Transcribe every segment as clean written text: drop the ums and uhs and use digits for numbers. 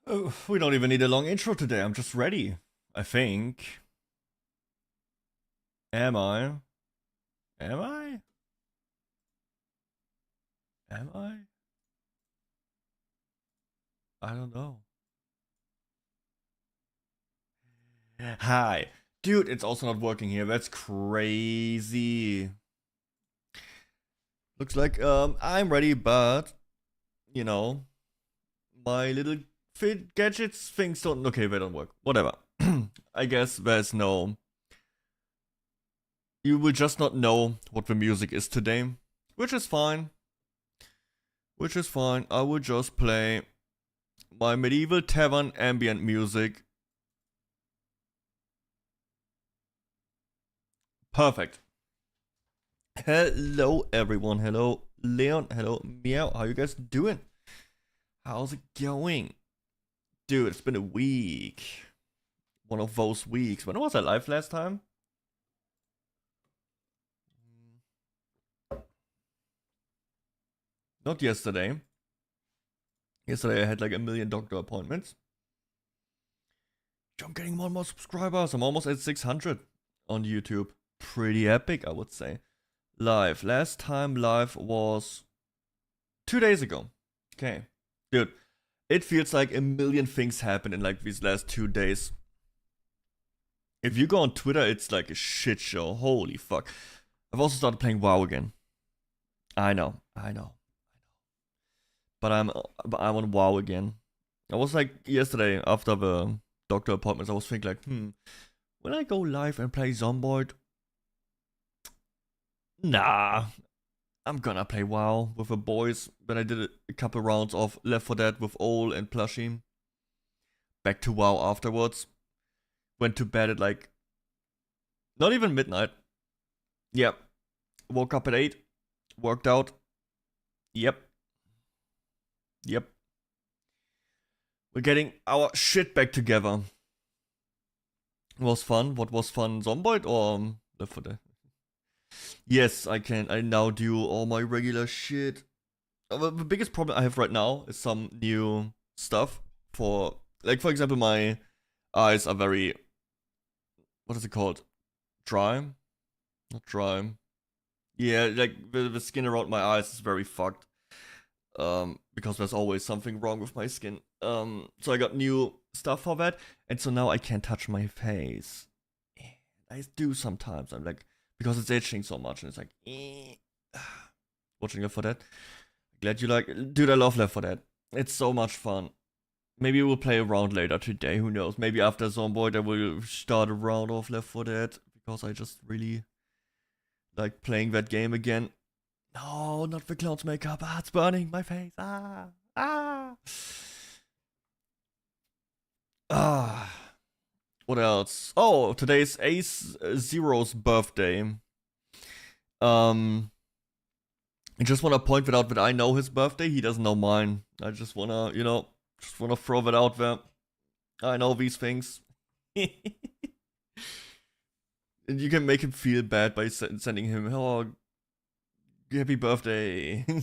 We don't even need a long intro today. I'm just ready. I think. Am I? Am I? Am I? I don't know. Hi. Dude, it's also not working here. That's crazy. Looks like I'm ready, but you know, my little fit gadgets things don't okay, they don't work. Whatever. I guess there's no. You will just not know what the music is today, which is fine. Which is fine. I will just play my medieval tavern ambient music. Perfect. Hello everyone. Hello Leon. Hello Meow. How you guys doing? How's it going? Dude, it's been a week. One of those weeks. When was I live last time? Not yesterday. Yesterday I had like a million doctor appointments. I'm getting more and more subscribers. I'm almost at 600 on YouTube. Pretty epic, I would say. Live. Last time live was 2 days ago. Okay. Dude, it feels like a million things happened in like these last 2 days. If you go on Twitter, it's like a shit show. Holy fuck. I've also started playing WoW again. I know. But I'm on WoW again. I was like yesterday after the doctor appointments, I was thinking like, will I go live and play Zomboid? Nah. I'm gonna play WoW with the boys. Then I did a couple rounds of Left 4 Dead with Ol and Plushie. Back to WoW afterwards. Went to bed at like not even midnight. Yep. Woke up at 8. Worked out. Yep. We're getting our shit back together. It was fun. What was fun? Zomboid or Left 4 Dead? Yes, I can. I now do all my regular shit. The biggest problem I have right now is some new stuff for, like, for example, my eyes are very, what is it called? Dry? Not dry. Yeah, like the skin around my eyes is very fucked. Because there's always something wrong with my skin. So I got new stuff for that, and so now I can't touch my face. I do sometimes. I'm like, because it's itching so much, and it's like, watching Left 4 Dead. Glad you like, dude. I love Left 4 Dead. It's so much fun. Maybe we'll play a round later today. Who knows? Maybe after Zomboid I will start a round of Left 4 Dead because I just really like playing that game again. No, not the cloud's makeup. Ah, it's burning my face. What else? Oh, today's Ace Zero's birthday. I just wanna point that out that I know his birthday. He doesn't know mine. I just wanna, just wanna throw that out there. I know these things. And you can make him feel bad by sending him, oh, happy birthday. You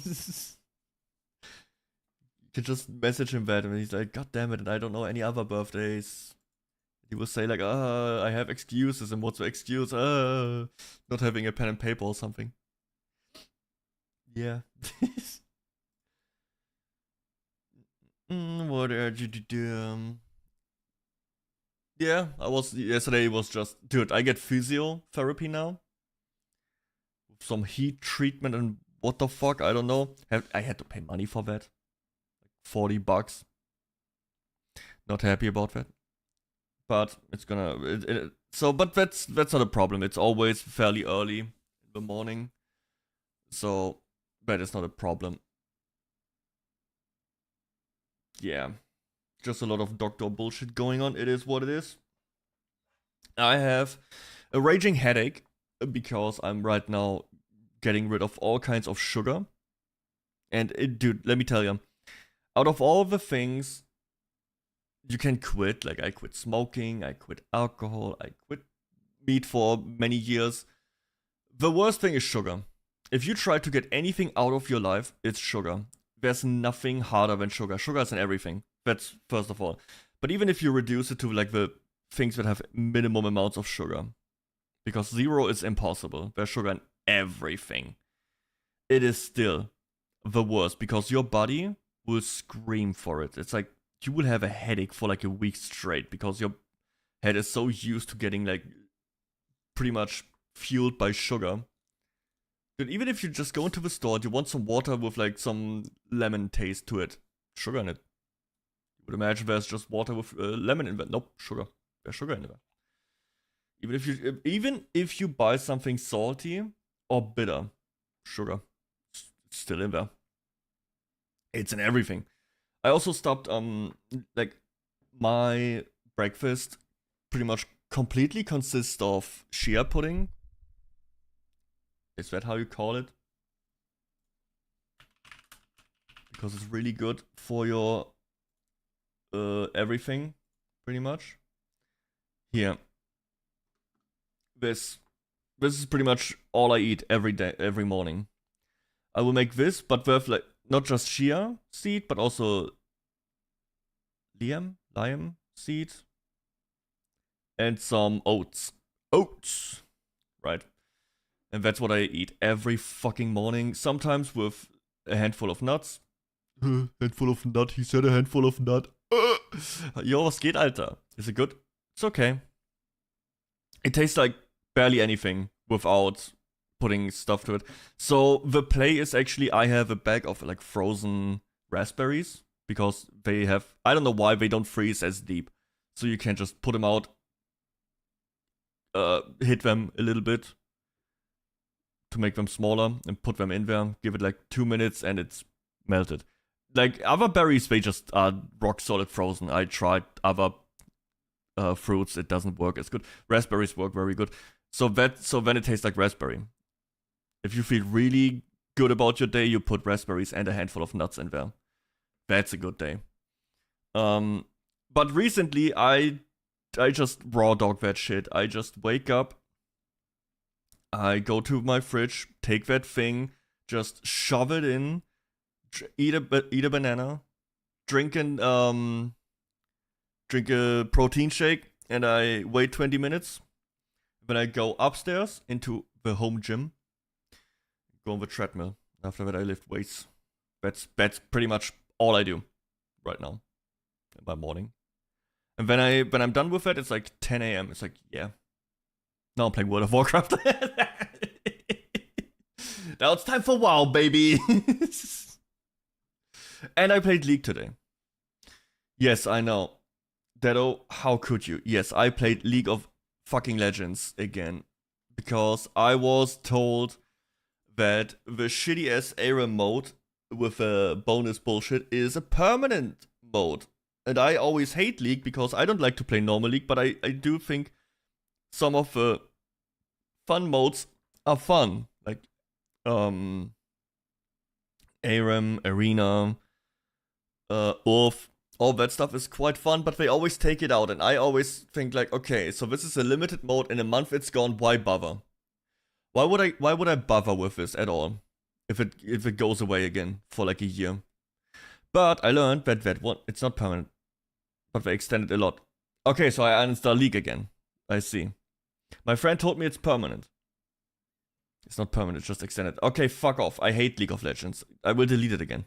can just message him that and he's like, God damn it, and I don't know any other birthdays. He will say like, I have excuses, and what's the excuse? Not having a pen and paper or something. Yeah. What did you do? Yeah, yesterday was just, dude, I get physiotherapy now. Some heat treatment and what the fuck, I don't know. I had to pay money for that. Like $40. Not happy about that. But it's gonna, but that's not a problem. It's always fairly early in the morning. So that is not a problem. Yeah. Just a lot of doctor bullshit going on. It is what it is. I have a raging headache because I'm right now getting rid of all kinds of sugar. And dude, let me tell you, out of all the things you can quit, like I quit smoking, I quit alcohol, I quit meat for many years, the worst thing is sugar. If you try to get anything out of your life, it's sugar. there's nothing harder than sugar. Sugar is in everything. That's first of all. But even if you reduce it to like the things that have minimum amounts of sugar, because 0 is impossible. There's sugar in everything. It is still the worst because your body will scream for it. It's like you will have a headache for like a week straight because your head is so used to getting like pretty much fueled by sugar. But even if you just go into the store, you want some water with like some lemon taste to it, sugar in it. You would imagine there's just water with lemon in it. Nope, sugar. There's sugar in it. Even if you buy something salty or bitter, sugar, it's still in there. It's in everything. I also stopped like my breakfast pretty much completely consists of chia pudding. Is that how you call it? Because it's really good for your everything, pretty much. Here. This is pretty much all I eat every day, every morning. I will make this, but with like not just chia seed, but also lime seed and some oats. Right? And that's what I eat every fucking morning. Sometimes with a handful of nuts. Handful of nut. He said a handful of nut. Yo, was geht, Alter? Is it good? It's okay. It tastes like barely anything without putting stuff to it. So the play is actually I have a bag of like frozen raspberries because they have, I don't know why they don't freeze as deep. So you can just put them out, hit them a little bit to make them smaller and put them in there. Give it like 2 minutes and it's melted. Like other berries, they just are rock solid frozen. I tried other fruits, it doesn't work as good. Raspberries work very good. So then it tastes like raspberry. If you feel really good about your day, you put raspberries and a handful of nuts in there. That's a good day. But recently I just raw dog that shit. I just wake up, I go to my fridge, take that thing, just shove it in, eat a banana, drink a protein shake, and I wait 20 minutes. Then I go upstairs into the home gym, go on the treadmill. After that, I lift weights. That's pretty much all I do right now in my morning. And when I'm done with that, it's like 10 a.m. It's like, yeah. Now I'm playing World of Warcraft. Now it's time for WoW, baby. And I played League today. Yes, I know. Deddo, how could you? Yes, I played League of fucking Legends again. Because I was told that the shitty ass era mode with a bonus bullshit is a permanent mode. And I always hate League because I don't like to play normal League, but I do think some of the fun modes are fun. Like, ARAM, Arena, URF, all that stuff is quite fun, but they always take it out. And I always think like, okay, so this is a limited mode, in a month it's gone, why bother? Why would I bother with this at all? If it goes away again for like a year. But I learned that one, it's not permanent. But they extended a lot. Okay, so I uninstall League again. I see. My friend told me it's permanent. It's not permanent, it's just extended. Okay, fuck off. I hate League of Legends. I will delete it again.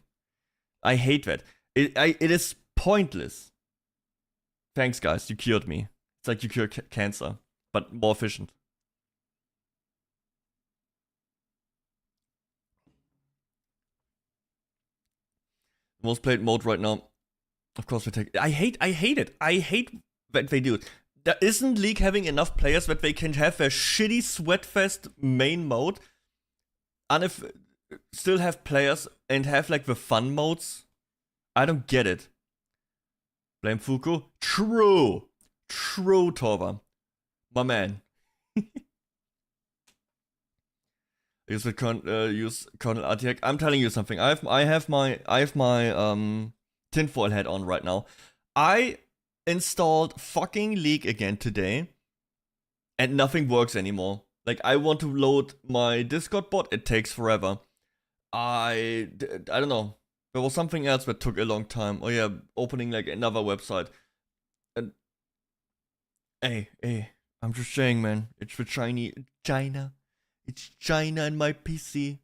I hate that. It is pointless. Thanks, guys. You cured me. It's like you cure cancer, but more efficient. Most played mode right now. Of course, we take. I hate it. I hate that they do it. There isn't League having enough players that they can have their shitty Sweatfest main mode, and if still have players and have like the fun modes. I don't get it. Blame Fuku? True, Torva, my man. Use Colonel Artiak. I'm telling you something. I have my tinfoil hat on right now. I installed fucking League again today, and nothing works anymore. Like, I want to load my Discord bot, it takes forever. I don't know. There was something else that took a long time. Oh yeah, opening like another website. And hey, I'm just saying, man. It's the China. It's China and my PC.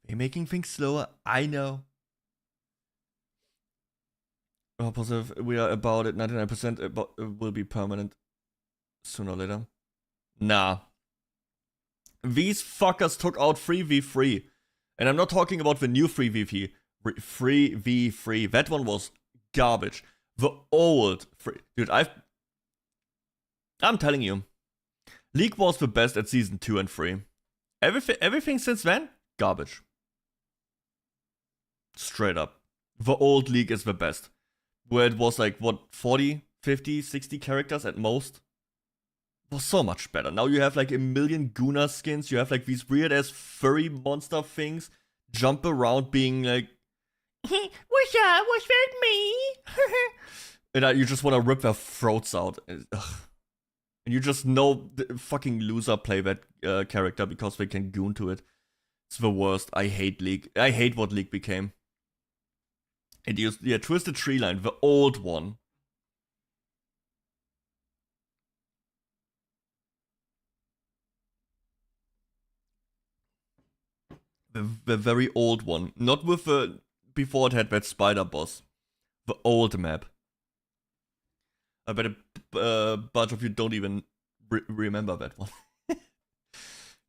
They're making things slower. I know. Oh, positive. We are about it. 99% about it will be permanent sooner or later. Nah. These fuckers took out 3v3. And I'm not talking about the new 3v3. 3v3. That one was garbage. The old 3. Dude, I'm telling you. League was the best at season 2 and 3. Everything since then, garbage. Straight up. The old League is the best. Where it was like, what, 40, 50, 60 characters at most? It was so much better. Now you have like a million Guna skins. You have like these weird ass furry monster things jump around being like, what's up? Was that me? And you just want to rip their throats out. Ugh. And you just know the fucking loser play that character because they can goon to it. It's the worst. I hate League. I hate what League became. It used, yeah, Twisted Tree Line, the old one. The very old one. Not with the, before it had that spider boss. The old map. I bet a bunch of you don't even remember that one.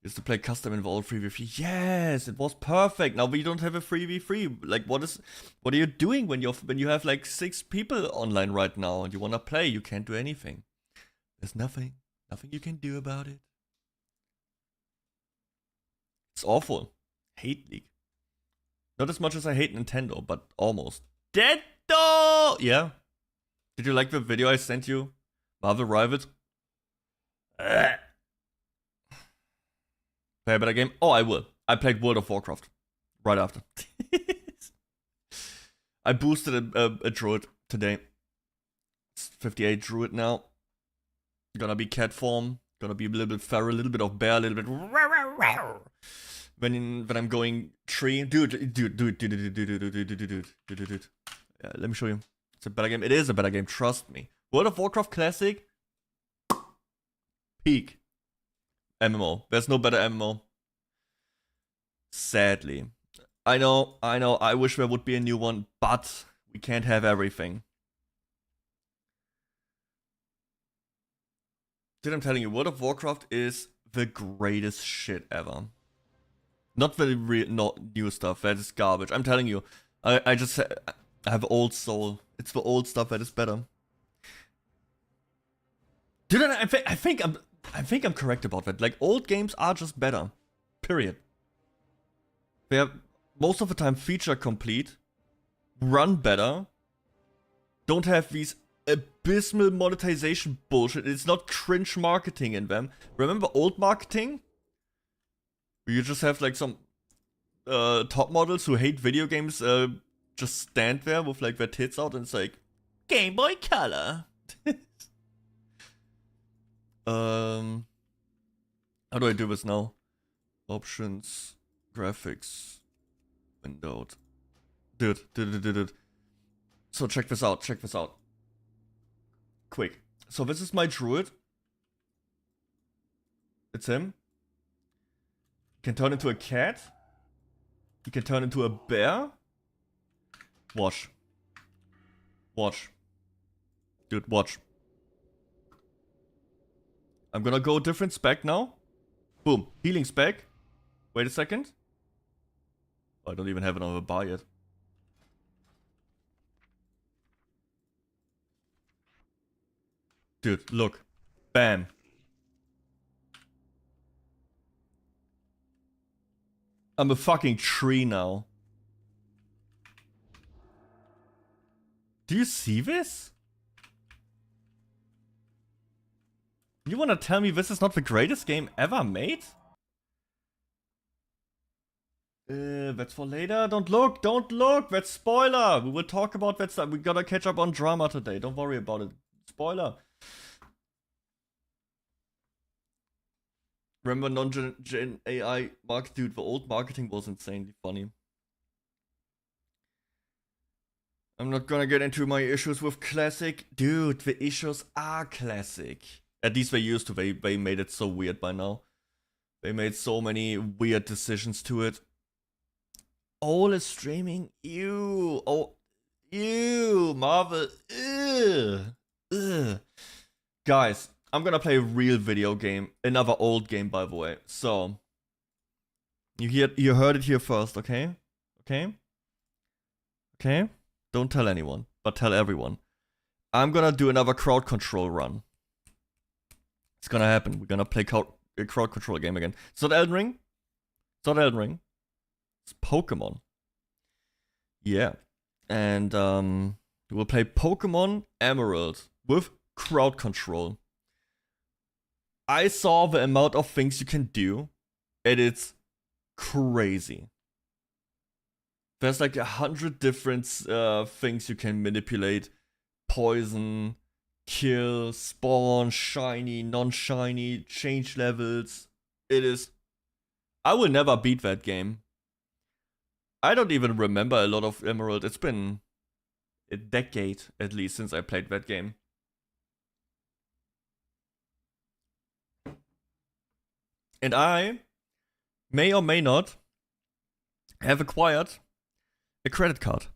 Used to play custom in the old 3v3. Yes, it was perfect. Now we don't have a 3v3. Like, what are you doing when you have like 6 people online right now and you wanna play? You can't do anything. There's nothing you can do about it. It's awful. Hate League. Not as much as I hate Nintendo, but almost. Deddo! Yeah. Did you like the video I sent you? Marvel Rivals? Play a better game? Oh, I will. I played World of Warcraft. Right after. I boosted a druid today. It's 58 druid now. Gonna be cat form. Gonna be a little bit feral, a little bit of bear, a little bit. When I'm going tree. Dude. Yeah, let me show you. It's a better game. It is a better game, trust me. World of Warcraft Classic. Peak. MMO. There's no better MMO. Sadly. I know. I wish there would be a new one, but we can't have everything. Dude, I'm telling you, World of Warcraft is the greatest shit ever. Not the new stuff, that is garbage. I'm telling you, I just have old soul. It's the old stuff that is better. Dude, I think I'm correct about that. Like, old games are just better. Period. They're most of the time feature complete, run better, don't have these abysmal monetization bullshit. It's not cringe marketing in them. Remember old marketing? You just have like some top models who hate video games just stand there with like their tits out and it's like, Game Boy Color. How do I do this now? Options, graphics, windowed. Dude. So check this out. Quick. So this is my druid. It's him. He can turn into a cat. He can turn into a bear. Watch. Dude, watch. I'm gonna go different spec now. Boom. Healing spec. Wait a second. I don't even have it on the bar yet. Dude, look. Bam. I'm a fucking tree now. Do you see this? You wanna tell me this is not the greatest game ever made? That's for later. Don't look. That's spoiler. We will talk about that stuff. We gotta catch up on drama today. Don't worry about it. Spoiler. Remember non-gen AI market? Dude, the old marketing was insanely funny. I'm not gonna get into my issues with classic. Dude, the issues are classic. At least they used to. They made it so weird by now. They made so many weird decisions to it. All is streaming. Ew. Oh, ew. Marvel. Ew. Ugh. Guys, I'm gonna play a real video game. Another old game, by the way. So, you heard it here first, okay? Okay? Okay? Don't tell anyone, but tell everyone. I'm gonna do another crowd control run. It's gonna happen. We're gonna play a crowd control game again. It's not Elden Ring. It's not Elden Ring. It's Pokemon. Yeah. And we'll play Pokemon Emerald with crowd control. I saw the amount of things you can do, and it's crazy. There's like 100 different things you can manipulate. Poison, kill, spawn, shiny, non-shiny, change levels. It is... I will never beat that game. I don't even remember a lot of Emerald. It's been a decade, at least, since I played that game. And I may or may not have acquired a credit card.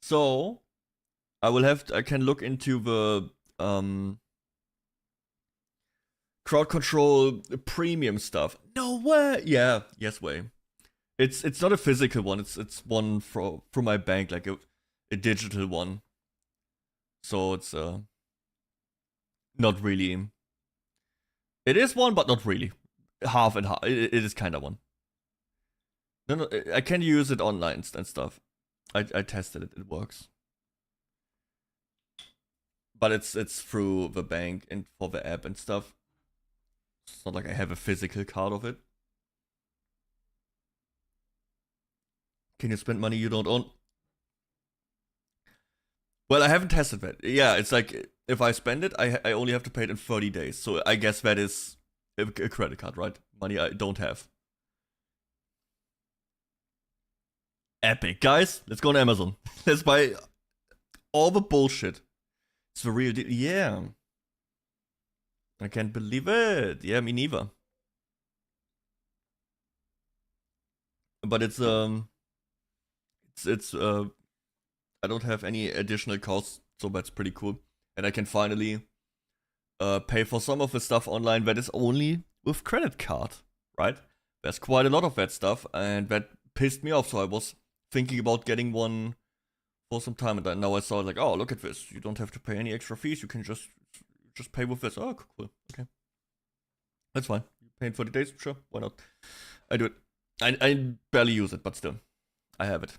So I can look into the crowd control premium stuff. No way. Yeah, yes way. It's not a physical one. It's one through my bank, like a digital one. So it's not really. It is one, but not really. Half and half. It is kind of one. No, I can use it online and stuff. I tested it. It works. But it's through the bank and for the app and stuff. It's not like I have a physical card of it. Can you spend money you don't own? Well, I haven't tested that. Yeah, it's like if I spend it, I only have to pay it in 30 days. So I guess that is a credit card, right? Money I don't have. Epic. Guys, let's go on Amazon. Let's buy all the bullshit. It's the real deal. Yeah. I can't believe it. Yeah, me neither. But it's I don't have any additional costs, so that's pretty cool. And I can finally pay for some of the stuff online that is only with credit card, right? There's quite a lot of that stuff, and that pissed me off, so I was thinking about getting one for some time, and then now I saw like, oh, look at this. You don't have to pay any extra fees. You can just pay with this. Oh, cool. Okay. That's fine. You pay in 40 days? Sure. Why not? I do it. I barely use it, but still. I have it.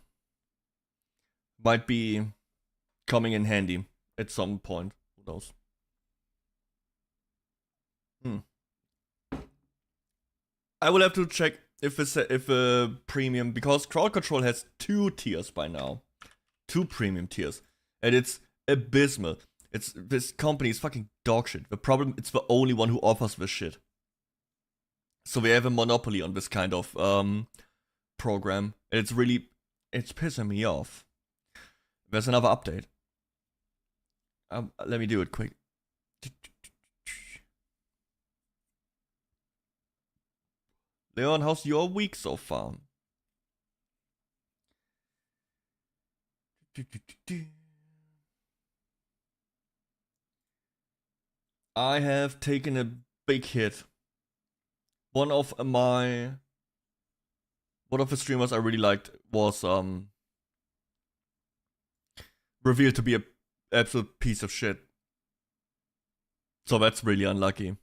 Might be coming in handy at some point. Who knows? I will have to check if a premium, because crowd control has 2 tiers by now. 2 premium tiers. And it's abysmal. This company is fucking dog shit. The problem, it's the only one who offers this shit. So they have a monopoly on this kind of program. And it's pissing me off. There's another update. Let me do it quick. Leon, how's your week so far? I have taken a big hit. One of the streamers I really liked was revealed to be an absolute piece of shit. So that's really unlucky.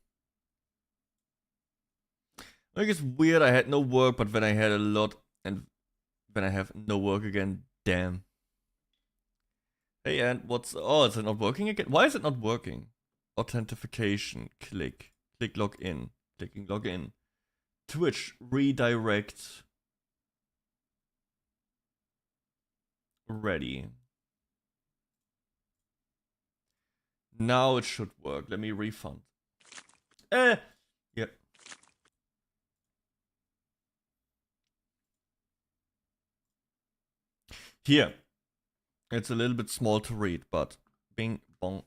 I think it's weird, I had no work, but then I had a lot, and then I have no work again. Damn. Hey, and oh, is it not working again? Why is it not working? Authentication, click login, clicking login. Twitch, redirect. Ready. Now it should work. Let me refund. Yep. Here. It's a little bit small to read, but bing bong.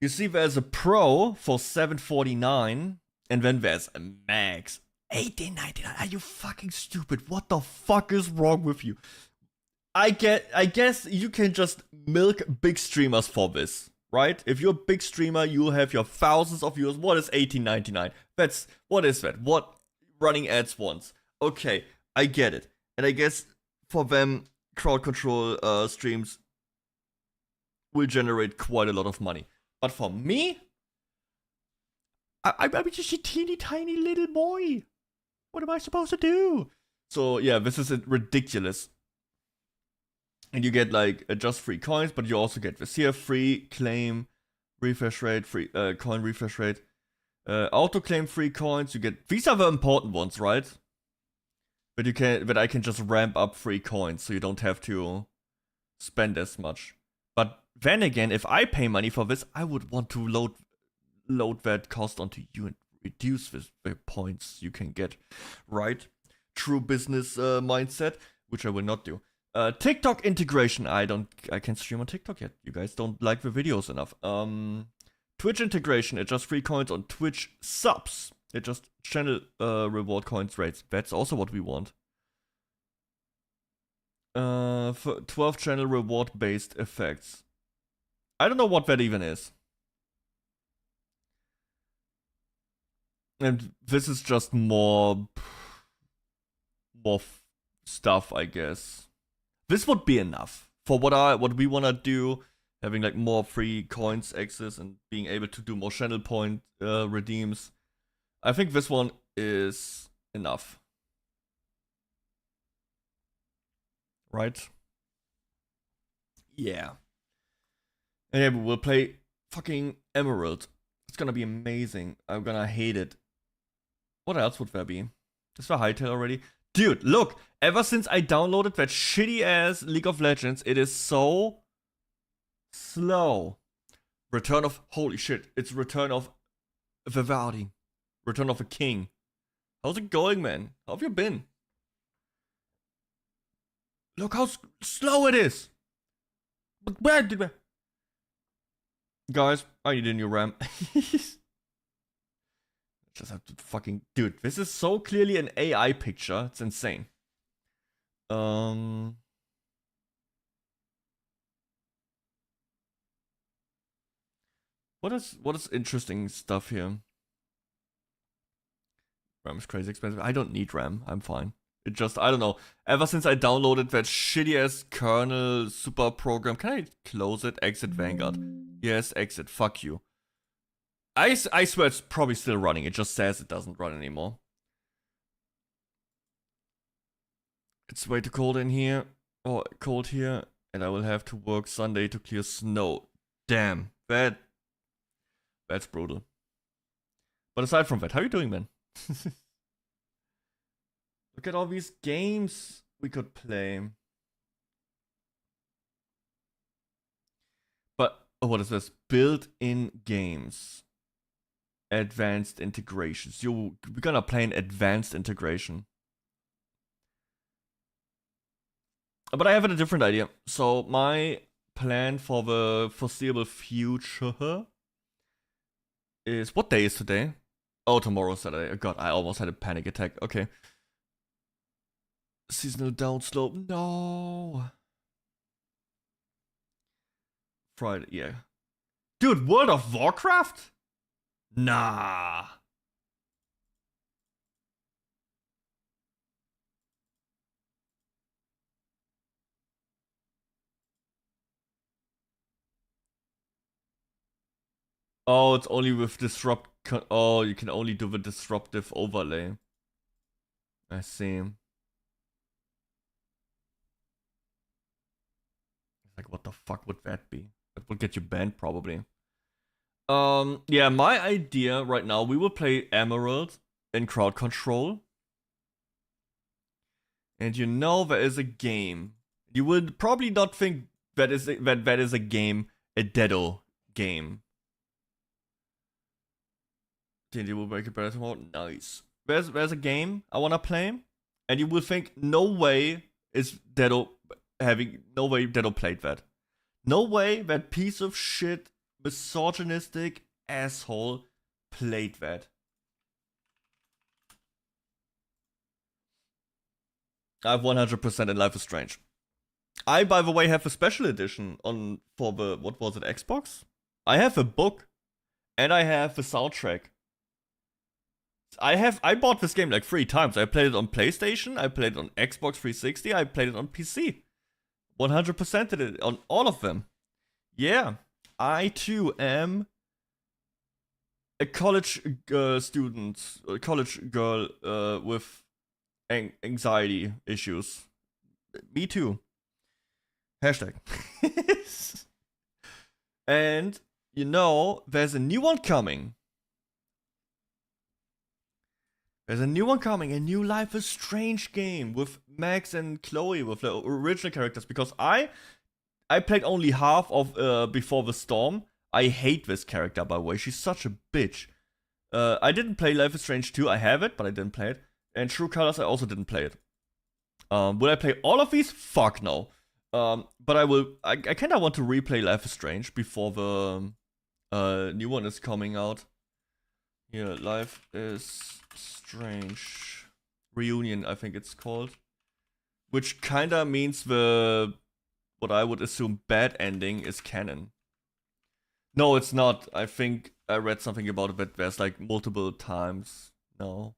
You see, there's a Pro for $749, and then there's a Max $18.99. Are you fucking stupid? What the fuck is wrong with you? I guess you can just milk big streamers for this, right? If you're a big streamer, you'll have your thousands of viewers. What is $18.99? What is that? What running ads wants? Okay, I get it. And I guess for them, crowd control streams will generate quite a lot of money. But for me, I'm just a teeny tiny little boy. What am I supposed to do? So yeah, this is ridiculous. And you get like just free coins, but you also get this here: free claim, refresh rate, free coin refresh rate, auto claim free coins. You get, these are the important ones, right? But I can just ramp up free coins, so you don't have to spend as much. But then again, if I pay money for this, I would want to load that cost onto you and reduce the points you can get, right? True business mindset, which I will not do. TikTok integration. I can't stream on TikTok yet. You guys don't like the videos enough. Twitch integration. Adjust free coins on Twitch subs. Adjust channel reward coins rates. That's also what we want. For 12 channel reward based effects. I don't know what that even is. And this is just more stuff, I guess. This would be enough for what we wanna do, having like more free coins access and being able to do more channel point redeems. I think this one is enough. Right? Yeah. And yeah, we'll play fucking Emerald. It's gonna be amazing. I'm gonna hate it. What else would there be? Is there Hytale already? Dude, look, ever since I downloaded that shitty ass League of Legends, it is so slow. Return of, holy shit, it's Return of Vivaldi. Return of a King. How's it going, man? How have you been? Look how slow it is. But where did we... Guys, I need a new RAM. Just have to fucking... Dude, this is so clearly an AI picture. It's insane. What is interesting stuff here? RAM is crazy expensive. I don't need RAM. I'm fine. It just, I don't know. Ever since I downloaded that shitty ass kernel super program, can I close it? Exit Vanguard. Yes, exit. Fuck you. I swear it's probably still running. It just says it doesn't run anymore. It's way too cold in here. Or cold here. And I will have to work Sunday to clear snow. Damn. That's brutal. But aside from that, how are you doing, man? Look at all these games we could play. But, oh, what is this? Built-in games. Advanced integrations. We're gonna play an advanced integration. But I have a different idea. So my plan for the foreseeable future is, what day is today? Oh, tomorrow's Saturday. Oh god, I almost had a panic attack. Okay. Seasonal downslope. No. Friday, yeah. Dude, World of Warcraft? Nah. Oh, it's only with disrupt. Oh, you can only do the disruptive overlay. I see. Like, what the fuck would that be? That would get you banned, probably. Yeah, my idea right now, we will play Emerald in crowd control. And you know there is a game. You would probably not think that is a game, a Deddo game. D&D will make it better tomorrow. Nice. There's a game I wanna play, and you will think, no way is Deddo Deddo played that. No way that piece of shit, misogynistic asshole played that. I have 100% in Life is Strange. I, by the way, have a special edition for the, what was it, Xbox? I have a book, and I have the soundtrack. I bought this game like 3 times. I played it on PlayStation, I played it on Xbox 360, I played it on PC. 100%ed it on all of them. Yeah, I too am a college student, a college girl with anxiety issues. Me too. Hashtag. And, you know, there's a new one coming. There's a new one coming, a new Life is Strange game with Max and Chloe, with the original characters, because I played only half of Before the Storm. I hate this character, by the way. She's such a bitch. I didn't play Life is Strange 2. I have it, but I didn't play it. And True Colors, I also didn't play it. Will I play all of these? Fuck no. But I will. I kind of want to replay Life is Strange before the new one is coming out. Yeah, Life is Strange Reunion, I think it's called. Which kinda means what I would assume bad ending is canon. No, it's not. I think I read something about it that there's like multiple times. No.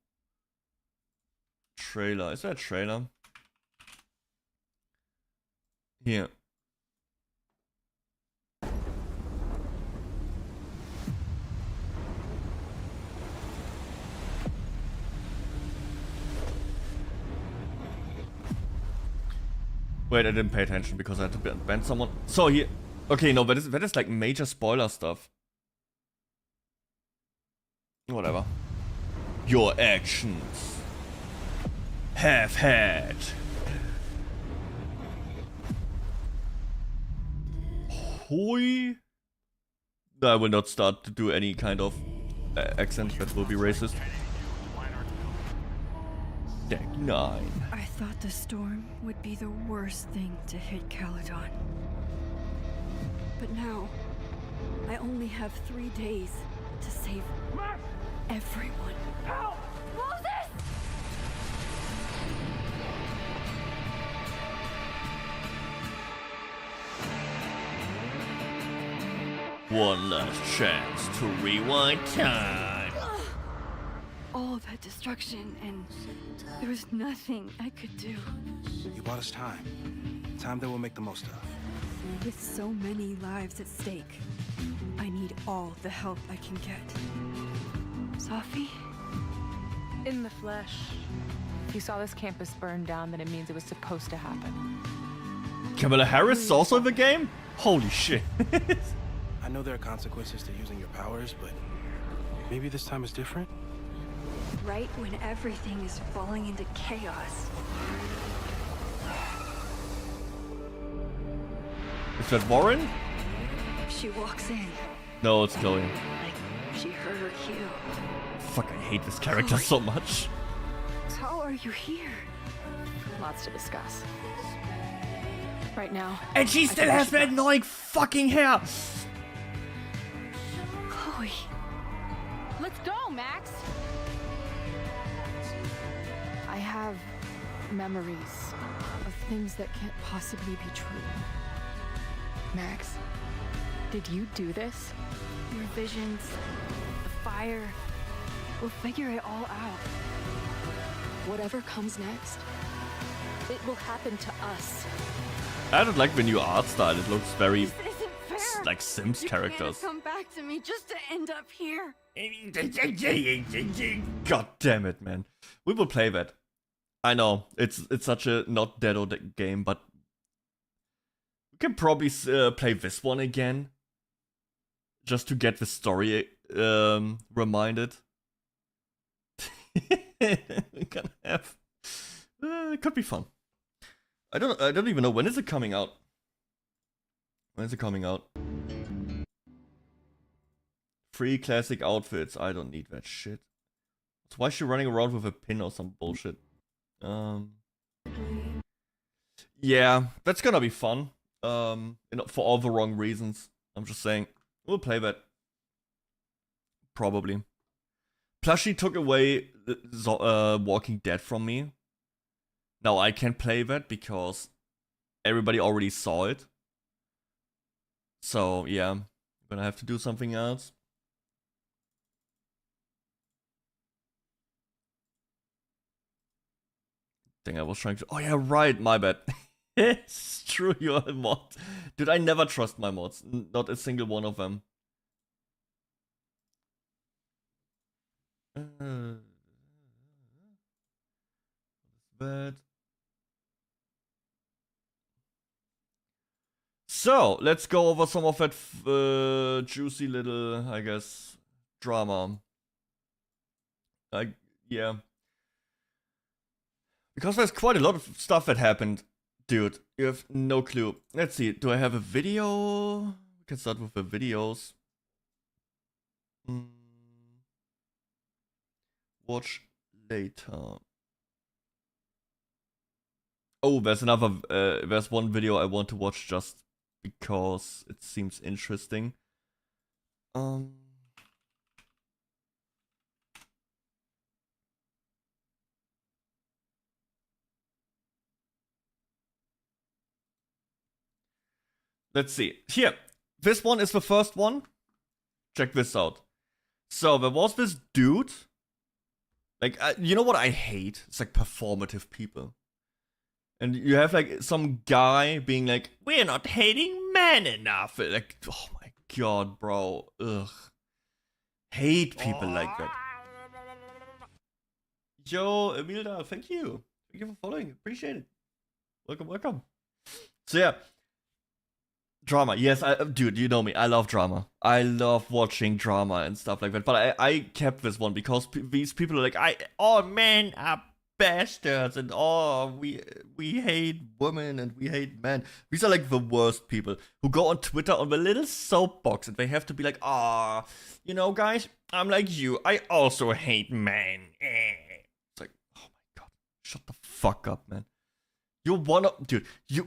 Trailer. Is there a trailer? Here. Wait, I didn't pay attention because I had to ban someone. So here, okay, no, that is like major spoiler stuff. Whatever. Your actions have had hoi. I will not start to do any kind of accent that will be racist. Deck 9. I thought the storm would be the worst thing to hit Caledon. But now, I only have 3 days to save everyone. Help! Moses! One last chance to rewind time. All that destruction, and there was nothing I could do. You bought us time. Time that we'll make the most of. With so many lives at stake, I need all the help I can get. Sophie? In the flesh. If you saw this campus burn down, then it means it was supposed to happen. Kamala Harris is also in the game? Holy shit. I know there are consequences to using your powers, but maybe this time is different? Right when everything is falling into chaos. Is that Warren? She walks in. No, it's Chloe. Like she heard her cue. Fuck, I hate this character so much. How are you here? Lots to discuss. Right now. And she still has that annoying fucking hair! Chloe. Let's go, Max! I have memories of things that can't possibly be true. Max, did you do this? Your visions, the fire. We'll figure it all out. Whatever comes next, it will happen to us. I don't like the new art style. It looks very This isn't fair. like Sims You characters. can't come back to me just to end up here. God damn it, man. We will play that. I know it's such a not Deddo game, but we can probably play this one again, just to get the story reminded. We're gonna have it could be fun. I don't even know when is it coming out. When is it coming out? Free classic outfits. I don't need that shit. So why is she running around with a pin or some bullshit? Yeah, that's gonna be fun. For all the wrong reasons. I'm just saying, we'll play that. Probably. Plus, she took away Walking Dead from me. Now I can't play that because everybody already saw it. So yeah, I'm gonna have to do something else. Thing I was trying to. Oh yeah, right. My bad. It's true. You're a mod, dude. I never trust my mods. Not a single one of them. But so let's go over some of that juicy little, I guess, drama. Yeah. Because there's quite a lot of stuff that happened. Dude, you have no clue. Let's see, do I have a video? We can start with the videos. Watch later. Oh, there's there's one video I want to watch just because it seems interesting. Let's see. Here, this one is the first one. Check this out. So there was this dude. Like, you know what I hate? It's like performative people. And you have like some guy being like, we're not hating men enough. Like, oh my god, bro. Ugh. Hate people like that. Yo, Emilda, thank you. Thank you for following. Appreciate it. Welcome, welcome. So yeah. Drama, yes, dude, you know me, I love drama. I love watching drama and stuff like that. But I kept this one because these people are like, all men are bastards and we hate women and we hate men. These are like the worst people who go on Twitter on the little soapbox and they have to be like, you know, guys, I'm like you. I also hate men. It's like, oh my god, shut the fuck up, man. Dude,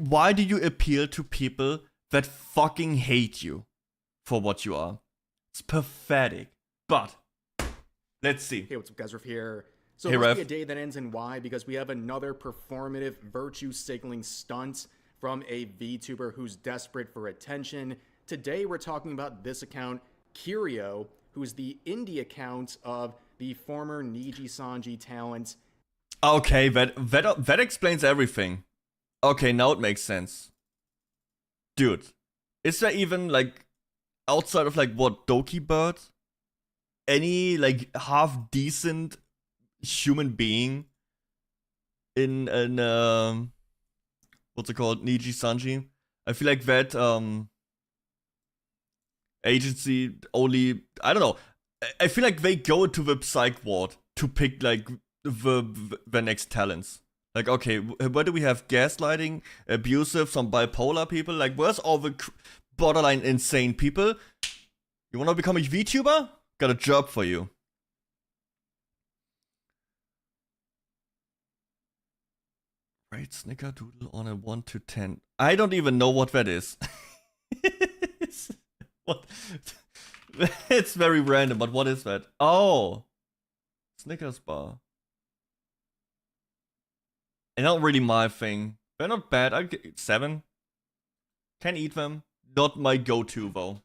why do you appeal to people that fucking hate you for what you are? It's pathetic. But let's see. Hey, what's up, guys? Rev here. So hey, it must be Rev. a day that ends in Y because we have another performative virtue signaling stunt from a VTuber who's desperate for attention. Today we're talking about this account, 𝐑𝐬, who's the indie account of the former 𝐑𝐮𝐥𝐞𝐬 talent. Okay, that explains everything. Okay, now it makes sense. Dude, is there even, like, outside of, like, what, Doki Bird? Any, like, half-decent human being in what's it called, 𝐑𝐮𝐥𝐞𝐬? I feel like that, agency only, I don't know. I feel like they go to the psych ward to pick, like, the next talents. Like, okay, where do we have gaslighting, abusive, some bipolar people? Like, where's all the borderline insane people? You wanna become a VTuber? Got a job for you. Rate Snickerdoodle on a 1 to 10. I don't even know what that is. What? It's very random, but what is that? Oh! Snickers bar. And not really my thing. They're not bad. I get 7. Can eat them. Not my go-to though.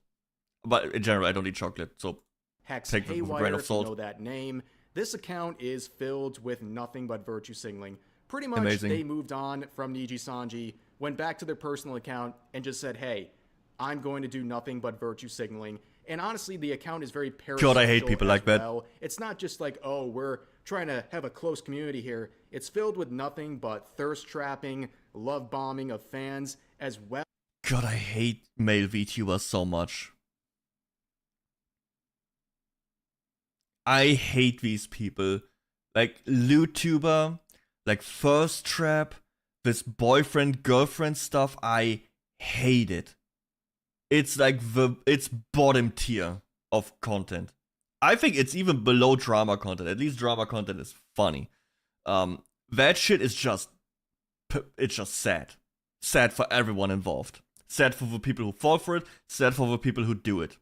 But in general, I don't eat chocolate, so Hex take them with a grain Haywire, of if you salt. know that name. This account is filled with nothing but virtue signaling. Pretty much, Amazing. they moved on from 𝐑𝐮𝐥𝐞𝐬, went back to their personal account, and just said, hey, I'm going to do nothing but virtue signaling. And honestly, the account is very parasocial. God, I hate people like that. Well. It's not just like, oh, we're trying to have a close community here. It's filled with nothing but thirst trapping, love bombing of fans, as well. God, I hate male VTubers so much. I hate these people. Like, Vtuber, like, First Trap, this boyfriend-girlfriend stuff, I hate it. It's like it's bottom tier of content. I think it's even below drama content. At least drama content is funny. That shit is just, it's just sad. Sad for everyone involved. Sad for the people who fall for it, sad for the people who do it.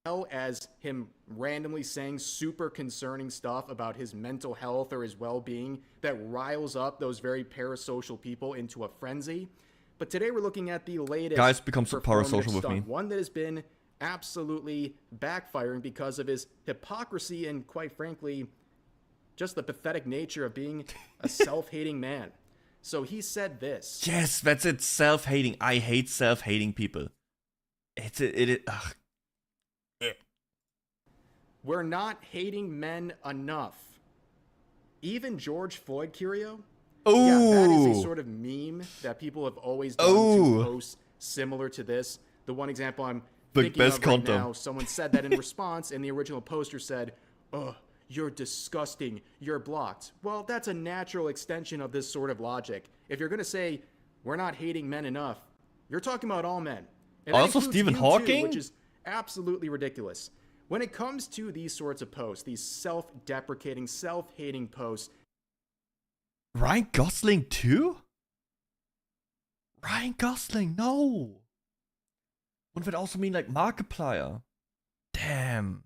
Well as him randomly saying super concerning stuff about his mental health or his well-being that riles up those very parasocial people into a frenzy. But today we're looking at the latest Guys become so parasocial with me. One that has been absolutely backfiring because of his hypocrisy and, quite frankly, just the pathetic nature of being a self-hating man. So he said this. Yes, that's it. Self-hating. I hate self-hating people. Ugh. We're not hating men enough. Even George Floyd, 𝐑𝐬. Oh, yeah, that is a sort of meme that people have always done to posts similar to this. The one example I'm thinking of right now, someone said that in response, and the original poster said, "Ugh, you're disgusting, you're blocked." Well, that's a natural extension of this sort of logic. If you're going to say, we're not hating men enough, you're talking about all men. And also Stephen Hawking? which is absolutely ridiculous. When it comes to these sorts of posts, these self-deprecating, self-hating posts. Ryan Gosling too? Ryan Gosling, no. Wouldn't that also mean like Markiplier? Damn.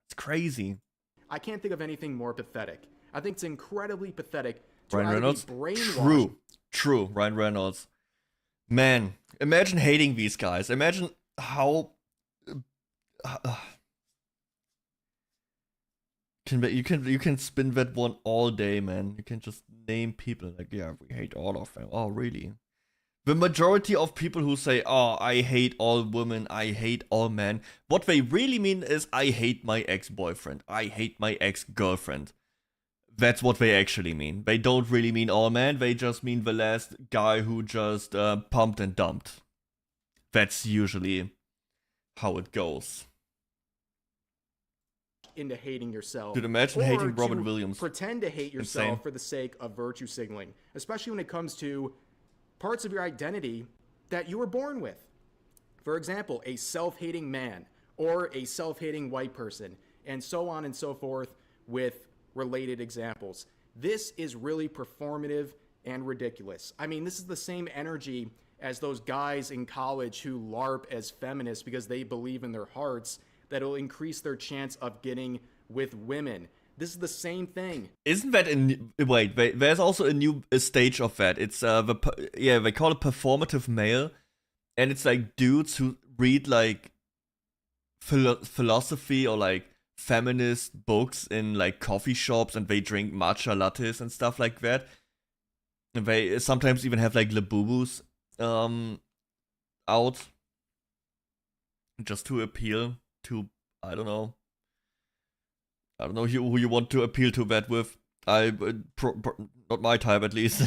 It's crazy. I can't think of anything more pathetic. I think it's incredibly pathetic to Ryan Reynolds? brainwash. True, Ryan Reynolds. Man, imagine hating these guys. Imagine how... You can spin that one all day, man. You can just name people like, yeah, we hate all of them. Oh, really? The majority of people who say, oh, I hate all women, I hate all men, what they really mean is, I hate my ex-boyfriend, I hate my ex-girlfriend. That's what they actually mean. They don't really mean all men, they just mean the last guy who just pumped and dumped. That's usually how it goes. Into hating yourself. Dude, imagine hating Robin Williams. Pretend to hate yourself for the sake of virtue signaling, especially when it comes to parts of your identity that you were born with. For example, a self-hating man or a self-hating white person, and so on and so forth with related examples. This is really performative and ridiculous. I mean, this is the same energy as those guys in college who LARP as feminists because they believe in their hearts that it'll increase their chance of getting with women. This is the same thing. Isn't that wait, there's also a new stage of that. It's they call it performative male, and it's like dudes who read like philosophy or like feminist books in like coffee shops, and they drink matcha lattes and stuff like that. And they sometimes even have like Labubus out just to appeal to, I don't know who you want to appeal to that with. Not my type, at least.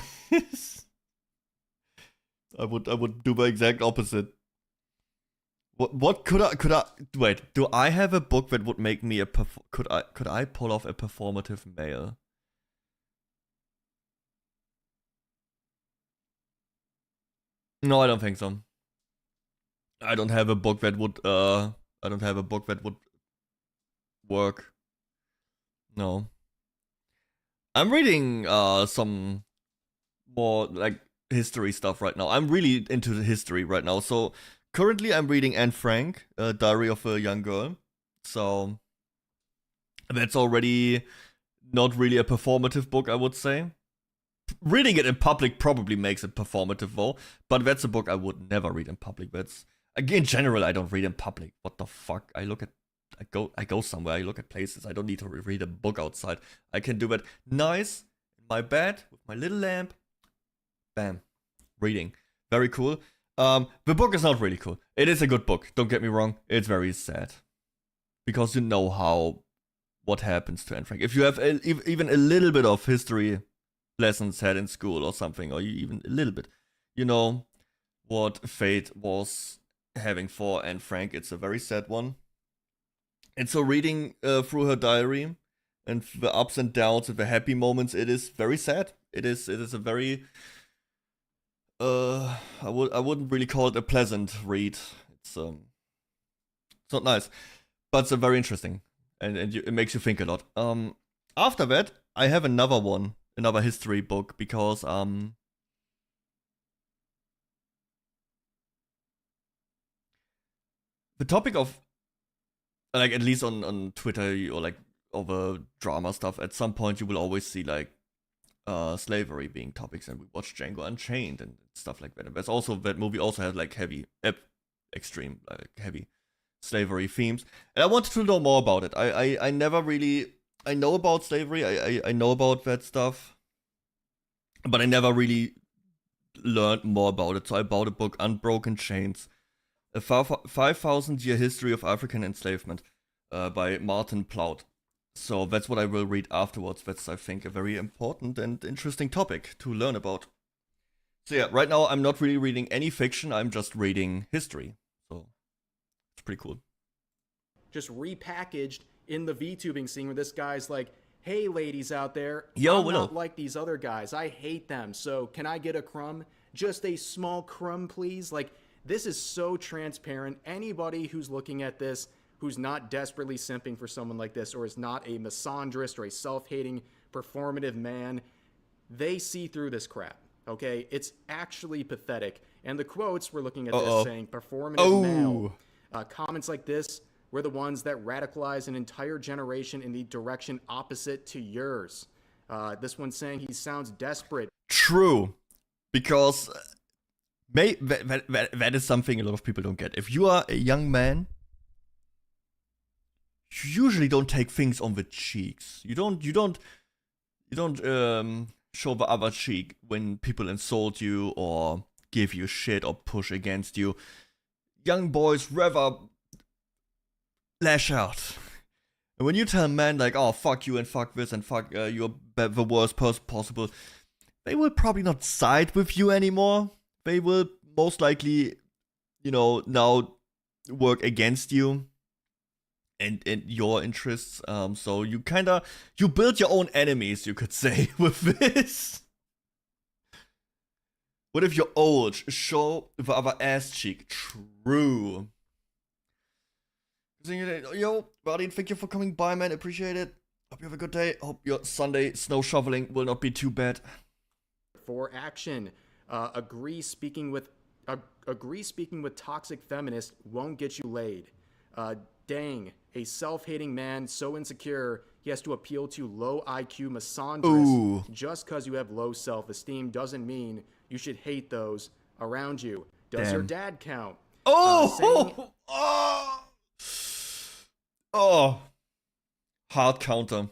I would do the exact opposite. What could I wait? Do I have a book that would make me could I pull off a performative male? No, I don't think so. I don't have a book that would work. No. I'm reading some more like history stuff right now. I'm really into the history right now. So currently I'm reading Anne Frank, Diary of a Young Girl. So that's already not really a performative book, I would say. Reading it in public probably makes it performative though, but that's a book I would never read in public. That's, in general, I don't read in public. What the fuck? I go somewhere, I look at places. I don't need to read a book outside. I can do that nice in my bed with my little lamp. Bam. Reading. Very cool. The book is not really cool. It is a good book, don't get me wrong. It's very sad. Because you know what happens to Anne Frank. If you have even a little bit of history lessons had in school or something, or even a little bit, you know what fate was having for Anne Frank. It's a very sad one. And so reading through her diary and the ups and downs and the happy moments, it is very sad. It is a very I wouldn't really call it a pleasant read. It's not nice, but it's very interesting, and it makes you think a lot. After that, I have another history book, because the topic of, like, at least on Twitter or like over drama stuff, at some point you will always see like slavery being topics, and we watched Django Unchained and stuff like that. And there's also, that movie also had like extreme, like heavy slavery themes. And I wanted to know more about it. I never really, I know about slavery, I know about that stuff, but I never really learned more about it. So I bought a book, Unbroken Chains, a 5,000-year history of African enslavement by Martin Plaut. So that's what I will read afterwards. That's, I think, a very important and interesting topic to learn about. So yeah, right now I'm not really reading any fiction, I'm just reading history. So it's pretty cool. Just repackaged in the VTubing scene where this guy's like, hey ladies out there, Yo, I'm Willow. not like these other guys. I hate them. So can I get a crumb? Just a small crumb, please? Like, this is so transparent. Anybody who's looking at this, who's not desperately simping for someone like this, or is not a misandrist or a self-hating performative man, they see through this crap, okay? It's actually pathetic. And the quotes, we're looking at this saying, performative male. Comments like this were the ones that radicalized an entire generation in the direction opposite to yours. This one saying he sounds desperate. True. Because that is something a lot of people don't get. If you are a young man, you usually don't take things on the cheeks. You don't show the other cheek when people insult you or give you shit or push against you. Young boys rather lash out. And when you tell men like, oh, fuck you and fuck this and fuck you're the worst person possible, they will probably not side with you anymore. They will most likely, now work against you and your interests. So you build your own enemies, you could say, with this. What if you're old? Show the other ass cheek. True. Yo, buddy, thank you for coming by, man. Appreciate it. Hope you have a good day. Hope your Sunday snow shoveling will not be too bad. For action. Agree speaking with toxic feminist won't get you laid. Dang, a self-hating man so insecure he has to appeal to low IQ misandrists. Just because you have low self-esteem doesn't mean you should hate those around you. Does your dad count? Hard counter.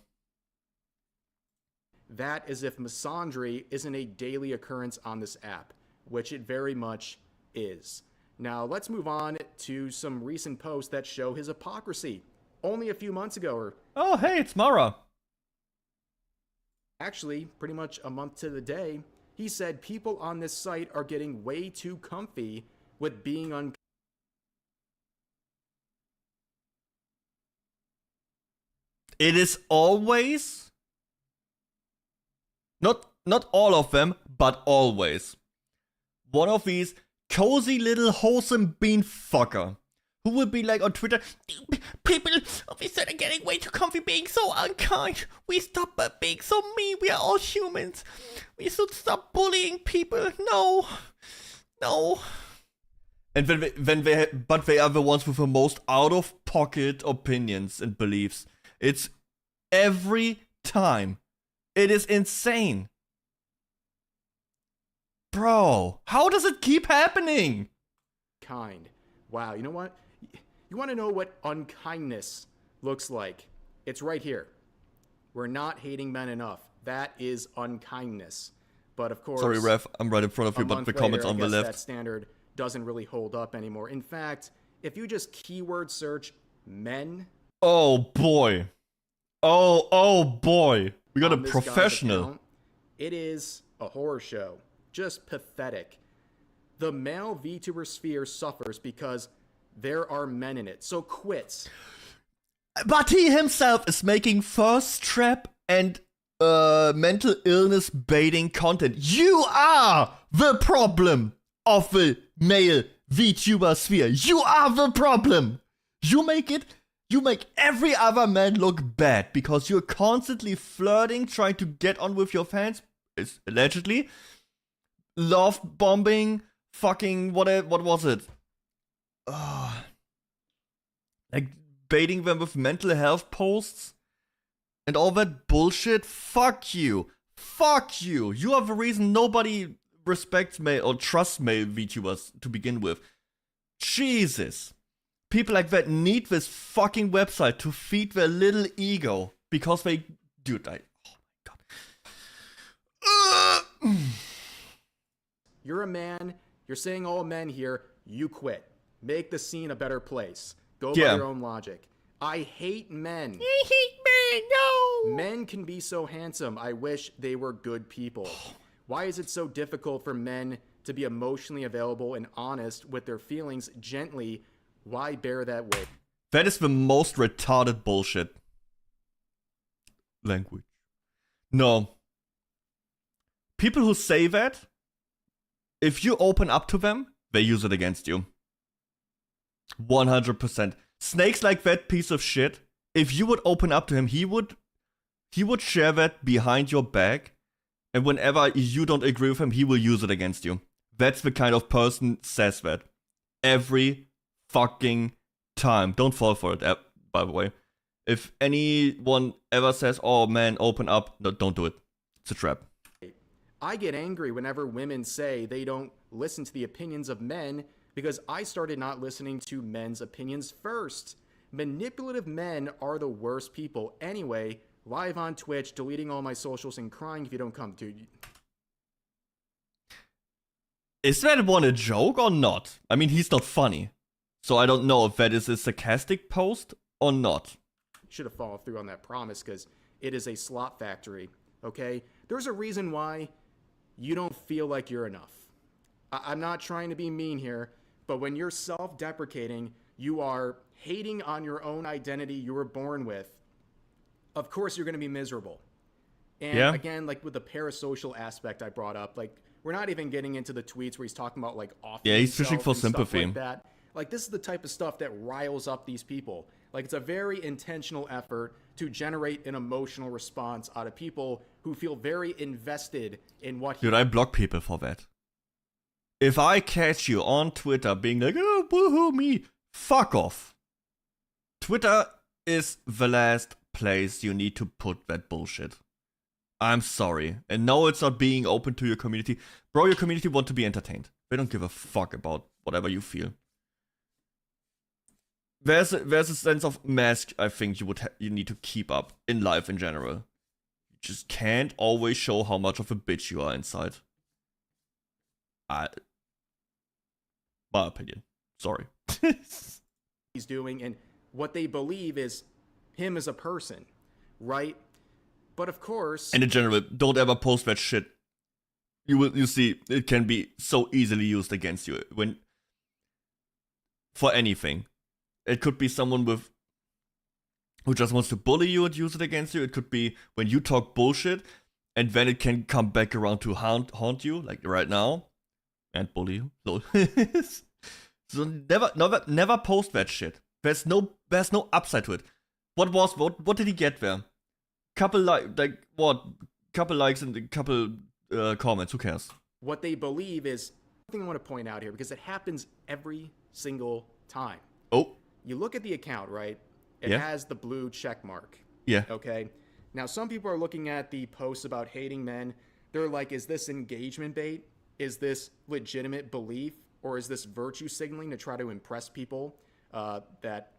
That is if misandry isn't a daily occurrence on this app, which it very much is. Now, let's move on to some recent posts that show his hypocrisy. Only a few months ago, or... Oh, hey, it's Mara. Actually, pretty much a month to the day, he said people on this site are getting way too comfy with being It is always... Not all of them, but always. One of these cozy little wholesome bean fucker who will be like on Twitter, people of this side are getting way too comfy being so unkind. We stop being so mean. We are all humans. We should stop bullying people. No. And but they are the ones with the most out of pocket opinions and beliefs. It's every time. It is insane. Bro, how does it keep happening? Kind. Wow, you know what? You want to know what unkindness looks like? It's right here. We're not hating men enough. That is unkindness. But of course... Sorry, Ref, I'm right in front of you, but the comments on the left... that standard doesn't really hold up anymore. In fact, if you just keyword search men... Oh, boy. Oh, boy. We got a professional. Account, it is a horror show. Just pathetic. The male VTuber sphere suffers because there are men in it. So quits. But he himself is making thirst trap and mental illness baiting content. You are the problem of the male VTuber sphere. You are the problem. You make every other man look bad because you're constantly flirting, trying to get on with your fans, allegedly. Love bombing, fucking what was it? Like, baiting them with mental health posts and all that bullshit. Fuck you. Fuck you. You are the reason nobody respects male or trusts male VTubers to begin with. Jesus. People like that need this fucking website to feed their little ego because they... Dude, oh my god. You're a man. You're saying all men here, you quit. Make the scene a better place. Go by your own logic. I hate men. I hate men, no! Men can be so handsome. I wish they were good people. Why is it so difficult for men to be emotionally available and honest with their feelings gently? Why bear that weight? That is the most retarded bullshit. Language. No. People who say that, if you open up to them, they use it against you. 100%. Snakes like that piece of shit, if you would open up to him, he would share that behind your back, and whenever you don't agree with him, he will use it against you. That's the kind of person says that. Every fucking time. Don't fall for it, by the way. If anyone ever says, oh man, open up, no, don't do it. It's a trap. I get angry whenever women say they don't listen to the opinions of men because I started not listening to men's opinions first. Manipulative men are the worst people. Anyway, live on Twitch, deleting all my socials and crying if you don't come to... Is that one a joke or not? I mean, he's not funny. So I don't know if that is a sarcastic post or not. Should have followed through on that promise because it is a slop factory, okay? There's a reason why you don't feel like you're enough. I'm not trying to be mean here, but when you're self-deprecating, you are hating on your own identity you were born with, of course you're going to be miserable. And again, like with the parasocial aspect I brought up, like we're not even getting into the tweets where he's talking about like offing he's fishing for himself and stuff sympathy. like that. Like this is the type of stuff that riles up these people. Like it's a very intentional effort to generate an emotional response out of people who feel very invested in what Dude, I block people for that. If I catch you on Twitter being like, oh, boo-hoo me, fuck off. Twitter is the last place you need to put that bullshit. I'm sorry. And no, it's not being open to your community. Bro, your community want to be entertained. They don't give a fuck about whatever you feel. There's a sense of mask I think you need to keep up in life in general. You just can't always show how much of a bitch you are inside. My opinion. Sorry. he's doing and what they believe is him as a person, right? But of course... And in general, don't ever post that shit. You see, it can be so easily used against you for anything. It could be someone who just wants to bully you and use it against you. It could be when you talk bullshit, and then it can come back around to haunt you, like right now, and bully you. So never post that shit. There's no upside to it. What did he get there? Couple couple likes and a couple comments. Who cares? What they believe is something I want to point out here because it happens every single time. Oh. You look at the account, right? It has the blue check mark. Yeah. Okay. Now, some people are looking at the posts about hating men. They're like, is this engagement bait? Is this legitimate belief? Or is this virtue signaling to try to impress people that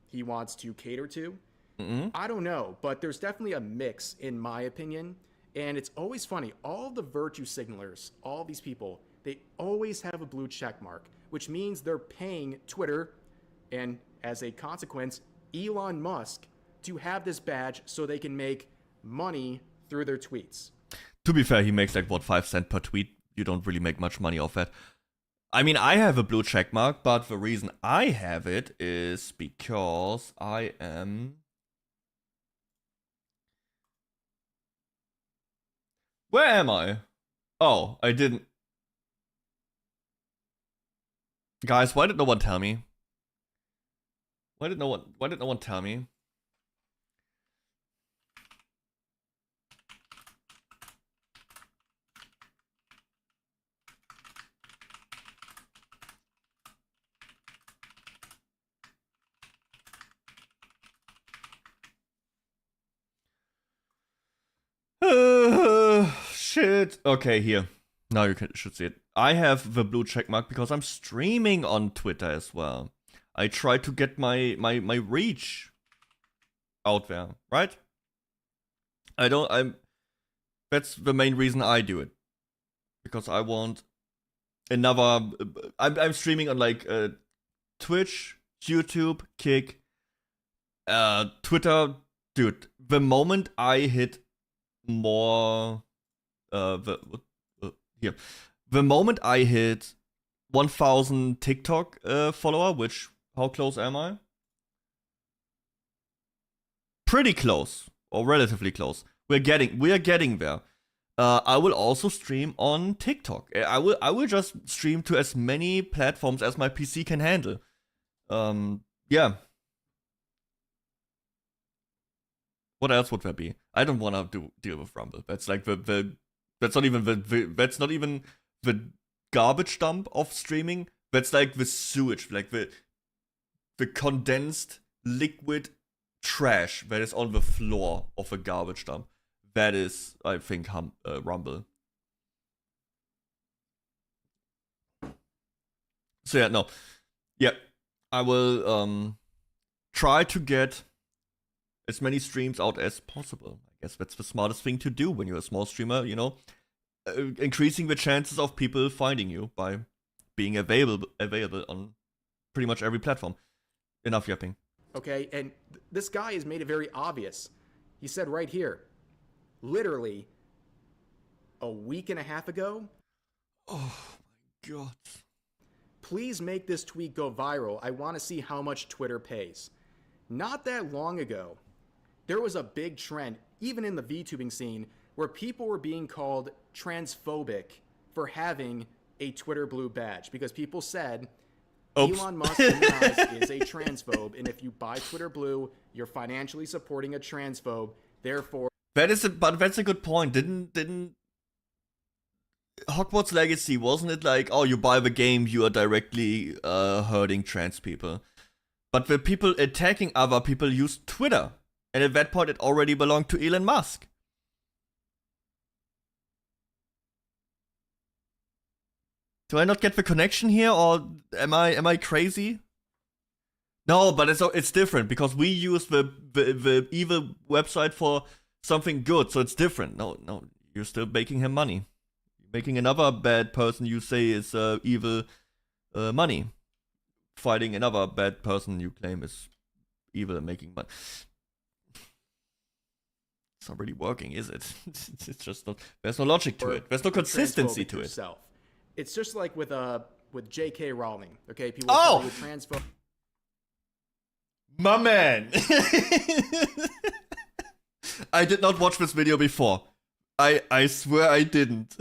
he wants to cater to? Mm-hmm. I don't know, but there's definitely a mix, in my opinion. And it's always funny. All the virtue signalers, all these people, they always have a blue check mark, which means they're paying Twitter and, as a consequence, Elon Musk to have this badge so they can make money through their tweets. To be fair, he makes like, 5 cents per tweet. You don't really make much money off that. I mean, I have a blue check mark, but the reason I have it is because I am... Where am I? Oh, I didn't... Guys, why did no one tell me? Why did no one tell me? shit. Okay, here. Now you should see it. I have the blue check mark because I'm streaming on Twitter as well. I try to get my reach out there, right? That's the main reason I do it. Because I want another, I'm streaming on like Twitch, YouTube, Kick, Twitter. Dude, the moment I hit more, the moment I hit 1,000 TikTok follower, which, how close am I? Pretty close, or relatively close. We are getting there. I will also stream on TikTok. I will just stream to as many platforms as my PC can handle. Yeah. What else would there be? I don't want to deal with Rumble. That's like that's not even the garbage dump of streaming. That's like the sewage, like the condensed liquid trash that is on the floor of a garbage dump. That is, I think, Rumble. So yeah, no. Yeah, I will try to get as many streams out as possible. I guess that's the smartest thing to do when you're a small streamer, you know? Increasing the chances of people finding you by being available on pretty much every platform. Enough yapping. Okay, and this guy has made it very obvious. He said right here, literally a week and a half ago. Oh my god. Please make this tweet go viral. I want to see how much Twitter pays. Not that long ago, there was a big trend, even in the VTubing scene, where people were being called transphobic for having a Twitter blue badge because people said Elon Musk in their eyes is a transphobe, and if you buy Twitter blue, you're financially supporting a transphobe. Therefore, but that's a good point. Didn't Hogwarts Legacy, wasn't it like, oh, you buy the game, you are directly hurting trans people? But the people attacking other people use Twitter, and at that point, it already belonged to Elon Musk. Do I not get the connection here, or am I crazy? No, but it's different because we use the evil website for something good, so it's different. No, you're still making him money. You're making another bad person you say is evil money. Fighting another bad person you claim is evil and making money. It's not really working, is it? It's just not. There's no logic to it. There's no consistency to it. It's just like with J.K. Rowling. Okay, people call you transphobe. My man. I did not watch this video before. I swear I didn't.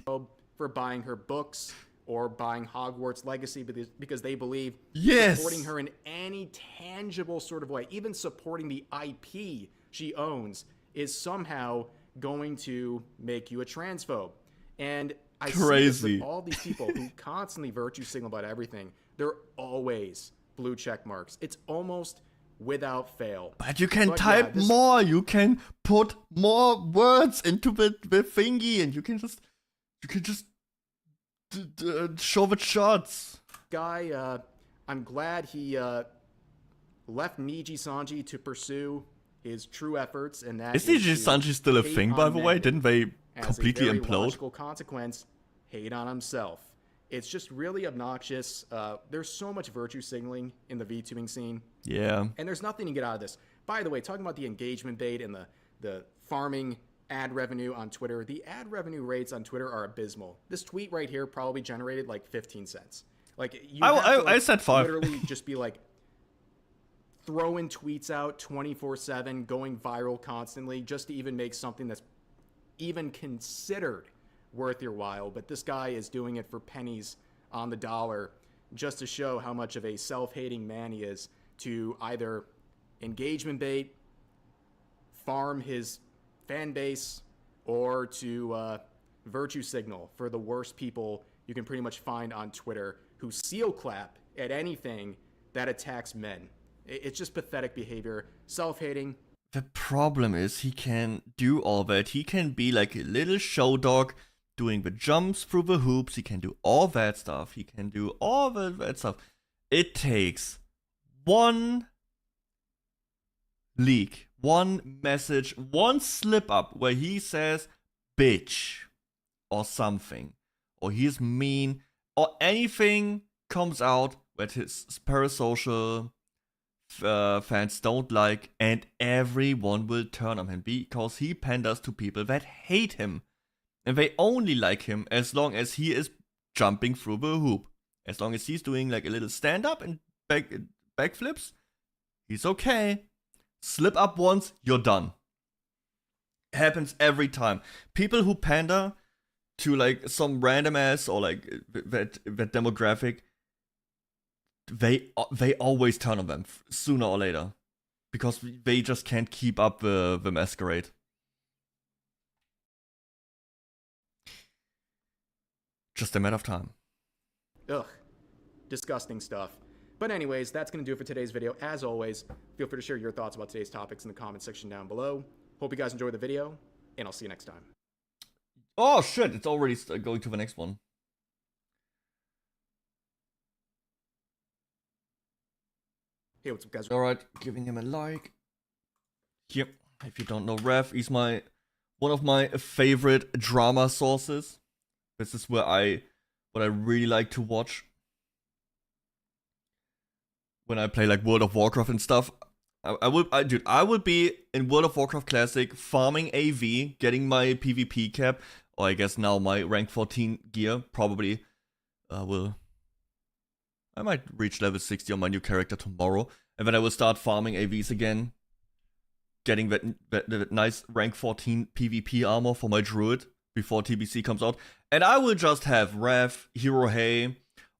For buying her books or buying Hogwarts Legacy because they believe supporting her in any tangible sort of way, even supporting the IP she owns, is somehow going to make you a transphobe. And I see this with all these people who constantly virtue signal about everything. They're always blue check marks. It's almost without fail. But you can type more. You can put more words into the thingy, and you can just show the shots. Guy, I'm glad he left Niji-sanji to pursue his true efforts, and that is Niji-sanji still a thing, by the way? Didn't they completely implode? Logical consequence, hate on himself. It's just really obnoxious. There's so much virtue signaling in the VTubing scene. Yeah. And there's nothing to get out of this. By the way, talking about the engagement bait and the farming ad revenue on Twitter, the ad revenue rates on Twitter are abysmal. This tweet right here probably generated like 15 cents. Like I said 5. Literally just be like throwing tweets out 24/7, going viral constantly, just to even make something that's even considered worth your while. But this guy is doing it for pennies on the dollar, just to show how much of a self-hating man he is, to either engagement bait, farm his fan base, or to virtue signal for the worst people you can pretty much find on Twitter, who seal clap at anything that attacks men. It's just pathetic behavior, self-hating. the problem is he can do all that. He can be like a little show dog doing the jumps through the hoops. He can do all that stuff. He can do all that stuff. It takes one leak, one message, one slip up where he says bitch or something, or he's mean, or anything comes out that his parasocial fans don't like, and everyone will turn on him because he panders to people that hate him, and they only like him as long as he is jumping through the hoop. As long as he's doing like a little stand up and backflips, he's okay. Slip up once, you're done. Happens every time. People who pander to like some random ass or like that demographic, they always turn on them sooner or later, because they just can't keep up the masquerade. Just a matter of time. Ugh, disgusting stuff. But anyways, that's going to do it for today's video. As always, feel free to share your thoughts about today's topics in the comment section down below. Hope you guys enjoyed the video, and I'll see you next time. Oh shit, it's already going to the next one. Hey, what's up, guys? Alright, giving him a like. Yep, if you don't know, Rev, he's one of my favorite drama sources. This is what I really like to watch when I play like World of Warcraft and stuff. I would be in World of Warcraft Classic farming AV, getting my PvP cap, or I guess now my rank 14 gear. Probably I might reach level 60 on my new character tomorrow, and then I will start farming AVs again, getting that nice rank 14 PvP armor for my druid before TBC comes out, and I will just have Rev, Hero Hey,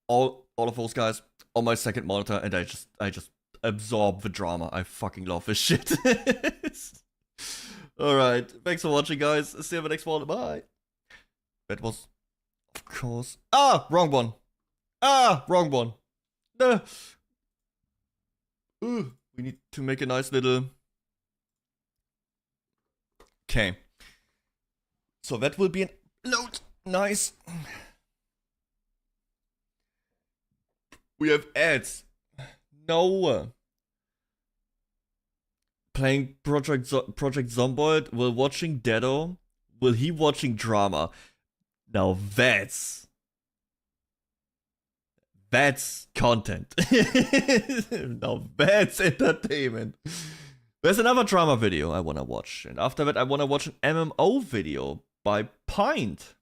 all of those guys on my second monitor, and I just absorb the drama. I fucking love this shit. Alright, thanks for watching, guys. See you in the next one. Bye. That was, of course... Ah! Wrong one. Ah! Wrong one. We need to make a nice little... Okay. So that will be an load. Nice. We have ads. No. Playing Project Zomboid while watching Deddo. Will he watching drama? Now that's content. Now that's entertainment. There's another drama video I wanna watch, and after that I wanna watch an MMO video by Pint.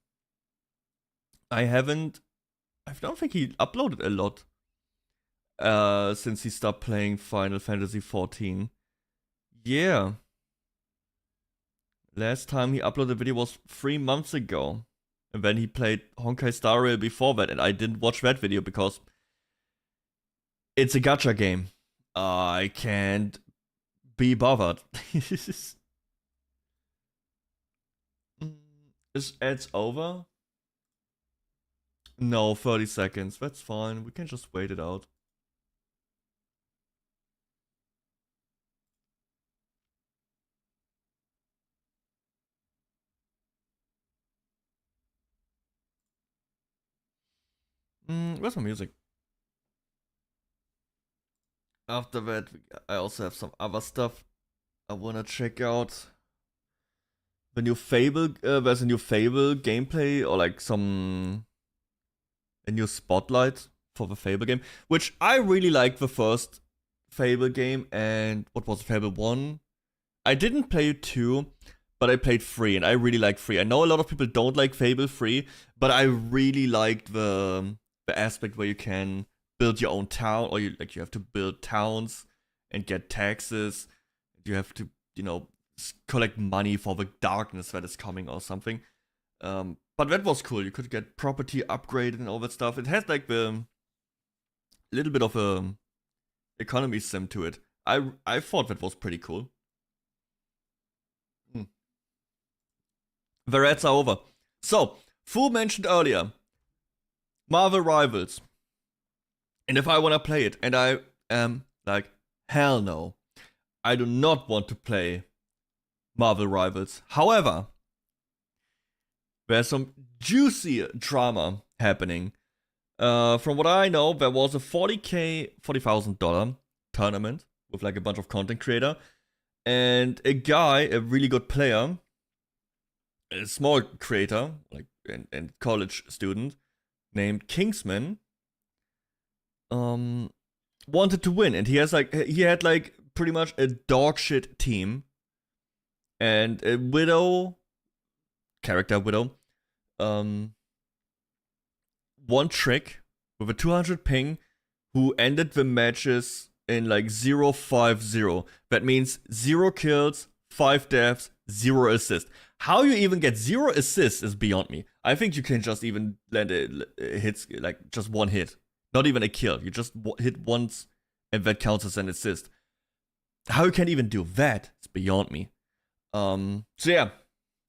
I don't think he uploaded a lot since he stopped playing Final Fantasy XIV. Yeah. Last time he uploaded a video was 3 months ago. And then he played Honkai Star Rail before that, and I didn't watch that video because it's a gacha game. I can't be bothered. Is ads over? No, 30 seconds. That's fine. We can just wait it out. Where's my music? After that, I also have some other stuff I wanna check out. The new Fable, there's a new Fable gameplay, or like a new spotlight for the Fable game, which I really liked the first Fable game, and what was Fable 1? I didn't play 2, but I played 3, and I really like 3. I know a lot of people don't like Fable 3, but I really liked the aspect where you can build your own town, or you have to build towns and get taxes. You have to, collect money for the darkness that is coming or something. But that was cool. You could get property upgraded and all that stuff. It has like the little bit of a economy sim to it. I thought that was pretty cool. The rats are over. So, Fu mentioned earlier Marvel Rivals. And if I want to play it, and I am like, hell no. I do not want to play Marvel Rivals. However, there's some juicy drama happening. From what I know, there was a $40,000 tournament with like a bunch of content creator, and a guy, a really good player, a small creator, like and college student named 𝐑𝐮𝐬, wanted to win, and he had like pretty much a dog shit team, and a widow, one trick with a 200 ping, who ended the matches in like 0-5-0. That means 0 kills, 5 deaths, 0 assists. How you even get 0 assists is beyond me. I think you can just even land a hits, like just one hit. Not even a kill. You just hit once and that counts as an assist. How you can even do that is beyond me. So yeah,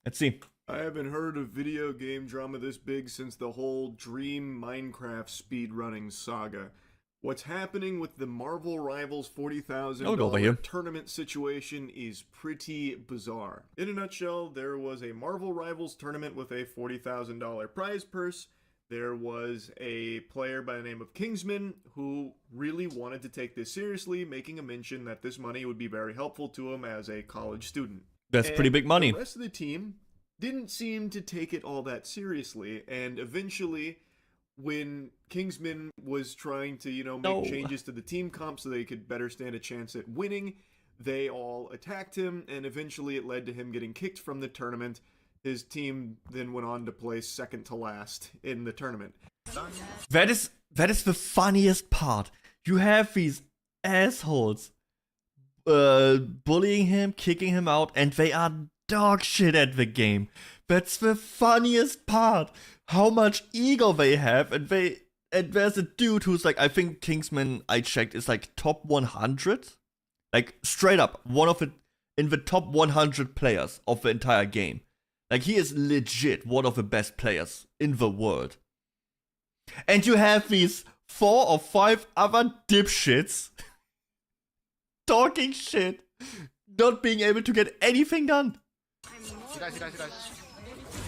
let's see. I haven't heard of video game drama this big since the whole Dream Minecraft speedrunning saga. What's happening with the Marvel Rivals $40,000 tournament situation is pretty bizarre. In a nutshell, there was a Marvel Rivals tournament with a $40,000 prize purse. There was a player by the name of 𝐑𝐮𝐬 who really wanted to take this seriously, making a mention that this money would be very helpful to him as a college student. That's pretty big money. The rest of the team didn't seem to take it all that seriously, and eventually, when 𝐑𝐮𝐬 was trying to, make changes to the team comp so they could better stand a chance at winning, they all attacked him, and eventually it led to him getting kicked from the tournament. His team then went on to place second to last in the tournament. That is the funniest part. You have these assholes bullying him, kicking him out, and they are dog shit at the game. That's the funniest part. How much ego they have, and there's a dude who's like, I think 𝐑𝐮𝐬, I checked, is like top 100, like straight up in the top 100 players of the entire game. Like, he is legit one of the best players in the world. And you have these 4 or 5 other dipshits talking shit, not being able to get anything done. He dies.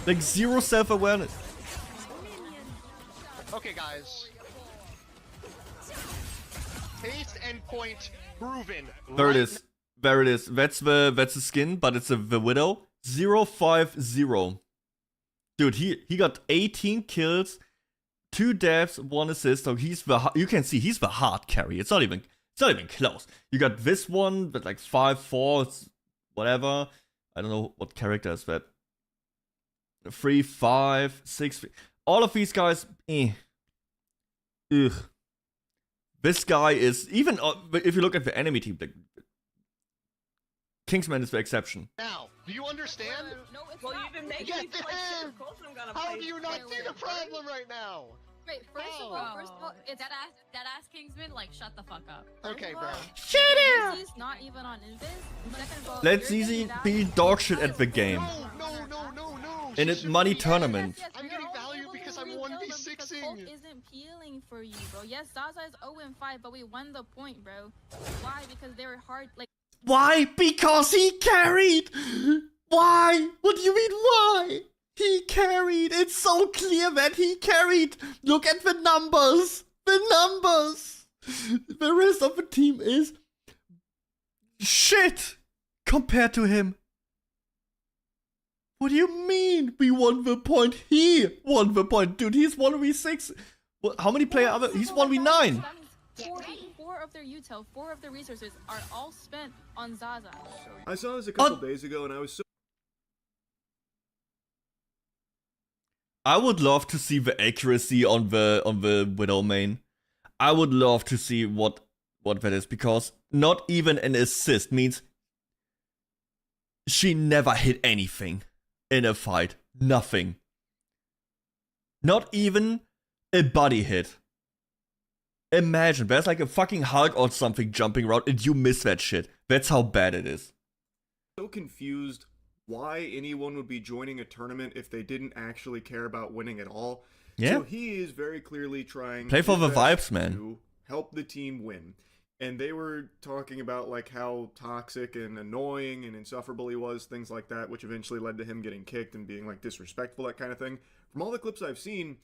Like, 0 self-awareness. Okay, guys. Taste and point proven. There it is. There it is. That's the skin, but it's the widow. 0-5-0. Dude, he got 18 kills, 2 deaths, 1 assist. So you can see he's the hard carry. It's not even close. You got this one, but like 5-4, whatever. I don't know what character is that. 3, 5, 6. All of these guys, Ugh. This guy is, even if you look at the enemy team, 𝐑𝐮𝐬 is the exception. Now, do you understand? No, it's not. You've been making me play shit. Of course I'm gonna play. How do you not see the problem right now? Wait, first of all, it's that ass 𝐑𝐮𝐬, like, shut the fuck up. Okay, bro. Shut up! He's not even on Invis. Second of all, Let ZZ be dog shit at the game. No. In a money tournament. I'm getting value because I'm 1v6ing. Hope isn't peeling for you, bro. Yes, Zaza is 0-5, but we won the point, bro. Why? Because they were hard, like. Why? Because he carried! Why? What do you mean, why? He carried! It's so clear that he carried! Look at the numbers! The numbers! The rest of the team is shit compared to him. What do you mean we won the point? He won the point. Dude, he's 1v6. How many players are there? He's 1v9. 4 of their util, 4 of their resources are all spent on Zaza. I saw this a couple days ago and I was so... I would love to see the accuracy on the Widow main. I would love to see what that is, because not even an assist means she never hit anything in a fight. Nothing. Not even a body hit. Imagine, there's like a fucking Hulk or something jumping around and you miss that shit. That's how bad it is. So confused why anyone would be joining a tournament if they didn't actually care about winning at all. Yeah. So he is very clearly trying Play for his the best vibes, man. to help the team win. and they were talking about like how toxic and annoying and insufferable he was, things like that, which eventually led to him getting kicked and being like disrespectful, that kind of thing. From all the clips I've seen,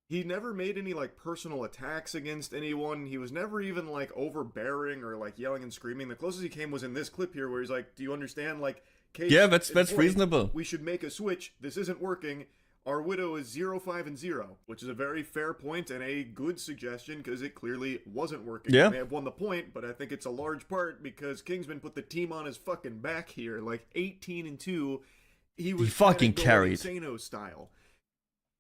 he never made any like personal attacks against anyone. He was never even like overbearing or like yelling and screaming. The closest he came was in this clip here where he's like, do you understand, like, Case, yeah, that's point, reasonable. We should make a switch. This isn't working. Our widow is 0, 5, and 0, which is a very fair point and a good suggestion because it clearly wasn't working. Yeah. They have won the point, but I think it's a large part because Kingsman put the team on his fucking back here. Like 18-2, he fucking carried. Insano style.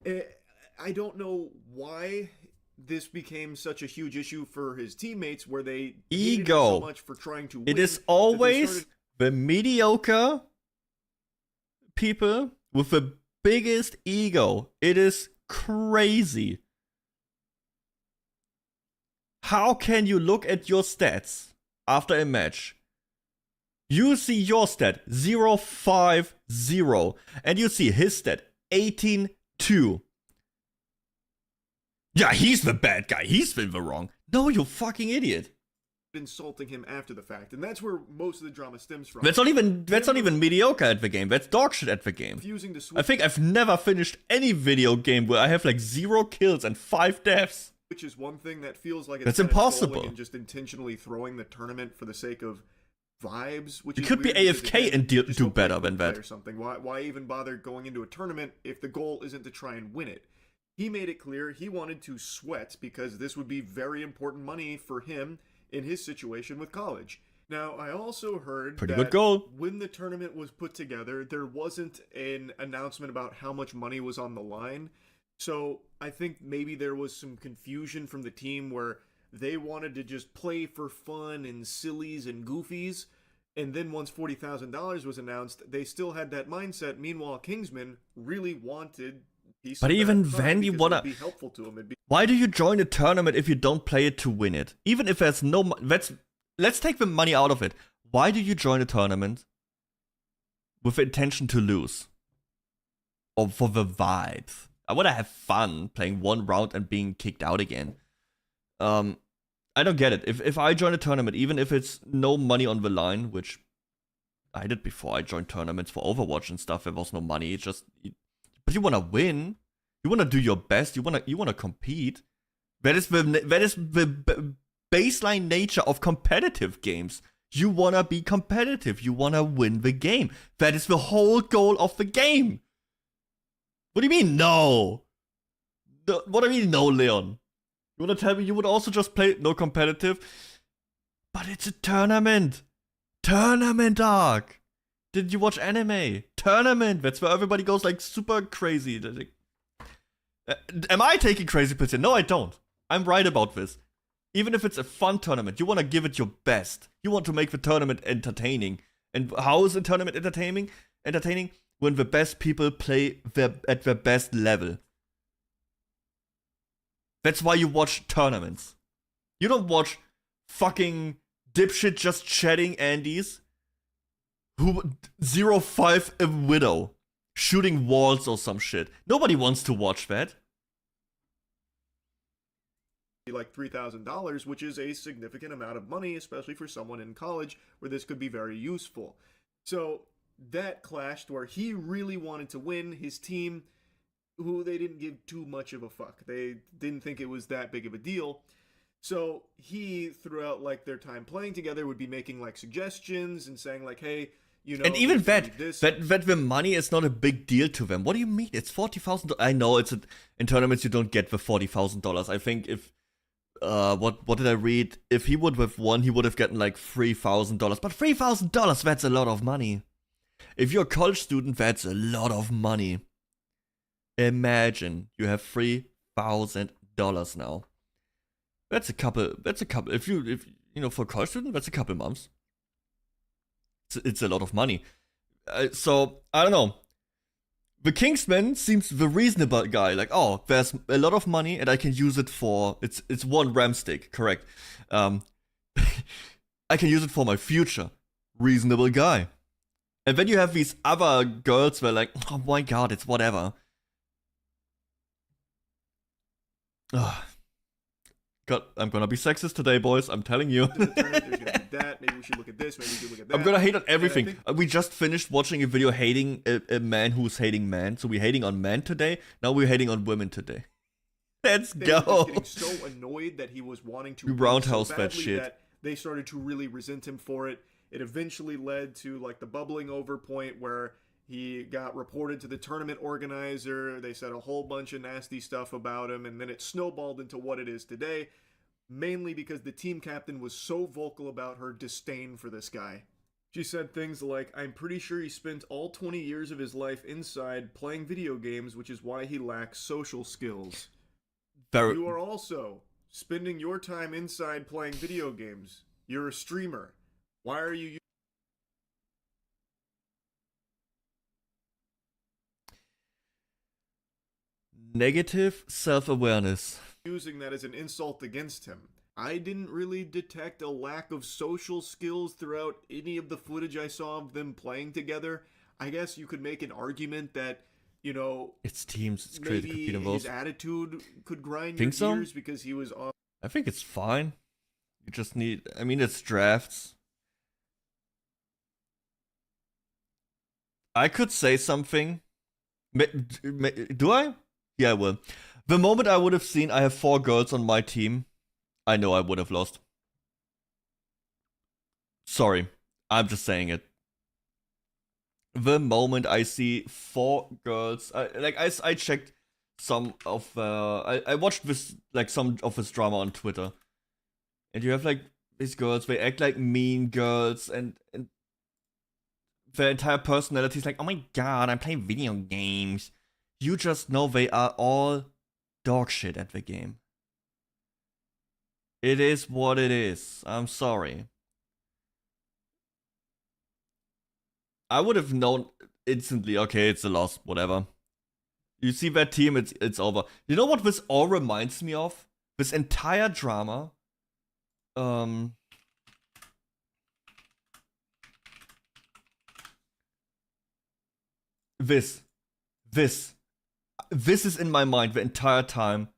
I don't know why this became such a huge issue for his teammates, where they hated him so much for trying to win. It is always the mediocre people with the biggest ego. It is crazy. How can you look at your stats after a match? You see your stat 0-5-0 and you see his stat 18-2. Yeah, he's the bad guy. He's been the wrong. No, you fucking idiot. Insulting him after the fact, and that's where most of the drama stems from. That's not even mediocre at the game. That's dog shit at the game. I think I've never finished any video game where I have like 0 kills and 5 deaths. Which is one thing that feels like it's that's impossible. And just intentionally throwing the tournament for the sake of vibes. Which you could be AFK and do better than that. Or something. Why even bother going into a tournament if the goal isn't to try and win it? He made it clear he wanted to sweat because this would be very important money for him in his situation with college. Now, I also heard pretty that good goal. When the tournament was put together, there wasn't an announcement about how much money was on the line. So I think maybe there was some confusion from the team where they wanted to just play for fun and sillies and goofies. And then once $40,000 was announced, they still had that mindset. Meanwhile, Kingsman really wanted... But even then, you wanna... Why do you join a tournament if you don't play it to win it? Even if there's no... Let's take the money out of it. Why do you join a tournament with the intention to lose? Or for the vibes? I wanna have fun playing one round and being kicked out again. I don't get it. If I join a tournament, even if it's no money on the line, which I did before, I joined tournaments for Overwatch and stuff, there was no money, it's just... But you wanna win. You wanna do your best. You wanna compete. That is the baseline nature of competitive games. You wanna be competitive. You wanna win the game. That is the whole goal of the game. What do you mean no? What do you mean no, Leon? You wanna tell me you would also just play no competitive? But it's a tournament. Tournament arc. Did you watch anime? Tournament! That's where everybody goes like super crazy. Am I taking crazy pills here? No, I don't. I'm right about this. Even if it's a fun tournament, you want to give it your best. You want to make the tournament entertaining. And how is a tournament entertaining? Entertaining when the best people play at their best level. That's why you watch tournaments. You don't watch fucking dipshit just chatting Andes. Who 0-5 a widow shooting walls or some shit. Nobody wants to watch that. Like $3,000, which is a significant amount of money, especially for someone in college where this could be very useful. So that clashed where he really wanted to win. His team, who they didn't give too much of a fuck. They didn't think it was that big of a deal. So he, throughout like their time playing together, would be making like suggestions and saying like, hey, you know, and even that the money is not a big deal to them. What do you mean? It's $40,000. I know in tournaments you don't get the $40,000. I think if what did I read? If he would have won, he would have gotten like $3,000. But $3,000, that's a lot of money. If you're a college student, that's a lot of money. Imagine you have $3,000 now. That's a couple. If you know, for a college student, that's a couple months. It's a lot of money. So, I don't know. The Kingsman seems the reasonable guy. Like, oh, there's a lot of money and I can use it for... It's one RAM stick, correct. I can use it for my future. Reasonable guy. And then you have these other girls where like, oh my god, it's whatever. God, I'm gonna be sexist today, boys. I'm telling you. There's gonna be that. Maybe we should look at this. Maybe we should look at that. I'm gonna hate on everything. think- We just finished watching a video hating a man who's hating man. So we're hating on men today. Now we're hating on women today. Let's They were go. just getting so annoyed that he was wanting to You win roundhouse so that badly shit. that they started to really resent him for it. It eventually led to like the bubbling over point where he got reported to the tournament organizer. They said a whole bunch of nasty stuff about him, and then it snowballed into what it is today, mainly because the team captain was so vocal about her disdain for this guy. She said things like, "I'm pretty sure he spent all 20 years of his life inside playing video games, which is why he lacks social skills. You are also spending your time inside playing video games. You're a streamer. Why are you Negative self-awareness. using that as an insult against him? I didn't really detect a lack of social skills throughout any of the footage I saw of them playing together. I guess you could make an argument that, you know, It's teams. It's crazy. maybe Competing his both. attitude could grind Think your so? gears because he was off. I think it's fine. You just need. I mean, it's drafts. I could say something. Do I? Yeah, I will. The moment I would have seen I have 4 girls on my team, I know I would have lost. Sorry. I'm just saying it. The moment I see 4 girls, I checked some of I watched this like some of his drama on Twitter, and you have like these girls, they act like mean girls, and their entire personality is like, oh my god, I'm playing video games. You just know they are all dog shit at the game. It is what it is. I'm sorry. I would have known instantly, okay, it's a loss, whatever. You see that team, it's over. You know what this all reminds me of? This entire drama. This is in my mind the entire time.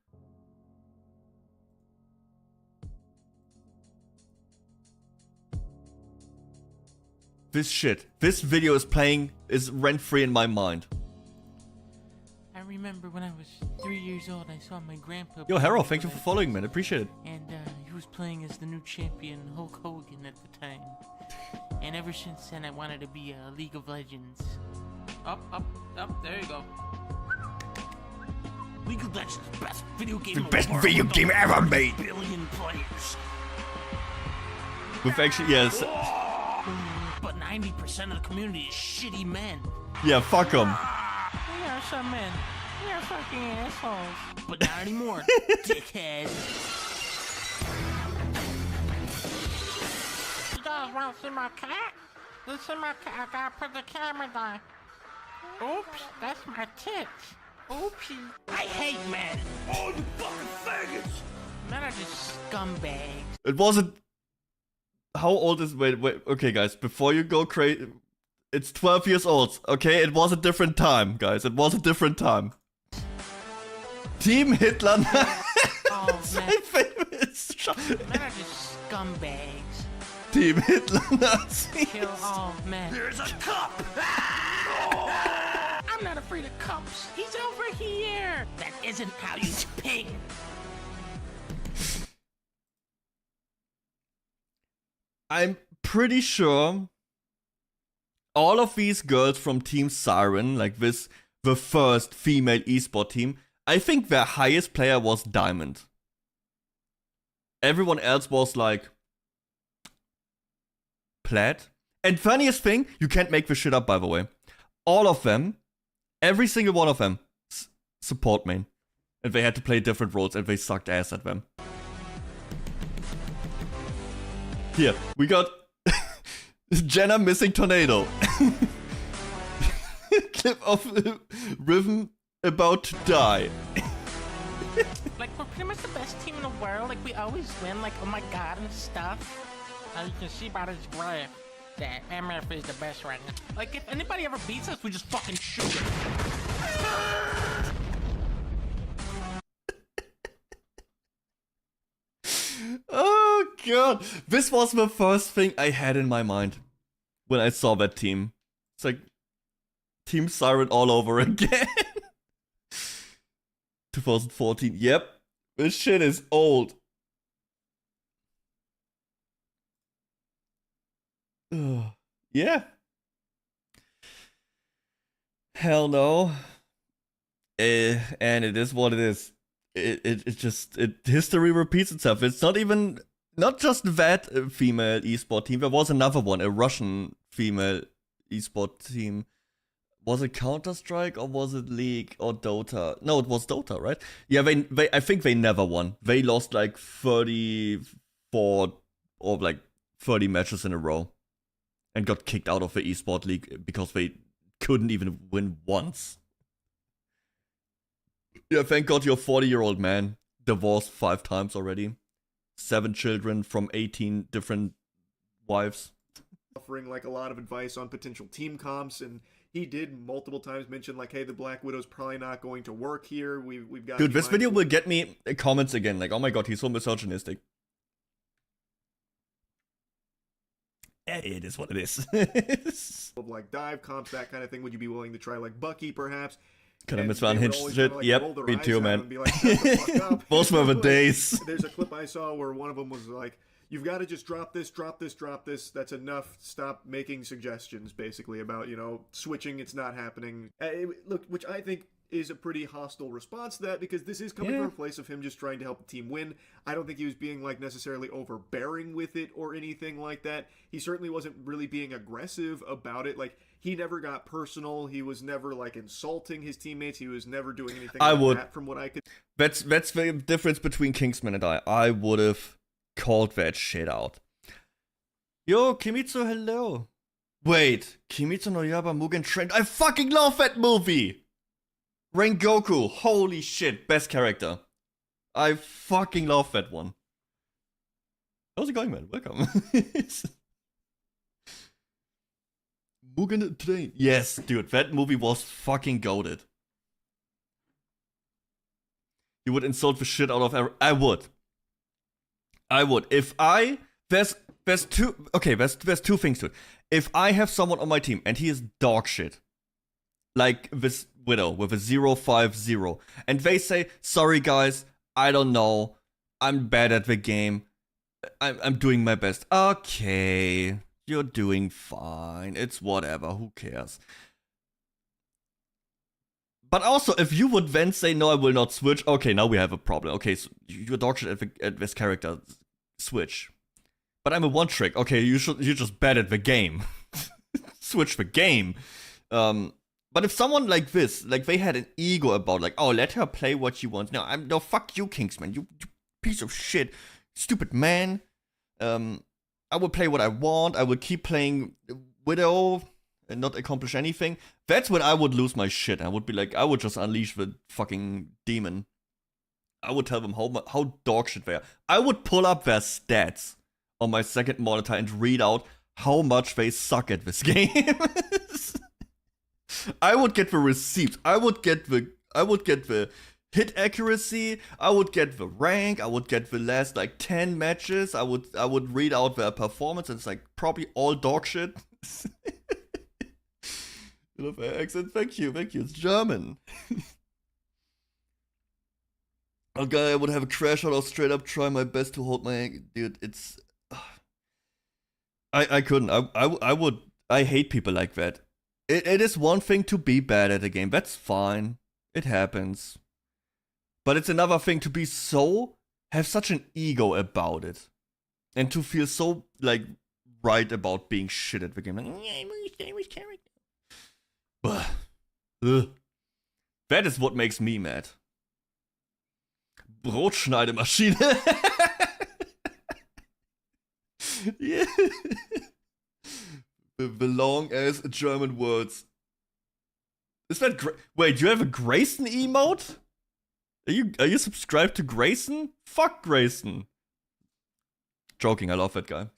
This video is rent-free in my mind. I remember when I was 3 years old, I saw my grandpa. Yo, play Harold, League thank you of for following, man. Legends, Appreciate it. And he was playing as the new champion, Hulk Hogan, at the time. And ever since then, I wanted to be a League of Legends. Up, there you go. League of Legends, best video game. The best video game ever made. Billion players. With actually, yes. But 90% of the community is shitty men. Yeah, fuck them. We are some men. We are fucking assholes. But not anymore, dickhead. You guys want to see my cat? Let's see my cat. I gotta put the camera down. Oops, that's my tits. Oopsie. I hate men. Oh, you fucking faggots. Men are just scumbags. It wasn't. How old is. Wait. Okay, guys, before you go crazy. It's 12 years old, okay? It was a different time, guys. It was a different time. Team Hitler. Oh, It's man. my favorite. Men are just scumbags. Team Hitler Nazi. Kill all men. There's a cup! I'm not afraid of cups. He's over here. That isn't how you ping. I'm pretty sure all of these girls from Team Siren, like this, the first female esport team, I think their highest player was Diamond. Everyone else was like Plat. And funniest thing, you can't make this shit up, by the way. All of them, every single one of them, support main. And they had to play different roles and they sucked ass at them. Here, we got Jenna missing tornado. Clip of Riven about to die. Like, we're pretty much the best team in the world. Like, we always win. Like, oh my god and stuff. As you can see by this graph, that MF is the best right now. Like, if anybody ever beats us, we just fucking shoot it. god. This was the first thing I had in my mind when I saw that team. It's like Team Siren all over again. 2014. Yep. This shit is old. Ugh. Yeah. Hell no. And it is what it is. History repeats itself. It's not just that female esport team. There was another one, a Russian female esport team. Was it Counter-Strike or was it League or Dota? No, it was Dota, right? Yeah, I think they never won. They lost like 34 or like 30 matches in a row and got kicked out of the esport league because they couldn't even win once. Yeah, thank God you're a 40-year-old man. Divorced 5 times already. 7 children from 18 different wives. Offering like a lot of advice on potential team comps, and he did multiple times mention like, hey, the Black Widow's probably not going to work here. We've got. Dude, this video will get me comments again. Like, oh my god, he's so misogynistic. It is what it is. Like dive comps, that kind of thing. Would you be willing to try like Bucky, perhaps? Kind of miss on hinge shit. Like, yep, me too, man. Like, Both were the days. There's a clip I saw where one of them was like, you've got to just drop this. That's enough. Stop making suggestions, basically, about, you know, switching. It's not happening. Look, which I think is a pretty hostile response to that, because this is coming from a place of him just trying to help the team win. I don't think he was being, like, necessarily overbearing with it or anything like that. He certainly wasn't really being aggressive about it. Like, he never got personal. He was never, like, insulting his teammates. He was never doing anything that, from what I could... That's the difference between Kingsman and I. I would have called that shit out. Yo, Kimitsu, hello. Wait, Kimitsu no Yaiba Mugen Train. I fucking love that movie! Rengoku, holy shit, best character. I fucking love that one. How's it going, man? Welcome. Mugen Train. Yes, dude, that movie was fucking goated. You would insult the shit out of I would. If there's two things to it. If I have someone on my team and he is dog shit, like this Widow with a 0-5-0, and they say, sorry guys, I don't know, I'm bad at the game, I'm doing my best. Okay, you're doing fine, it's whatever, who cares? But also, if you would then say, no, I will not switch, okay, now we have a problem. Okay, so you're dog shit at this character, switch. But I'm a one-trick, okay, you're just bad at the game. Switch the game. But if someone like this, like they had an ego about, like, oh, let her play what she wants. No, fuck you, Kingsman, you piece of shit, stupid man. I will play what I want. I will keep playing Widow and not accomplish anything. That's when I would lose my shit. I would be like, I would just unleash the fucking demon. I would tell them how dog shit they are. I would pull up their stats on my second monitor and read out how much they suck at this game. I would get the receipts. I would get the hit accuracy. I would get the rank. I would get the last like 10 matches. I would read out their performance. And it's like probably all dog shit. I love my accent. Thank you. It's German. Okay, I would have a crash out or straight up try my best to hold my dude. It's I couldn't. I would. I hate people like that. It is one thing to be bad at a game. That's fine. It happens. But it's another thing to be have such an ego about it. And to feel so, like, right about being shit at the game. Like, that is what makes me mad. Brotschneidemaschine. Yeah. The long ass German words. Is that wait, you have a Grayson emote? Are you subscribed to Grayson? Fuck Grayson. Joking, I love that guy.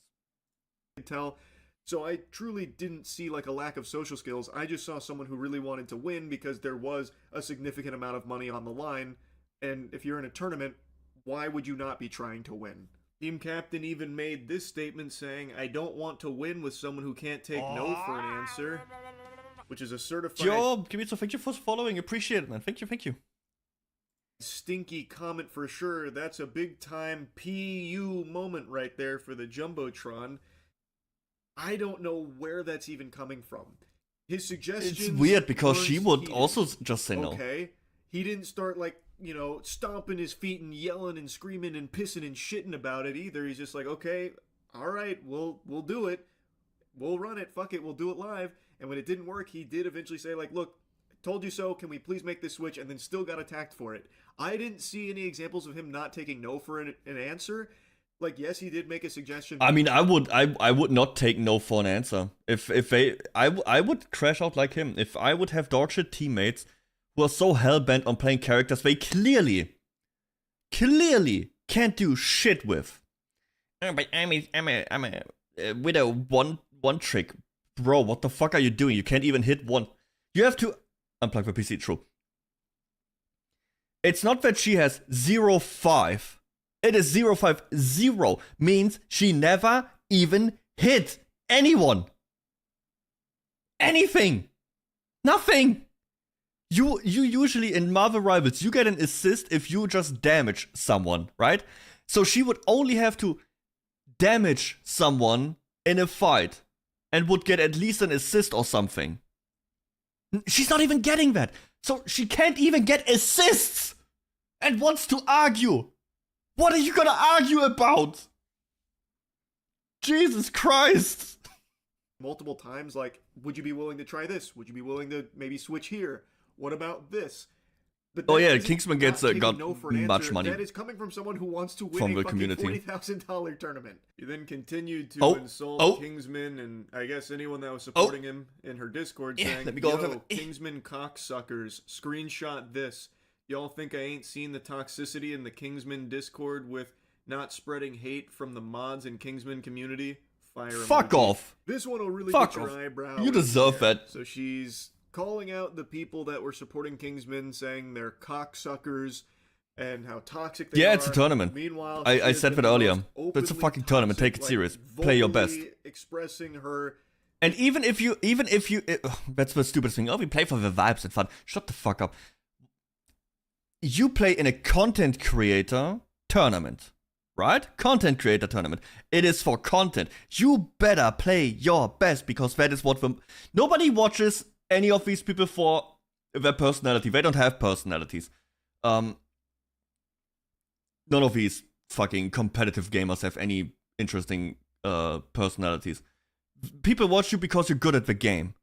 Tell. So I truly didn't see like a lack of social skills. I just saw someone who really wanted to win because there was a significant amount of money on the line. And if you're in a tournament, why would you not be trying to win? Team captain even made this statement saying, "I don't want to win with someone who can't take no for an answer," which is a certified Yo, Kimitsu, thank you for following. Appreciate it, man. Thank you. stinky comment for sure. That's a big time PU moment right there for the Jumbotron. I don't know where that's even coming from. His suggestions. It's weird because she would heated. also just say no. Okay. He didn't start like, you know, stomping his feet and yelling and screaming and pissing and shitting about it either. He's just like, okay, all right, we'll do it. We'll run it. Fuck it. We'll do it live. And when it didn't work, he did eventually say like, look, told you so. Can we please make this switch? And then still got attacked for it. I didn't see any examples of him not taking no for an answer. Like, yes, he did make a suggestion. I mean, I would not take no for an answer. I would crash out like him. If I would have dogshit teammates who are so hell-bent on playing characters they clearly can't do shit with. Oh, but I'm a with a one trick. Bro, what the fuck are you doing? You can't even hit one. You have to unplug the PC, true. It's not that she has 0-5. It is 0-5-0. Means she never even hit anyone. Anything. Nothing. You usually in Marvel Rivals, you get an assist if you just damage someone, right? So she would only have to damage someone in a fight and would get at least an assist or something. She's not even getting that. So she can't even get assists and wants to argue. What are you gonna argue about? Jesus Christ. Multiple times, like, would you be willing to try this? Would you be willing to maybe switch here? What about this? But oh yeah, Kingsman got no much money. That is coming from someone who wants to win from a the fucking community. $40,000 tournament. He then continued to insult Kingsman and I guess anyone that was supporting him in her Discord, saying, let me go "Yo, Kingsman cocksuckers, screenshot this. Y'all think I ain't seen the toxicity in the Kingsman Discord with not spreading hate from the mods and Kingsman community? Fire Fuck emoji. off. This one will really Fuck get your off. eyebrow. You deserve that. So she's calling out the people that were supporting Kingsman, saying they're cocksuckers and how toxic they are. Yeah, it's a tournament. Meanwhile, I said that earlier. It's a fucking tournament. Take it serious. Play your best. Expressing her. And even if you, that's the stupidest thing. Oh, we play for the vibes and fun. Shut the fuck up. You play in a content creator tournament, right? Content creator tournament. It is for content. You better play your best because that is what nobody watches any of these people for their personality. They don't have personalities. None of these fucking competitive gamers have any interesting personalities. People watch you because you're good at the game.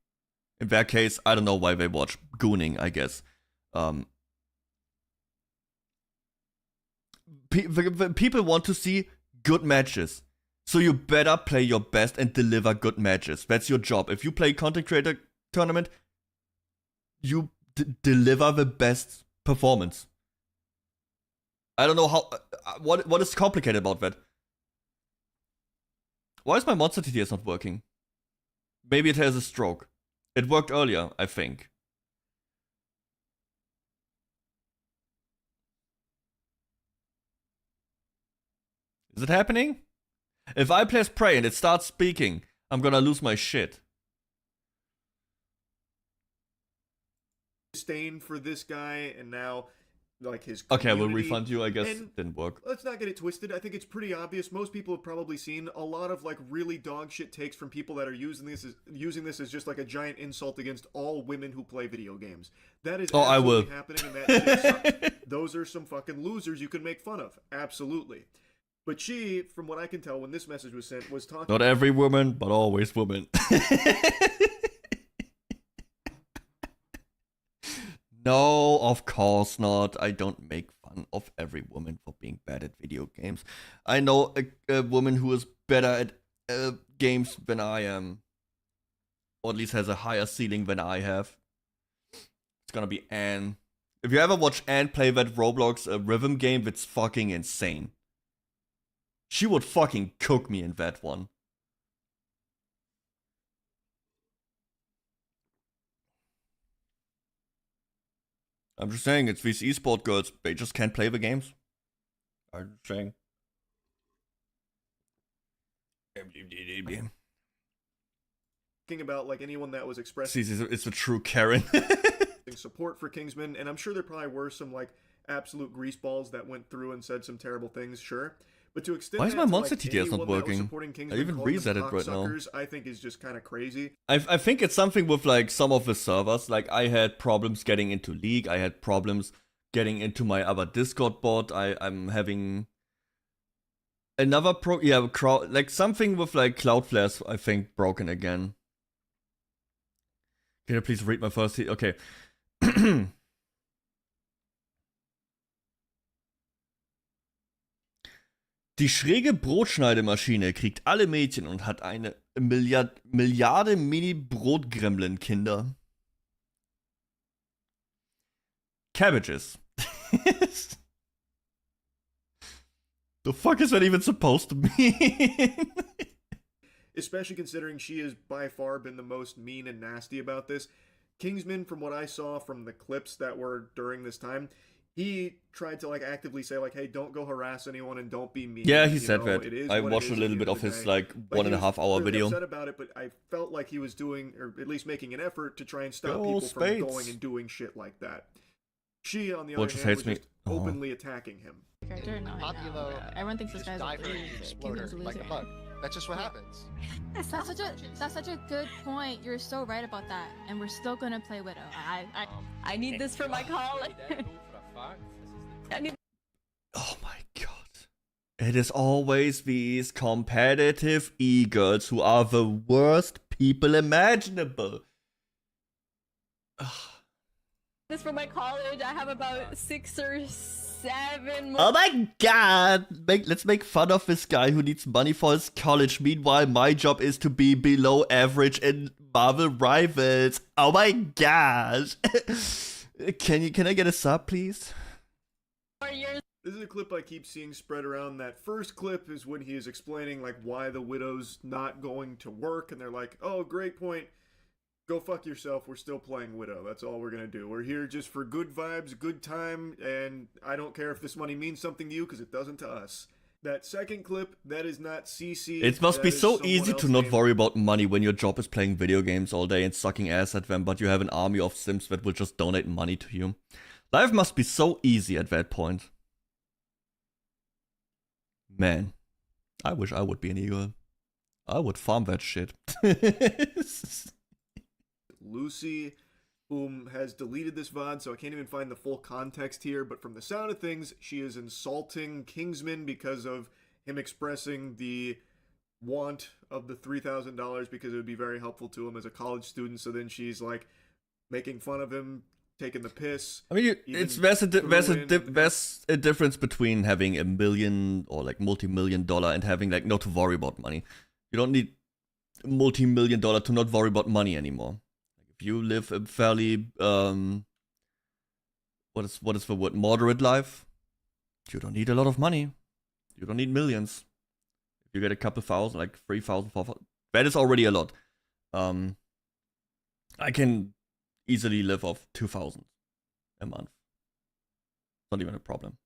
In their case, I don't know why they watch gooning, I guess. People want to see good matches. So you better play your best and deliver good matches. That's your job. If you play content creator tournament, you deliver the best performance. I don't know how. What is complicated about that? Why is my monster TTS not working? Maybe it has a stroke. It worked earlier, I think. Is it happening? If I press play and it starts speaking, I'm gonna lose my shit. Disdain for this guy and now like his okay, I will community. refund you. I guess And it didn't work. let's not get it twisted. I think it's pretty obvious. Most people have probably seen a lot of like really dog shit takes from people that are using this as just like a giant insult against all women who play video games. That is absolutely happening, and that shit sucks. Those are some fucking losers you can make fun of. Absolutely. But she, from what I can tell, when this message was sent, was talking. Not every woman, but always woman. No, of course not. I don't make fun of every woman for being bad at video games. I know a woman who is better at games than I am. Or at least has a higher ceiling than I have. It's gonna be Anne. If you ever watch Anne play that Roblox rhythm game, it's fucking insane. She would fucking cook me in that one. I'm just saying, it's these esport girls. They just can't play the games. I'm just saying. About like anyone that was expressing It's a true Karen. support for Kingsman, and I'm sure there probably were some like absolute greaseballs that went through and said some terrible things, sure. But to extend Why is my that to, monster like, TTS not anyone that was working? supporting Kingsman, I even calling them reset it right now. cocksuckers, I think is just kind of crazy. I think it's something with like some of the servers. Like I had problems getting into League. I had problems getting into my other Discord bot. I'm having another like something with like Cloudflare's, I think, broken again. Can you please read my first? Okay. Die schräge Brotschneidemaschine kriegt alle Mädchen und hat eine Milliarde Mini-Brotgremlin-Kinder. Cabbages. The fuck is that even supposed to mean? Especially considering she has by far been the most mean and nasty about this. Kingsman, from what I saw from the clips that were during this time, he tried to like actively say like, hey, don't go harass anyone and don't be mean. Yeah, he said that. I watched a little bit of his like 1.5 hour video. Upset about it, but I felt like he was doing, or at least making an effort to try and stop people from going and doing shit like that. She, on the other hand, was just openly attacking him. Everyone thinks this guy's a exploder, like a bug. That's just what happens. That's such a good point. You're so right about that. And we're still gonna play Widow. I need this for my college. Oh my god. It is always these competitive e-girls who are the worst people imaginable. This for my college. I have about 6 or 7 more. Oh my god! Let's make fun of this guy who needs money for his college. Meanwhile, my job is to be below average in Marvel Rivals. Oh my gosh! Can I get a sub, please? This is a clip I keep seeing spread around. That first clip is when he is explaining like why the Widow's not going to work, and they're like, "Oh, great point. Go fuck yourself. We're still playing Widow. That's all we're gonna do. We're here just for good vibes, good time, and I don't care if this money means something to you because it doesn't to us." That second clip, that is not CC. It must be so easy to not worry about money when your job is playing video games all day and sucking ass at them, but you have an army of Sims that will just donate money to you. Life must be so easy at that point. Man, I wish I would be an eagle. I would farm that shit. Lucy, whom has deleted this VOD, so I can't even find the full context here, but from the sound of things, she is insulting Kingsman because of him expressing the want of the $3,000 because it would be very helpful to him as a college student, so then she's like making fun of him, taking the piss. I mean, there's a difference between having $1 million or like multi-million-dollar and having like not to worry about money. You don't need multi-million-dollar to not worry about money anymore. If you live a fairly what is the word, moderate life, you don't need a lot of money. You don't need millions. If you get a couple thousand, like 3,000, 4,000, that is already a lot. I can easily live off 2,000 a month. Not even a problem.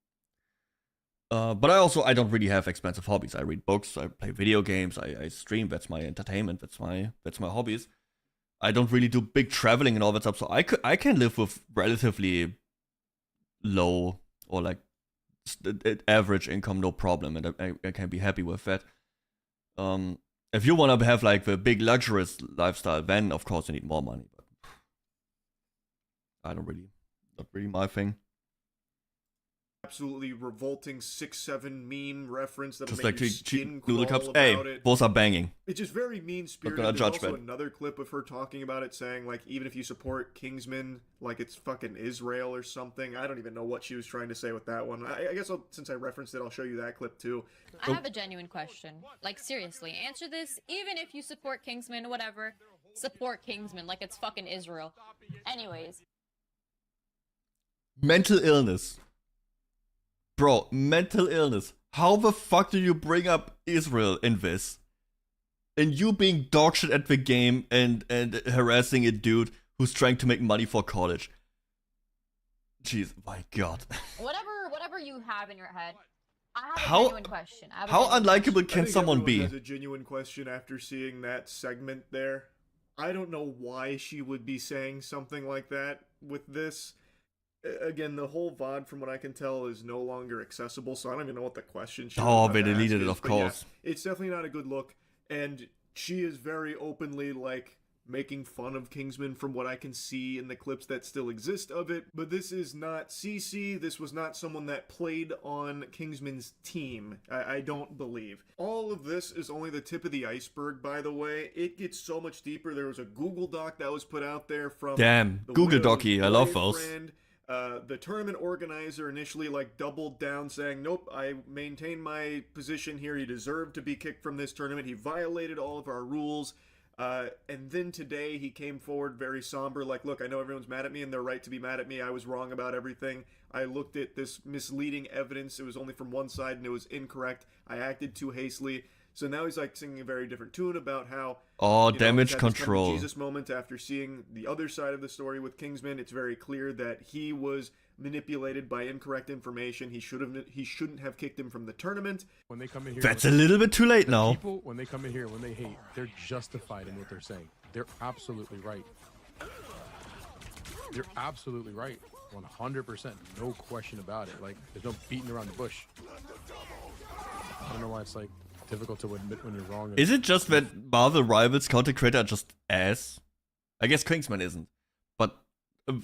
But I don't really have expensive hobbies. I read books, I play video games, I stream. That's my entertainment. That's my hobbies. I don't really do big traveling and all that stuff, so I can live with relatively low or like average income, no problem, and I can be happy with that. If you want to have like the big luxurious lifestyle, then of course you need more money. But not really my thing. Absolutely revolting 6'7" meme reference that'll just make like your skin crawl noodle cups. about Hey, it. both are banging. It's just very mean-spirited. Not gonna There's judge also that. another clip of her talking about it, saying like even if you support Kingsman, like it's fucking Israel or something. I don't even know what she was trying to say with that one. I guess since I referenced it, I'll show you that clip too. I have a genuine question. Like, seriously, answer this. Even if you support Kingsman, whatever, support Kingsman like it's fucking Israel. Anyways. Mental illness. Bro, mental illness. How the fuck do you bring up Israel in this? And you being dogshit at the game and harassing a dude who's trying to make money for college. Jeez, my god. Whatever you have in your head, I have a How- genuine question. I have a How genuine unlikable question. can I think someone everyone be? has a genuine question after seeing that segment there. I don't know why she would be saying something like that with this. Again, the whole VOD, from what I can tell, is no longer accessible, so I don't even know what the question she was Oh, about they to ask deleted it, is, of but yeah, course. it's definitely not a good look, and she is very openly, like, making fun of Kingsman from what I can see in the clips that still exist of it, but this is not CC, this was not someone that played on Kingsman's team, I don't believe. All of this is only the tip of the iceberg, by the way. It gets so much deeper. There was a Google Doc that was put out there from Damn, the Google widow's Docky, I love those. boyfriend. The tournament organizer initially like doubled down, saying, nope, I maintain my position here. He deserved to be kicked from this tournament. He violated all of our rules. And then today he came forward very somber, like, look, I know everyone's mad at me and they're right to be mad at me. I was wrong about everything. I looked at this misleading evidence. It was only from one side and it was incorrect. I acted too hastily. So now he's like singing a very different tune about how damage he's had this come to control. Jesus moment after seeing the other side of the story with Kingsman. It's very clear that he was manipulated by incorrect information. He shouldn't have kicked him from the tournament. When they come in here, That's a little bit too late now. people, when they come in here, when they hate, they're justified in what they're saying. They're absolutely right. You're absolutely right. 100%. No question about it. Like, there's no beating around the bush. I don't know why it's like difficult to admit when you're wrong. Is it just that Marvel Rivals content creator are just ass? I guess Kingsman isn't, but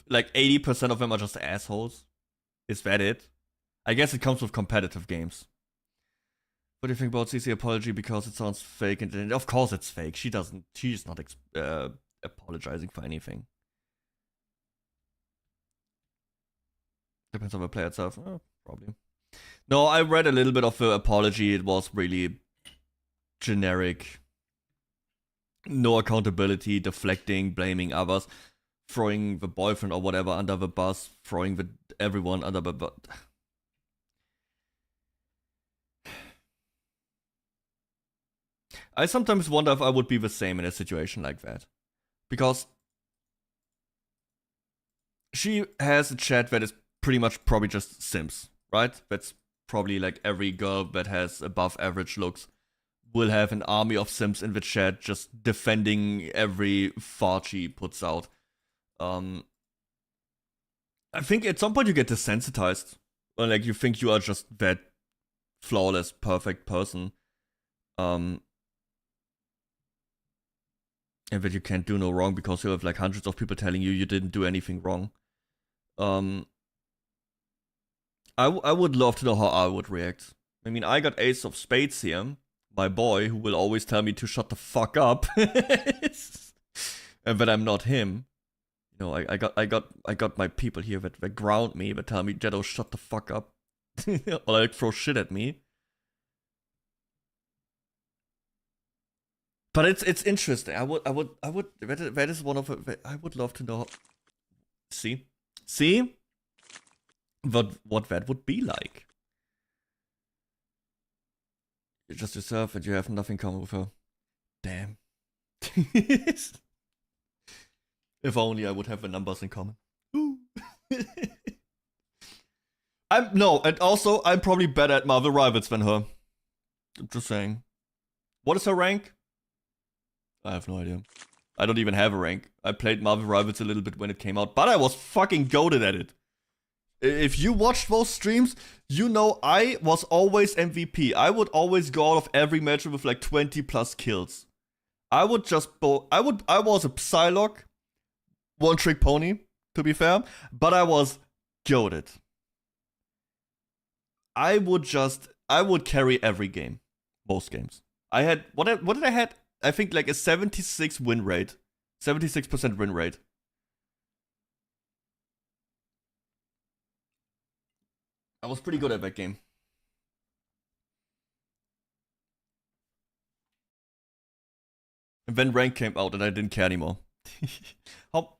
like 80% of them are just assholes. Is that it? I guess it comes with competitive games. What do you think about CC apology? Because it sounds fake, and of course it's fake. She's not apologizing for anything. Depends on the player itself. Probably. No, I read a little bit of the apology. It was really generic. No accountability, deflecting, blaming others, throwing the boyfriend or whatever under the bus, throwing everyone under the bus. I sometimes wonder if I would be the same in a situation like that. Because she has a chat that is pretty much probably just Sims, right? That's probably like every girl that has above average looks will have an army of Sims in the chat just defending every fart she puts out. I think at some point you get desensitized. Or like you think you are just that flawless, perfect person. And that you can't do no wrong because you have like hundreds of people telling you didn't do anything wrong. I would love to know how I would react. I mean, I got Ace of Spades here, my boy, who will always tell me to shut the fuck up, and that I'm not him. You know, I got my people here that ground me, that tell me, Deddo, shut the fuck up, or like throw shit at me. But it's interesting. I would. That is one of the, I would love to know. See, what that would be like. You're just yourself and you have nothing in common with her. Damn. If only I would have the numbers in common. And also I'm probably better at Marvel Rivals than her. I'm just saying. What is her rank? I have no idea. I don't even have a rank. I played Marvel Rivals a little bit when it came out, but I was fucking goated at it. If you watched those streams, you know I was always MVP. I would always go out of every match with like 20 plus kills. I would just I was a Psylocke, one trick pony, to be fair, but I was goated. I would carry every game. Most games. I had, what did I had? I think like a 76 win rate. 76% win rate. I was pretty good at that game. And then rank came out and I didn't care anymore.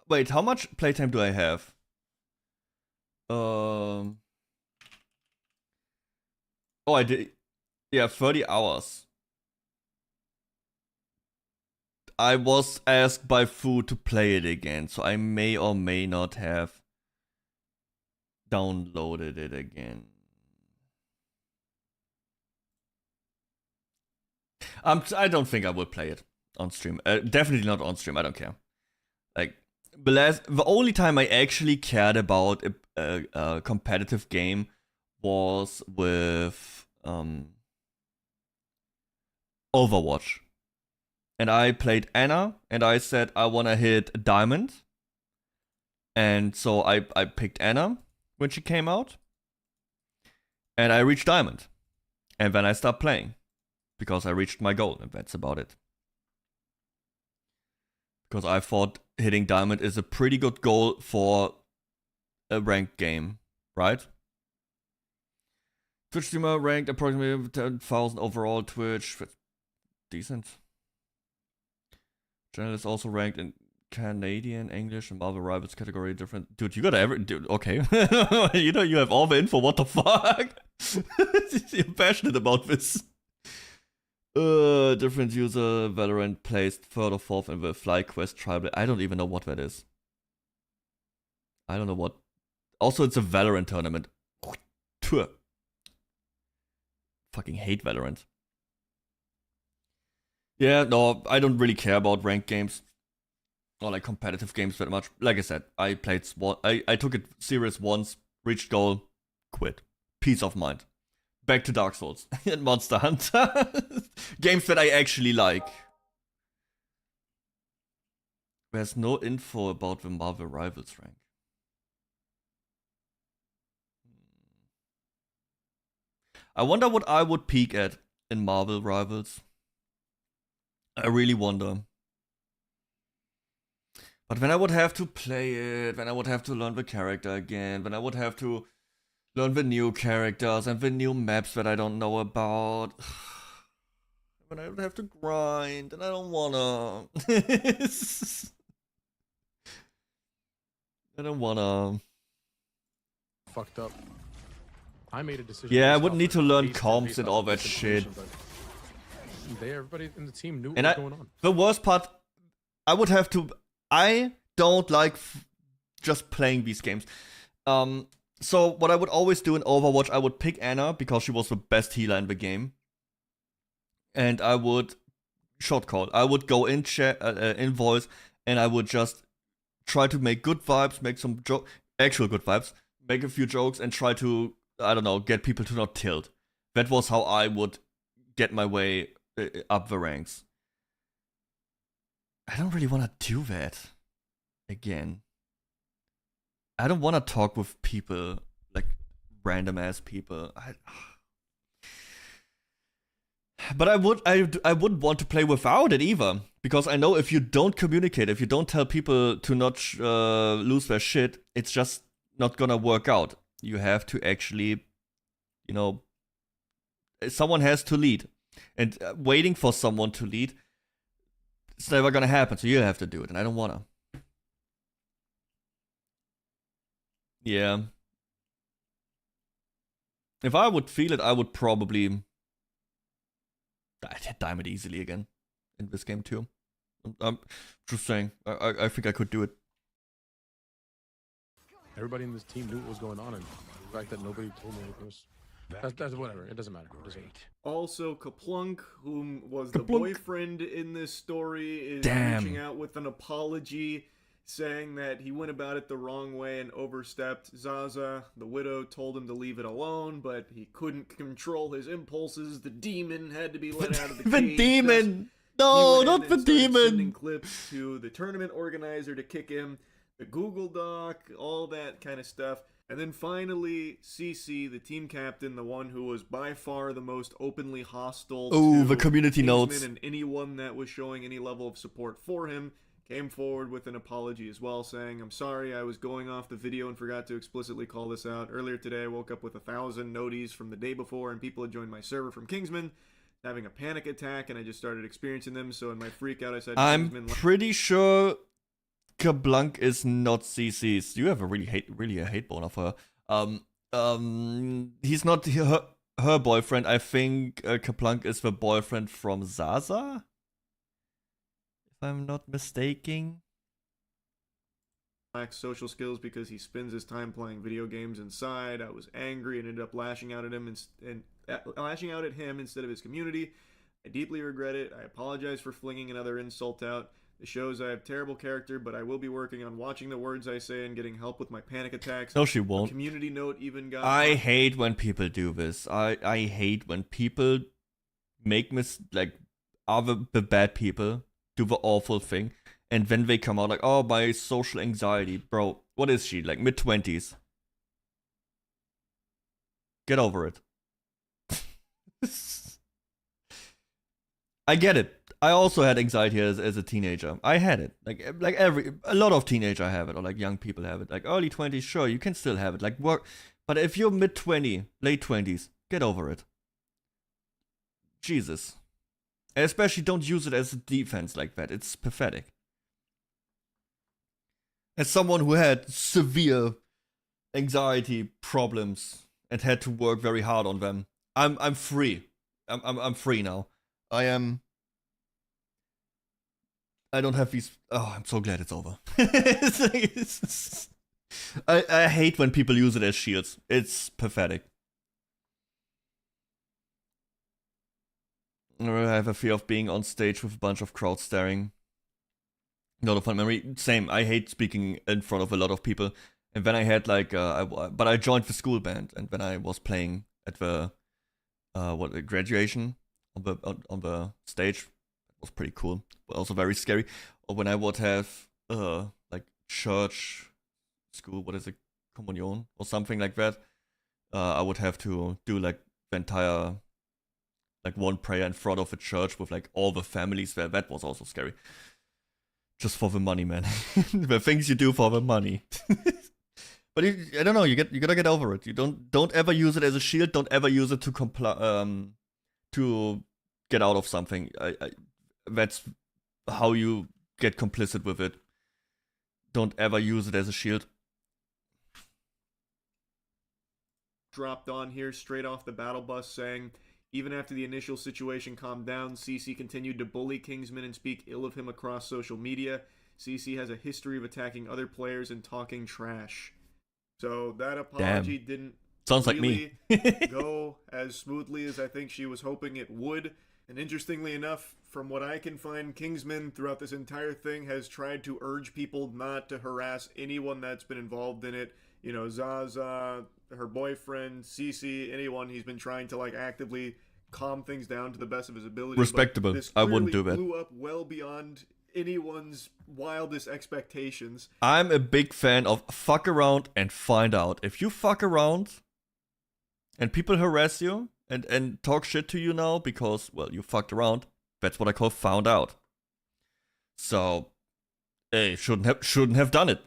Wait, how much playtime do I have? Oh, I did. Yeah, 30 hours. I was asked by Fu to play it again, so I may or may not have downloaded it again. I don't think I will play it on stream. Definitely not on stream. I don't care. Like the only time I actually cared about a competitive game was with Overwatch, and I played Anna, and I said I wanna hit Diamond, and so I picked Anna when she came out, and I reached Diamond, and then I stopped playing because I reached my goal, and that's about it. Because I thought hitting Diamond is a pretty good goal for a ranked game, right? Twitch streamer ranked approximately 10,000 overall Twitch. That's decent. Channel is also ranked in Canadian, English, and Marvel Rivals category different. Dude, you got every. Dude, okay. You know, you have all the info. What the fuck? You're passionate about this. Different user. Valorant placed third or fourth in the FlyQuest tribal. I don't even know what that is. I don't know what. Also, it's a Valorant tournament. Fucking hate Valorant. Yeah, no, I don't really care about ranked games or like competitive games that much. Like I said, I played I took it serious once, reached goal, quit. Peace of mind. Back to Dark Souls and Monster Hunter. Games that I actually like. There's no info about the Marvel Rivals rank. I wonder what I would peak at in Marvel Rivals. I really wonder. But then I would have to play it, then I would have to learn the character again, then I would have to learn the new characters and the new maps that I don't know about. Then I would have to grind, and I don't wanna. I don't wanna. Fucked up. I made a decision. Yeah, I wouldn't need to learn comps and all that shit. Everybody in the team knew what was going on. The worst part, I would have to. I don't like just playing these games. So what I would always do in Overwatch, I would pick Anna because she was the best healer in the game, and I would short call. I would go in chat, in voice, and I would just try to make good vibes, make some actual good vibes, make a few jokes, and try to, I don't know, get people to not tilt. That was how I would get my way up the ranks. I don't really want to do that again. I don't want to talk with people, like random ass people. But I wouldn't want to play without it either, because I know if you don't communicate, if you don't tell people to not lose their shit, it's just not gonna work out. You have to actually, you know, someone has to lead, and waiting for someone to lead, it's never gonna happen. So you have to do it, and I don't wanna. Yeah. If I would feel it, I would probably. I'd hit Diamond easily again in this game too. I'm just saying, I think I could do it. Everybody in this team knew what was going on, and the fact that nobody told me anything was. That's whatever. It doesn't matter. Also, 𝐑𝐿, whom was the boyfriend in this story, is reaching out with an apology, saying that he went about it the wrong way and overstepped. Zaza, the widow, told him to leave it alone, but he couldn't control his impulses. The demon had to be let out of the cage. The demon! No, not the demon! Sending clips to the tournament organizer to kick him, the Google Doc, all that kind of stuff. And then finally, CC, the team captain, the one who was by far the most openly hostile to the community notes, and anyone that was showing any level of support for him, came forward with an apology as well, saying, "I'm sorry, I was going off the video and forgot to explicitly call this out. Earlier today, I woke up with 1,000 noties from the day before, and people had joined my server from �គingsman, having a panic attack, and I just started experiencing them, so in my freak out, I said, I'm pretty sure 𝐑𝐿 is not CC's. You have a really a hate boner for her. He's not her boyfriend. I think 𝐑𝐿 is the boyfriend from Zaza, if I'm not mistaken. Lacks social skills because he spends his time playing video games inside. I was angry and ended up lashing out at him and lashing out at him instead of his community. I deeply regret it. I apologize for flinging another insult out. It shows I have terrible character, but I will be working on watching the words I say and getting help with my panic attacks. No, she won't. A community note even got... I hate when people do this. I hate when people make other the bad people do the awful thing, and then they come out like, oh, my social anxiety. Bro, what is she? Like mid-20s? Get over it. I get it. I also had anxiety as a teenager. I had it. A lot of teenagers have it, or like young people have it. Like early 20s, sure, you can still have it. Like work, but if you're mid-20, late 20s, get over it. Jesus. And especially don't use it as a defense like that. It's pathetic. As someone who had severe anxiety problems and had to work very hard on them, I'm free. I'm free now. I don't have these. Oh, I'm so glad it's over. I hate when people use it as shields. It's pathetic. I have a fear of being on stage with a bunch of crowd staring. Not a fun memory. Same. I hate speaking in front of a lot of people. And then I had like, but I joined the school band, and when I was playing at the graduation on the stage, it was pretty cool, but also very scary. Or when I would have like church school, what is it, communion or something like that, I would have to do like the entire like one prayer in front of a church with like all the families there. That was also scary. Just for the money, man. The things you do for the money. But I don't know. You gotta get over it. You don't ever use it as a shield. Don't ever use it to get out of something. That's how you get complicit with it. Don't ever use it as a shield. Dropped on here straight off the battle bus saying, even after the initial situation calmed down, CC continued to bully *�គ𝐿 and speak ill of him across social media. CC has a history of attacking other players and talking trash. So that apology didn't Sounds really like me. go as smoothly as I think she was hoping it would. And interestingly enough, from what I can find, *�គ𝐿 throughout this entire thing has tried to urge people not to harass anyone that's been involved in it. You know, Zaza, her boyfriend, CC, anyone. He's been trying to like actively calm things down to the best of his ability. Respectable. This I wouldn't do clearly that. blew up well beyond anyone's wildest expectations. I'm a big fan of fuck around and find out. If you fuck around and people harass you and talk shit to you now because, well, you fucked around, that's what I call found out. So, hey, shouldn't have done it.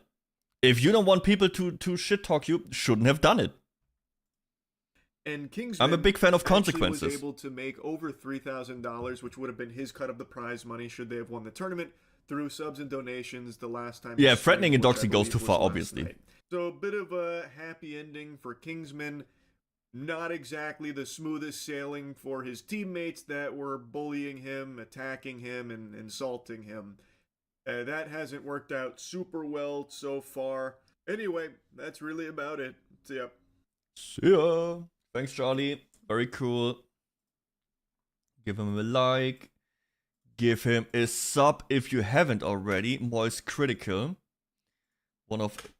If you don't want people to shit talk you, shouldn't have done it. And *�គ𝐿 I'm a big fan of actually consequences. was able to make over $3,000, which would have been his cut of the prize money should they have won the tournament, through subs and donations the last time. Yeah, he threatening streamed, and which I doxing goes believe too was far, last obviously. night. So a bit of a happy ending for *�គ𝐿. Not exactly the smoothest sailing for his teammates that were bullying him, attacking him, and insulting him. That hasn't worked out super well so far. Anyway, that's really about it. See ya. See ya. Thanks, Charlie. Very cool. Give him a like. Give him a sub if you haven't already. Moist Critical. One of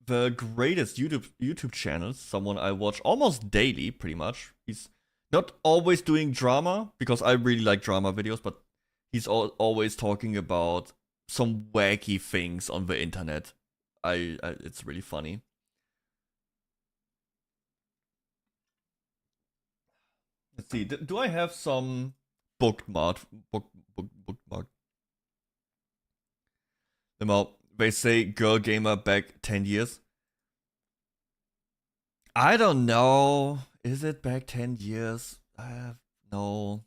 the greatest YouTube channels. Someone I watch almost daily, pretty much. He's not always doing drama, because I really like drama videos, but he's always talking about some wacky things on the internet. It's really funny. Let's see. Do I have some bookmark? They say girl gamer back 10 years. I don't know. Is it back 10 years? No.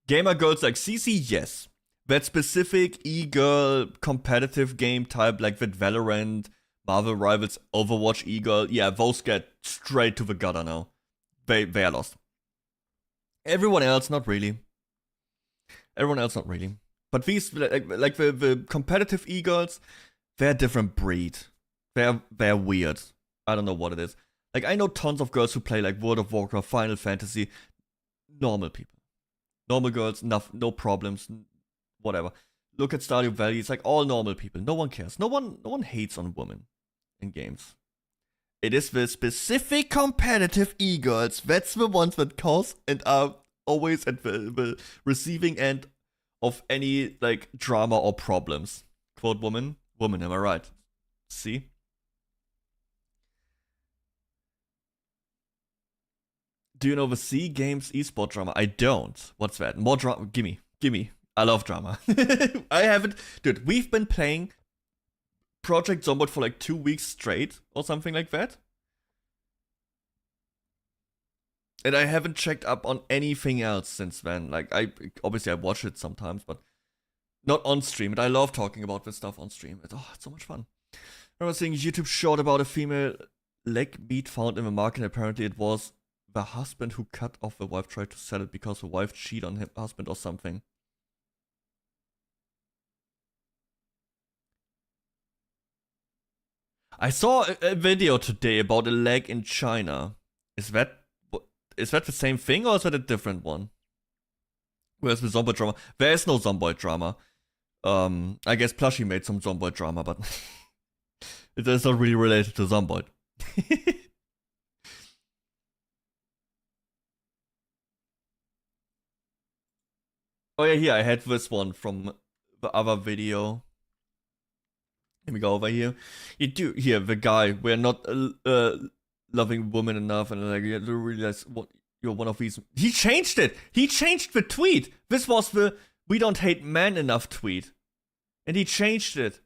Gamer girls like CC, yes. That specific e-girl competitive game type like with Valorant, Marvel Rivals, Overwatch e-girl, yeah, those get straight to the gutter now. They are lost. Everyone else, not really. But these, like the competitive e-girls, they're a different breed. They're weird. I don't know what it is. Like, I know tons of girls who play like World of Warcraft, Final Fantasy. Normal people. Normal girls, no problems, whatever. Look at Stardew Valley, it's like all normal people. No one cares. No one hates on women in games. It is the specific competitive e-girls. That's the ones that cause and are always at the receiving end of any like drama or problems. Quote woman, am I right? See? Do you know the C Games esport drama? I don't. What's that? More drama? Gimme. I love drama. I haven't. Dude, we've been playing Project Zomboid for like 2 weeks straight or something like that. And I haven't checked up on anything else since then. Like, obviously I watch it sometimes, but not on stream. And I love talking about this stuff on stream. It's so much fun. I remember seeing a YouTube short about a female leg meat found in the market. Apparently it was the husband who cut off the wife, tried to sell it because the wife cheated on her husband or something. I saw a video today about a leg in China. Is that the same thing or is that a different one? Where's the Zomboid drama? There is no Zomboid drama. I guess Plushie made some Zomboid drama, but it is not really related to Zomboid. Oh yeah, here I had this one from the other video. Let me go over here. You do here the guy. We're not loving women enough, and like you realize what you're one of these. He changed it. He changed the tweet. This was the "we don't hate men enough" tweet, and he changed it.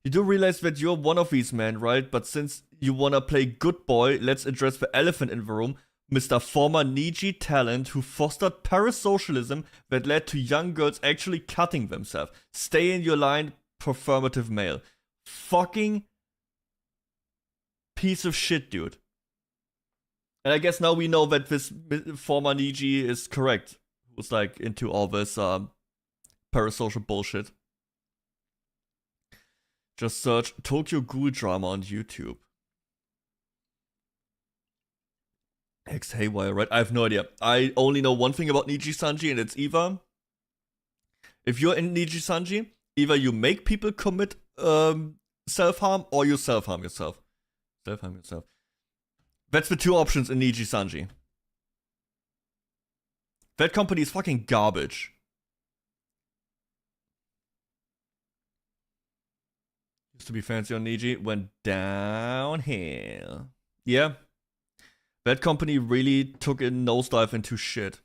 You do realize that you're one of these men, right? But since you wanna play good boy, let's address the elephant in the room. Mr. Former Niji talent who fostered parasocialism that led to young girls actually cutting themselves. Stay in your line, performative male. Fucking piece of shit, dude. And I guess now we know that this former Niji is correct. Was like into all this parasocial bullshit. Just search Tokyo Ghoul drama on YouTube. X Haywire, right? I have no idea. I only know one thing about Niji Sanji, and it's either if you're in Niji Sanji, either you make people commit self-harm or you self-harm yourself. Self-harm yourself. That's the two options in Niji Sanji. That company is fucking garbage. Used to be fancy on Niji, went downhill. Yeah. That company really took a nosedive into shit.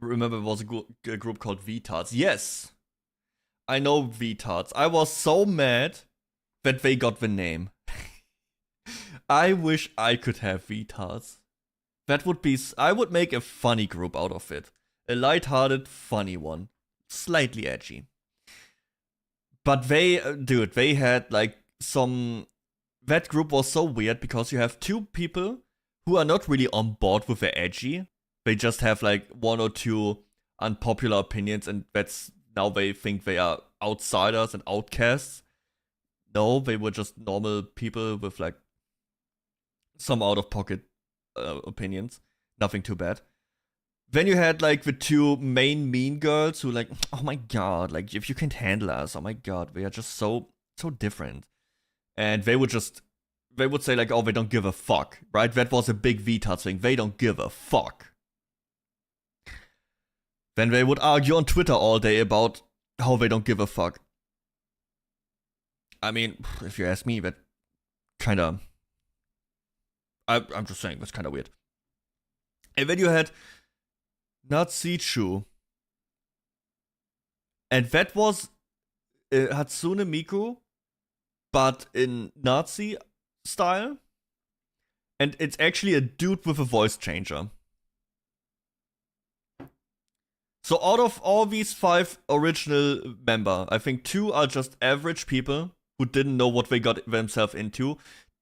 Remember, there was a group called Vtards. Yes! I know Vtards. I was so mad that they got the name. I wish I could have Vtards. That would be... I would make a funny group out of it. A lighthearted, funny one. Slightly edgy. But they... dude, they had like some... That group was so weird because you have two people who are not really on board with the edgy. They just have like one or two unpopular opinions and that's... Now they think they are outsiders and outcasts. No, they were just normal people with like some out-of-pocket opinions. Nothing too bad. Then you had like the two main mean girls who like, oh my god, like if you can't handle us, oh my god, we are just so different. And they would say like, oh, they don't give a fuck, right? That was a big VTAR thing. They don't give a fuck. Then they would argue on Twitter all day about how they don't give a fuck. I mean, if you ask me, that kinda... I'm just saying, that's kinda weird. And then you had Natsuchu. And that was Hatsune Miku, but in Nazi style. And it's actually a dude with a voice changer. So out of all these 5 original members, I think 2 are just average people who didn't know what they got themselves into.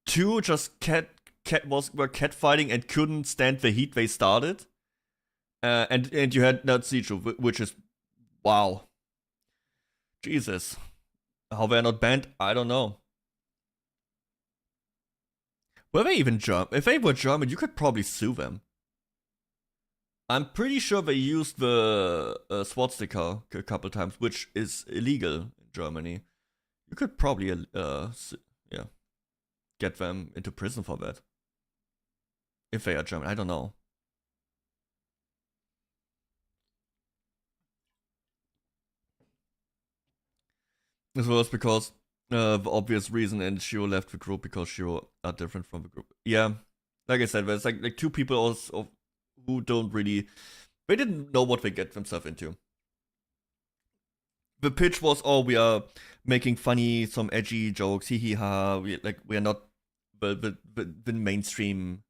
2 just were catfighting and couldn't stand the heat they started. And you had Natsuchu, which is wow. Jesus. How they're not banned, I don't know. Were they even German? If they were German, you could probably sue them. I'm pretty sure they used the swastika a couple times, which is illegal in Germany. You could probably, yeah, get them into prison for that. If they are German, I don't know. This was because the obvious reason, and Shiro left the group because Shiro are different from the group. Yeah, like I said, there's like two people also who don't really, they didn't know what they get themselves into. The pitch was, oh, we are making funny, some edgy jokes, hee hee ha. We are not the mainstream.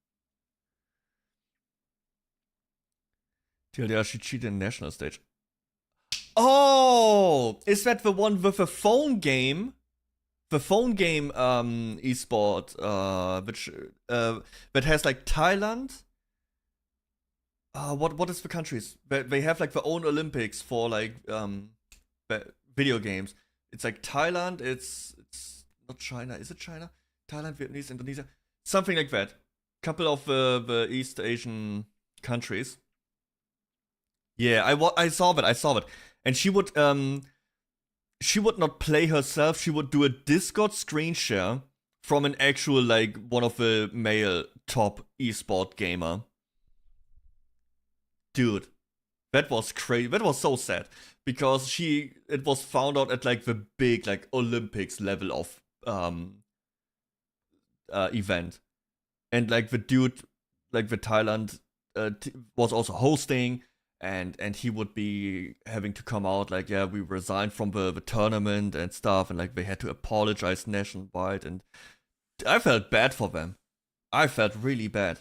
Yeah, she cheated in national stage. Oh, is that the one with the phone game? The phone game esport, which that has like Thailand. What is the countries? They have like their own Olympics for like video games. It's like Thailand. It's not China. Is it China? Thailand, Vietnamese, Indonesia, something like that. Couple of the East Asian countries. Yeah, I saw that. And she would not play herself. She would do a Discord screen share from an actual, like, one of the male top esport gamer. Dude, that was crazy. That was so sad because it was found out at like the big like Olympics level of event, and like the dude, like the Thailand was also hosting. And he would be having to come out like, yeah, we resigned from the tournament and stuff, and like they had to apologize nationwide, and I felt bad for them. I felt really bad.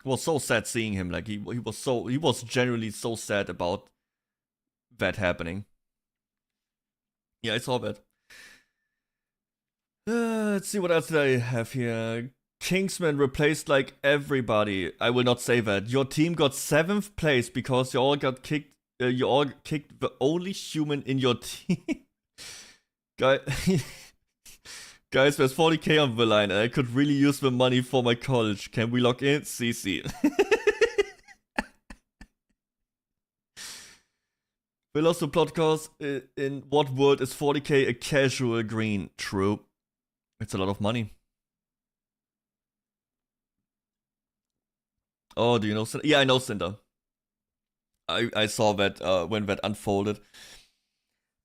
It was so sad seeing him. Like he was genuinely so sad about that happening. Yeah, I saw that. Let's see what else did I have here. 𝐑𝐮𝐬 replaced like everybody. I will not say that. Your team got 7th place because you all got kicked. You all kicked the only human in your team. Guys, there's 40k on the line and I could really use the money for my college. Can we log in? CC. We lost the plot course. In what world is 40k a casual green? True. It's a lot of money. Oh, do you know Cinder? Yeah, I know Cinder. I saw that when that unfolded.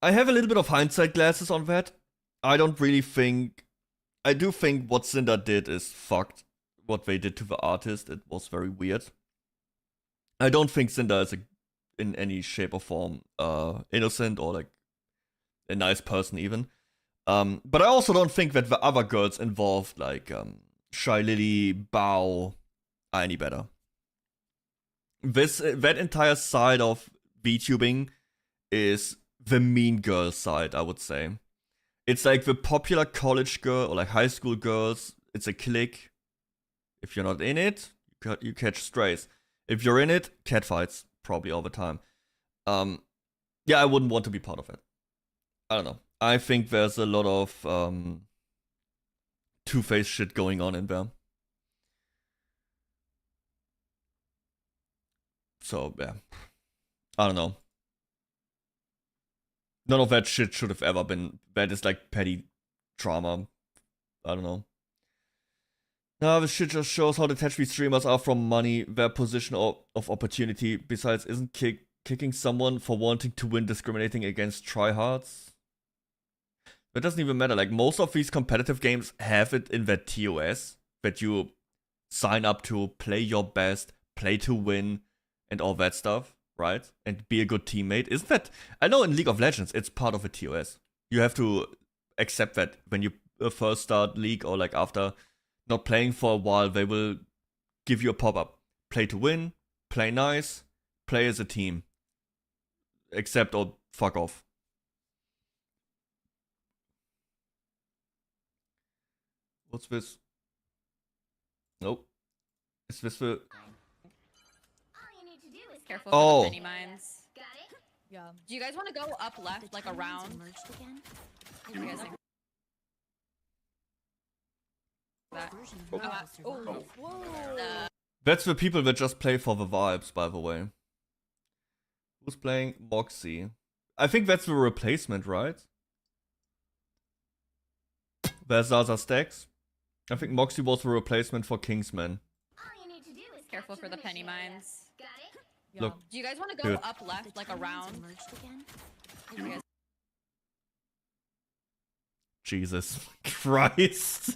I have a little bit of hindsight glasses on that. I don't really think... I do think what Cinder did is fucked. What they did to the artist, it was very weird. I don't think Cinder is in any shape or form innocent or like a nice person even. But I also don't think that the other girls involved, like Shy Lily, Bao, are any better. That entire side of VTubing is the mean girl side, I would say. It's like the popular college girl or like high school girls. It's a clique. If you're not in it, you catch strays. If you're in it, catfights probably all the time. Yeah, I wouldn't want to be part of it. I don't know. I think there's a lot of two-faced shit going on in there. So, yeah. I don't know. None of that shit should have ever been. That is like petty drama. I don't know. Now, this shit just shows how detached these streamers are from money, their position of opportunity. Besides, isn't kicking someone for wanting to win discriminating against tryhards? That doesn't even matter. Like, most of these competitive games have it in their TOS that you sign up to play your best, play to win, and all that stuff, right? And be a good teammate. Isn't that... I know in League of Legends, it's part of a TOS. You have to accept that when you first start League or like after not playing for a while, they will give you a pop-up. Play to win, play nice, play as a team. Accept or fuck off. What's this? Nope. Is this the... Careful Oh. with the mini mines. Yeah. Do you guys want to go up left, like around? What do you guys think? That. Oh. Whoa. That's the people that just play for the vibes, by the way. Who's playing Moxie? I think that's the replacement, right? There's Zaza Stacks. I think Moxie was the replacement for 𝐑𝐮𝐬. Careful for the penny mines. Look. Do you guys want to go Good. up left, like around? You guys- Jesus Christ.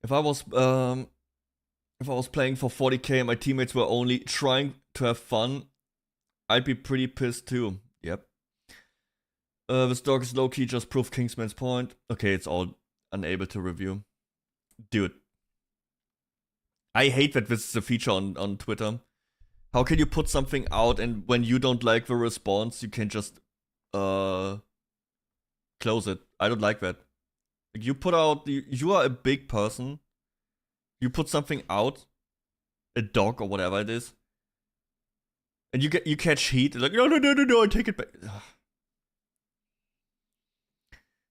If I was playing for 40k and my teammates were only trying to have fun, I'd be pretty pissed too. Yep. This dog is low-key just proved 𝐑𝐮𝐬's point. Okay, it's all unable to review. Dude. I hate that this is a feature on Twitter. How can you put something out and when you don't like the response, you can just close it? I don't like that. Like you put out, you are a big person. You put something out, a dog or whatever it is, and you catch heat. Like no, I take it back. Ugh.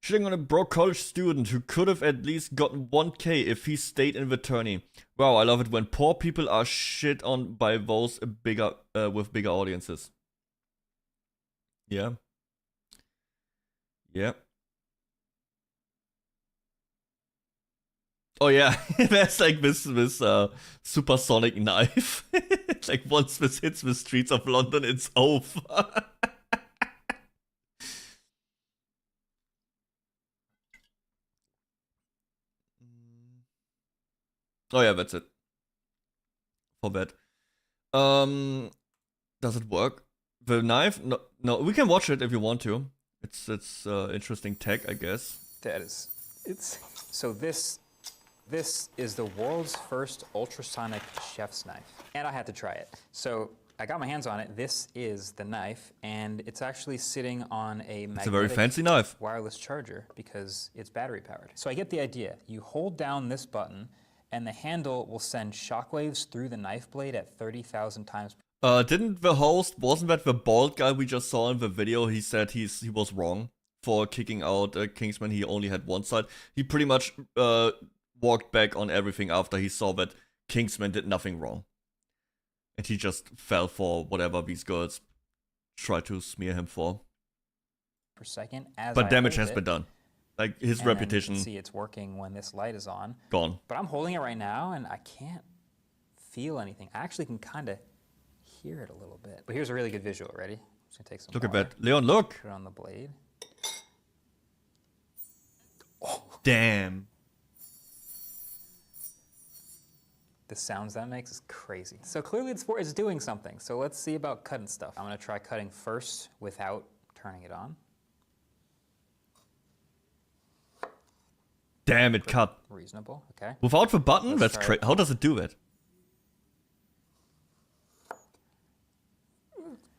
Shitting on a broke college student who could have at least gotten 1k if he stayed in the tourney. Wow, I love it when poor people are shit on by those bigger with bigger audiences. Yeah. Yeah. Oh yeah, there's like this supersonic knife. Like once this hits the streets of London, it's over. Oh yeah, that's it. For that. Does it work? The knife? No, we can watch it if you want to. It's interesting tech, I guess. That is, so this is the world's first ultrasonic chef's knife, and I had to try it. So I got my hands on it. This is the knife, and it's actually sitting on a magnetic, It's a very fancy knife. Wireless charger because it's battery powered. So I get the idea. You hold down this button, and the handle will send shockwaves through the knife blade at 30,000 times. Didn't the host, wasn't that the bald guy we just saw in the video? He said he was wrong for kicking out 𝐑𝐮𝐬. He only had one side. He pretty much walked back on everything after he saw that 𝐑𝐮𝐬 did nothing wrong. And he just fell for whatever these girls tried to smear him for. Per second, as but I damage hold has it, been done. Like his and reputation. You can see it's working when this light is on. Gone. But I'm holding it right now, and I can't feel anything. I actually can kind of hear it a little bit. But here's a really good visual. Ready? I'm just gonna take some. Look at water, that, Leon. Look. Put it on the blade. Oh, damn. The sounds that makes is crazy. So clearly it's doing something. So let's see about cutting stuff. I'm gonna try cutting first without turning it on. Damn, it cut. Reasonable, okay. Without the button? Let's That's try crazy. it. How does it do that?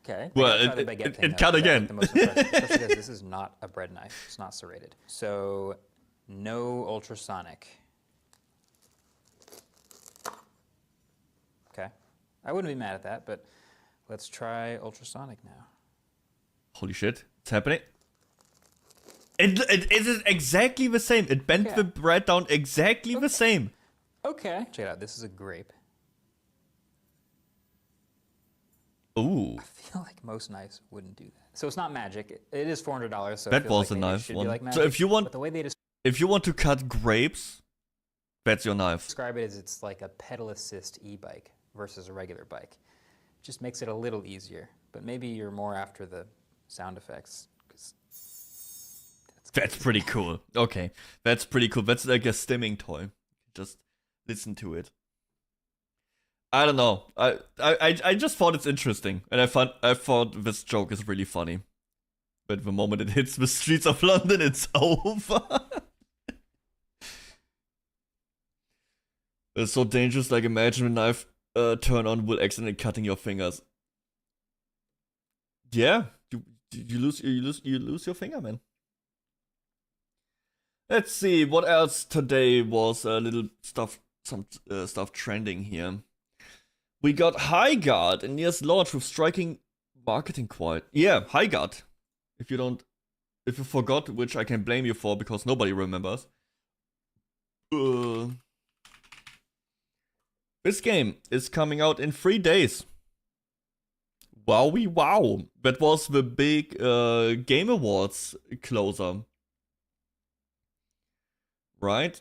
Okay. Well, I gotta try the it baguette thing, cut though, again. the most impressive, especially because this is not a bread knife. It's not serrated. So, no ultrasonic. Okay. I wouldn't be mad at that, but let's try ultrasonic now. Holy shit, it's happening. It is exactly the same. It bent the bread down exactly the same. Okay. Check it out. This is a grape. Ooh. I feel like most knives wouldn't do that. So it's not magic. It is $400. So That it feels was like a maybe it knife should be one. like So magic, if you want, but the way they if you want to cut grapes, that's your knife. describe it as it's like a pedal assist e-bike versus a regular bike. It just makes it a little easier. But maybe you're more after the sound effects. That's pretty cool. Okay, that's pretty cool. That's like a stimming toy. Just listen to it. I don't know. I just thought it's interesting, and I thought this joke is really funny. But the moment it hits the streets of London, it's over. It's so dangerous. Like imagine a knife turn on will accidentally cutting your fingers. Yeah, you lose your finger, man. Let's see what else today was a little stuff, some stuff trending here. We got HighGuard in year's launch with striking marketing quite. Yeah, HighGuard. If you don't If you forgot, which I can blame you for because nobody remembers. This game is coming out in 3 days. Wowie wow. That was the big Game Awards closer. Right?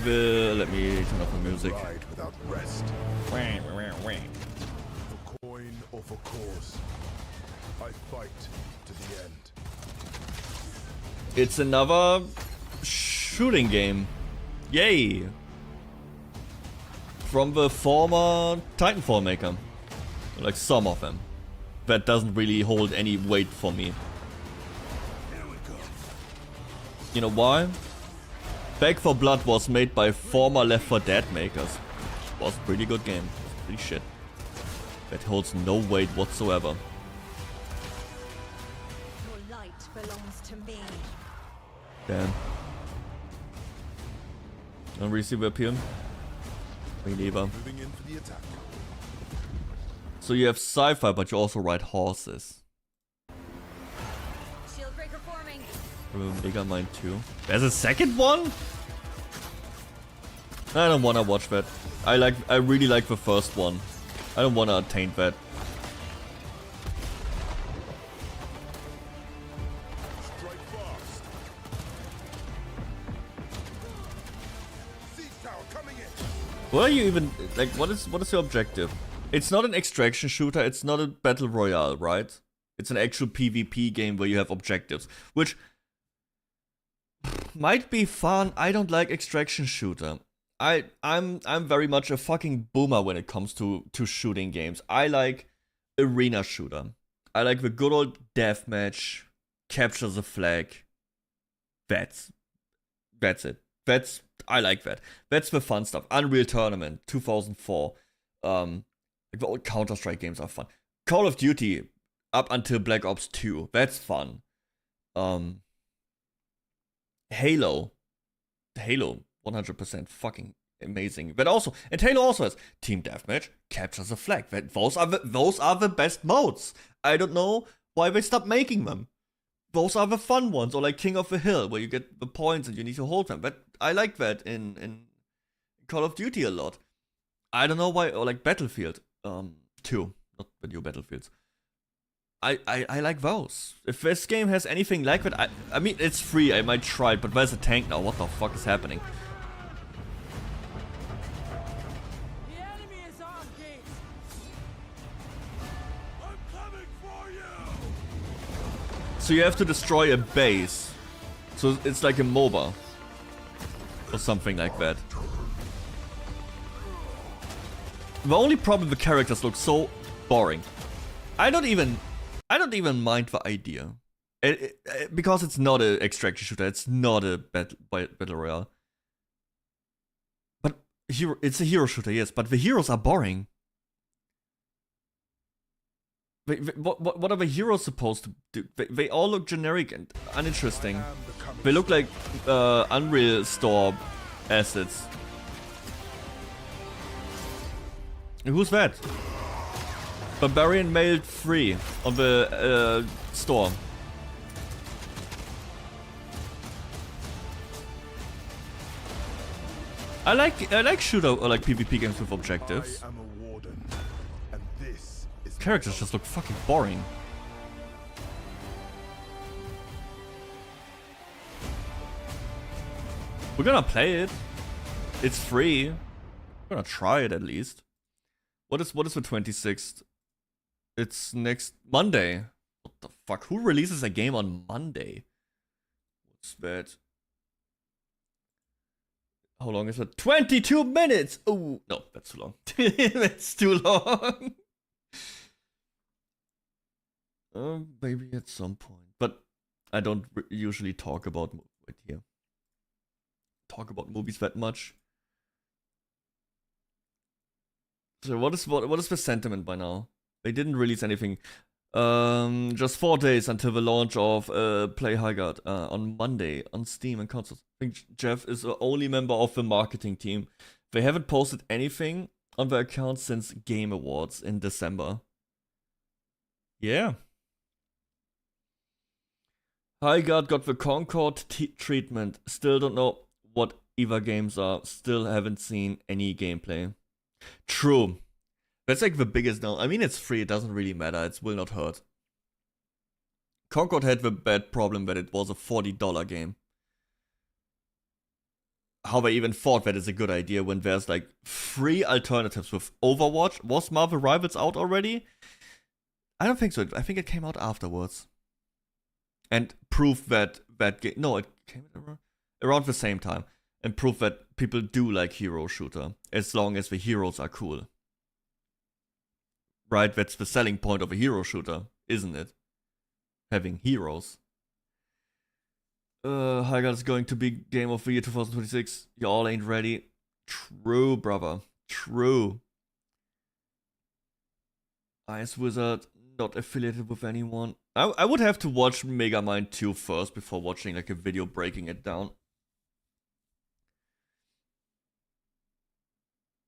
Let me turn off the music. Without rest. Wah. For coin or for cause, I fight to the end. It's another shooting game. Yay! From the former Titanfall maker. Like some of them. That doesn't really hold any weight for me. You know why? Back 4 Blood was made by former Left 4 Dead makers. It was a pretty good game. Pretty shit. That holds no weight whatsoever. Your light belongs to me. Damn. Don't really see the appeal. Me neither. Moving in for the attack. So you have sci-fi, but you also ride horses. Shield breaker forming. Mega Mind 2. There's a second one? I don't wanna watch that. I really like the first one. I don't wanna attain that. Strike fast. Siege tower coming in. What are you even like? What is your objective? It's not an extraction shooter. It's not a battle royale, right? It's an actual PvP game where you have objectives, which might be fun. I don't like extraction shooter. I'm very much a fucking boomer when it comes to shooting games. I like arena shooter. I like the good old deathmatch, capture the flag. That's it. I like that. That's the fun stuff. Unreal Tournament 2004. Like the old Counter-Strike games are fun. Call of Duty up until Black Ops 2. That's fun. Halo 100% fucking amazing. But also, and Halo also has Team Deathmatch, Capture the Flag. Those are the best modes. I don't know why they stopped making them. Those are the fun ones, or like King of the Hill, where you get the points and you need to hold them. But I like that in Call of Duty a lot. I don't know why, or like Battlefield 2, not the new Battlefields. I like those. If this game has anything like that, I mean, it's free, I might try it, but where's the tank now? What the fuck is happening? The enemy is on gate. I'm coming for you. So you have to destroy a base. So it's like a MOBA. Or something like that. The only problem, the characters look so boring. I don't even mind the idea. Because it's not an extraction shooter, it's not a battle royale. But it's a hero shooter, yes, but the heroes are boring. What are the heroes supposed to do? They all look generic and uninteresting. They look like Unreal Store assets. Who's that? Barbarian Mailed 3 on the store. I like shooter or like PvP games with objectives. I am a warden, and this is Characters just look fucking boring. We're gonna play it. It's free. We're gonna try it at least. What is the 26th? It's next Monday. What the fuck? Who releases a game on Monday? What's that? How long is it? 22 minutes! Oh, no, that's too long. That's too long. Maybe at some point. But I don't usually talk about movies that much. So what is the sentiment by now? They didn't release anything. Just 4 days until the launch of Play Haggard on Monday on Steam and consoles. I think Jeff is the only member of the marketing team. They haven't posted anything on their account since Game Awards in December. Yeah. High Guard got the Concord treatment. Still don't know what EVA games are. Still haven't seen any gameplay. True. That's like the biggest now. I mean, it's free. It doesn't really matter. It will not hurt. Concord had the bad problem that it was a $40 game. How they even thought that is a good idea when there's like free alternatives with Overwatch. Was Marvel Rivals out already? I don't think so. I think it came out afterwards. And proof that that game... No, it came around the same time. And proof that people do like hero shooter. As long as the heroes are cool. Right? That's the selling point of a hero shooter, isn't it? Having heroes. High Guard is going to be Game of the Year 2026. You all ain't ready. True, brother. True. Ice Wizard, not affiliated with anyone. I would have to watch Megamind 2 first before watching like a video breaking it down.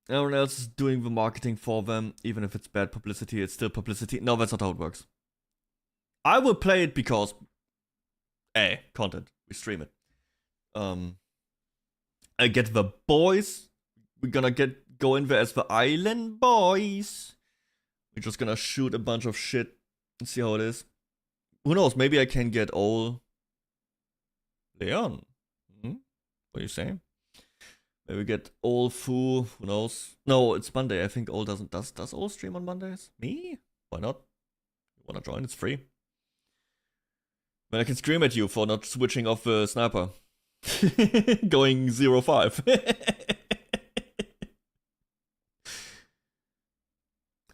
Everyone else is doing the marketing for them. Even if it's bad publicity, it's still publicity. No, that's not how it works. I will play it because... content. We stream it. I get the boys. We're gonna go in there as the island boys. We're just gonna shoot a bunch of shit and see how it is. Who knows? Maybe I can get Ol. Leon. What are you saying? Maybe get Ol Fu. Who knows? No, it's Monday. I think Ol doesn't. Does Ol stream on Mondays? Me? Why not? You wanna join? It's free. Then I can scream at you for not switching off the sniper. Going 0-5.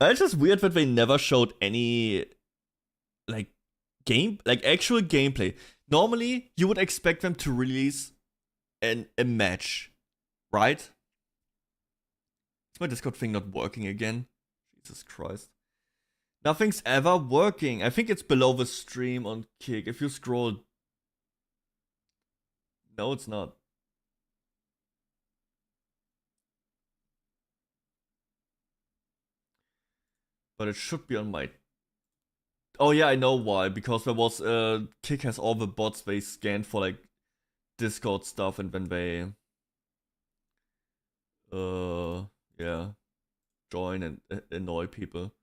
It's just weird that they never showed any like actual gameplay. Normally you would expect them to release a match, right? Is my Discord thing not working again? Jesus Christ. Nothing's ever working. I think it's below the stream on Kick. If you scroll... No, it's not. But it should be on my... Oh yeah, I know why. Because there was... Kick has all the bots they scanned for like Discord stuff and then they... yeah. Join and annoy people.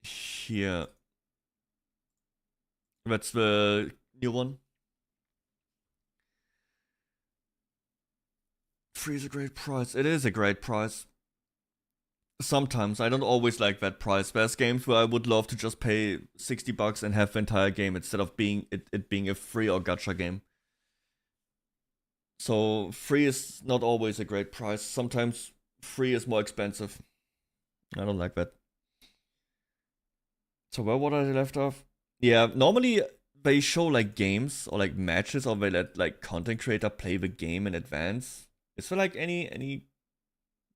Here. That's the new one. Free is a great price. It is a great price. Sometimes. I don't always like that price. There's games where I would love to just pay $60 and have the entire game instead of it being a free or gacha game. So free is not always a great price. Sometimes free is more expensive. I don't like that. So where what are they left off? Yeah, normally they show like games or like matches, or they let like content creator play the game in advance. Is there like any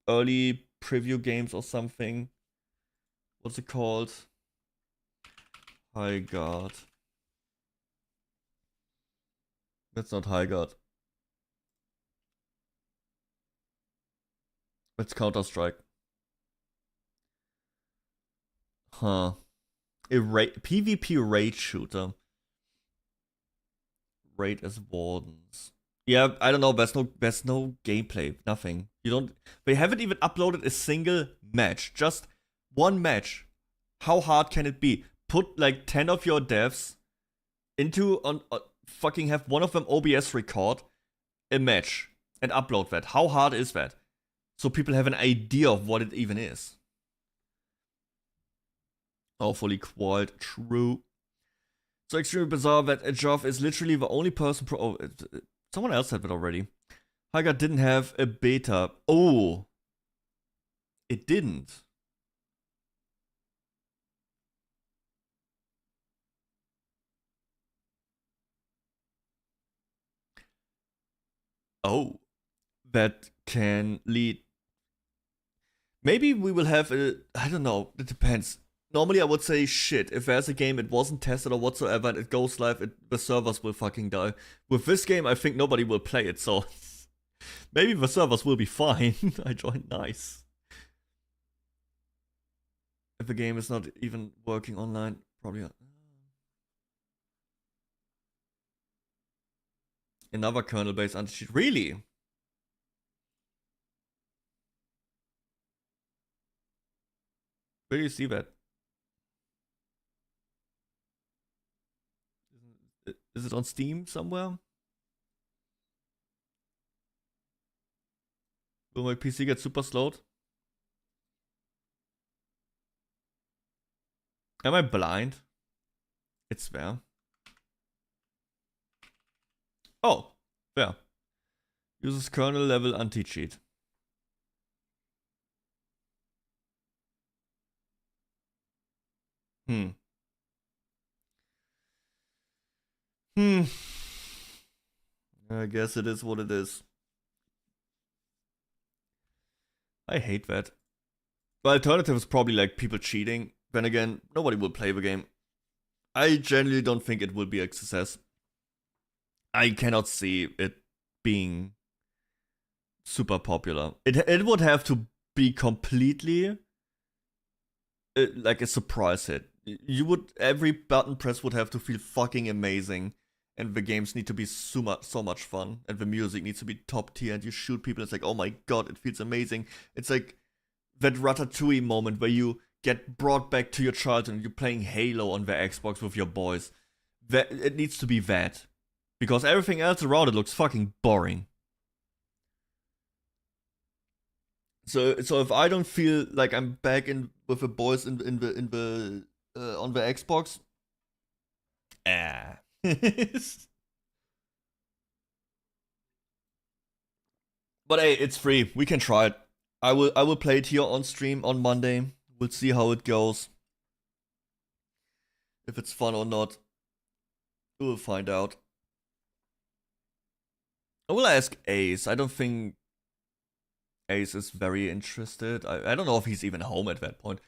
early preview games or something? What's it called? High Guard. That's not High Guard. That's Counter-Strike. Huh. A PvP raid shooter. Raid as wardens. Yeah, I don't know. There's no gameplay. Nothing. They haven't even uploaded a single match. Just one match. How hard can it be? Put like 10 of your devs into fucking have one of them OBS record a match and upload that. How hard is that? So people have an idea of what it even is. Awfully quiet, true. So extremely bizarre that Ajov is literally the only person someone else said that already. High Guard didn't have a beta. Oh. It didn't. Oh. That can lead. Maybe we will have I don't know, it depends. Normally I would say shit, if there's a game it wasn't tested or whatsoever and it goes live, the servers will fucking die. With this game I think nobody will play it, so maybe the servers will be fine. I joined, nice. If the game is not even working online, probably not. Another kernel-based anti-cheat. Really? Where do you see that? Is it on Steam somewhere? Will my PC get super slowed? Am I blind? It's there. Oh, there. Uses kernel level anti-cheat. I guess it is what it is. I hate that. The alternative is probably like people cheating. Then again, nobody will play the game. I genuinely don't think it will be a success. I cannot see it being super popular. It would have to be completely like a surprise hit. Every button press would have to feel fucking amazing, and the games need to be so much fun, and the music needs to be top tier, and you shoot people, it's like, oh my god, it feels amazing. It's like that Ratatouille moment where you get brought back to your childhood and you're playing Halo on the Xbox with your boys. It needs to be that. Because everything else around it looks fucking boring. So if I don't feel like I'm back in with the boys on the Xbox, But hey, it's free. We can try it. I will play it here on stream on Monday. We'll see how it goes. If it's fun or not, we'll find out. I will ask Ace. I don't think Ace is very interested. I don't know if he's even home at that point.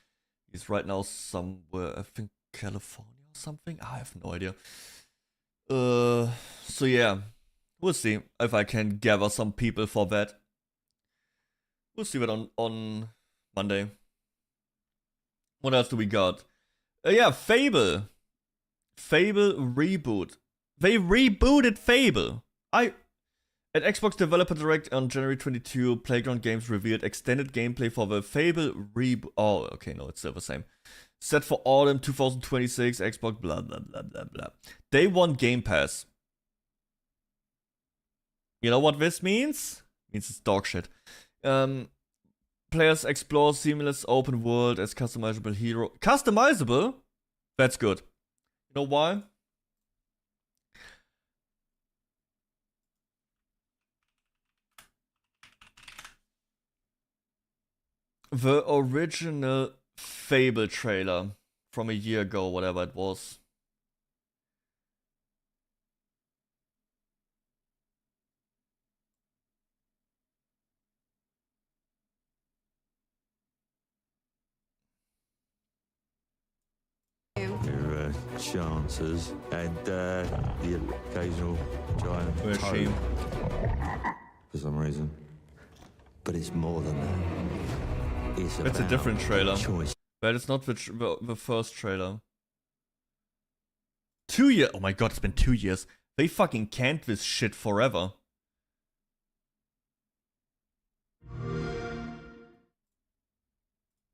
He's right now somewhere, I think California or something. I have no idea. So yeah, we'll see if I can gather some people for that. We'll see that on Monday. What else do we got? Yeah, Fable. Fable reboot. They rebooted Fable. At Xbox Developer Direct on January 22, Playground Games revealed extended gameplay for the Fable reboot. Oh, okay, no, it's still the same. Set for autumn 2026, Xbox, blah, blah, blah, blah, blah. Day 1 Game Pass. You know what this means? It means it's dog shit. Players explore seamless open world as customizable hero. Customizable? That's good. You know why? The original Fable trailer from a year ago, whatever it was. Your chances and the occasional giant toe for some reason. But it's more than that. It's a different trailer. But it's not the first trailer. 2 years. Oh my god, it's been 2 years. They fucking canned this shit forever.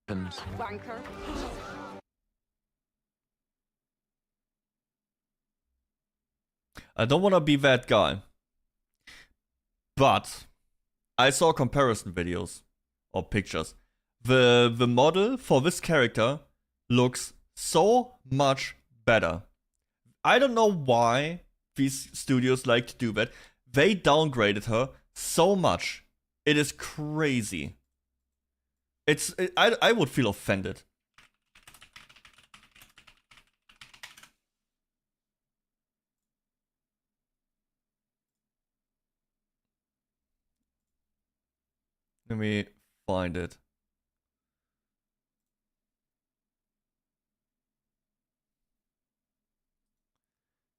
Wanker. I don't want to be that guy. But I saw comparison videos or pictures. The model for this character looks so much better. I don't know why these studios like to do that. They downgraded her so much. It is crazy. I would feel offended. Let me find it.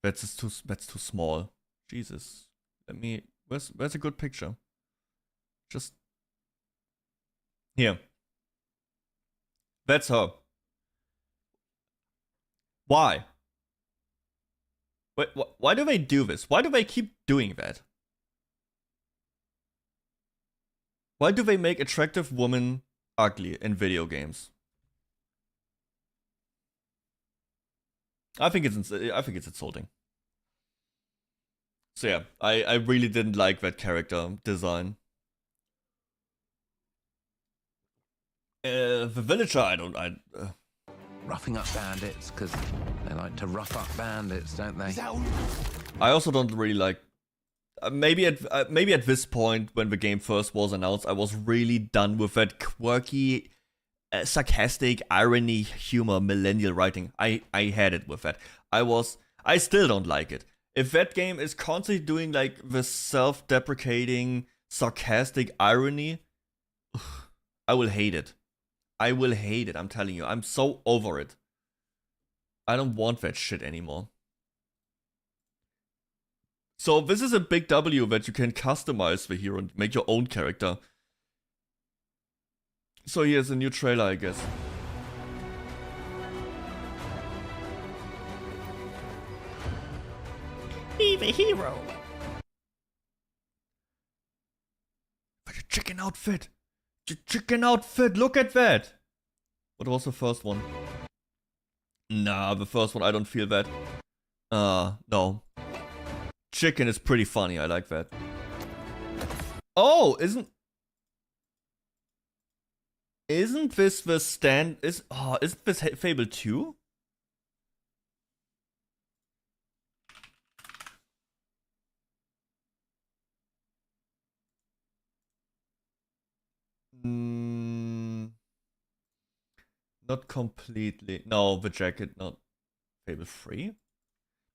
That's too small. Jesus. Where's a good picture? Just here. That's her. Why? Wait, why do they do this? Why do they keep doing that? Why do they make attractive women ugly in video games? I think it's insulting. So yeah, I really didn't like that character design. The villager, Roughing up bandits, because they like to rough up bandits, don't they? I also don't really like. Maybe at this point, when the game first was announced, I was really done with that quirky, sarcastic irony, humor, millennial writing. I had it with that. I still don't like it. If that game is constantly doing like the self-deprecating, sarcastic irony, I will hate it. I will hate it, I'm telling you. I'm so over it. I don't want that shit anymore. So this is a big W that you can customize the hero and make your own character. So here's a new trailer, I guess. Be the hero. But your chicken outfit. Your chicken outfit, look at that. What was the first one? Nah, the first one, I don't feel that. No. Chicken is pretty funny, I like that. Oh, isn't this the stand, isn't this Fable 2? Not completely. No, the jacket, not Fable 3.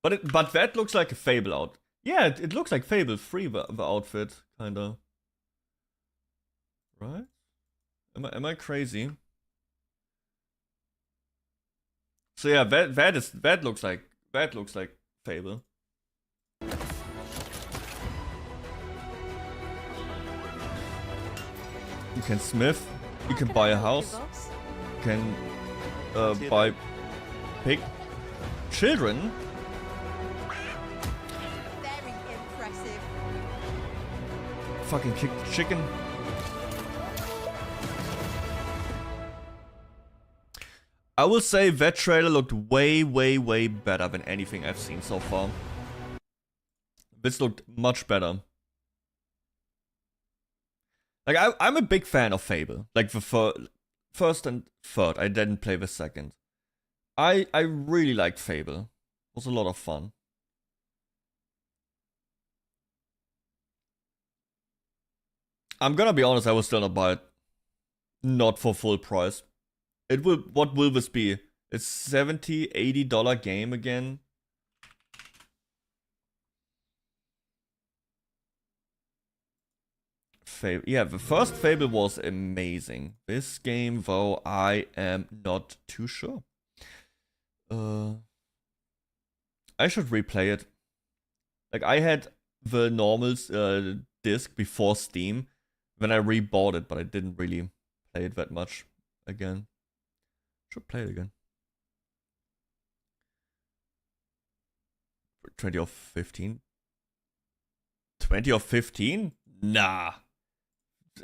But that looks like a Fable out. Yeah, it looks like Fable 3, the outfit, kinda. Right? Am I crazy? So yeah, that looks like Fable. You can smith, you can buy a house, you can buy pig children. Very impressive. Fucking kick the chicken. I will say that trailer looked way better than anything I've seen so far. This looked much better. Like, I'm a big fan of Fable. Like, the first and third. I didn't play the second. I really liked Fable. It was a lot of fun. I'm gonna be honest, I will still not buy it. Not for full price. It will. What will this be? It's $70, $80 game again. Fable. Yeah, the first Fable was amazing. This game, though, I am not too sure. I should replay it. Like, I had the normals disc before Steam. Then I rebought it, but I didn't really play it that much again. Should play it again. 20 or 15? 20 or 15? Nah.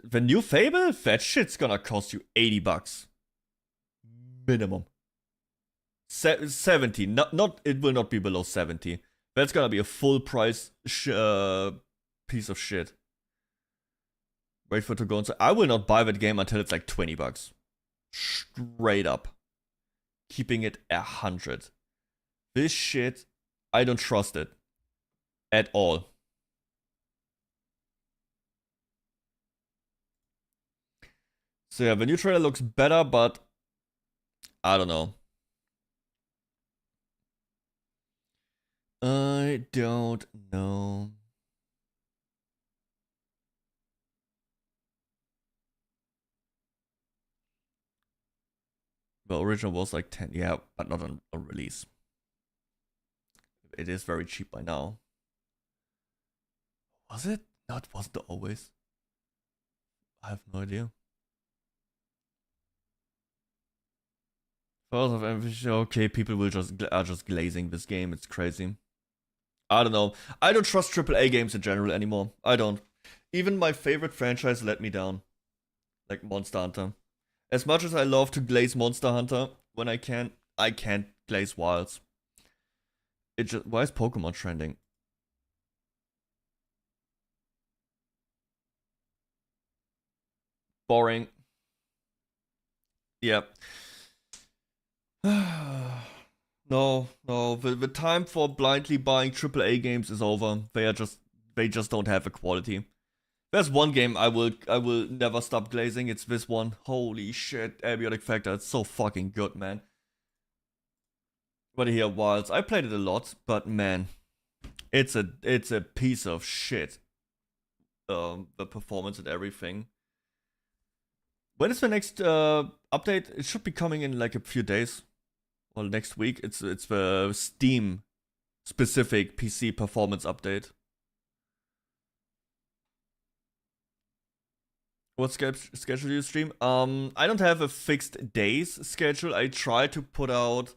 The new Fable? That shit's gonna cost you $80. Minimum. 70. Not, it will not be below 70. That's gonna be a full price piece of shit. Wait for it to go on sale. I will not buy that game until it's like $20. Straight up. Keeping it 100. This shit, I don't trust it. At all. So yeah, the new trailer looks better, but I don't know. I don't know. The original was like 10, yeah, but not on release. It is very cheap by now. Was it? No, it wasn't always. I have no idea. First of Envtuber, okay, people are just glazing this game. It's crazy. I don't know. I don't trust AAA games in general anymore. I don't. Even my favorite franchise let me down. Like Monster Hunter. As much as I love to glaze Monster Hunter when I can't glaze Wilds. It just, why is Pokemon trending? Boring. Yeah. No. The time for blindly buying AAA games is over. They just don't have the quality. There's one game I will never stop glazing. It's this one. Holy shit, Abiotic Factor. It's so fucking good, man. But here, Wilds. I played it a lot, but man, it's a piece of shit. The performance and everything. When is the next update? It should be coming in like a few days. Well, next week. It's the Steam specific PC performance update. What schedule do you stream? I don't have a fixed days schedule. I try to put out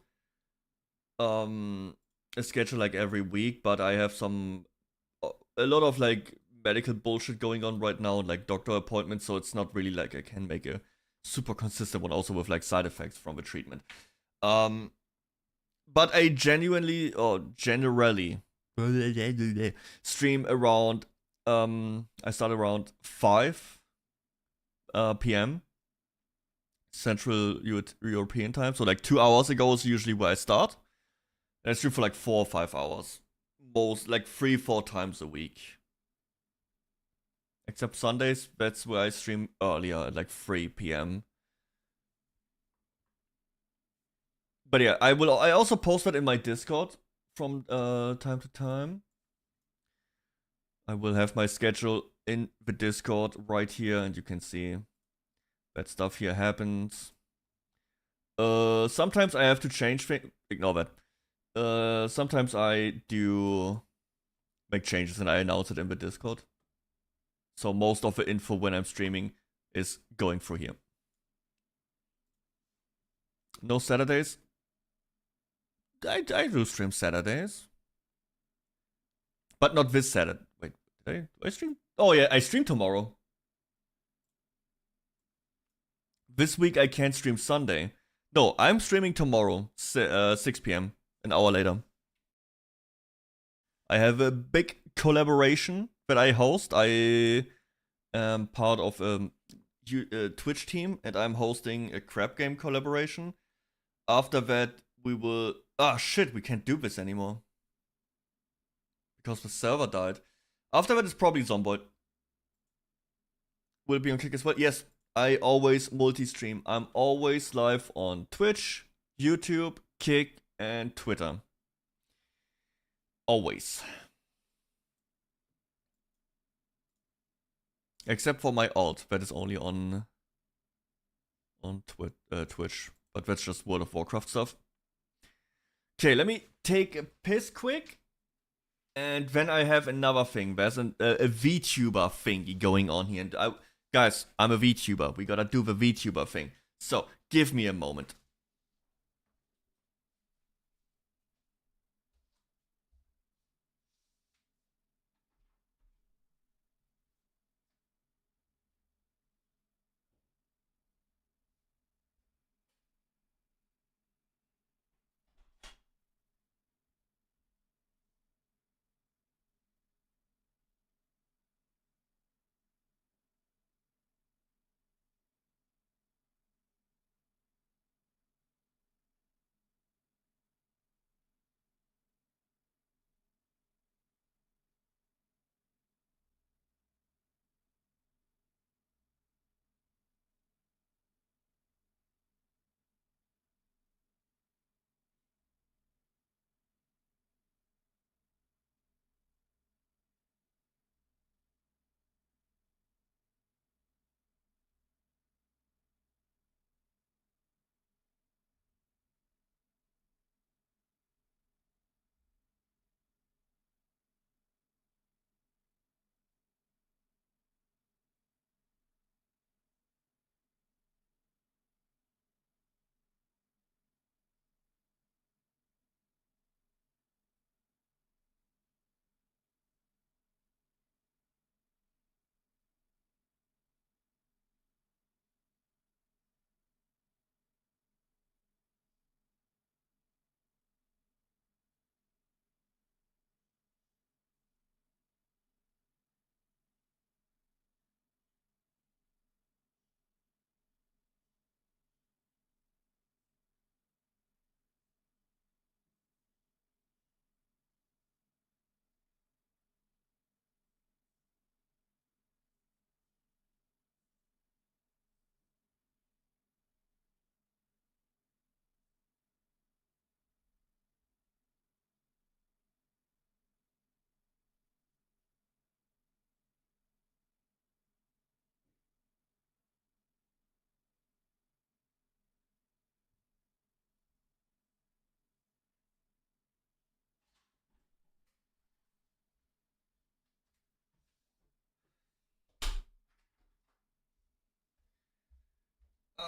a schedule like every week, but I have a lot of like medical bullshit going on right now, like doctor appointments, so it's not really like I can make a super consistent one also with like side effects from the treatment. But I generally stream around I start around 5 p.m. Central European time, so like 2 hours ago is usually where I start. And I stream for like 4 or 5 hours, most like 3-4 times a week. Except Sundays, that's where I stream earlier at like 3 p.m. But yeah, I also post that in my Discord from time to time. I will have my schedule in the Discord right here, and you can see that stuff here happens. Sometimes I have to change things. Ignore that. Sometimes I do make changes and I announce it in the Discord. So most of the info when I'm streaming is going through here. No Saturdays? I do stream Saturdays. But not this Saturday. Wait, did I stream? Oh yeah, I stream tomorrow. This week I can't stream Sunday. No, I'm streaming tomorrow, 6 p.m, an hour later. I have a big collaboration that I host. I am part of a Twitch team, and I'm hosting a crap game collaboration. After that, we will... Ah, shit, we can't do this anymore. Because the server died. After that, it's probably Zomboid. Will it be on Kick as well? Yes, I always multi-stream. I'm always live on Twitch, YouTube, Kick, and Twitter. Always. Except for my alt, that is only on Twitch. But that's just World of Warcraft stuff. Okay, let me take a piss quick. And then I have another thing. There's a VTuber thingy going on here. And guys, I'm a VTuber. We gotta do the VTuber thing. So, give me a moment.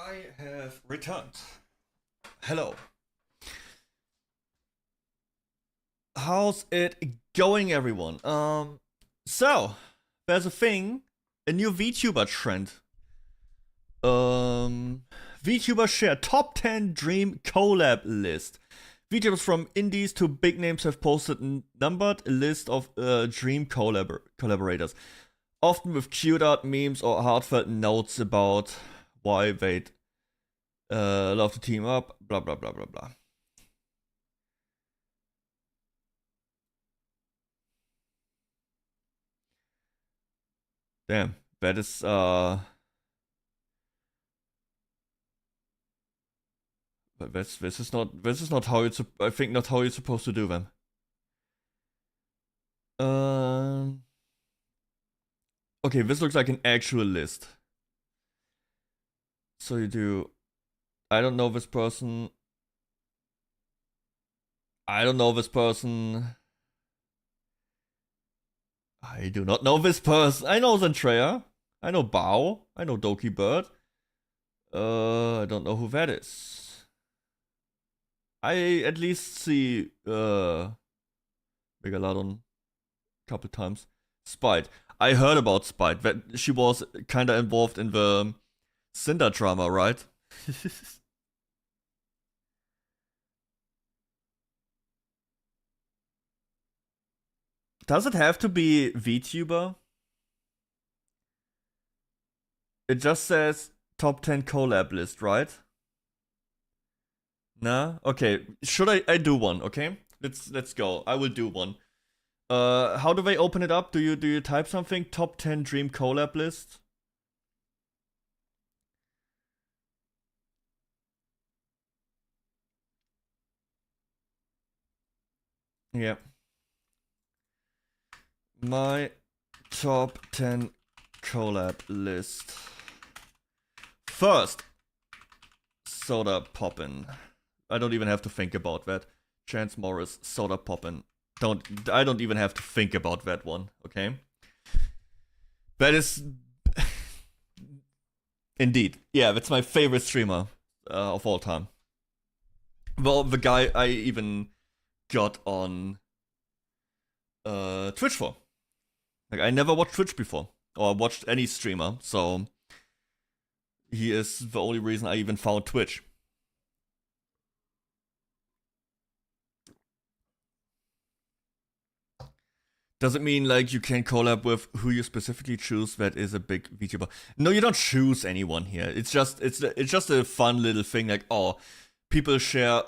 I have returned. Hello. How's it going, everyone? So there's a new VTuber trend. VTuber share top 10 dream collab list. VTubers from indies to big names have posted a numbered list of dream collaborators, often with cute art, memes, or heartfelt notes about why they'd love to team up, blah blah blah blah blah. Damn, that is but this is not how it's, I think, not how you're supposed to do them. Okay, this looks like an actual list. So you do, I don't know this person. I don't know this person. I do not know this person. I know Zentrea. I know Bao. I know Doki Bird. I don't know who that is. I at least see Megalodon a couple times. Spite. I heard about Spite. That she was kinda involved in the Cinder drama, right? Does it have to be VTuber? It just says top 10 collab list, right? Nah? Okay. Should I do one, okay? Let's go. I will do one. How do they open it up? Do you type something? Top 10 dream collab list? Yeah. My top 10 collab list. First, Soda Poppin'. I don't even have to think about that. Chance Morris, Soda Poppin'. I don't even have to think about that one, okay? That is indeed. Yeah, that's my favorite streamer of all time. Well, the guy I even got on Twitch for. Like, I never watched Twitch before, or watched any streamer, so he is the only reason I even found Twitch. Does it mean like you can collab with who you specifically choose that is a big VTuber? No, you don't choose anyone here. It's just a fun little thing. Like, oh, people share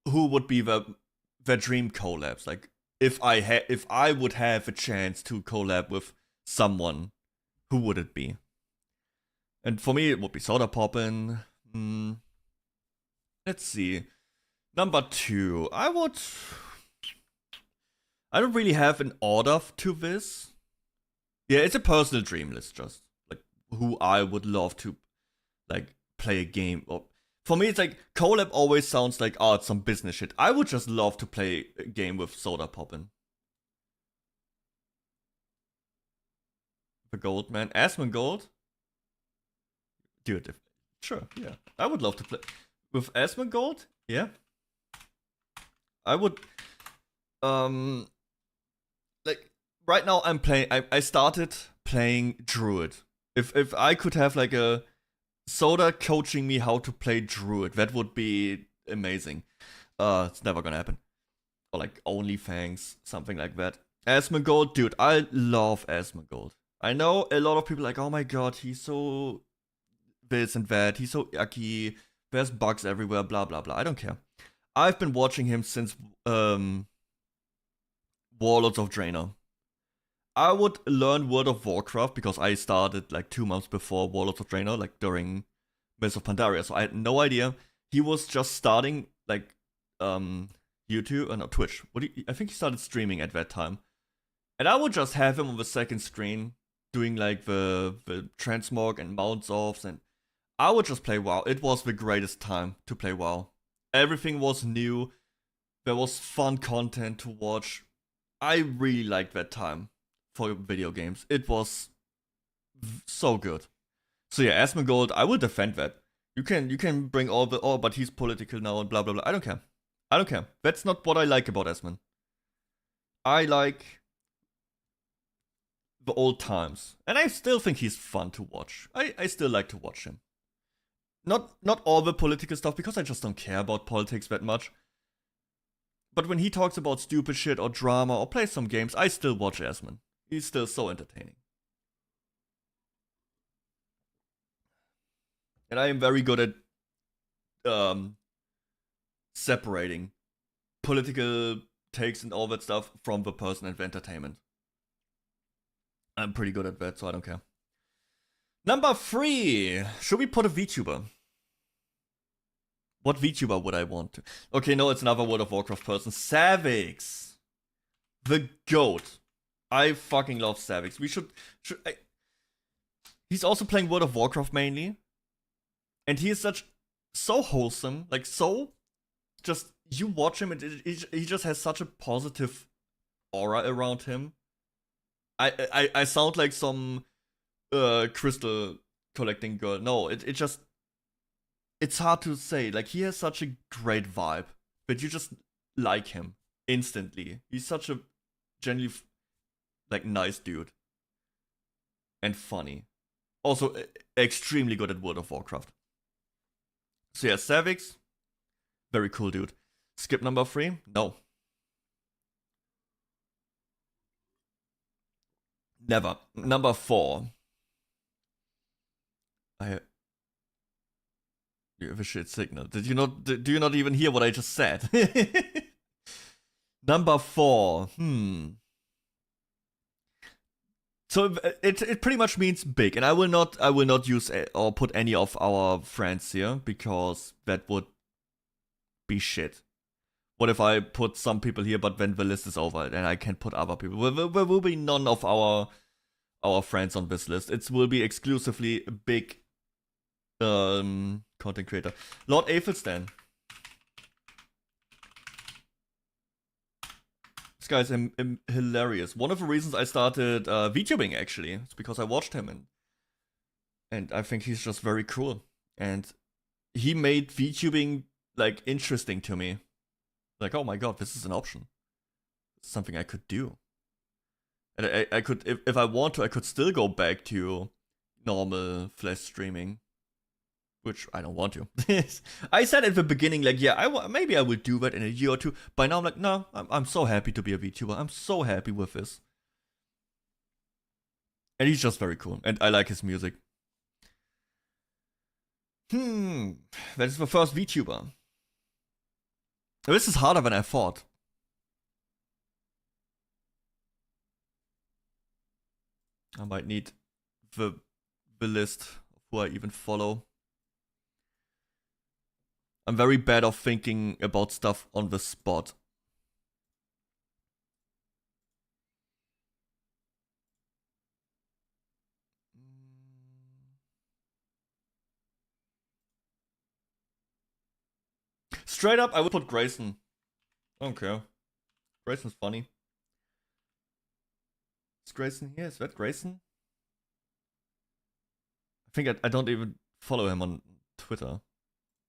who would be their dream collabs. Like, if I would have a chance to collab with someone, who would it be? And for me, it would be Soda Poppin'. Let's see. Number 2, I don't really have an order to this. Yeah, it's a personal dream list, just like who I would love to like play a game. Or for me, it's like collab always sounds like, oh, it's some business shit. I would just love to play a game with Soda Poppin'. The Gold Man, Asmongold. Dude, sure, yeah, I would love to play with Asmongold. Yeah, I would. Like, right now I'm playing, I started playing Druid. If I could have like a Soda coaching me how to play Druid, that would be amazing. It's never gonna happen. Or like OnlyFans, something like that. Asmongold, dude, I love Asmongold. I know a lot of people are like, oh my god, he's so this and that, he's so yucky, there's bugs everywhere, blah blah blah. I don't care. I've been watching him since Warlords of Draenor. I would learn World of Warcraft because I started like 2 months before Warlords of Draenor, like during Mists of Pandaria, so I had no idea. He was just starting like YouTube and Twitch. I think he started streaming at that time. And I would just have him on the second screen doing like the transmog and mounts offs, and I would just play WoW. It was the greatest time to play WoW. Everything was new. There was fun content to watch. I really liked that time for video games. It was so good. So yeah, Asmongold, I will defend that. You can bring all the but he's political now and blah blah blah. I don't care. I don't care. That's not what I like about Esman. I like the old times, and I still think he's fun to watch. I still like to watch him. Not all the political stuff, because I just don't care about politics that much. But when he talks about stupid shit or drama or plays some games, I still watch Esman. He's still so entertaining. And I am very good at separating political takes and all that stuff from the person and the entertainment. I'm pretty good at that, so I don't care. Number 3. Should we put a VTuber? What VTuber would I want to? Okay, no, it's another World of Warcraft person. Savix. The GOAT. I fucking love Savix. We should he's also playing World of Warcraft mainly. And he is so wholesome. Like, so just, you watch him and he just has such a positive aura around him. I sound like some crystal collecting girl. No, it's hard to say. Like, he has such a great vibe, but you just like him instantly. He's such a genuinely like nice dude and funny. Also extremely good at World of Warcraft. So yeah, Savix, very cool dude. Skip number 3? No. Never. Number 4. You have a shit signal. Do you not even hear what I just said? Number 4. So it pretty much means big, and I will not use or put any of our friends here, because that would be shit. What if I put some people here, but then the list is over and I can put other people? There will be none of our friends on this list. It will be exclusively big content creator. Lord Aethelstan. This guy's hilarious. One of the reasons I started VTubing, actually, is because I watched him, and I think he's just very cool. And he made VTubing like interesting to me. Like, oh my god, this is an option. It's something I could do. And I could, if I want to, I could still go back to normal flash streaming, which I don't want to. I said at the beginning, like, yeah, maybe I will do that in a year or two. By now, I'm like, no, I'm so happy to be a VTuber. I'm so happy with this. And he's just very cool, and I like his music. That is the first VTuber. This is harder than I thought. I might need the list of who I even follow. I'm very bad of thinking about stuff on the spot. Straight up, I would put Grayson. I don't care. Grayson's funny. Is Grayson here? Is that Grayson? I think I don't even follow him on Twitter.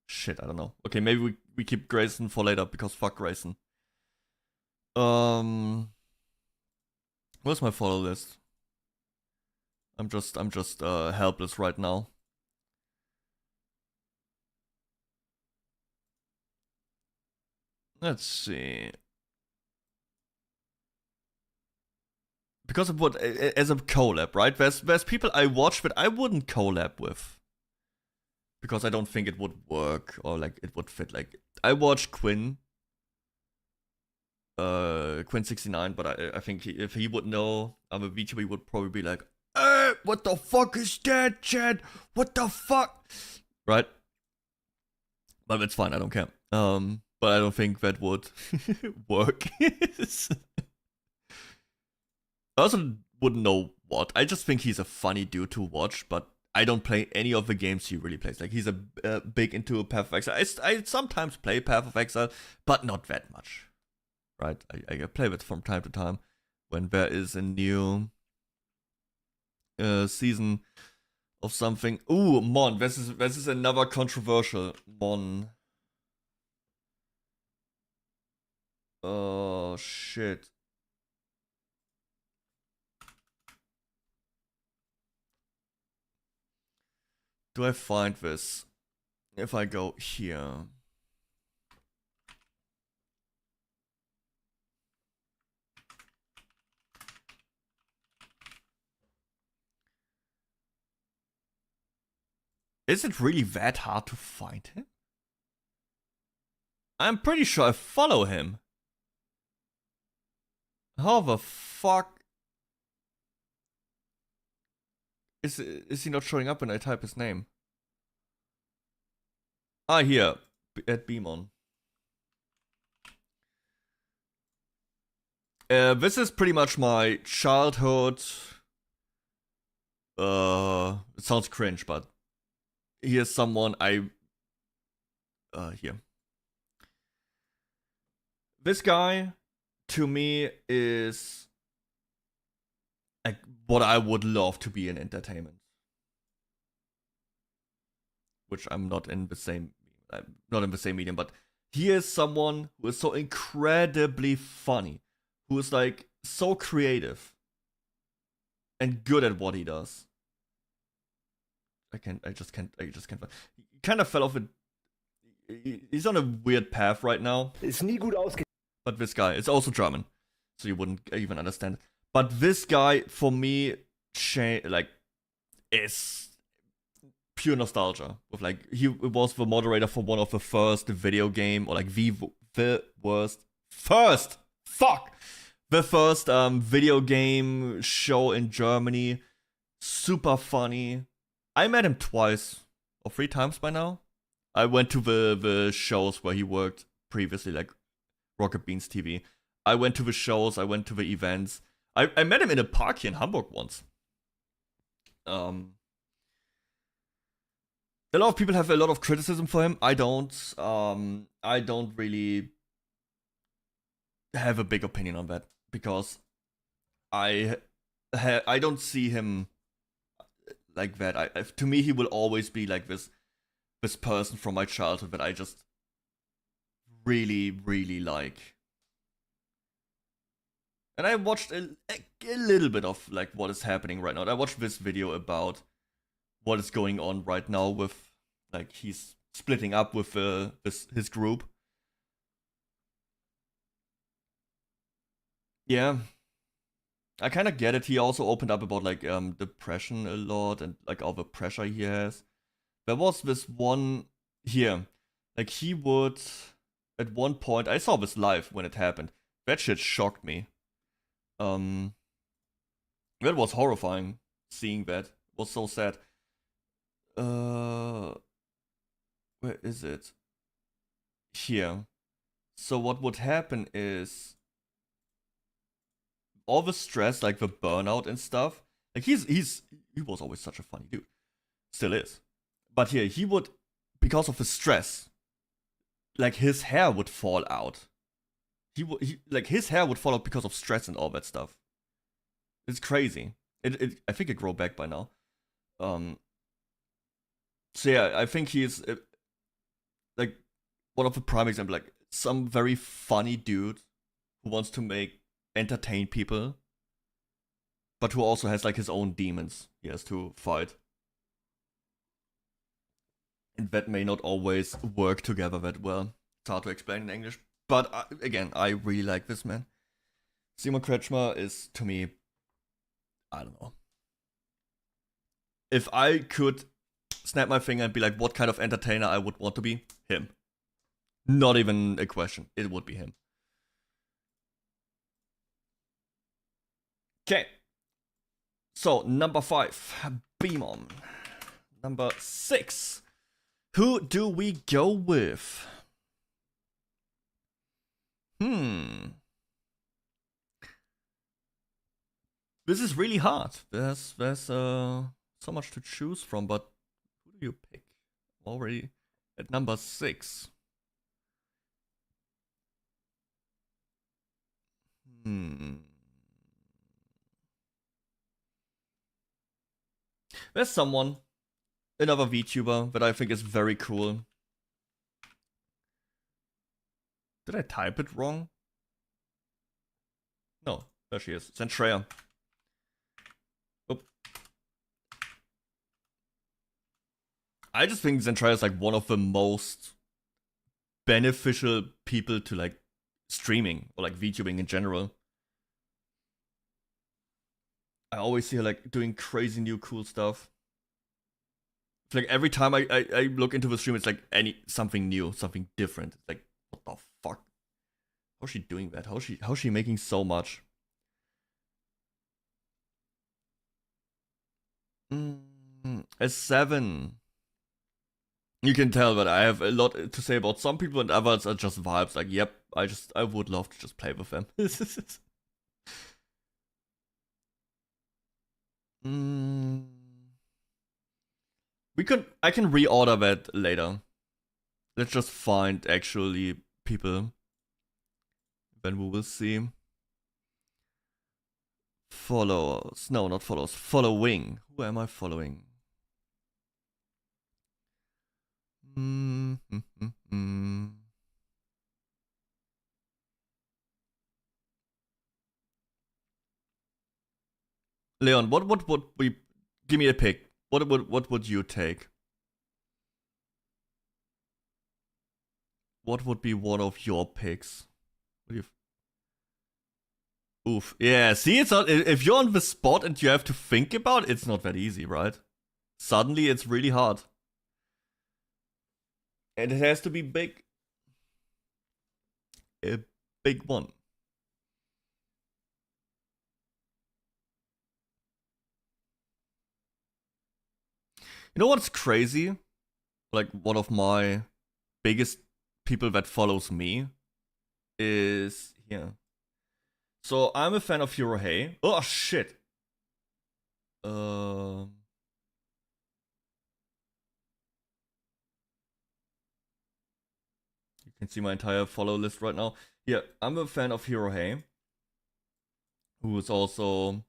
Shit, I don't know. Okay, maybe we keep Grayson for later, because fuck Grayson. Where's my follow list? I'm just helpless right now. Let's see. Because of what, as a collab, right? There's people I watch but I wouldn't collab with, because I don't think it would work, or like it would fit. Like, I watch Quinn69, but I think if he would know I'm a VTuber, he would probably be like, what the fuck is that, Chad? What the fuck? Right? But it's fine, I don't care. But I don't think that would work. I also wouldn't know what. I just think he's a funny dude to watch, but I don't play any of the games he really plays. Like, he's a big into Path of Exile. I sometimes play Path of Exile, but not that much. Right? I play it from time to time when there is a new season. of something. Ooh, Mon. This is another controversial Mon. Oh shit. Do I find this? If I go here. Is it really that hard to find him? I'm pretty sure I follow him. How the fuck is he not showing up when I type his name? Ah, here at Beamon. This is pretty much my childhood. It sounds cringe, but here's someone I. Here. This guy, to me, is like what I would love to be in entertainment. Which I'm not in the same medium, but he is someone who is so incredibly funny, who is like so creative and good at what he does. I just can't. He kind of fell off it. He's on a weird path right now. But this guy, it's also German, so you wouldn't even understand it. But this guy, for me, is pure nostalgia. With like, he was the moderator for one of the first video game, or like the first video game show in Germany. Super funny. I met him twice or 3 times by now. I went to the shows where he worked previously, like Rocket Beans TV. I went to the shows, I went to the events. I met him in a park here in Hamburg once. A lot of people have a lot of criticism for him. I don't. I don't really have a big opinion on that, because I don't see him like that. To me, he will always be like this person from my childhood that I just really, really like. And I watched a little bit of like what is happening right now. I watched this video about what is going on right now with, like, he's splitting up with his group. Yeah, I kind of get it. He also opened up about like depression a lot and like all the pressure he has. There was this one here, like he would, at one point, I saw this live when it happened. That shit shocked me. That was horrifying, seeing that. It was so sad. Where is it? Here. So what would happen is all the stress, like the burnout and stuff. Like he was always such a funny dude. Still is. But here, he would, because of the stress, like his hair would fall out. Like his hair would fall out because of stress and all that stuff. It's crazy. I think it grew back by now. So yeah, I think he's like one of the prime examples, like some very funny dude who wants to entertain people, but who also has like his own demons he has to fight. And that may not always work together that well. It's hard to explain in English. But again, I really like this man. Simon Kretschmer is, to me, I don't know. If I could snap my finger and be like, what kind of entertainer I would want to be? Him. Not even a question. It would be him. Okay. So, number 5. Beamon. Number 6. Who do we go with? This is really hard. There's so much to choose from, but who do you pick? Already at number 6. There's someone another VTuber that I think is very cool. Did I type it wrong? No, there she is. Zentreya. Oh. I just think Zentreya is like one of the most beneficial people to like streaming or like VTubing in general. I always see her like doing crazy new cool stuff. It's like every time I look into the stream, it's like something new, something different. It's like, what the fuck? How's she doing that? How's she making so much? S7. You can tell that I have a lot to say about some people and others are just vibes. Like, yep, I would love to just play with them. I can reorder that later. Let's just find actually people. Then we will see. Followers. No, not followers. Following. Who am I following? Leon, what would we give me a pick? What would you take? What would be one of your picks? Oof. Yeah, see, it's not, if you're on the spot and you have to think about it, it's not that easy, right? Suddenly it's really hard. And it has to be big. A big one. You know what's crazy? Like, one of my biggest people that follows me is here. So, I'm a fan of Hirohei. Oh, shit. You can see my entire follow list right now. Yeah, I'm a fan of Hirohei, who is also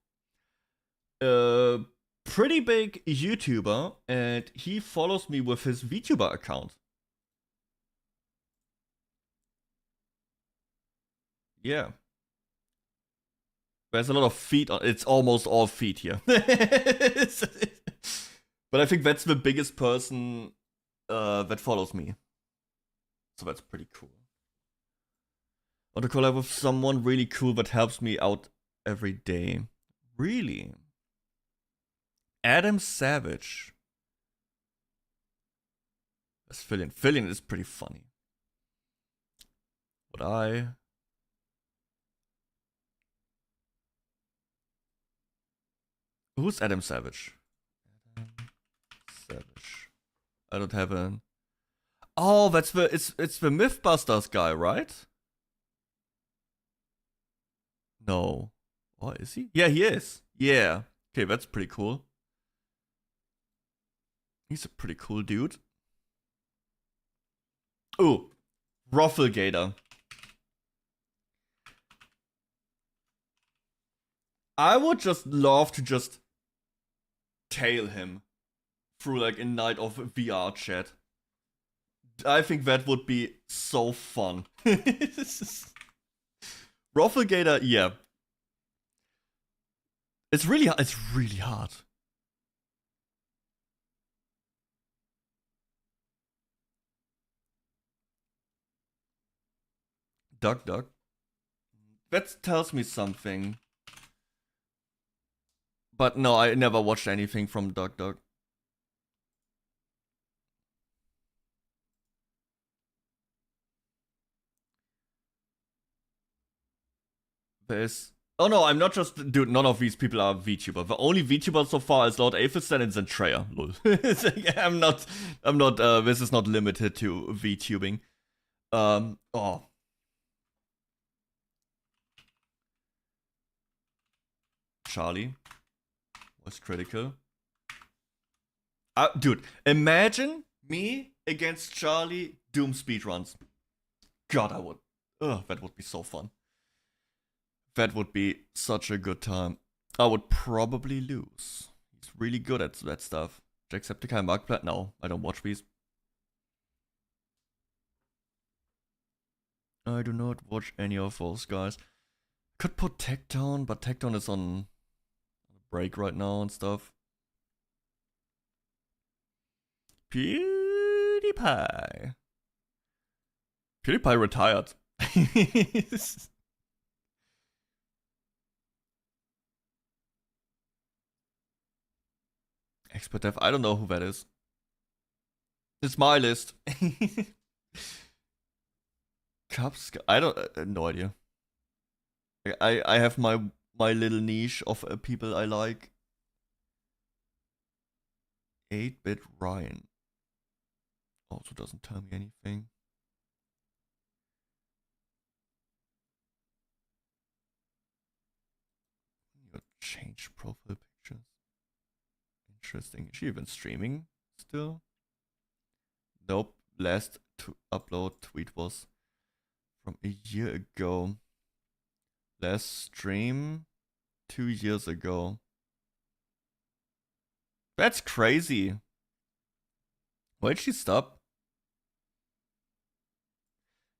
a pretty big YouTuber, and he follows me with his VTuber account. Yeah. There's a lot of feet on, it's almost all feet here. But I think that's the biggest person that follows me. So that's pretty cool. Want to collab with someone really cool that helps me out every day. Really? Adam Savage. That's Fillion. Fillion is pretty funny. But who's Adam Savage? Adam Savage. I don't have an. Oh, that's the it's the Mythbusters guy, right? No. Oh, is he? Yeah, he is. Yeah. Okay, that's pretty cool. He's a pretty cool dude. Ooh, Rufflegator. I would just love to just tail him through like a night of VR chat. I think that would be so fun. Rufflegator, yeah. It's really hard. Duck. That tells me something. But no, I never watched anything from Duck. There's... Oh no, I'm not just... Dude, none of these people are VTuber. The only VTuber so far is Lord Aethelstan and Zentreya. Lol. I'm not, this is not limited to VTubing. Oh. Charlie was critical. Dude, imagine me against Charlie Doom speedruns. God, I would. Ugh, that would be so fun. That would be such a good time. I would probably lose. He's really good at that stuff. Jacksepticeye Markiplier? No, I don't watch these. I do not watch any of those guys. Could put Techdown, but Techdown is on break right now and stuff. PewDiePie. PewDiePie retired. Expert Dev, I don't know who that is. It's my list. Cups, I don't, no idea. I have my little niche of people I like. 8-bit Ryan. Also doesn't tell me anything. Change profile pictures. Interesting. Is she even streaming still? Nope. Last upload tweet was from a year ago. Last stream 2 years ago. That's crazy. Why did she stop?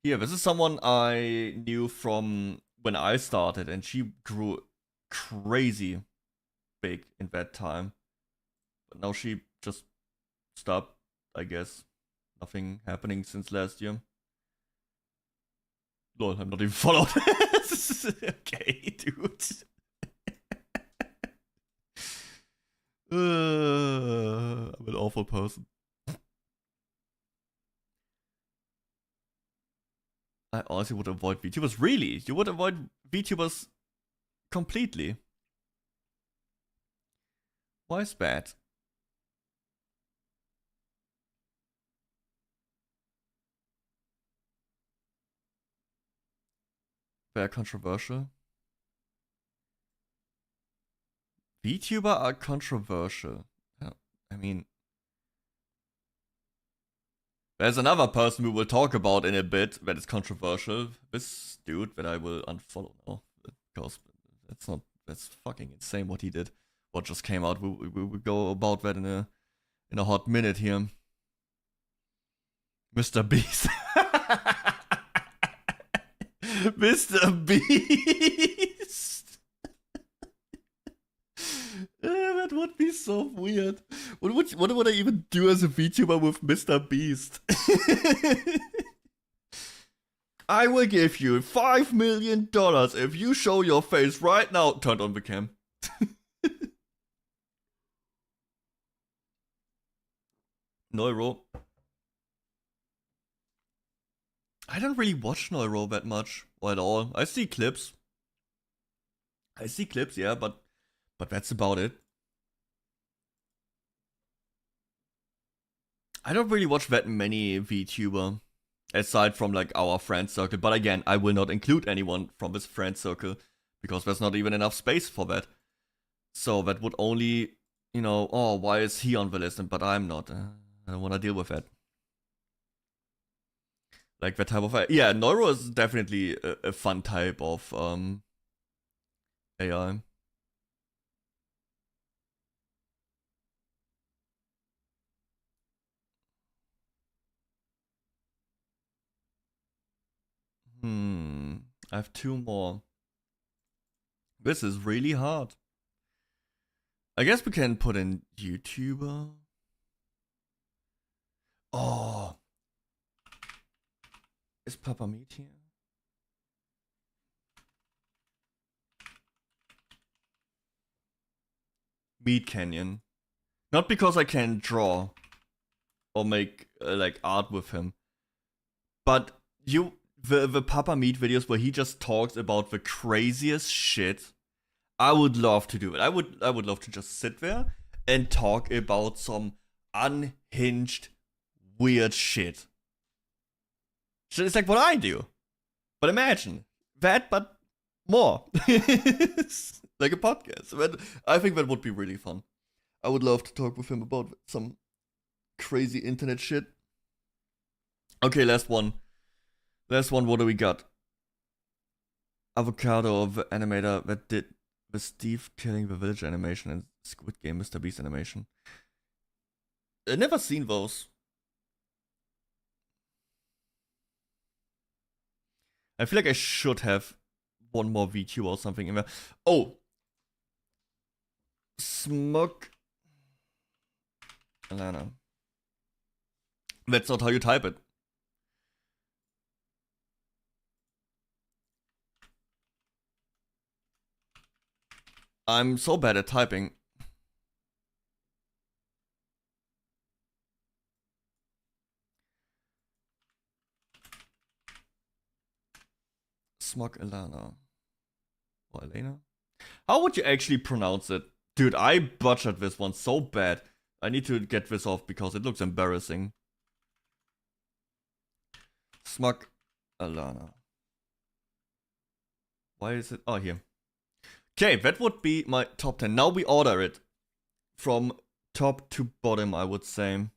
Yeah, this is someone I knew from when I started, and she grew crazy big in that time. But now she just stopped, I guess. Nothing happening since last year. Lol, I'm not even followed. Okay, dude. I'm an awful person. I honestly would avoid VTubers. Really? You would avoid VTubers completely? Why is that? Very controversial. VTuber are controversial. I mean, there's another person we will talk about in a bit that is controversial. This dude that I will unfollow now, because that's fucking insane what he did. What just came out. We will go about that in a hot minute here. Mr. Beast. Mr. Beast. That would be so weird. What would I even do as a VTuber with Mr. Beast? I will give you $5 million if you show your face right now. Turned on the cam. Neuro. I don't really watch Neuro that much or at all. I see clips. Yeah, but that's about it. I don't really watch that many VTuber, aside from like our friend circle. But again, I will not include anyone from this friend circle because there's not even enough space for that. So that would only, you know, oh, why is he on the list but I'm not? I don't want to deal with that. Like that type of, yeah, Neuro is definitely a fun type of AI. I have 2 more. This is really hard. I guess we can put in YouTuber. Oh. Is Papa Meat here? Meat Canyon. Not because I can draw or make like art with him, but the Papa Meat videos where he just talks about the craziest shit. I would love to do it. I would love to just sit there and talk about some unhinged weird shit. It's like what I do. But imagine that, but more. Like a podcast. But I think that would be really fun. I would love to talk with him about some crazy internet shit. Okay, last one. What do we got? Avocado of animator that did the Steve killing the village animation and Squid Game Mr. Beast animation. I never seen those. I feel like I should have one more VTuber or something in there. Oh! Smug... Alana. That's not how you type it. I'm so bad at typing. Smug Alana. Or Elena? How would you actually pronounce it? Dude, I butchered this one so bad. I need to get this off because it looks embarrassing. Smug Alana. Why is it? Oh, here. Okay, that would be my top 10. Now we order it from top to bottom, I would say.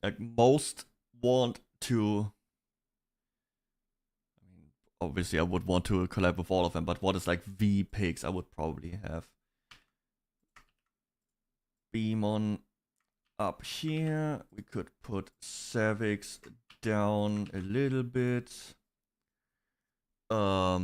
Like, most want to... I mean, obviously I would want to collab with all of them, but what is like the picks I would probably have? Beamon up here. We could put Cervix down a little bit. I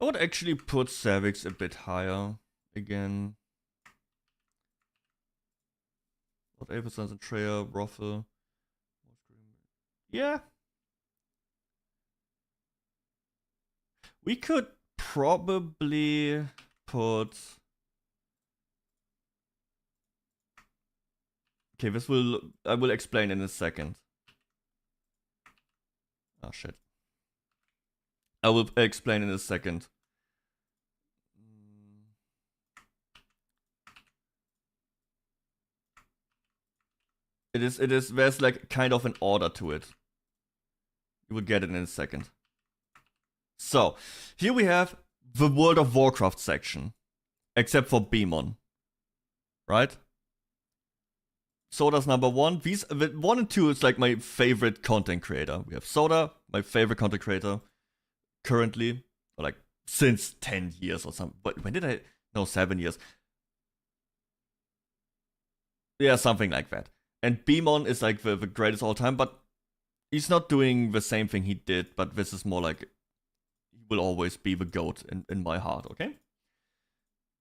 would actually put Cervix a bit higher again. What Avisons and Treya, Ruffle. Yeah. We could probably put... Okay, this will... I will explain in a second. Oh, shit. I will explain in a second. There's like kind of an order to it. You will get it in a second. So, here we have the World of Warcraft section. Except for Beamon. Right? Soda's number 1. These 1 and 2 is like my favorite content creator. We have Soda, my favorite content creator. Currently. Or like since 10 years or something. But when did I... No, 7 years. Yeah, something like that. And Beamon is like the greatest all time, but he's not doing the same thing he did, but this is more like, he will always be the GOAT in my heart, okay?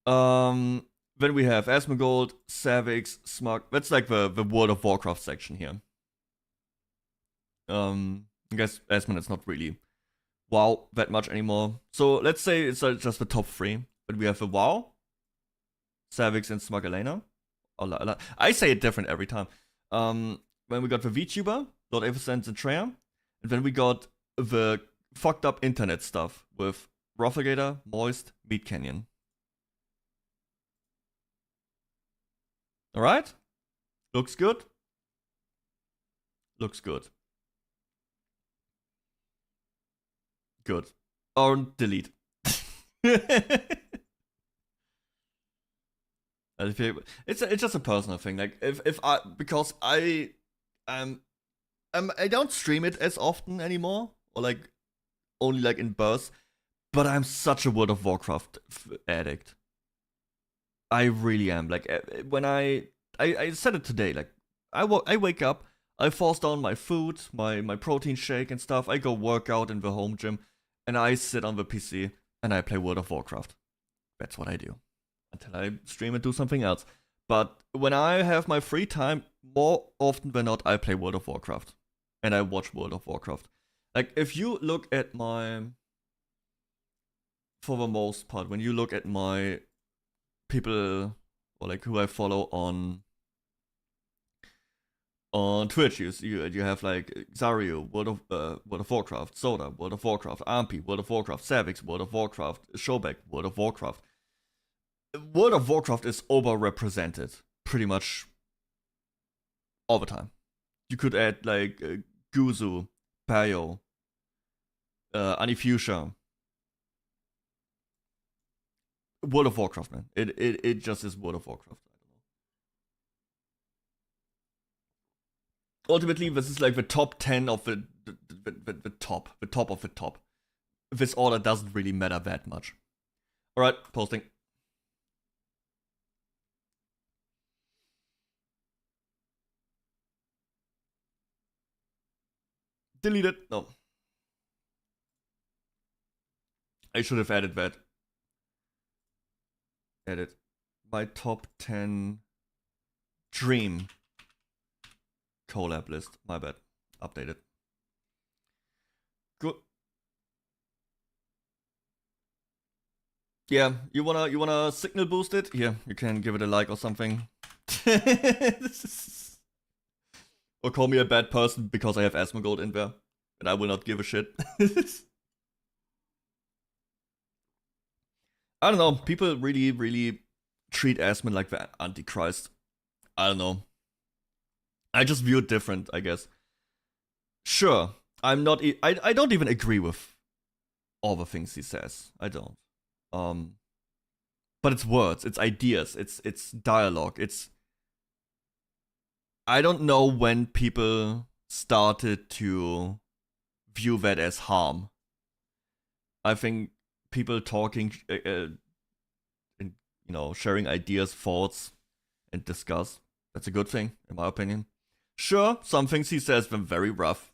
Then we have Asmongold, Cervix, Smug. That's like the World of Warcraft section here. I guess Asmon is not really WoW that much anymore. So let's say it's just the top 3. But we have the WoW, Cervix, and Smug Elena. I say it different every time. Then we got the VTuber, Lord Avisons and Treya. And then we got the fucked up internet stuff with Rufflegator, Moist, Meat Canyon. Alright? Looks good? Looks good. Good. Or delete. It's just a personal thing. Like if I, because I don't stream it as often anymore, or like only like in bursts. But I'm such a World of Warcraft addict. I really am. Like when I said it today. Like I wake up, I force down my food, my protein shake and stuff. I go work out in the home gym, and I sit on the PC and I play World of Warcraft. That's what I do. Until I stream and do something else. But when I have my free time, more often than not, I play World of Warcraft. And I watch World of Warcraft. Like, if you look at my... For the most part, when you look at my people, or like who I follow on Twitch, you have like Xario, World of Warcraft, Soda, World of Warcraft, Ampi, World of Warcraft, Cervix, World of Warcraft, Showback, World of Warcraft. World of Warcraft is overrepresented pretty much all the time. You could add like Guzu, Payo, Anifusia. World of Warcraft, man. It just is World of Warcraft. I don't know. Ultimately, this is like the top 10 of the top of the top. this order doesn't really matter that much. Alright, posting. Delete it. No. I should have added that. Edit. My top 10 dream collab list. My bad. Updated. Good. Yeah, you wanna signal boost it? Here, you can give it a like or something. Or call me a bad person because I have Asmongold in there. And I will not give a shit. I don't know, people really treat Asmon like the Antichrist. I don't know. I just view it different, I guess. Sure, I don't even agree with all the things he says. I don't. But it's words, it's ideas, it's dialogue, I don't know when people started to view that as harm. I think people talking and, you know, sharing ideas, thoughts, and discuss, that's a good thing, in my opinion. Sure, some things he says were very rough.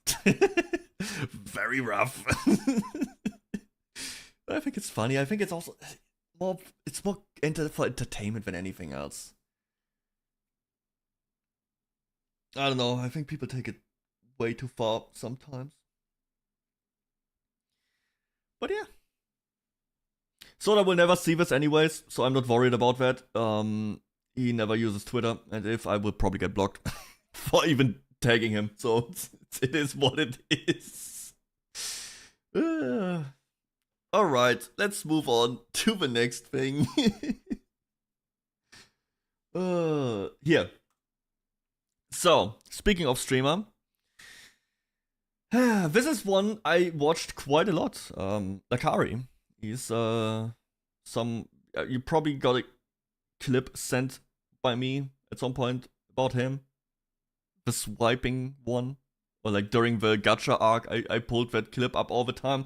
Very rough. But I think it's funny. I think it's also more for entertainment than anything else. I don't know, I think people take it way too far sometimes. But yeah. Soda will never see this anyways, so I'm not worried about that. He never uses Twitter, and if I will probably get blocked for even tagging him, so it is what it is. Alright, let's move on to the next thing. Here. So, speaking of streamer, this is one I watched quite a lot. Akari. He's you probably got a clip sent by me at some point about him. The swiping one. Or like during the gacha arc, I pulled that clip up all the time.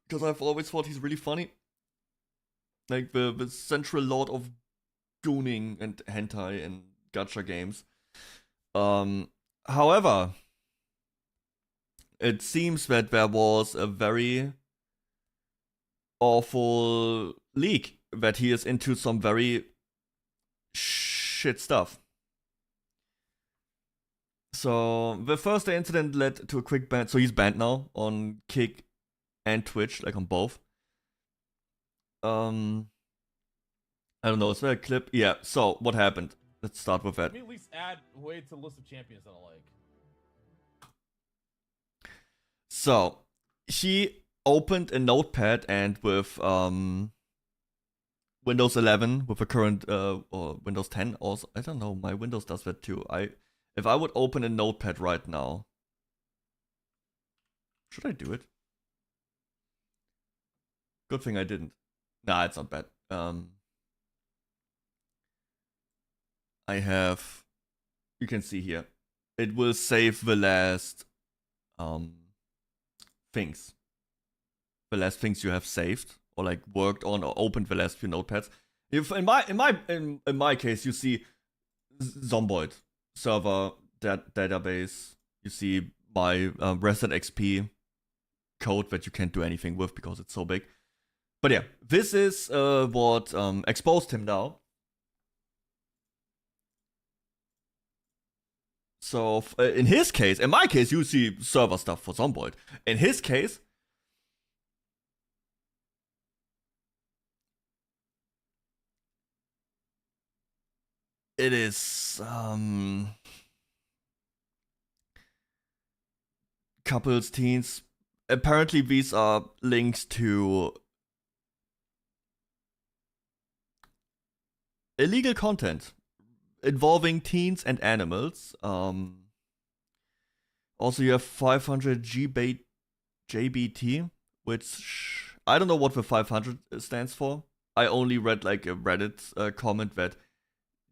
Because I've always thought he's really funny. Like the central lord of gooning and hentai and gacha games. However, it seems that there was a very awful leak that he is into some very shit stuff. So the first day incident led to a quick ban. So he's banned now on Kick and Twitch, like on both. I don't know, is there a clip? Yeah, so what happened? Let's start with that. Let me at least add way to the list of champions that I like. So, he opened a notepad and with Windows 11, with the current, or Windows 10 also, I don't know, my Windows does that too. If I would open a notepad right now, should I do it? Good thing I didn't. Nah, it's not bad. I have, you can see here, it will save the last things. The last things you have saved or like worked on or opened the last few notepads. If in my case you see Zomboid server database, you see my Reset XP code that you can't do anything with because it's so big. But yeah, this is what exposed him now. So in his case, in my case, you see server stuff for Zomboid. In his case, it is couples, teens. Apparently, these are links to illegal content involving teens and animals. Also, you have 500 JBT, which I don't know what the 500 stands for. I only read like a Reddit comment that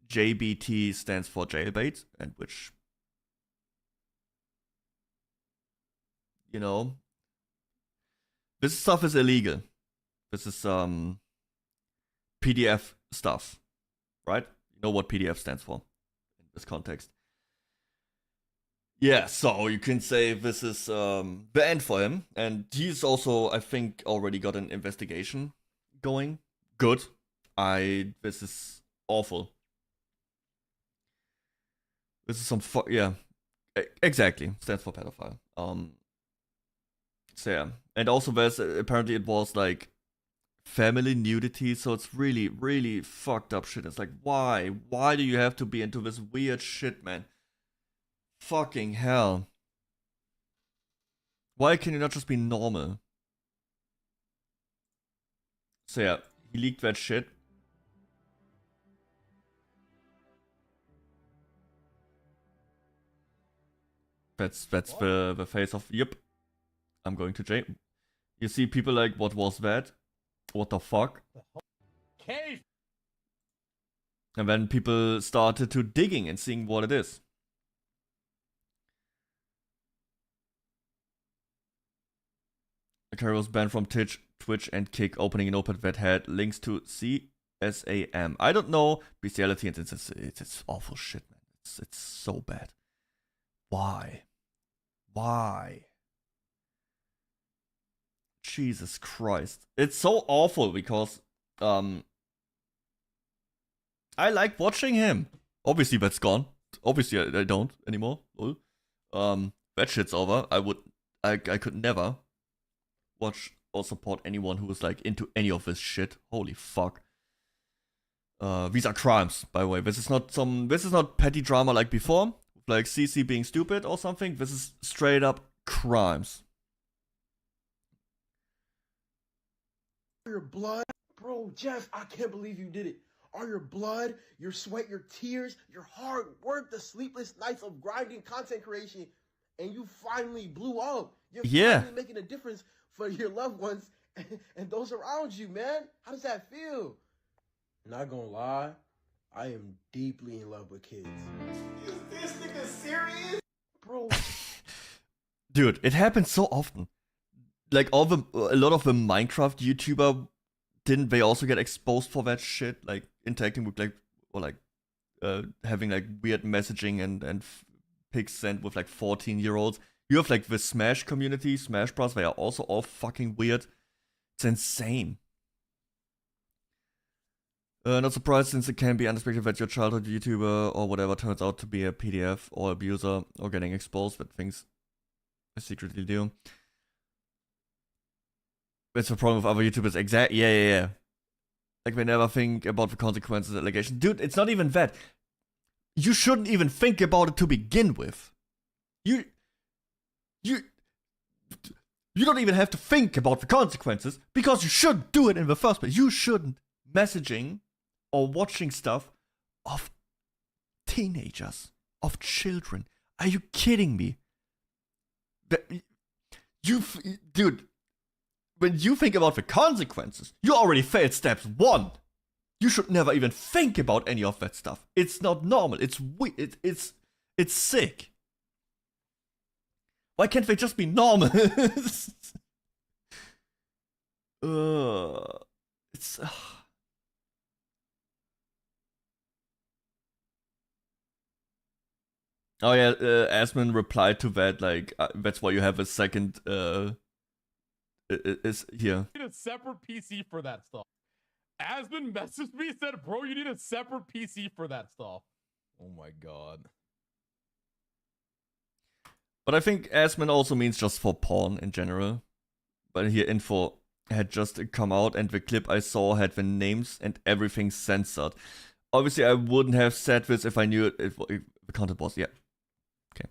JBT stands for jailbait, and which, you know, This stuff is illegal. This is PDF stuff, right? You know what PDF stands for in this context. Yeah, so you can say this is the end for him, and he's also, I think, already got an investigation going. Good. This is awful. This is some yeah, exactly, stands for pedophile. So yeah, and also there's apparently it was like family nudity, so it's really, really fucked up shit. It's like, why do you have to be into this weird shit, man? Fucking hell. Why can you not just be normal? So yeah, he leaked that shit. That's the face of, yep, I'm going to jail. You see people like, what was that? What the fuck? Cave. And then people started to digging and seeing what it is. The character was banned from Twitch and Kick, opening an open that had links to CSAM. I don't know bestiality, and it's awful shit, man. It's so bad. Why? Jesus Christ. It's so awful because I like watching him. Obviously that's gone. Obviously I don't anymore. That shit's over. I could never watch or support anyone who is like into any of this shit. Holy fuck. These are crimes, by the way. This is not petty drama like before, like CC being stupid or something. This is straight up crimes. Your blood, bro, Jeff, I can't believe you did it. All your blood, your sweat, your tears, your hard work, the sleepless nights of grinding content creation, and you finally blew up. You're finally making a difference for your loved ones and those around you, man. How does that feel? Not gonna lie, I am deeply in love with kids. Is this nigga serious? Bro. Dude, it happens so often. Like a lot of the Minecraft YouTuber, didn't they also get exposed for that shit? Like interacting with having like weird messaging and pics sent with like 14-year-olds. You have like the Smash community, Smash Bros. They are also all fucking weird. It's insane. Not surprised, since it can be unexpected that your childhood YouTuber or whatever turns out to be a PDF or abuser or getting exposed that things I secretly do. It's a problem with other YouTubers. Yeah. Like they never think about the consequences of allegations. Dude, it's not even that. You shouldn't even think about it to begin with. You don't even have to think about the consequences because you shouldn't do it in the first place. You shouldn't messaging or watching stuff of teenagers, of children. Are you kidding me? Dude, when you think about the consequences, you already failed steps 1. You should never even think about any of that stuff. It's not normal. It's weird. It's sick. Why can't they just be normal? It's. Oh yeah, Asman replied to that, like, that's why you have a second, is here. You need a separate PC for that stuff. Asman messaged me, said, bro, you need a separate PC for that stuff. Oh my god. But I think Asman also means just for porn in general. But here info had just come out and the clip I saw had the names and everything censored. Obviously I wouldn't have said this if I knew if the content was, yeah. Okay.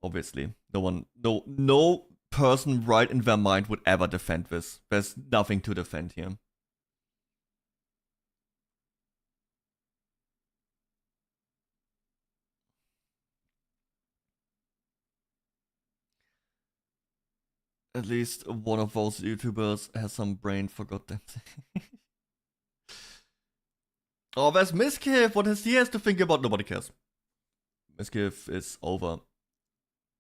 Obviously. No person right in their mind would ever defend this. There's nothing to defend here. At least one of those YouTubers has some brain, for goddamn sake. Oh, there's Miskiff. What has he has to think about? Nobody cares. Miskiff is over.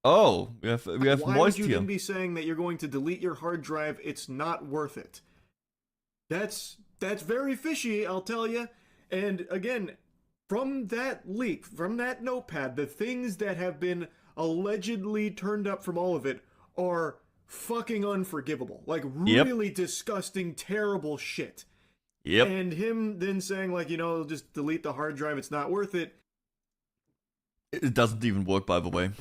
Oh, we have Why Moist would you here. then be saying that you're going to delete your hard drive? It's not worth it. That's very fishy, I'll tell you. And again, from that leak, from that notepad, the things that have been allegedly turned up from all of it are fucking unforgivable. Like, really disgusting, terrible shit. Yep. And him then saying, like, you know, just delete the hard drive, it's not worth it. It doesn't even work, by the way.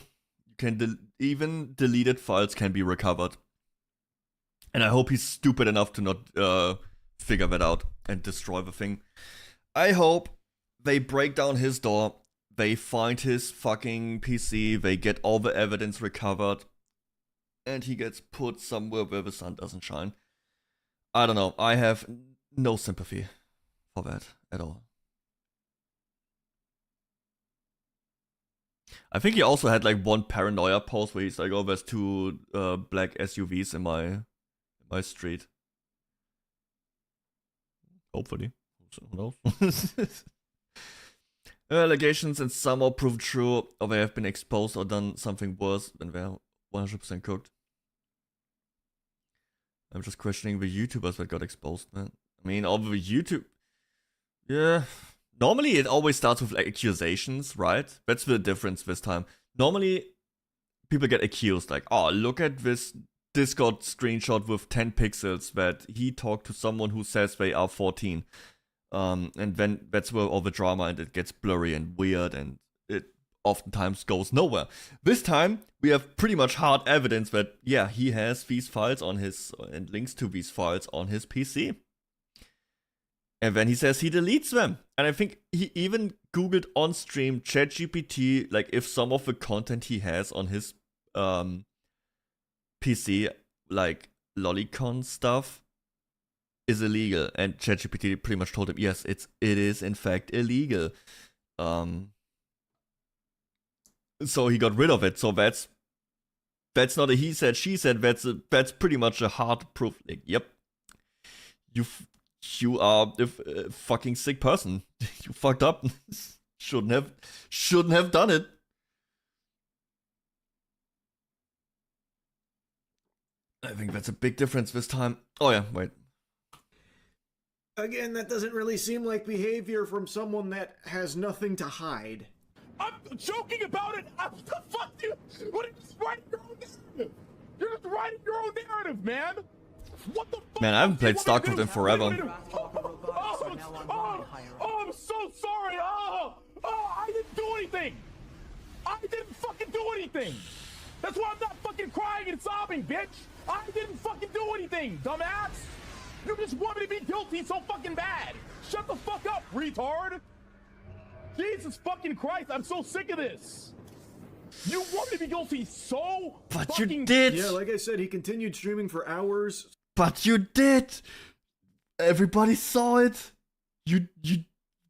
You can even deleted files can be recovered. And I hope he's stupid enough to not figure that out and destroy the thing. I hope they break down his door, they find his fucking PC, they get all the evidence recovered, and he gets put somewhere where the sun doesn't shine. I don't know, I have no sympathy for that at all. I think he also had like one paranoia post where he's like, oh, there's two black SUVs in my street. Hopefully. Who knows? Allegations and some are proved true, or they have been exposed or done something worse than they're 100% cooked. I'm just questioning the YouTubers that got exposed, man. I mean, all the YouTube... Yeah... Normally, it always starts with like accusations, right? That's the difference this time. Normally, people get accused, like, oh, look at this Discord screenshot with 10 pixels that he talked to someone who says they are 14. And then that's where all the drama and it gets blurry and weird and it oftentimes goes nowhere. This time, we have pretty much hard evidence that, yeah, he has these files on his, and links to these files on his PC. And then he says he deletes them. And I think he even Googled on stream ChatGPT, like if some of the content he has on his PC, like lolicon stuff, is illegal. And ChatGPT pretty much told him, yes, it is in fact illegal. So he got rid of it. So that's not a he said, she said. That's pretty much a hard proof. Like, yep, you are a fucking sick person. You fucked up. Shouldn't have done it. I think that's a big difference this time. Oh yeah, wait. Again, that doesn't really seem like behavior from someone that has nothing to hide. I'm joking about it. What the fuck, dude? What are you just writing your own narrative? You're just writing your own narrative, man. What the fuck? Man, I haven't played StarCraft in forever. Oh, I'm so sorry. Oh, I didn't do anything. I didn't fucking do anything. That's why I'm not fucking crying and sobbing, bitch. I didn't fucking do anything, dumbass. You just want me to be guilty so fucking bad. Shut the fuck up, retard. Jesus fucking Christ, I'm so sick of this. You want me to be guilty so but fucking... you did. Yeah, like I said, he continued streaming for hours. But you did. Everybody saw it. You did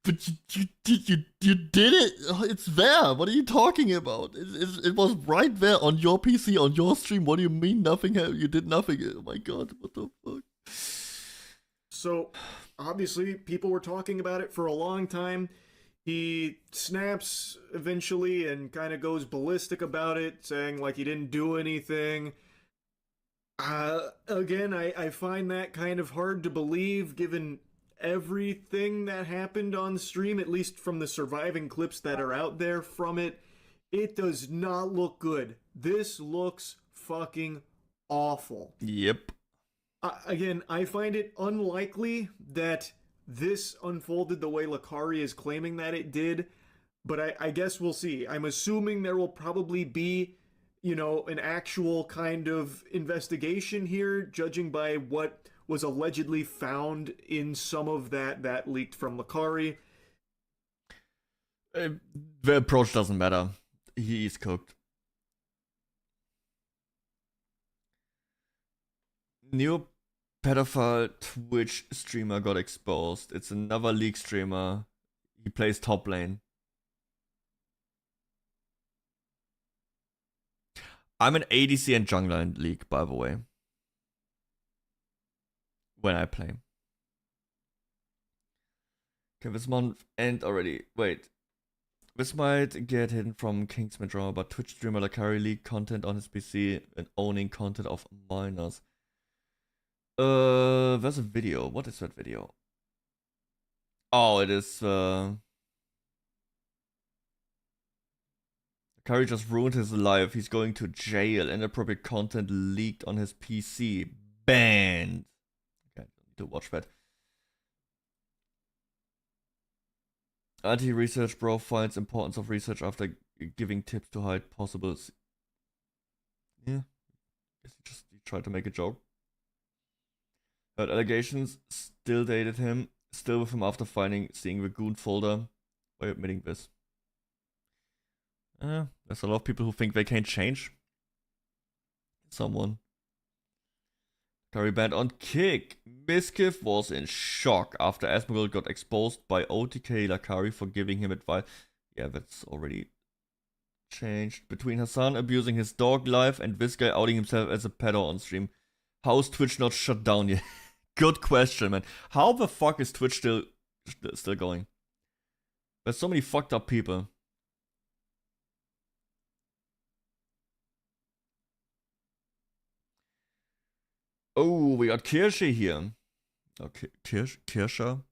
it. It's there. What are you talking about? It was right there on your PC, on your stream. What do you mean nothing? You did nothing. Oh my god, what the fuck? So, obviously, people were talking about it for a long time. He snaps eventually and kind of goes ballistic about it, saying like he didn't do anything. Again, I find that kind of hard to believe given everything that happened on stream, at least from the surviving clips that are out there from it. It does not look good. This looks fucking awful. Yep. Again, I find it unlikely that this unfolded the way Lakari is claiming that it did, but I guess we'll see. I'm assuming there will probably be, you know, an actual kind of investigation here, judging by what was allegedly found in some of that leaked from Lakari. The approach doesn't matter. He's cooked. New pedophile Twitch streamer got exposed. It's another League streamer. He plays top lane. I'm an ADC and jungler in League, by the way. When I play. Can this month end already? Wait. This might get hidden from 𝐑𝐮𝐬 drama, but Twitch streamer Lakari leaked content on his PC and owning content of minors. There's a video. What is that video? Oh, it is, Lakari just ruined his life. He's going to jail. Inappropriate content leaked on his PC. Banned. Okay, need to watch that. Anti-research bro finds importance of research after giving tips to hide possibles. Yeah. Guess he tried to make a joke. Heard allegations, still dated him, still with him after seeing the goon folder. By admitting this. There's a lot of people who think they can't change someone. Lakari banned on Kick. 𝐑𝐿 was in shock after Asmongold got exposed by OTK Lakari for giving him advice. Yeah, that's already changed. Between Hassan abusing his dog life and this guy outing himself as a pedo on stream. How is Twitch not shut down yet? Good question, man. How the fuck is Twitch still going? There's so many fucked up people. Oh, we got 𝐑𝐮𝐬 here. Okay, 𝐑𝐮𝐬.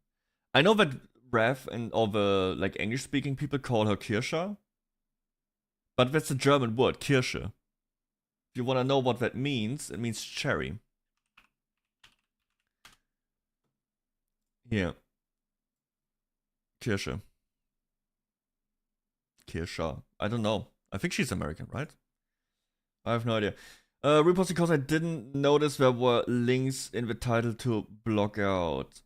I know that Rev and all the like English-speaking people call her 𝐑𝐮𝐬, but that's a German word, 𝐑𝐮𝐬. If you want to know what that means, it means cherry. Here. 𝐑𝐮𝐬. 𝐑𝐮𝐬. I don't know. I think she's American, right? I have no idea. Repost because I didn't notice there were links in the title to block out.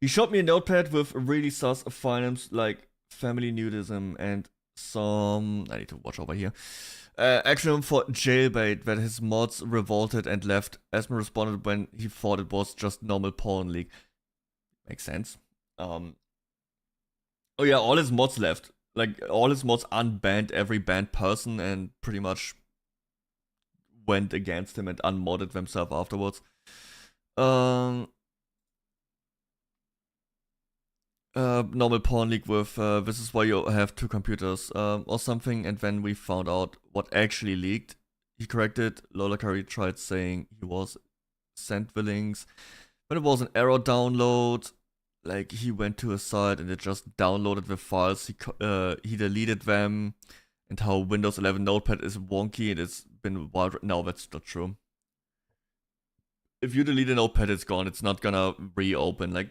He showed me a notepad with really sus items like family nudism and some... I need to watch over here. Acronym for jailbait that his mods revolted and left. Asma responded when he thought it was just normal porn leak. Makes sense. Oh yeah, all his mods left. Like, all his mods unbanned every banned person and pretty much went against him and unmodded themselves afterwards. Normal porn leak with this is why you have two computers or something, and then we found out what actually leaked. He corrected. Lakari tried saying he was sent the links, but it was an error download. Like, he went to a site and it just downloaded the files, he deleted them, and how Windows 11 Notepad is wonky and it's been wild. No, that's not true. If you delete a notepad, it's gone. It's not gonna reopen. Like,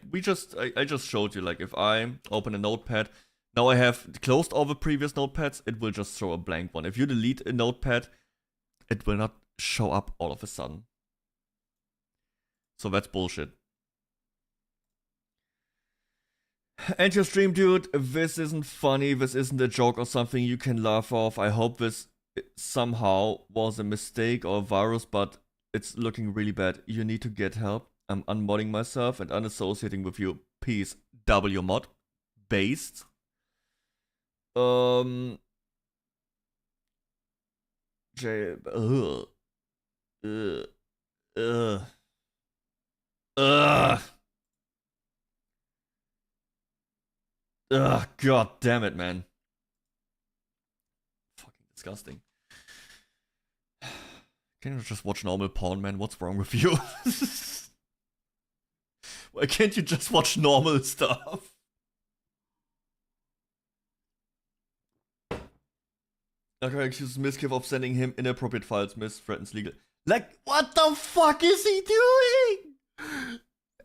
I just showed you, like, if I open a notepad, now I have closed all the previous notepads, it will just throw a blank one. If you delete a notepad, it will not show up all of a sudden. So that's bullshit. And your stream, dude, this isn't funny, this isn't a joke or something you can laugh off. I hope this somehow was a mistake or a virus, but it's looking really bad. You need to get help. I'm unmodding myself and unassociating with you. Peace. WMod. Based. Ugh, god damn it, man. Fucking disgusting. Can't you just watch normal porn, man? What's wrong with you? Why can't you just watch normal stuff? Lakari accuses 𝐑𝐿 of sending him inappropriate files. 𝐑𝐿 threatens legal. Like, what the fuck is he doing?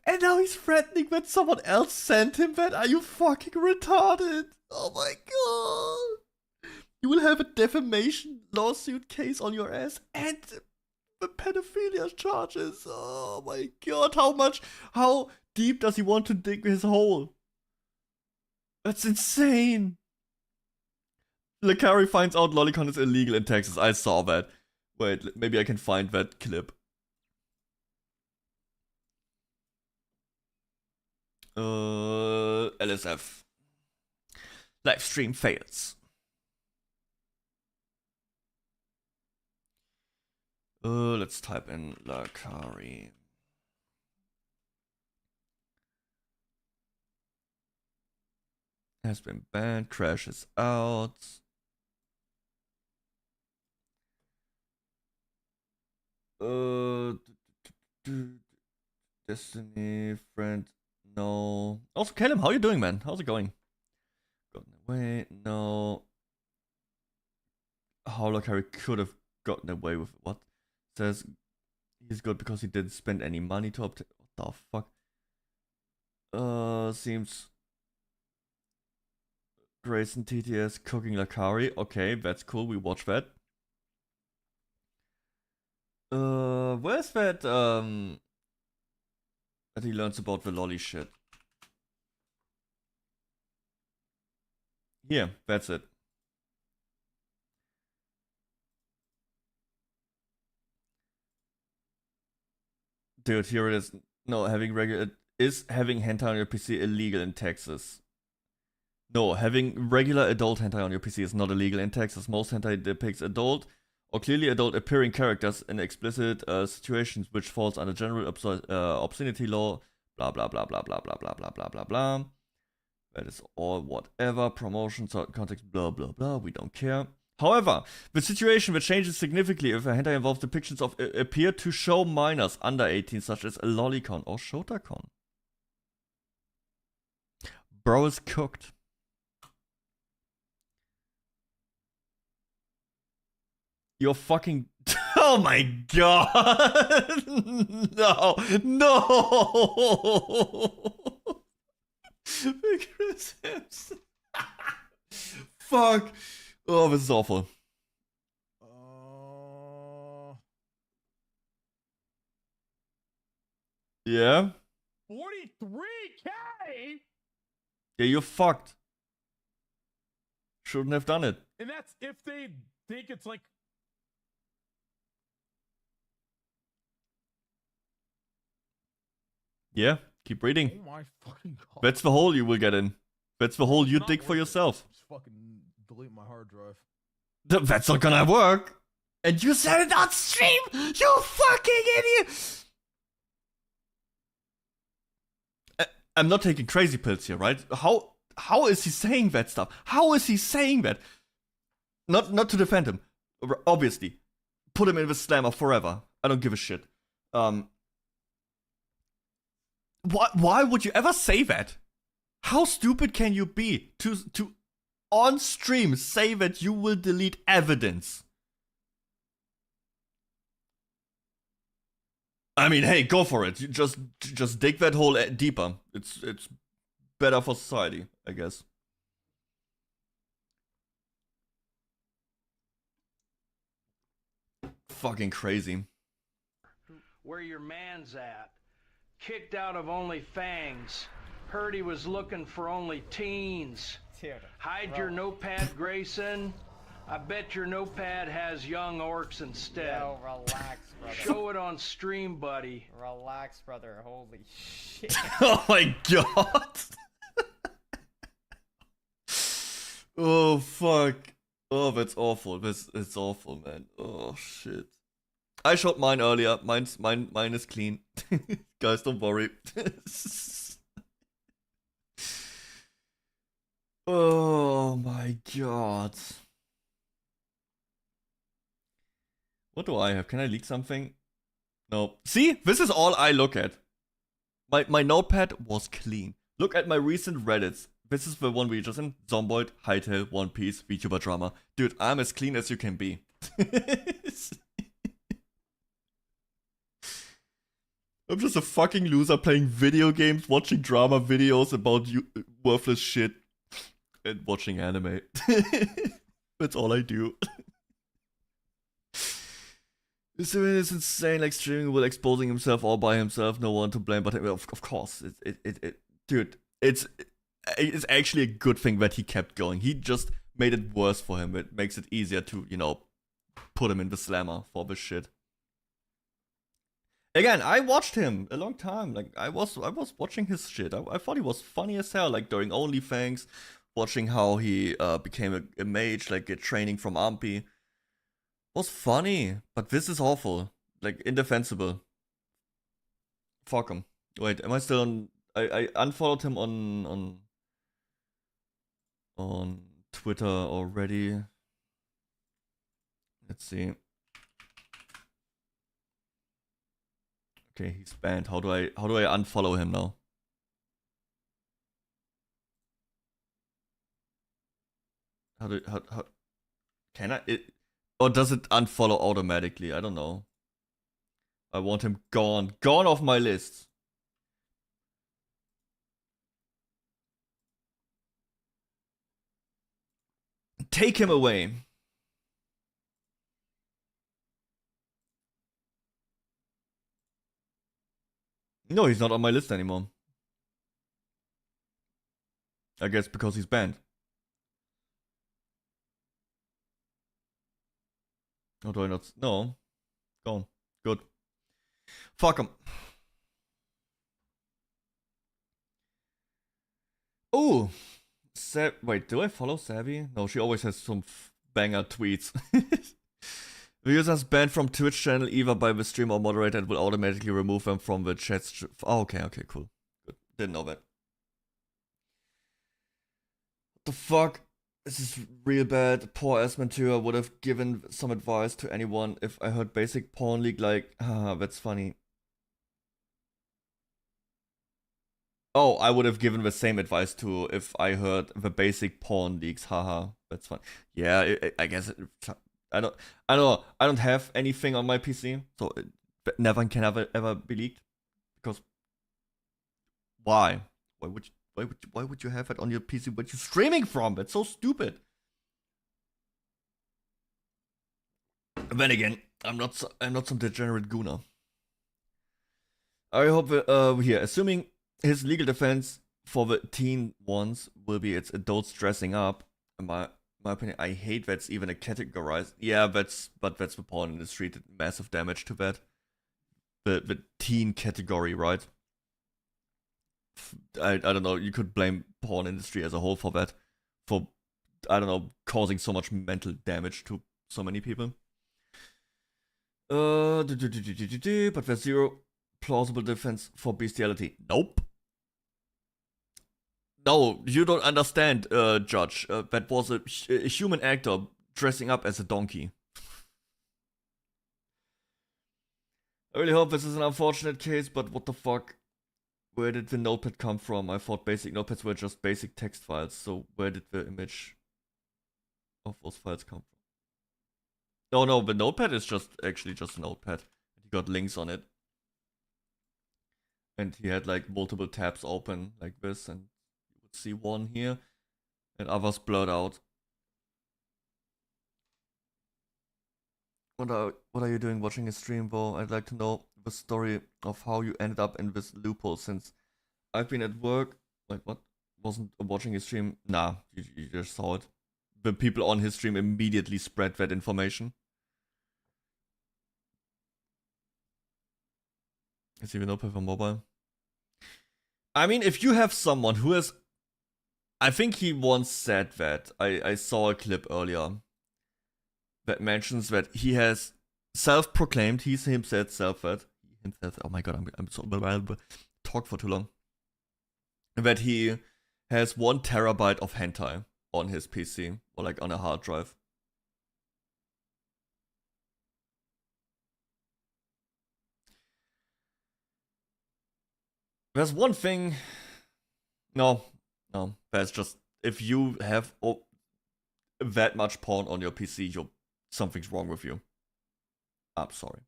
And now he's threatening that someone else sent him that? Are you fucking retarded? Oh my god. You will have a defamation lawsuit case on your ass and the pedophilia charges. Oh my god, how deep does he want to dig his hole? That's insane. Lakari finds out Lolicon is illegal in Texas. I saw that. Wait, maybe I can find that clip. LSF. Live stream fails. Let's type in Lakari. has been banned. Crash is out. Destiny, friend, no. Also, Caleb, how you doing, man? How's it going? Gotten away, no. Howler carry could have gotten away with what? Says he's good because he didn't spend any money to obtain. What the fuck? Seems Grayson TTS cooking Lakari. Okay, that's cool. We watch that. Where's that? That he learns about the lolly shit. Yeah, that's it. Dude, here it is. No, having regular is having hentai on your PC illegal in Texas. No, having regular adult hentai on your PC is not illegal in Texas. Most hentai depicts adult or clearly adult appearing characters in explicit situations, which falls under general obscenity law. Blah blah blah blah blah blah blah blah blah blah blah. That is all whatever. Promotion, certain context, blah blah blah. We don't care. However, the situation that changes significantly if a hentai involves depictions of appear to show minors under 18, such as a lolicon or shotacon. Bro is cooked. You're fucking. Oh my god! No! No! Chris Simpson. Fuck! Oh, this is awful. Yeah? 43K? Yeah, you're fucked. Shouldn't have done it. And that's if they think it's like. Yeah, keep reading. Oh my fucking god. That's the hole you will get in. That's the hole you dig for yourself. Just fucking delete my hard drive. That's not gonna work. And you said it on stream, you fucking idiot. I'm not taking crazy pills here, right? How is he saying that stuff? How is he saying that? Not to defend him. Obviously. Put him in the slammer forever. I don't give a shit. Why would you ever say that? How stupid can you be to on stream say that you will delete evidence? I mean, hey, go for it. You just dig that hole deeper. It's better for society, I guess. Fucking crazy. Where your man's at? Kicked out of only fangs. Heard he was looking for only teens. Hide your notepad, Grayson. I bet your notepad has young orcs instead. Yo, relax, brother. Show it on stream, buddy. Relax, brother. Holy shit. Oh my god. Oh fuck. Oh, that's awful. It's awful, man. Oh shit. I showed mine earlier. Mine is clean. Guys, don't worry. Oh my god. What do I have? Can I leak something? No. See? This is all I look at. My notepad was clean. Look at my recent Reddits. This is the one we just in. Zomboid, Hightail, One Piece, VTuber drama. Dude, I'm as clean as you can be. I'm just a fucking loser playing video games, watching drama videos about worthless shit, and watching anime. That's all I do. It's insane, like streaming while exposing himself all by himself, no one to blame but him. Of course, dude, it's actually a good thing that he kept going. He just made it worse for him. It makes it easier to, you know, put him in the slammer for this shit. Again, I watched him a long time. Like I was watching his shit. I thought he was funny as hell. Like during OnlyFans, watching how he became a mage, like get training from Ampi. Was funny, but this is awful. Like indefensible. Fuck him. Wait, am I still on? I unfollowed him on on Twitter already. Let's see. Okay, he's banned. How do I unfollow him now? How can I or does it unfollow automatically? I don't know. I want him gone off my list. Take him away. No, he's not on my list anymore. I guess because he's banned. Or do I not? No. Gone. Good. Fuck him. Oh! Wait, do I follow Savvy? No, she always has some banger tweets. The user's banned from Twitch channel either by the streamer or moderator and will automatically remove them from the chat. Oh, okay, cool. Good. Didn't know that. What the fuck? This is real bad. Poor Envtuber would have given some advice to anyone if I heard basic porn leak like, haha, that's funny. Oh, I would have given the same advice to if I heard the basic porn leaks, haha, that's fun. Yeah, I guess I don't have anything on my PC, so it never can ever be leaked. Because why? Why would you have it on your PC? What you streaming from? That's so stupid. Then again, I'm not some degenerate gooner. I hope here, assuming his legal defense for the teen ones will be it's adults dressing up. In my opinion, I hate that's even a categorized. Yeah, but that's the porn industry did massive damage to that. The teen category, right? I don't know, you could blame porn industry as a whole for that. For, I don't know, causing so much mental damage to so many people. But there's zero plausible defense for bestiality. Nope. No, you don't understand, Judge. That was a human actor dressing up as a donkey. I really hope this is an unfortunate case, but what the fuck? Where did the notepad come from? I thought basic notepads were just basic text files, so where did the image of those files come from? No, the notepad is actually just a notepad. He got links on it. And he had like multiple tabs open like this, and you would see one here, and others blurred out. What are you doing watching a stream, Bo? I'd like to know the story of how you ended up in this loophole, since I've been at work. Like, what? Wasn't watching his stream? Nah, you just saw it. The people on his stream immediately spread that information. Is even open for mobile? I mean, if you have someone who has... I think he once said that. I saw a clip earlier that mentions that he has self-proclaimed, he's himself that, oh my god, I'm so talk for too long, that he has 1 terabyte of hentai on his PC, or like on a hard drive. There's one thing, no, that's just, if you have that much porn on your PC, something's wrong with you. I'm sorry.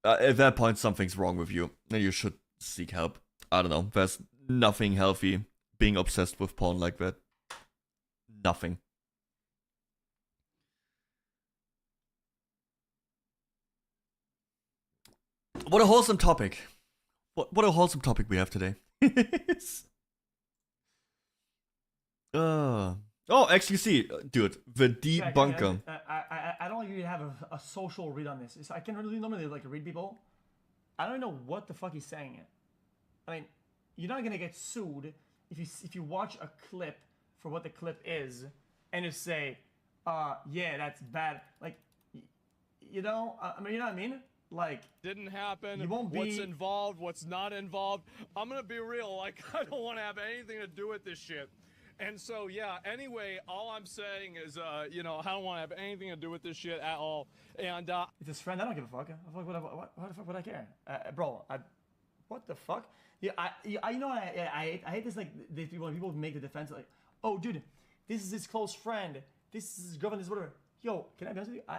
At that point, something's wrong with you, and you should seek help. I don't know, there's nothing healthy being obsessed with porn like that. Nothing. What a wholesome topic. What a wholesome topic we have today. Oh, actually, see, dude, the debunker. I don't even have a social read on this. I can really normally like read people. I don't know what the fuck he's saying. I mean, you're not gonna get sued if you watch a clip for what the clip is and you say, yeah, that's bad. Like, you know, I mean, you know what I mean? Like, didn't happen. You won't be... What's involved? What's not involved? I'm gonna be real. Like, I don't want to have anything to do with this shit. And so, yeah, anyway, all I'm saying is, you know, I don't want to have anything to do with this shit at all. And, It's his friend. I don't give a fuck. What the fuck would I care? Bro, what the fuck? Yeah, I you know, I hate this, like, these people, when people make the defense, like, oh, dude, this is his close friend. This is his girlfriend, this is whatever. Yo, can I be honest with you?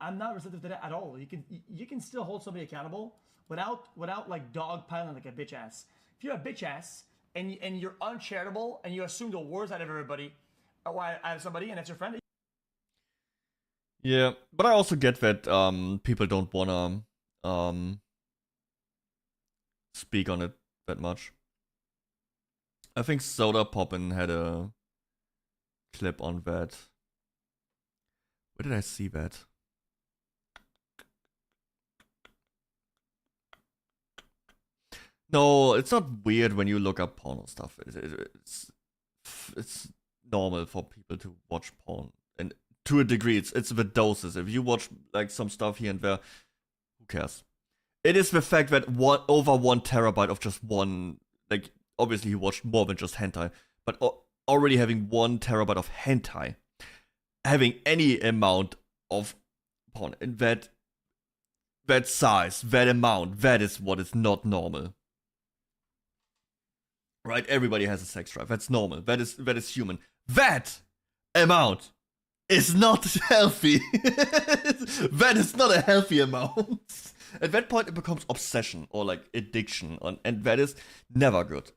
I'm not receptive to that at all. You can still hold somebody accountable without like dog piling like a bitch ass. If you're a bitch ass, and you're uncharitable and you assume the worst out of everybody, or out of somebody, and that's your friend. Yeah, but I also get that people don't wanna speak on it that much. I think Soda Poppin had a clip on that. Where did I see that? No, it's not weird when you look up porno stuff. It's normal for people to watch porn, and to a degree, it's the doses. If you watch like some stuff here and there, who cares? It is the fact that over 1 terabyte of just one, like obviously he watched more than just hentai, but already having 1 terabyte of hentai, having any amount of porn in that size, that amount, that is what is not normal. Right? Everybody has a sex drive. That's normal. That is human. That amount is not healthy. That is not a healthy amount. At that point, it becomes obsession or like addiction, and that is never good.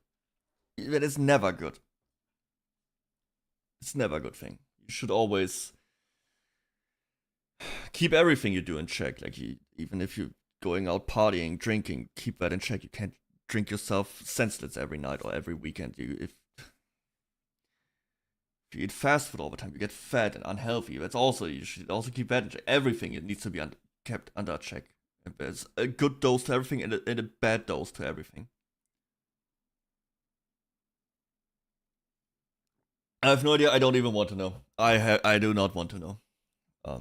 That is never good. It's never a good thing. You should always keep everything you do in check. Like even if you're going out partying, drinking, keep that in check. You can't drink yourself senseless every night or every weekend. If you eat fast food all the time, you get fat and unhealthy. You should also keep that in check. Everything it needs to be kept under check. And there's a good dose to everything and a bad dose to everything. I have no idea. I don't even want to know. I do not want to know. I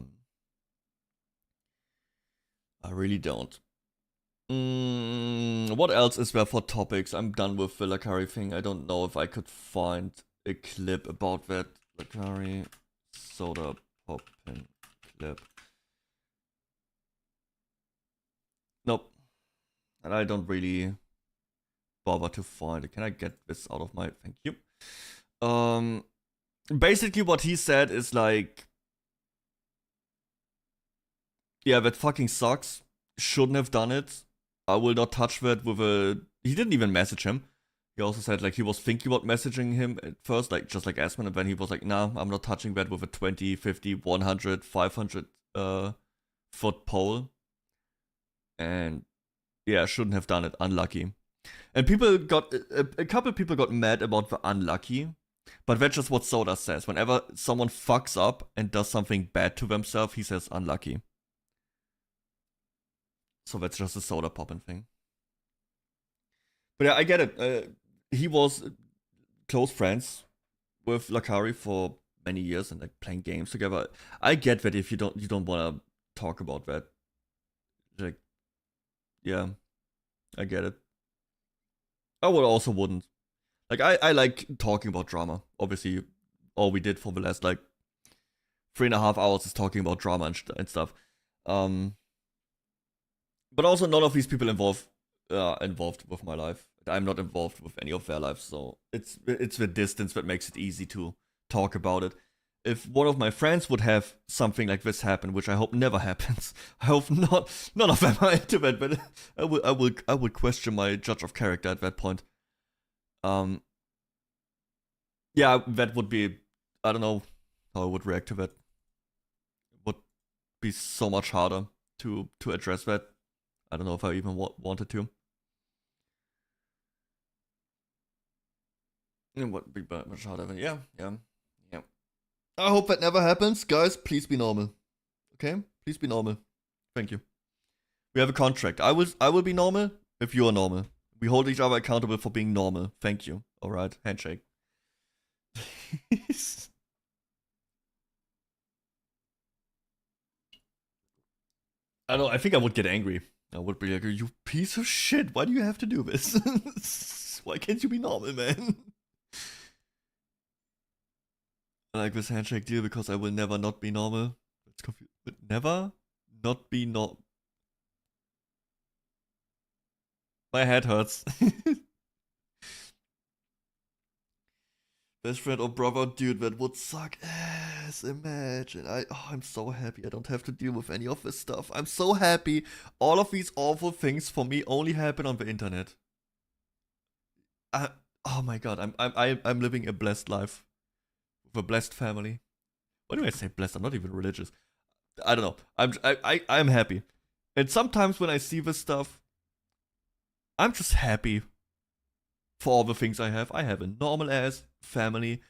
really don't. What else is there for topics? I'm done with the Lakari thing. I don't know if I could find a clip about that Lakari Soda Poppin clip. Nope. And I don't really bother to find it. Can I get this out of my... Thank you. Basically what he said is like... Yeah, that fucking sucks. Shouldn't have done it. I will not touch that with a... He didn't even message him. He also said like he was thinking about messaging him at first, like just like Asman, and then he was like, nah, I'm not touching that with a 20, 50, 100, 500 foot pole. And yeah, shouldn't have done it. Unlucky. And people got... A couple people got mad about the unlucky. But that's just what Soda says. Whenever someone fucks up and does something bad to themselves, he says unlucky. So that's just a Soda Poppin thing. But yeah, I get it. He was close friends with Lakari for many years and like playing games together. I get that if you don't want to talk about that. Like, yeah, I get it. I also wouldn't. Like, I like talking about drama. Obviously, all we did for the last like 3.5 hours is talking about drama and stuff. But also, none of these people involved with my life. I'm not involved with any of their lives, so it's the distance that makes it easy to talk about it. If one of my friends would have something like this happen, which I hope never happens, I hope none of them are into that, but I would question my judge of character at that point. Yeah, that would be, I don't know how I would react to that. It would be so much harder to address that. I don't know if I even wanted to. It would be much harder than, yeah. I hope that never happens. Guys, please be normal. Okay? Please be normal. Thank you. We have a contract. I will be normal if you are normal. We hold each other accountable for being normal. Thank you. Alright, handshake. I don't know, I think I would get angry. I would be like, you piece of shit, why do you have to do this? Why can't you be normal, man? I like this handshake deal because I will never not be normal. It's confused. Never not be not. My head hurts. Best friend or brother, dude, that would suck ass. Imagine. I'm so happy I don't have to deal with any of this stuff. I'm so happy. All of these awful things for me only happen on the internet. Oh my god, I'm living a blessed life. With a blessed family. Why do I say blessed? I'm not even religious. I don't know. I'm happy. And sometimes when I see this stuff, I'm just happy for all the things I have. I have a normal ass family.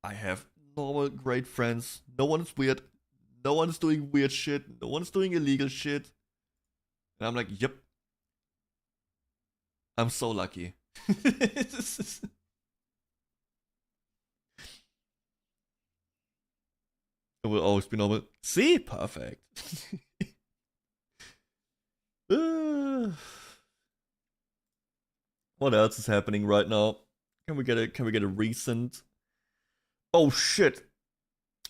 I have normal great friends. No one is weird. No one is doing weird shit. No one is doing illegal shit. And I'm like, yep. I'm so lucky. It will always be normal. See? Perfect. What else is happening right now? Can we get a recent? Oh shit!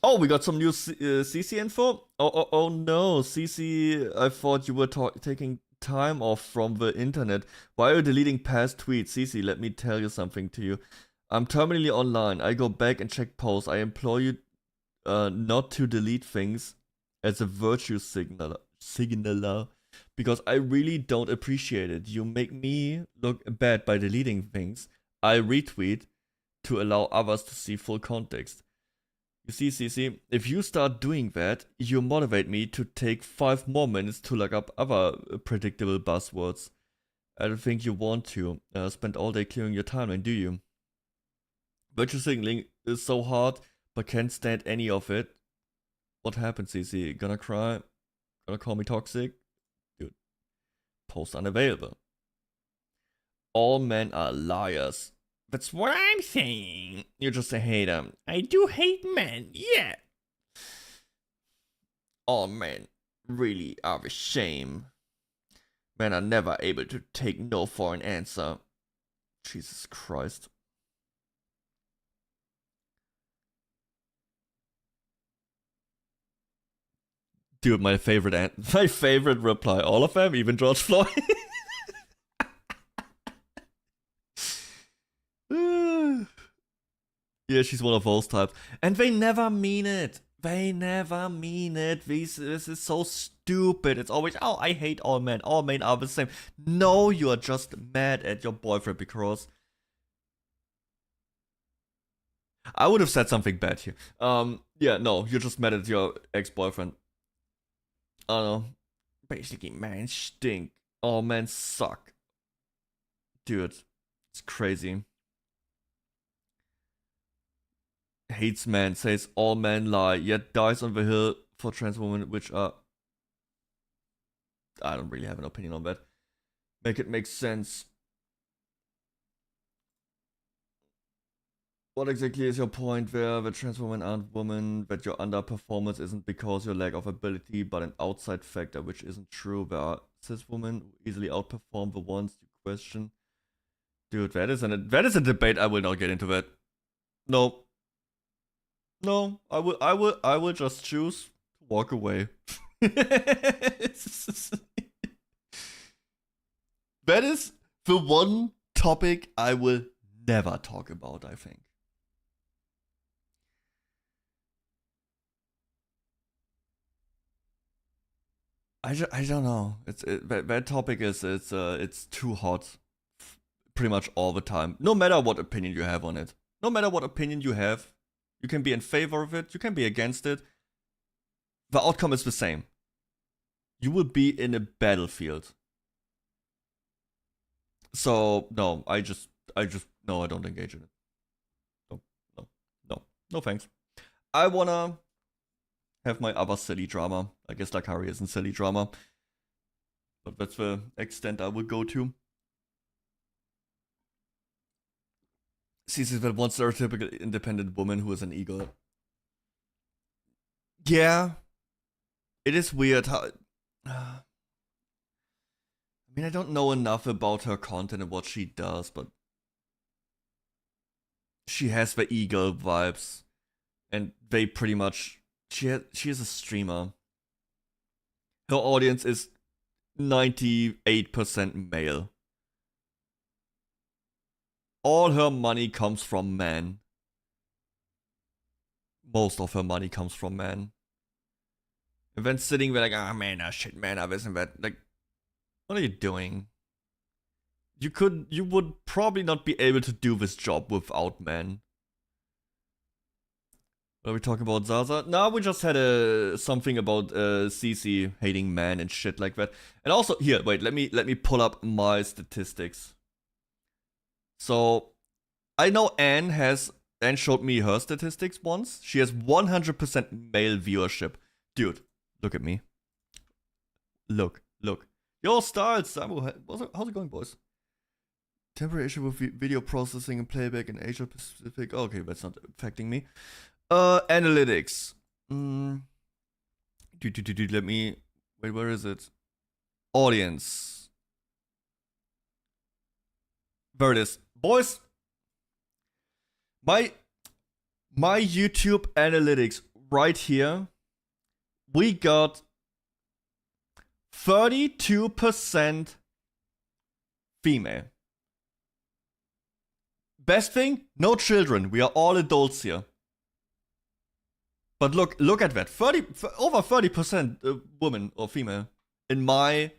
Oh, we got some new CC info. Oh no, CC! I thought you were taking time off from the internet. Why are you deleting past tweets, CC? Let me tell you something to you. I'm terminally online. I go back and check posts. I implore you not to delete things as a virtue signaler. Because I really don't appreciate it. You make me look bad by deleting things. I retweet to allow others to see full context. You see, CC, if you start doing that, you motivate me to take 5 more minutes to look up other predictable buzzwords. I don't think you want to spend all day clearing your timeline, do you? Virtue signaling is so hard, but can't stand any of it. What happened, CC? Gonna cry? Gonna call me toxic? Post unavailable. All men are liars. That's what I'm saying. You're just a hater. I do hate men, yeah. All men really are a shame. Men are never able to take no for an answer. Jesus Christ. Dude, my favorite reply. All of them, even George Floyd. Yeah, she's one of those types. And they never mean it. They never mean it. This is so stupid. It's always, oh, I hate all men. All men are the same. No, you are just mad at your boyfriend because... I would have said something bad here. Yeah, no, you're just mad at your ex-boyfriend. I don't know. Basically, men stink. All men suck. Dude, it's crazy. Hates men, says all men lie, yet dies on the hill for trans women, which are... I don't really have an opinion on that. Make it make sense. What exactly is your point there? That trans women aren't women, that your underperformance isn't because your lack of ability, but an outside factor, which isn't true. There are cis women who easily outperform the ones you question. Dude, that is a debate. I will not get into that. No. No, I will just choose to walk away. That is the one topic I will never talk about, I think. I don't know. That topic is it's too hot, pretty much all the time. No matter what opinion you have on it, no matter what opinion you have, you can be in favor of it, you can be against it. The outcome is the same. You will be in a battlefield. So no, I just no, I don't engage in it. No, thanks. I wanna have my other silly drama. I guess Lakari isn't silly drama. But that's the extent I will go to. Sees that one stereotypical independent woman who is an eagle. Yeah. It is weird how... I mean, I don't know enough about her content and what she does, but... she has the eagle vibes. And they pretty much, she is a streamer. Her audience is 98% male. All her money comes from men. Most of her money comes from men. And then sitting there like, ah, man, ah, shit, man, ah, this and that. Like, what are you doing? You would probably not be able to do this job without men. What are we talking about, Zaza? No, we just had something about Cece hating men and shit like that. And also, here, wait, let me pull up my statistics. So, I know Anne showed me her statistics once. She has 100% male viewership. Dude, look at me. Look. Yo, Styles, Samu, how's it going, boys? Temporary issue with video processing and playback in Asia Pacific. Okay, that's not affecting me. Analytics. Let me... Wait, where is it? Audience. There it is. Boys, my YouTube analytics right here, we got 32% female. Best thing, no children. We are all adults here. But look at that. Over 30% woman or female in my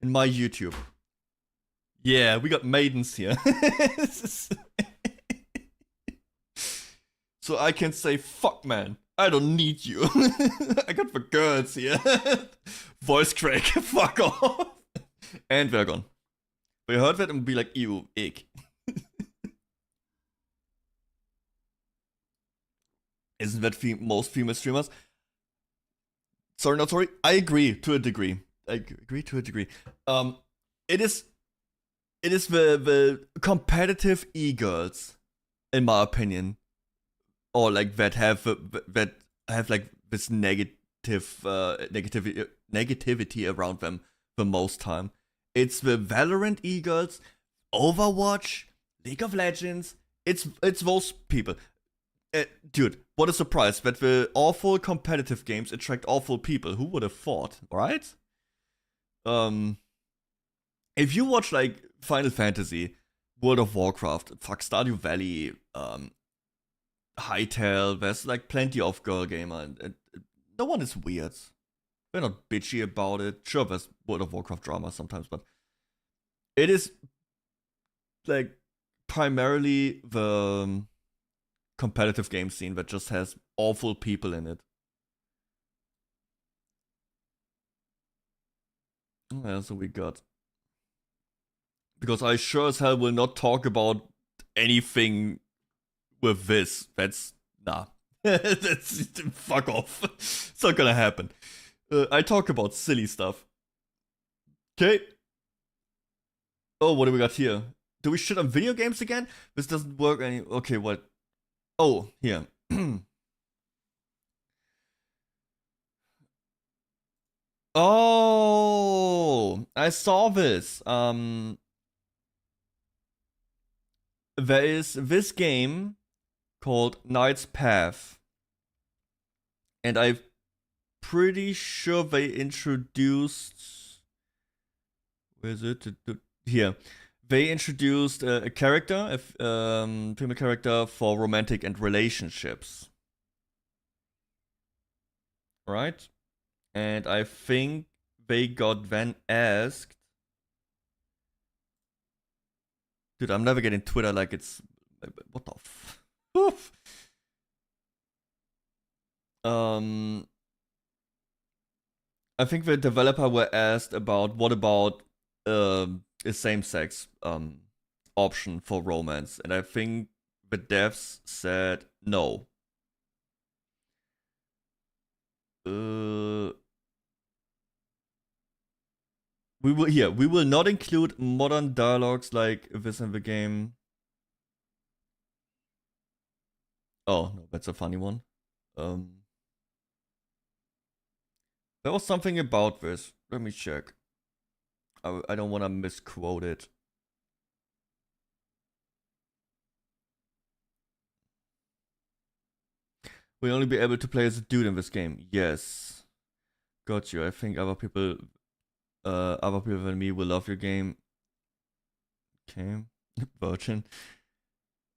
YouTube. Yeah, we got maidens here. So I can say, fuck man, I don't need you. I got the girls here. Voice crack, fuck off. And we're gone. We heard that and be like, ew, ick. Isn't that most female streamers? Sorry, not sorry. I agree to a degree. It is the competitive e-girls, in my opinion, or like that have like this negativity around them the most time. It's the Valorant e-girls, Overwatch, League of Legends. It's those people. Dude, what a surprise that the awful competitive games attract awful people. Who would have thought, right? If you watch like Final Fantasy, World of Warcraft, fuck, Stardew Valley, Hytale, there's like plenty of girl gamer, and no one is weird. They're not bitchy about it. Sure, there's World of Warcraft drama sometimes, but it is like primarily the competitive game scene that just has awful people in it. What else have we got? Because I sure as hell will not talk about anything with this. That's nah. That's fuck off. It's not gonna happen. I talk about silly stuff. Okay. Oh, what do we got here? Do we shit on video games again? This doesn't work any. Okay, what? Oh, here. Oh, I saw this. There is this game called Knight's Path, and I'm pretty sure they introduced. Where is it? Here. They introduced a character, a female character for romantic and relationships. Right? And I think they got then asked. Dude, I'm navigating Twitter like it's. What the f. Oof. I think the developer were asked about what about a same-sex option for romance, and I think the devs said no. We will not include modern dialogues like this in the game. Oh no, that's a funny one. There was something about this. Let me check. I don't want to misquote it. Will only be able to play as a dude in this game. Yes. Got you. I think other people than me will love your game. Okay. Virgin.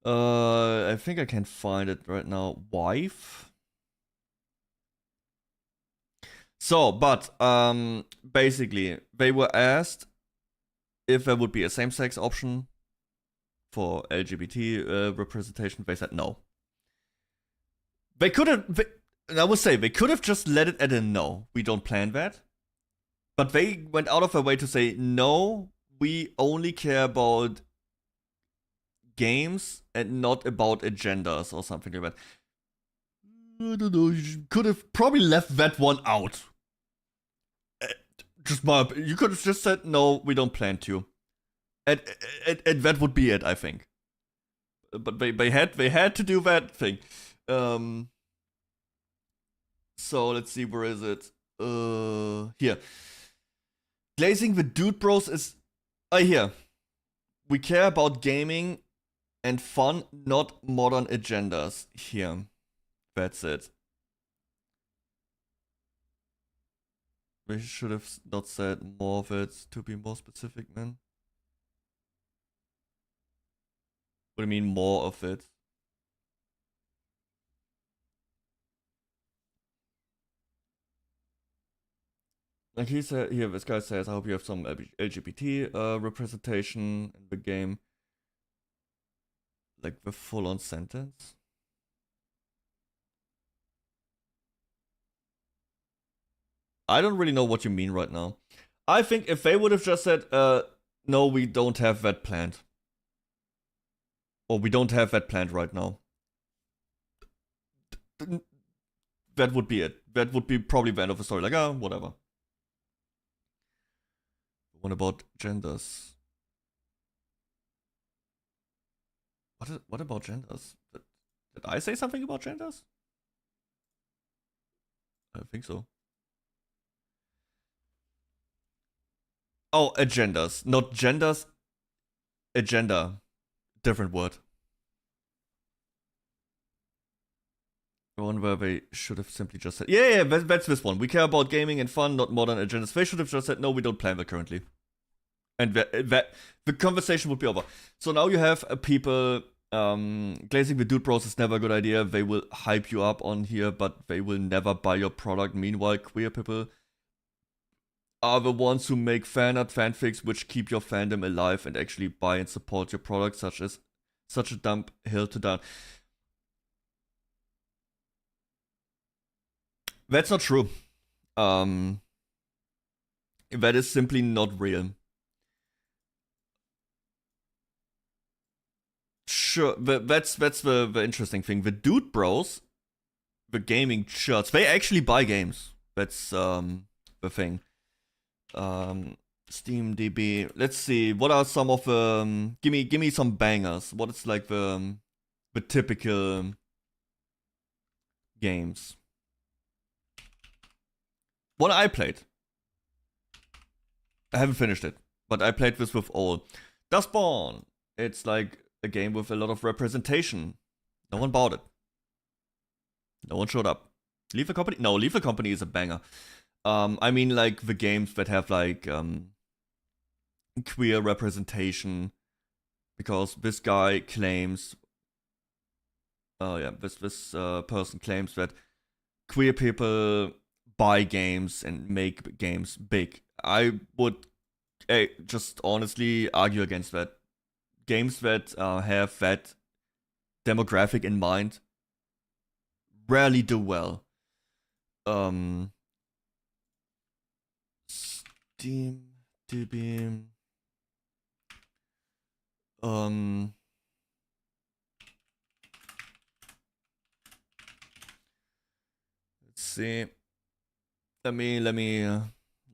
I think I can find it right now. Wife. So, but basically, they were asked if there would be a same-sex option for LGBT representation. They said no. They could have. I would say they could have just let it at a no. We don't plan that. But they went out of their way to say no. We only care about games and not about agendas or something like that. I don't know. You could have probably left that one out. Just you could have just said no. We don't plan to, and that would be it. I think. But they had to do that thing. So let's see, where is it? Here. Glazing the Dude Bros is here. We care about gaming and fun, not modern agendas. Here. That's it. We should have not said more of it to be more specific, man. What do you mean more of it? Like he said here, this guy says, I hope you have some LGBT representation in the game. Like the full-on sentence. I don't really know what you mean right now. I think if they would have just said, no, we don't have that planned. Or we don't have that planned right now. That would be it. That would be probably the end of the story. Like, whatever. What about genders? What about genders? Did I say something about genders? I think so. Oh, agendas. Not genders. Agenda. Different word. The one where they should have simply just said, yeah, that's this one. We care about gaming and fun, not modern agendas. They should have just said, no, we don't plan that currently. And that the conversation would be over. So now you have people, glazing the Dude Bros is never a good idea. They will hype you up on here, but they will never buy your product. Meanwhile, queer people are the ones who make fan art, fanfics, which keep your fandom alive and actually buy and support your product, such a dump hill to down. That's not true. That is simply not real. Sure, that's the interesting thing. The Dude Bros, the gaming shirts, they actually buy games. That's the thing. SteamDB. Let's see. What are some of the? Give me some bangers. What is like the typical games? One I played. I haven't finished it, but I played this with all. Dustborn. It's like a game with a lot of representation. No one bought it. No one showed up. Leave the Company? No, Leave the Company is a banger. I mean, like the games that have like queer representation, because this guy claims, this person claims that queer people buy games and make games big. I would just honestly argue against that. Games that have that demographic in mind rarely do well. SteamDB. Let's see. Let me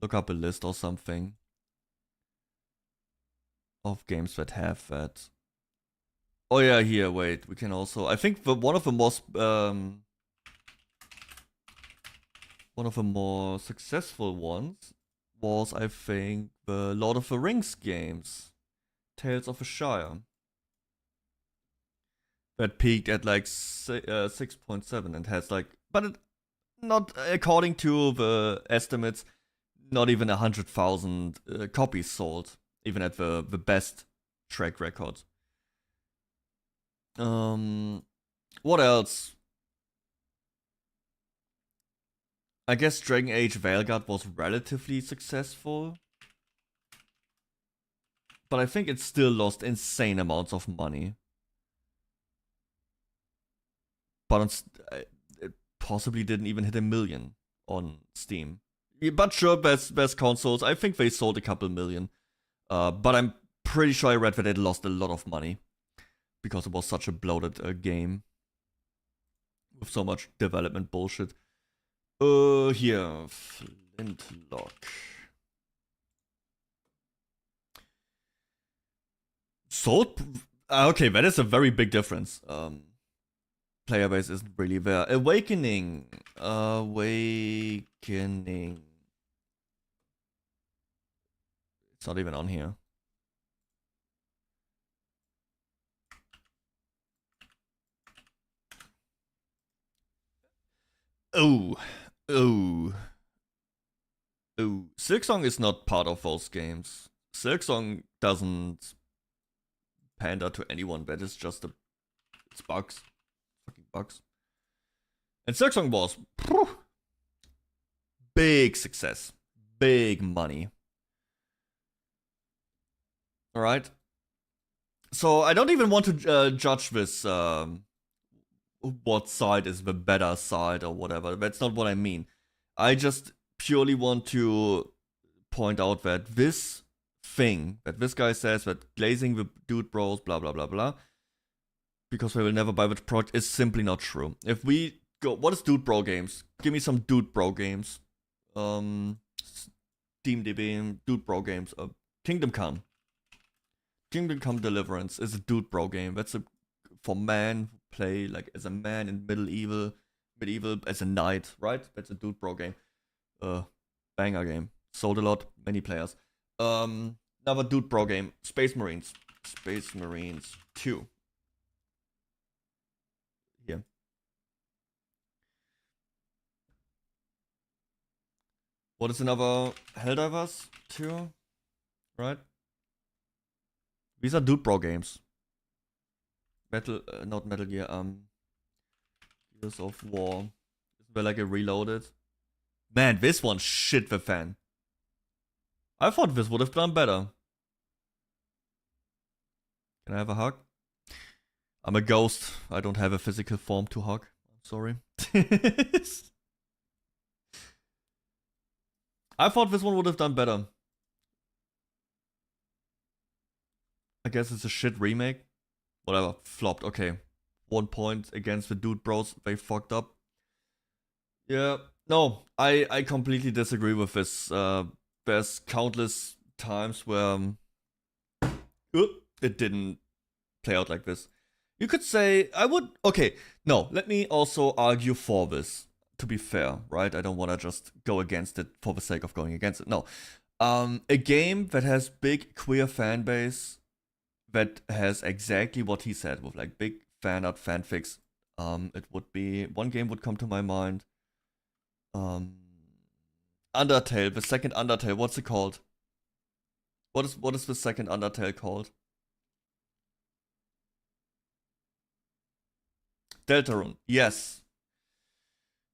look up a list or something of games that have that. Oh yeah, here. Wait, we can also. I think one of the more successful ones was, I think, the Lord of the Rings games, Tales of the Shire. that peaked at like 6.7 and has like, but it, not according to the estimates, not even 100,000 copies sold, even at the best track record. What else? I guess Dragon Age Veilguard was relatively successful, but I think it still lost insane amounts of money. But it possibly didn't even hit 1 million on Steam. But sure, best consoles, I think they sold a couple million. But I'm pretty sure I read that it lost a lot of money because it was such a bloated game with so much development bullshit. Here, Flintlock. Sold? Okay, that is a very big difference. Player base isn't really there. Awakening. It's not even on here. Oh. Silksong is not part of those games. Silksong doesn't pander to anyone. That is just it's bugs. Fucking bugs. And Silksong was big success. Big money. Alright. So I don't even want to judge this what side is the better side or whatever. That's not what I mean. I just purely want to point out that this thing that this guy says, that glazing the dude bros, blah blah blah blah, because they will never buy the product, is simply not true. If we go, what is dude bro games? Give me some dude bro games. SteamDB, dude bro games. Kingdom Come. Kingdom Come Deliverance is a dude bro game. That's for men who play like as a man in medieval as a knight, right? That's a dude bro game. Banger game. Sold a lot, many players. Another dude bro game, Space Marines. Space Marines 2. Here. What is another Helldivers 2? Right? These are dude bro games. Not Metal Gear, Gears of War. Isn't there like a Reloaded? Man, this one shit the fan. I thought this would have done better. Can I have a hug? I'm a ghost. I don't have a physical form to hug. I'm sorry. I thought this one would have done better. I guess it's a shit remake. Whatever, flopped, okay. 1 point against the dude bros, they fucked up. Yeah, no, I completely disagree with this. There's countless times where it didn't play out like this. You could say, okay, no, let me also argue for this, to be fair, right? I don't want to just go against it for the sake of going against it, no. A game that has big queer fan base, that has exactly what he said, with like big fan art, fanfics. It would be, one game would come to my mind. Undertale, the second Undertale, what's it called? What is the second Undertale called? Deltarune, yes.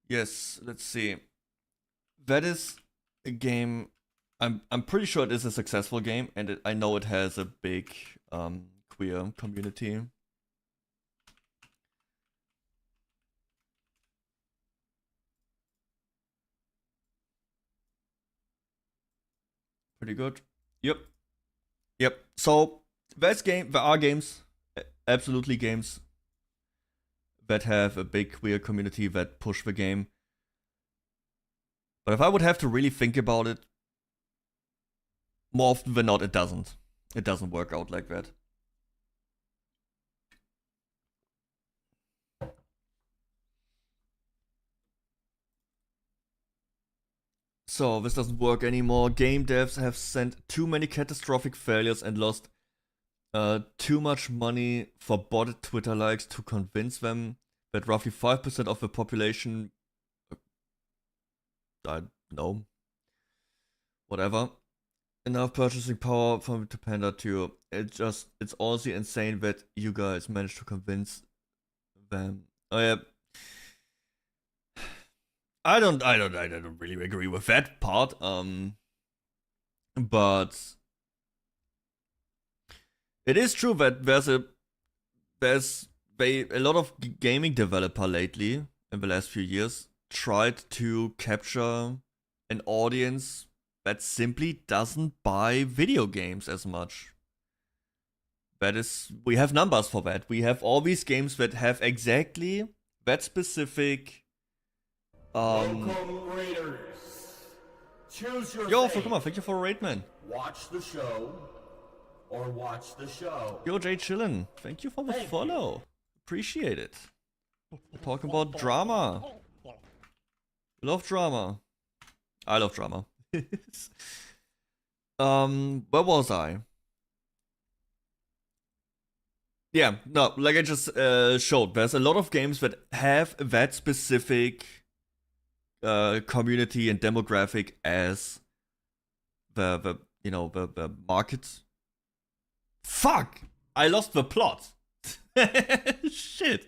Yes, let's see. That is a game, I'm pretty sure it is a successful game, and I know it has a big queer community. Pretty good. Yep. So there are games, absolutely games, that have a big queer community that push the game. But if I would have to really think about it, more often than not, it doesn't. It doesn't work out like that. So, this doesn't work anymore. Game devs have sent too many catastrophic failures and lost Too much money for botted Twitter likes to convince them that roughly 5% of the population, I don't know, whatever, enough purchasing power from to pander to. It's honestly insane that you guys managed to convince them. Oh yeah. I don't really agree with that part. But it is true that there's a lot of gaming developer lately in the last few years tried to capture an audience that simply doesn't buy video games as much. That is, we have numbers for that. We have all these games that have exactly that specific. Welcome, Raiders. Choose your Yo, fate. come on, thank you for a raid, man. Watch the show or watch the show. Yo, Jay Chillin, thank you for the follow. Appreciate it. We're talking about drama. Love drama. I love drama. Where was I? Yeah, no, like I just showed, there's a lot of games that have that specific community and demographic as the market. Fuck! I lost the plot. Shit.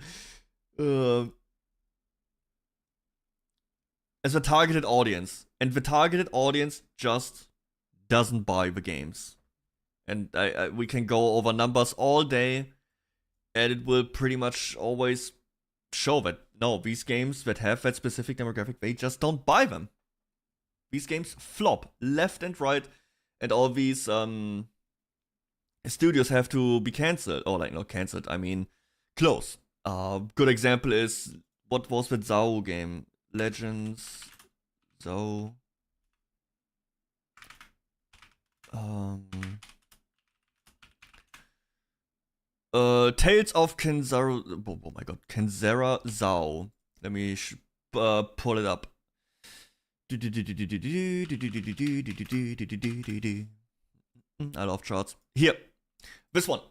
As a targeted audience, and the targeted audience just doesn't buy the games. And we can go over numbers all day, and it will pretty much always show that no, these games that have that specific demographic, they just don't buy them. These games flop left and right, and all these studios have to be cancelled, or like not cancelled, I mean close. Good example is, what was the ZAO game? Legends ZAO. Tales of Kenzara. Oh my god, Kenzara ZAO. Let me pull it up. I love charts. Here, this one.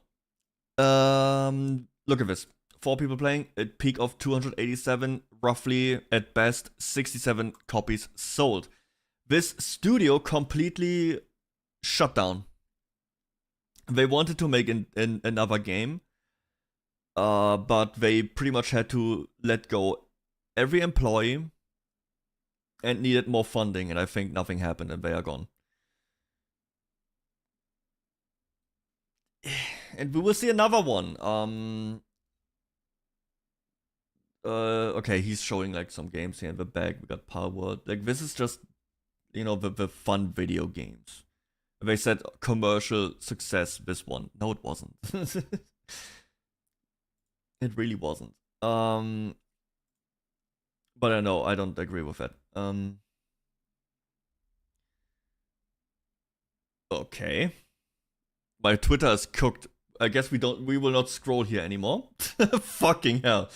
Look at this. 4 people playing. At peak of 287, roughly at best 67 copies sold. This studio completely shut down. They wanted to make another game, but they pretty much had to let go every employee and needed more funding, and I think nothing happened and they are gone. And we will see another one. Okay, he's showing like some games here in the back. We got Power World. Like, this is just, you know, the fun video games. They said commercial success, this one. No, it wasn't. It really wasn't. But I know, I don't agree with that. Okay. My Twitter is cooked. I guess we will not scroll here anymore. Fucking hell.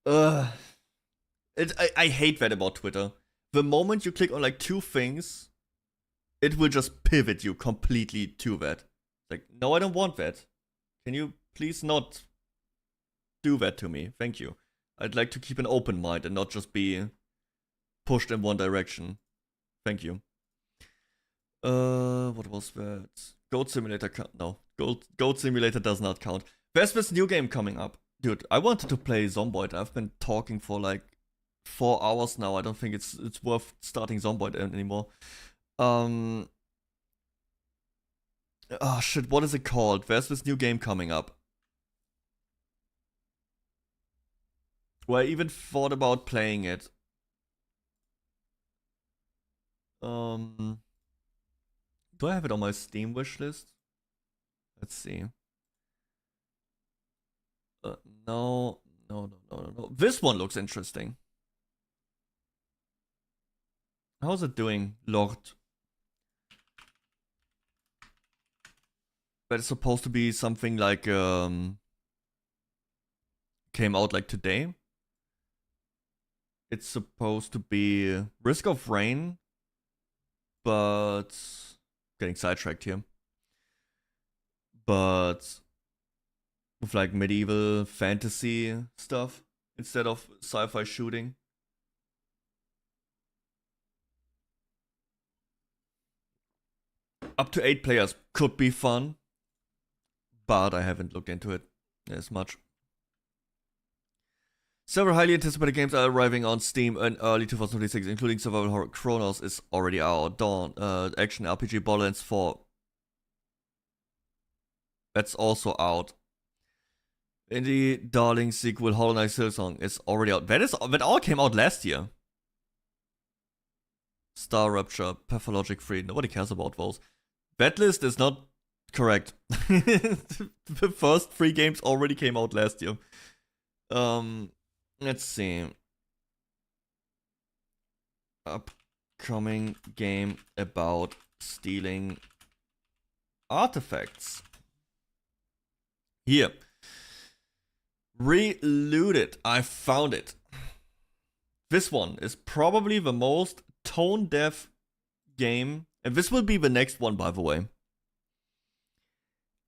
I hate that about Twitter. The moment you click on like 2 things, it will just pivot you completely to that. Like, no, I don't want that. Can you please not do that to me? Thank you. I'd like to keep an open mind and not just be pushed in one direction. Thank you. What was that? Goat Simulator no. Goat Simulator does not count. There's this new game coming up. Dude, I wanted to play Zomboid. I've been talking for like 4 hours now. I don't think it's worth starting Zomboid anymore. Oh shit, what is it called? There's this new game coming up. Well, I even thought about playing it. Do I have it on my Steam wishlist? Let's see. No. This one looks interesting. How's it doing, Lord? But it's supposed to be something like came out like today. It's supposed to be Risk of Rain, but getting sidetracked here. but with like medieval fantasy stuff instead of sci-fi shooting. Up to 8 players could be fun, but I haven't looked into it as much. Several highly anticipated games are arriving on Steam in early 2026, including survival horror Chronos is already out, Dawn, action RPG Borderlands 4. That's also out. Indie Darling sequel Hollow Knight Silksong is already out. That all came out last year. Star Rapture, Pathologic Free. Nobody cares about those. That list is not correct. The first 3 games already came out last year. Let's see. Upcoming game about stealing artifacts. Here. Reloaded. I found it. This one is probably the most tone deaf game. And this will be the next one, by the way.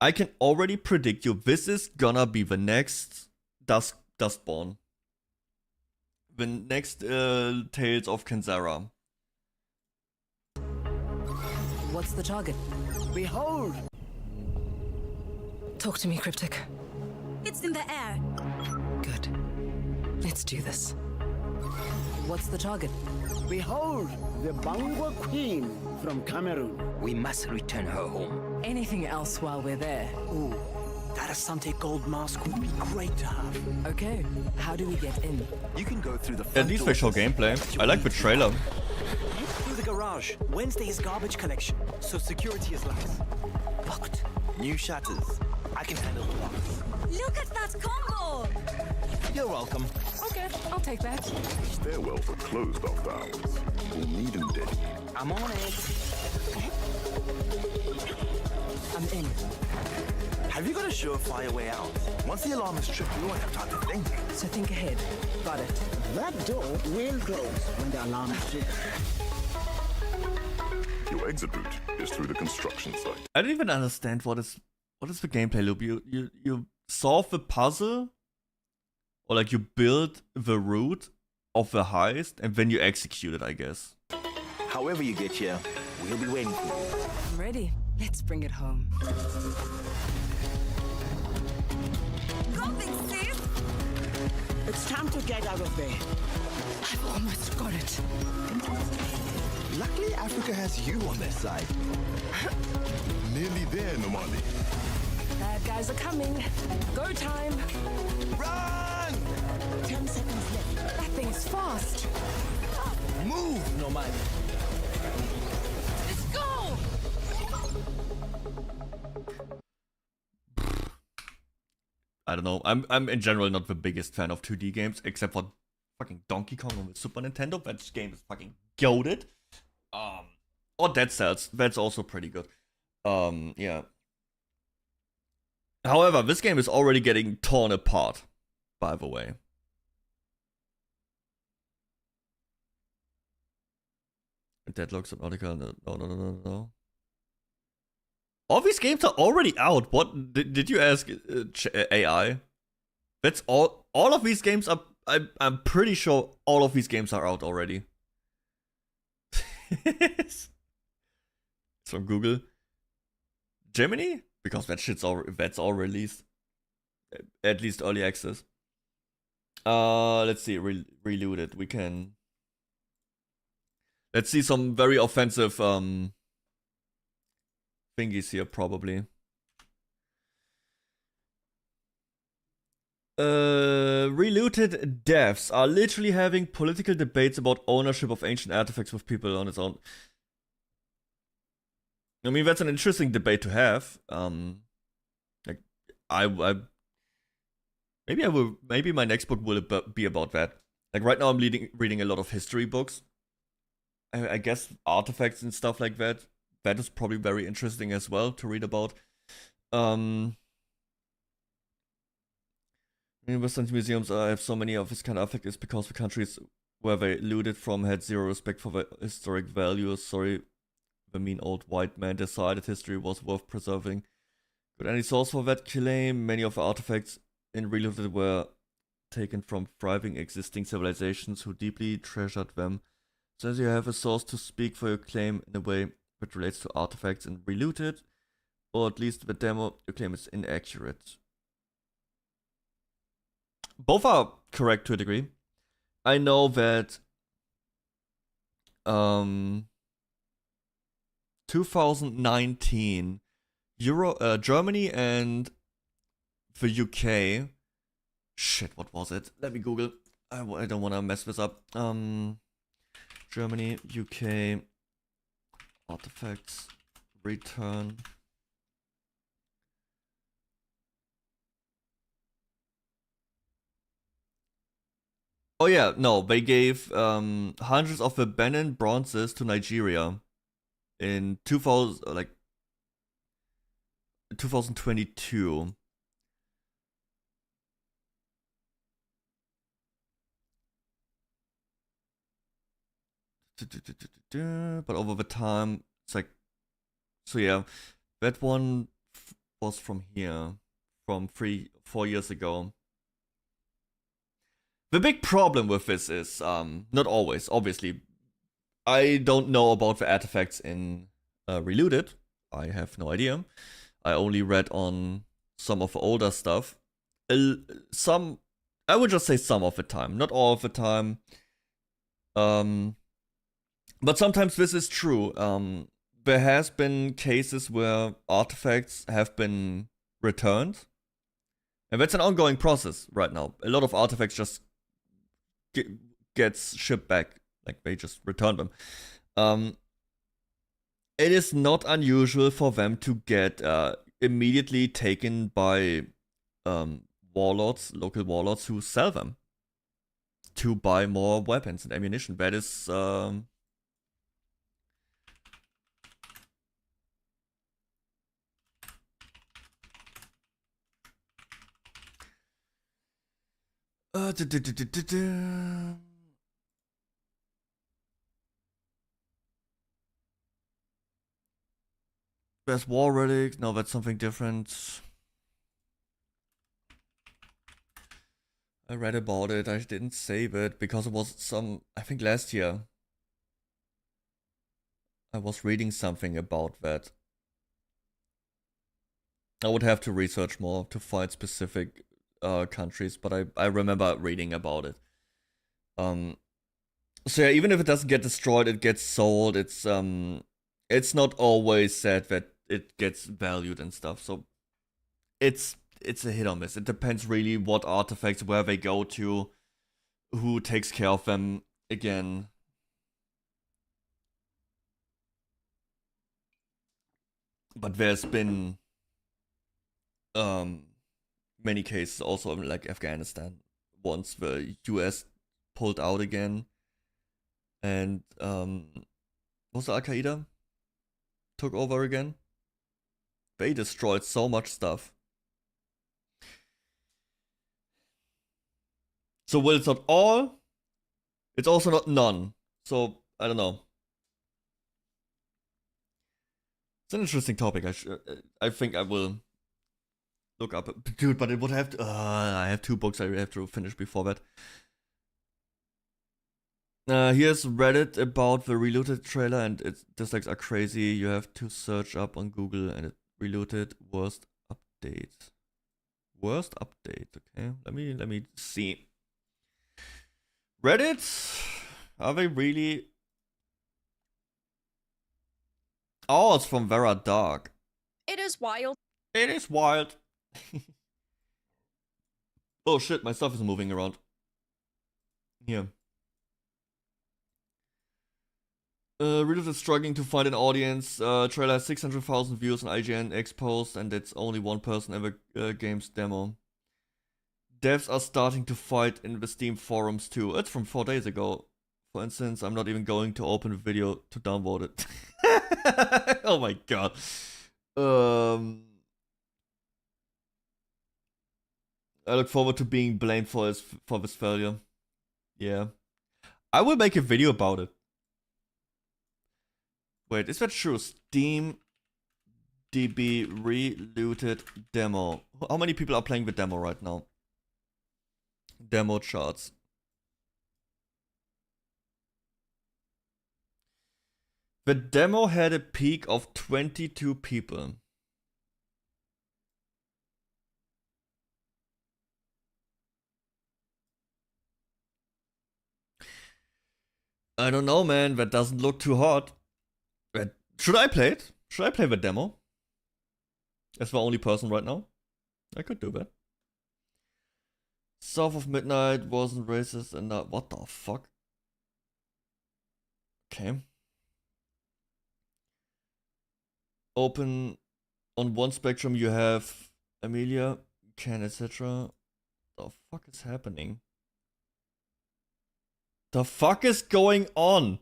I can already predict you, this is gonna be the next Dustborn. The next Tales of Kenzara. What's the target? Behold! Talk to me, Cryptic. It's in the air. Good. Let's do this. What's the target? Behold, the Bangwa Queen from Cameroon. We must return her home. Anything else while we're there? Ooh, that Asante gold mask would be great to have. Okay, how do we get in? You can go through the At front least door. they show gameplay. I like the trailer. Through the garage. Wednesday is garbage collection, so security is last. Locked. New shutters. I can handle the locks. Look at that combo! You're welcome. Okay, I'll take that. Stairwell for closed off hours. We'll need him dead. I'm on it. I'm in. Have you got a surefire way out? Once the alarm is tripped, we won't have time to think. So think ahead. Got it. That door will close when the alarm is tripped. Your exit route is through the construction site. I don't even understand what is the gameplay loop. You solve the puzzle, or like you build the route of the heist, and then you execute it, I guess. However you get here, we'll be waiting for you. I'm ready. Let's bring it home. Go, big sis! It's time to get out of there. I've almost got it. Luckily, Africa has you on their side. Nearly there, Nomali. Bad guys are coming. Go time. Run! 10 seconds left. That thing is fast. Move, Nomali. Let's go! I don't know. I'm in general not the biggest fan of 2D games, except for fucking Donkey Kong on the Super Nintendo. That game is fucking goated. Or Dead Cells. That's also pretty good. Yeah. However, this game is already getting torn apart, by the way. Deadlock Subnautica, no. All these games are already out. What did you ask AI? That's all. All of these games are. I'm pretty sure all of these games are out already. It's from Google. Germany? Because that's all released. At least early access. Let's see. Reloaded. We can. Let's see some very offensive thingies here, probably. Relooted devs are literally having political debates about ownership of ancient artifacts with people on its own. I mean, that's an interesting debate to have. Like, maybe my next book will be about that. Like right now, I'm reading a lot of history books. I guess artifacts and stuff like that. That is probably very interesting as well to read about. Western museums have so many of this kind of artifacts because the countries where they looted from had zero respect for the historic values. Sorry, the mean old white man decided history was worth preserving. Got any source for that claim? Many of the artifacts in Reloaded were taken from thriving existing civilizations who deeply treasured them. Since you have a source to speak for your claim in a way that relates to artifacts in Reloaded, or at least the demo, your claim is inaccurate. Both are correct to a degree. I know that 2019 Germany and the UK. Shit, what was it? Let me Google. I don't want to mess this up. Germany, UK, artifacts, return. Oh yeah, no, they gave hundreds of abandoned bronzes to Nigeria in 2022. But over the time, it's like, so yeah, that one was from here, from 4 years ago. The big problem with this is, not always, obviously. I don't know about the artifacts in Reloaded. I have no idea. I only read on some of the older stuff. Some, I would just say some of the time, not all of the time. But sometimes this is true. There has been cases where artifacts have been returned. And that's an ongoing process right now. A lot of artifacts just gets shipped back. Like, they just return them. It is not unusual for them to get immediately taken by warlords, local warlords who sell them to buy more weapons and ammunition. That is There's War Relic. No, that's something different. I read about it. I didn't save it because it was I think last year. I was reading something about that. I would have to research more to find specific countries, but I remember reading about it. So yeah, even if it doesn't get destroyed, it gets sold. It's not always said that it gets valued and stuff. So it's a hit or miss. It depends really what artifacts, where they go to, who takes care of them. Again, but there's been many cases also in like Afghanistan. Once the US pulled out again, and was Al-Qaeda took over again. They destroyed so much stuff. So well, it's not all. It's also not none. So I don't know. It's an interesting topic. I think I will look up. Dude, but it would have to. I have 2 books I have to finish before that. Here's Reddit about the Reloaded trailer, and its dislikes are crazy. You have to search up on Google, and it Reloaded worst update. Worst update. Okay, let me see. Reddit, are they really? Oh, it's from Vera Dark. It is wild. It is wild. Oh shit, my stuff is moving around. Here. Reddit is struggling to find an audience. Trailer has 600,000 views on IGN X post, and it's only one person ever game's demo. Devs are starting to fight in the Steam forums too. It's from 4 days ago. For instance, I'm not even going to open the video to download it. Oh my god. I look forward to being blamed for this failure. Yeah. I will make a video about it. Wait, is that true? Steam DB re-looted demo. How many people are playing the demo right now? Demo charts. The demo had a peak of 22 people. I don't know, man. That doesn't look too hot. Should I play it? Should I play the demo? As the only person right now? I could do that. South of Midnight wasn't racist and not. What the fuck? Okay. Open on one spectrum you have Amelia, Ken, etc. The fuck is happening? The fuck is going on?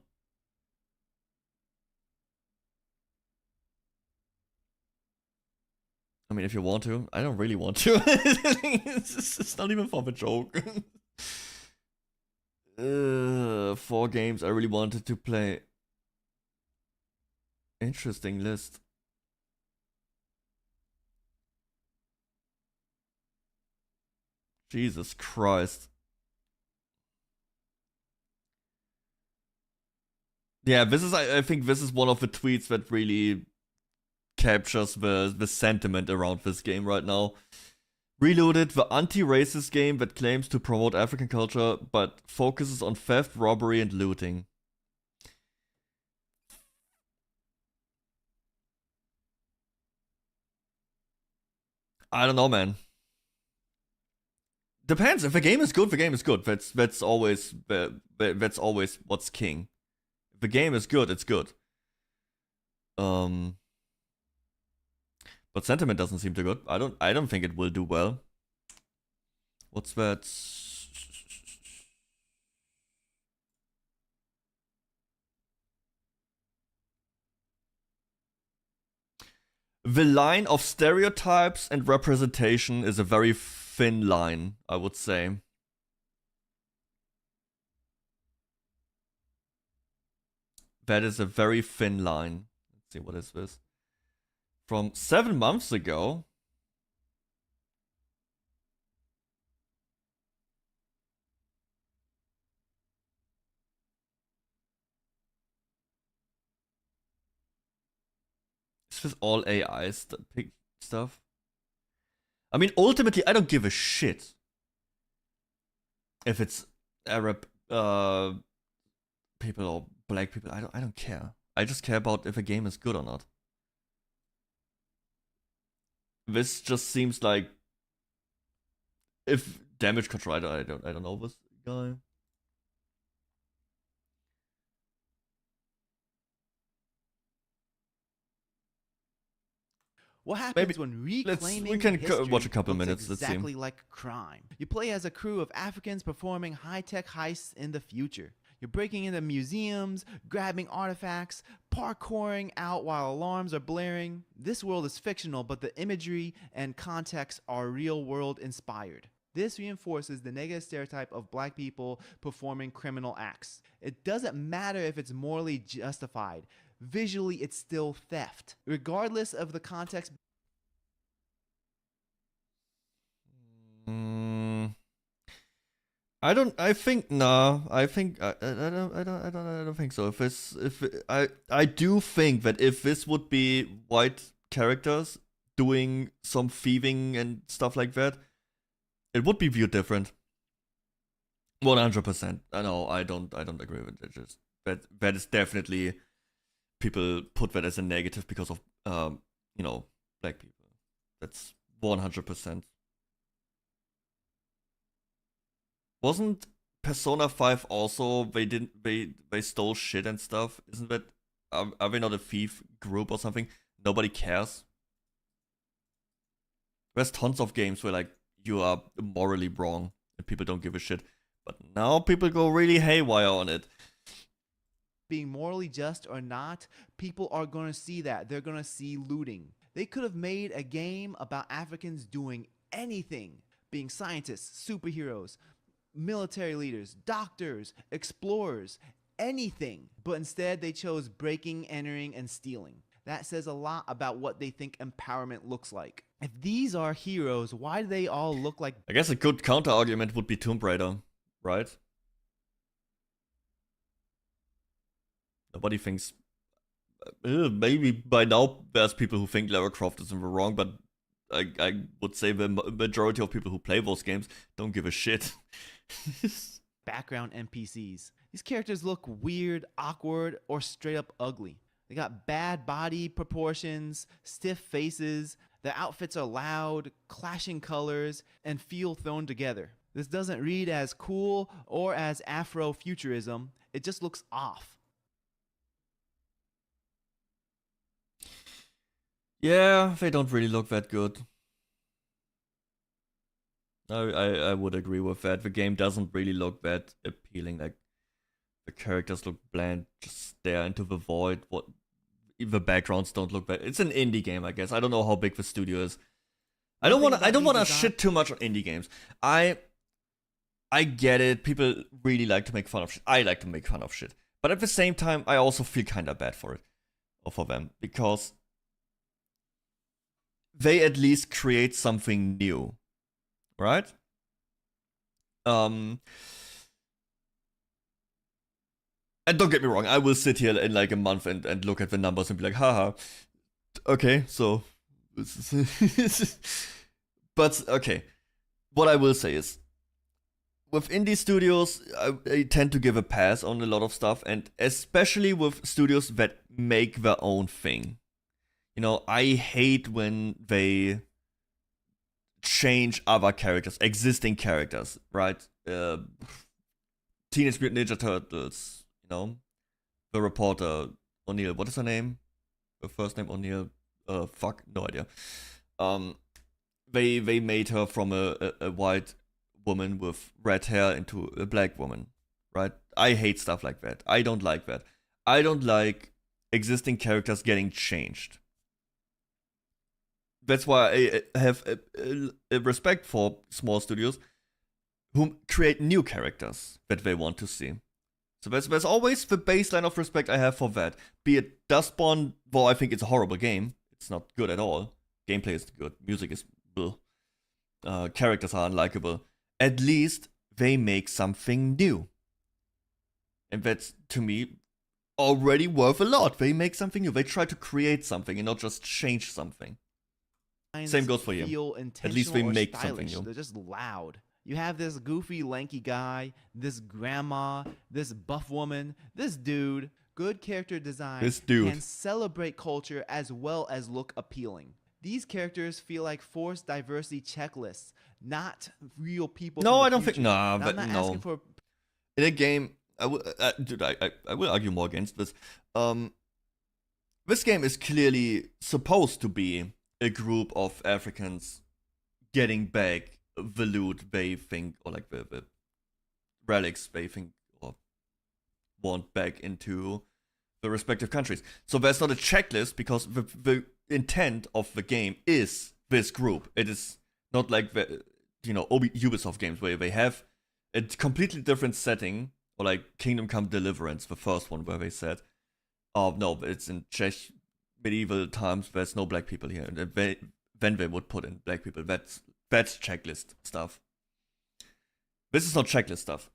I mean, if you want to. I don't really want to. It's not even for the joke. 4 games I really wanted to play. Interesting list. Jesus Christ. Yeah, this is, I think this is one of the tweets that really captures the sentiment around this game right now. Reloaded, the anti-racist game that claims to promote African culture but focuses on theft, robbery, and looting. I don't know, man. Depends. If the game is good, the game is good. That's always what's king. If the game is good, it's good. But sentiment doesn't seem too good. I don't think it will do well. What's that? The line of stereotypes and representation is a very thin line, I would say. That is a very thin line. Let's see, what is this? From 7 months ago. Is this all AI stuff? I mean, ultimately, I don't give a shit if it's Arab people or black people. I don't care. I just care about if a game is good or not. This just seems like if damage control. I don't know this guy. What happens when reclaiming we can history watch a couple looks minutes. Let's see. exactly like a crime? You play as a crew of Africans performing high-tech heists in the future. You're breaking into museums, grabbing artifacts, parkouring out while alarms are blaring. This world is fictional, but the imagery and context are real-world inspired. This reinforces the negative stereotype of black people performing criminal acts. It doesn't matter if it's morally justified. Visually, it's still theft, regardless of the context. I don't think so. I do think that if this would be white characters doing some thieving and stuff like that, it would be viewed different. 100%. I know. I don't agree with it. Just that is definitely. People put that as a negative because of, black people. That's 100%. Wasn't Persona 5 also, they stole shit and stuff? Isn't that, are they not a thief group or something? Nobody cares. There's tons of games where, like, you are morally wrong and people don't give a shit. But now people go really haywire on it. Being morally just or not, people are going to see that. They're going to see looting. They could have made a game about Africans doing anything, being scientists, superheroes, military leaders, doctors, explorers, anything. But instead they chose breaking, entering, and stealing. That says a lot about what they think empowerment looks like. If these are heroes, why do they all look like... I guess a good counter argument would be Tomb Raider, right? Nobody thinks... maybe by now there's people who think Lara Croft is in the wrong, but I would say the majority of people who play those games don't give a shit. background NPCs. These characters look weird, awkward, or straight up ugly. They got bad body proportions, stiff faces, the outfits are loud, clashing colors, and feel thrown together. This doesn't read as cool or as Afrofuturism, it just looks off. Yeah, they don't really look that good. I would agree with that. The game doesn't really look that appealing. Like, the characters look bland, just stare into the void. What the backgrounds don't look that. It's an indie game, I guess. I don't know how big the studio is. I don't want to shit too much on indie games. I get it. People really like to make fun of shit. I like to make fun of shit. But at the same time, I also feel kind of bad for it, or for them, because they at least create something new, right? And don't get me wrong, I will sit here in like a month and look at the numbers and be like, haha, okay, so but okay, what I will say is, with indie studios, I tend to give a pass on a lot of stuff, and especially with studios that make their own thing. You know, I hate when they change other characters, existing characters, right? Teenage Mutant Ninja Turtles, you know, the reporter, O'Neill, what is her name? Her first name, O'Neill, fuck, no idea. They made her from a white woman with red hair into a black woman, right? I hate stuff like that. I don't like that. I don't like existing characters getting changed. That's why I have a respect for small studios who create new characters that they want to see. So there's always the baseline of respect I have for that. Be it Dustborn, though I think it's a horrible game. It's not good at all. Gameplay is good. Music is bleh. Characters are unlikable. At least they make something new. And that's, to me, already worth a lot. They make something new. They try to create something and not just change something. Same goes for you. At least they make something new. They're just loud. You have this goofy, lanky guy, this grandma, this buff woman, this dude. Good character design can celebrate culture as well as look appealing. These characters feel like forced diversity checklists, not real people. No, I don't think. Nah, but no. In a game, dude, I will argue more against this. This game is clearly supposed to be a group of Africans getting back the loot they think, or like the relics they think or want back into the respective countries. So there's not a checklist, because the intent of the game is this group. It is not like the, you know, Ubisoft games where they have a completely different setting, or like Kingdom Come Deliverance, the first one, where they said, oh no, it's in Czech medieval times, there's no black people here. And then they would put in black people. That's checklist stuff. This is not checklist stuff.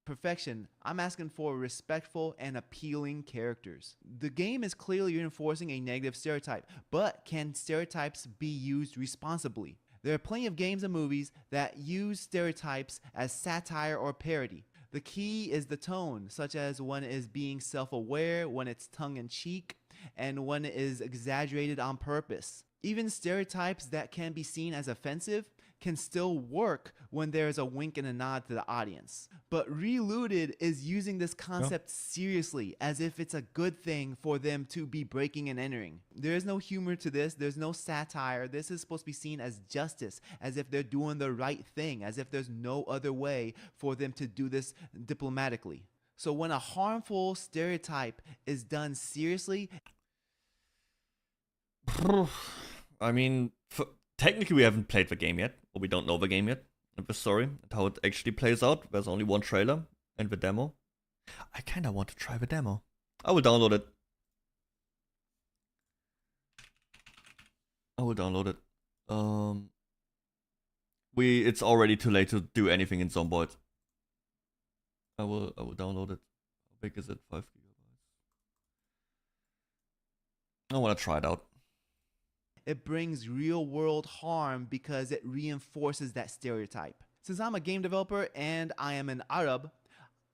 Perfection. I'm asking for respectful and appealing characters. The game is clearly reinforcing a negative stereotype, but can stereotypes be used responsibly? There are plenty of games and movies that use stereotypes as satire or parody. The key is the tone, such as when it is being self-aware, when it's tongue-in-cheek, and when it is exaggerated on purpose. Even stereotypes that can be seen as offensive can still work when there is a wink and a nod to the audience. But Reloaded is using this concept seriously, as if it's a good thing for them to be breaking and entering. There is no humor to this, there's no satire. This is supposed to be seen as justice, as if they're doing the right thing, as if there's no other way for them to do this diplomatically. So when a harmful stereotype is done seriously... I mean, technically we haven't played the game yet, or we don't know the game yet, and the story, and how it actually plays out. There's only one trailer, and the demo. I kinda want to try the demo. I will download it. I will download it. It's already too late to do anything in Zomboid. I will download it. How big is it? 5 gigabytes. I want to try it out. It brings real world harm because it reinforces that stereotype. Since I'm a game developer and I am an Arab,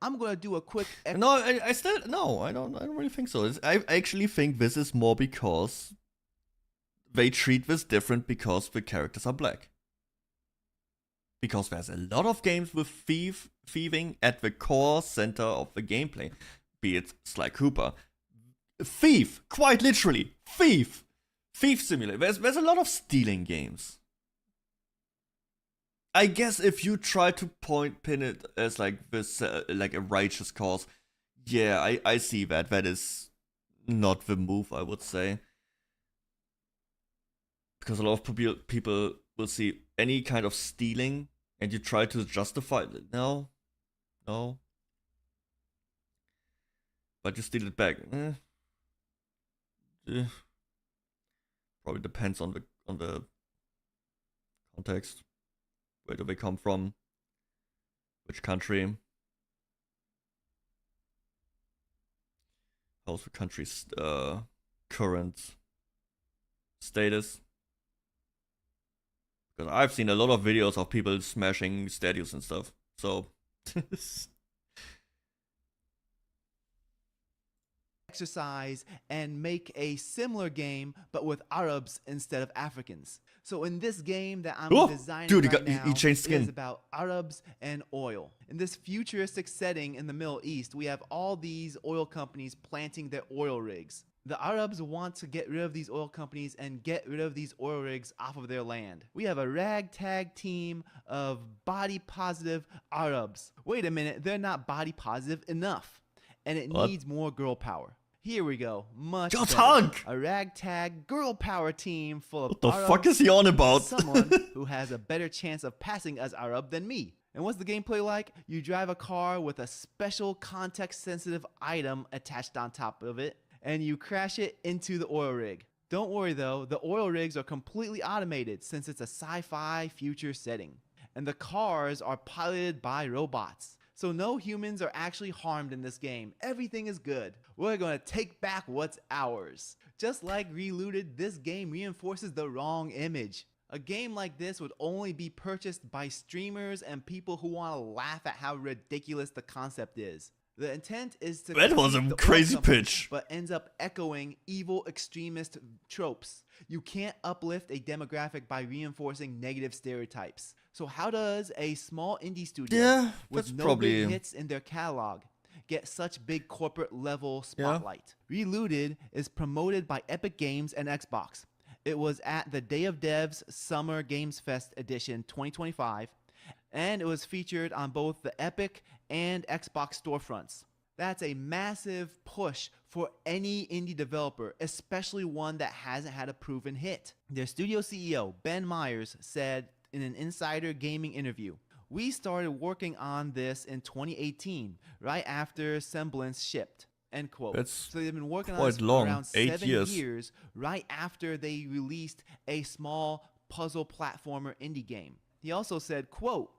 I'm gonna do a quick. No, I still no. I don't really think so. I actually think this is more because they treat this different because the characters are black. Because there's a lot of games with thieving at the core center of the gameplay. Be it Sly Cooper. Thief! Quite literally. Thief! Thief Simulator. There's a lot of stealing games. I guess if you try to pin it as like this, like a righteous cause, yeah, I see that. That is not the move, I would say. Because a lot of people will see any kind of stealing and you try to justify it. No. But you steal it back. Probably depends on the context. Where do they come from? Which country? How's the country's current status? Because I've seen a lot of videos of people smashing statues and stuff. So exercise and make a similar game but with Arabs instead of Africans. So in this game that I'm designing he changed skin. It is about Arabs and oil. In this futuristic setting in the Middle East, we have all these oil companies planting their oil rigs. The Arabs want to get rid of these oil companies and get rid of these oil rigs off of their land. We have a ragtag team of body positive Arabs. Wait a minute, they're not body positive enough. And it needs more girl power. Here we go. Much better. A ragtag girl power team full of what the Arabs, fuck is he on about? Someone who has a better chance of passing as Arab than me. And what's the gameplay like? You drive a car with a special context-sensitive item attached on top of it, and you crash it into the oil rig. Don't worry though, the oil rigs are completely automated since it's a sci-fi future setting. And the cars are piloted by robots. So no humans are actually harmed in this game. Everything is good. We're gonna take back what's ours. Just like Reloaded, this game reinforces the wrong image. A game like this would only be purchased by streamers and people who want to laugh at how ridiculous the concept is. The intent is to that was a crazy pitch, but ends up echoing evil extremist tropes. You can't uplift a demographic by reinforcing negative stereotypes. So how does a small indie studio with no big hits in their catalog get such big corporate level spotlight? Reloaded is promoted by Epic Games and Xbox. It was at the Day of Devs Summer Games Fest Edition 2025, and it was featured on both the Epic and Xbox storefronts. That's a massive push for any indie developer, especially one that hasn't had a proven hit. Their studio CEO, Ben Myers, said in an Insider Gaming interview, "We started working on this in 2018, right after Semblance shipped." End quote. That's so they've been working on quite this for long, around 8 7 years. years, right after they released a small puzzle platformer indie game. He also said, quote,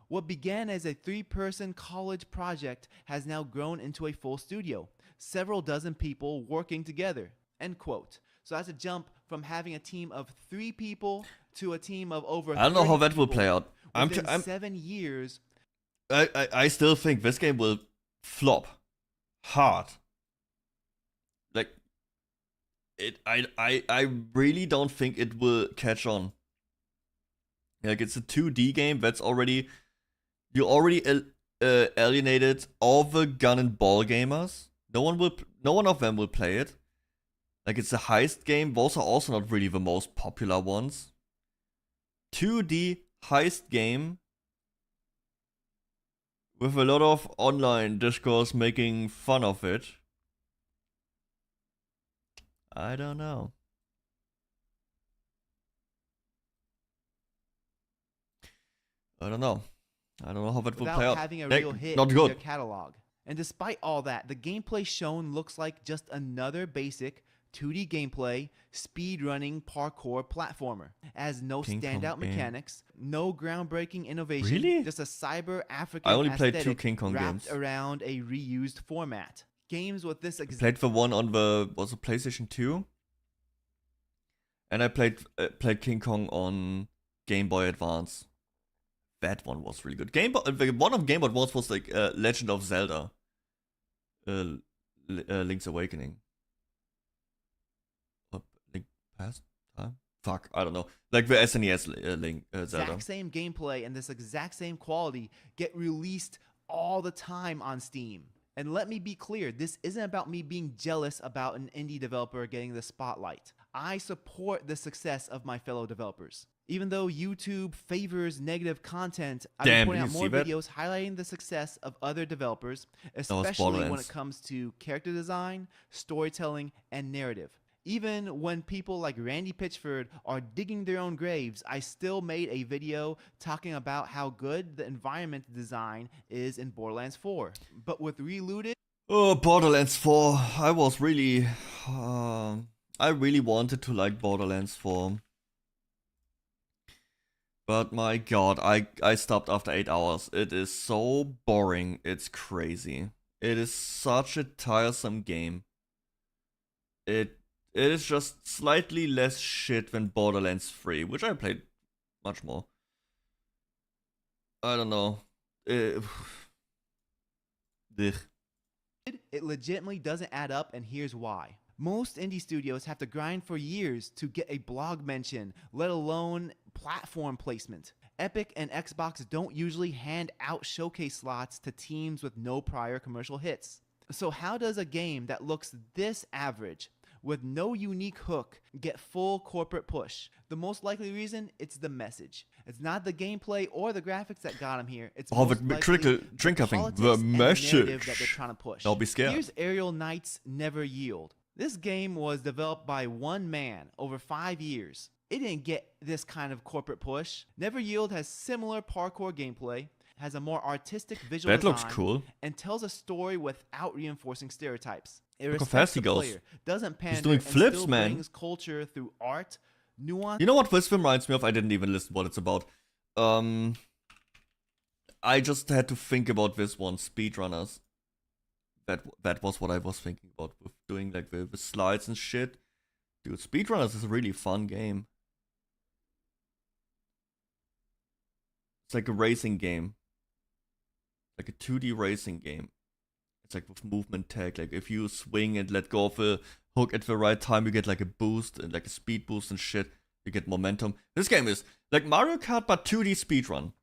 "What began as a 3-person college project has now grown into a full studio. Several dozen people working together." End quote. So that's a jump from having a team of 3 people to a team of over 30 I don't know how that will people play out. within 7 years. I still think this game will flop hard. Like I really don't think it will catch on. Like it's a 2D game that's already you already alienated all the gun and ball gamers. No one of them will play it. Like it's a heist game. Those are also not really the most popular ones. 2D heist game with a lot of online discourse making fun of it. I don't know. I don't know how that will play Without out. having a real hit not in good. their catalog. And despite all that, the gameplay shown looks like just another basic 2D gameplay, speedrunning, parkour, platformer. As no King Kong standout game. mechanics, no groundbreaking innovation, Really? just a cyber African I only played 2 aesthetic King Kong wrapped games. around a reused format. Games with this I played the one on the PlayStation 2, and I played King Kong on Game Boy Advance. That one was really good. The one on Game Boy Advance was like Legend of Zelda, Link's Awakening. Link Past Time? Fuck, I don't know. Like the SNES Link Zelda. Exact same gameplay and this exact same quality get released all the time on Steam. And let me be clear, this isn't about me being jealous about an indie developer getting the spotlight. I support the success of my fellow developers. Even though YouTube favors negative content, I've been pointing out more videos highlighting the success of other developers, especially when it comes to character design, storytelling, and narrative. Even when people like Randy Pitchford are digging their own graves, I still made a video talking about how good the environment design is in Borderlands 4. But with Relooted... Oh, Borderlands 4. I was really... I really wanted to like Borderlands 4. But my god, I stopped after 8 hours. It is so boring, it's crazy. It is such a tiresome game. It is just slightly less shit than Borderlands 3, which I played much more. I don't know. It legitimately doesn't add up, and here's why. Most indie studios have to grind for years to get a blog mention, let alone platform placement. Epic and Xbox don't usually hand out showcase slots to teams with no prior commercial hits. So how does a game that looks this average, with no unique hook, get full corporate push? The most likely reason, it's the message. It's not the gameplay or the graphics that got them here. It's most likely the narrative that they're trying to push. I'll be scared. Here's Aerial Knight's Never Yield. This game was developed by one man over 5 years. It didn't get this kind of corporate push. Never Yield has similar parkour gameplay, has a more artistic visual design, looks cool, and tells a story without reinforcing stereotypes. It Look how respects fast he the goes. player, doesn't pander, He's doing and flips, still man. brings culture through art, nuance. You know what this film reminds me of? I didn't even listen what it's about. I just had to think about this one, speedrunners. That was what I was thinking about with doing like the slides and shit. Dude, speedrunners is a really fun game. It's like a racing game. Like a 2D racing game. It's like with movement tech. Like if you swing and let go of a hook at the right time, you get like a boost and like a speed boost and shit. You get momentum. This game is like Mario Kart but 2D speedrun.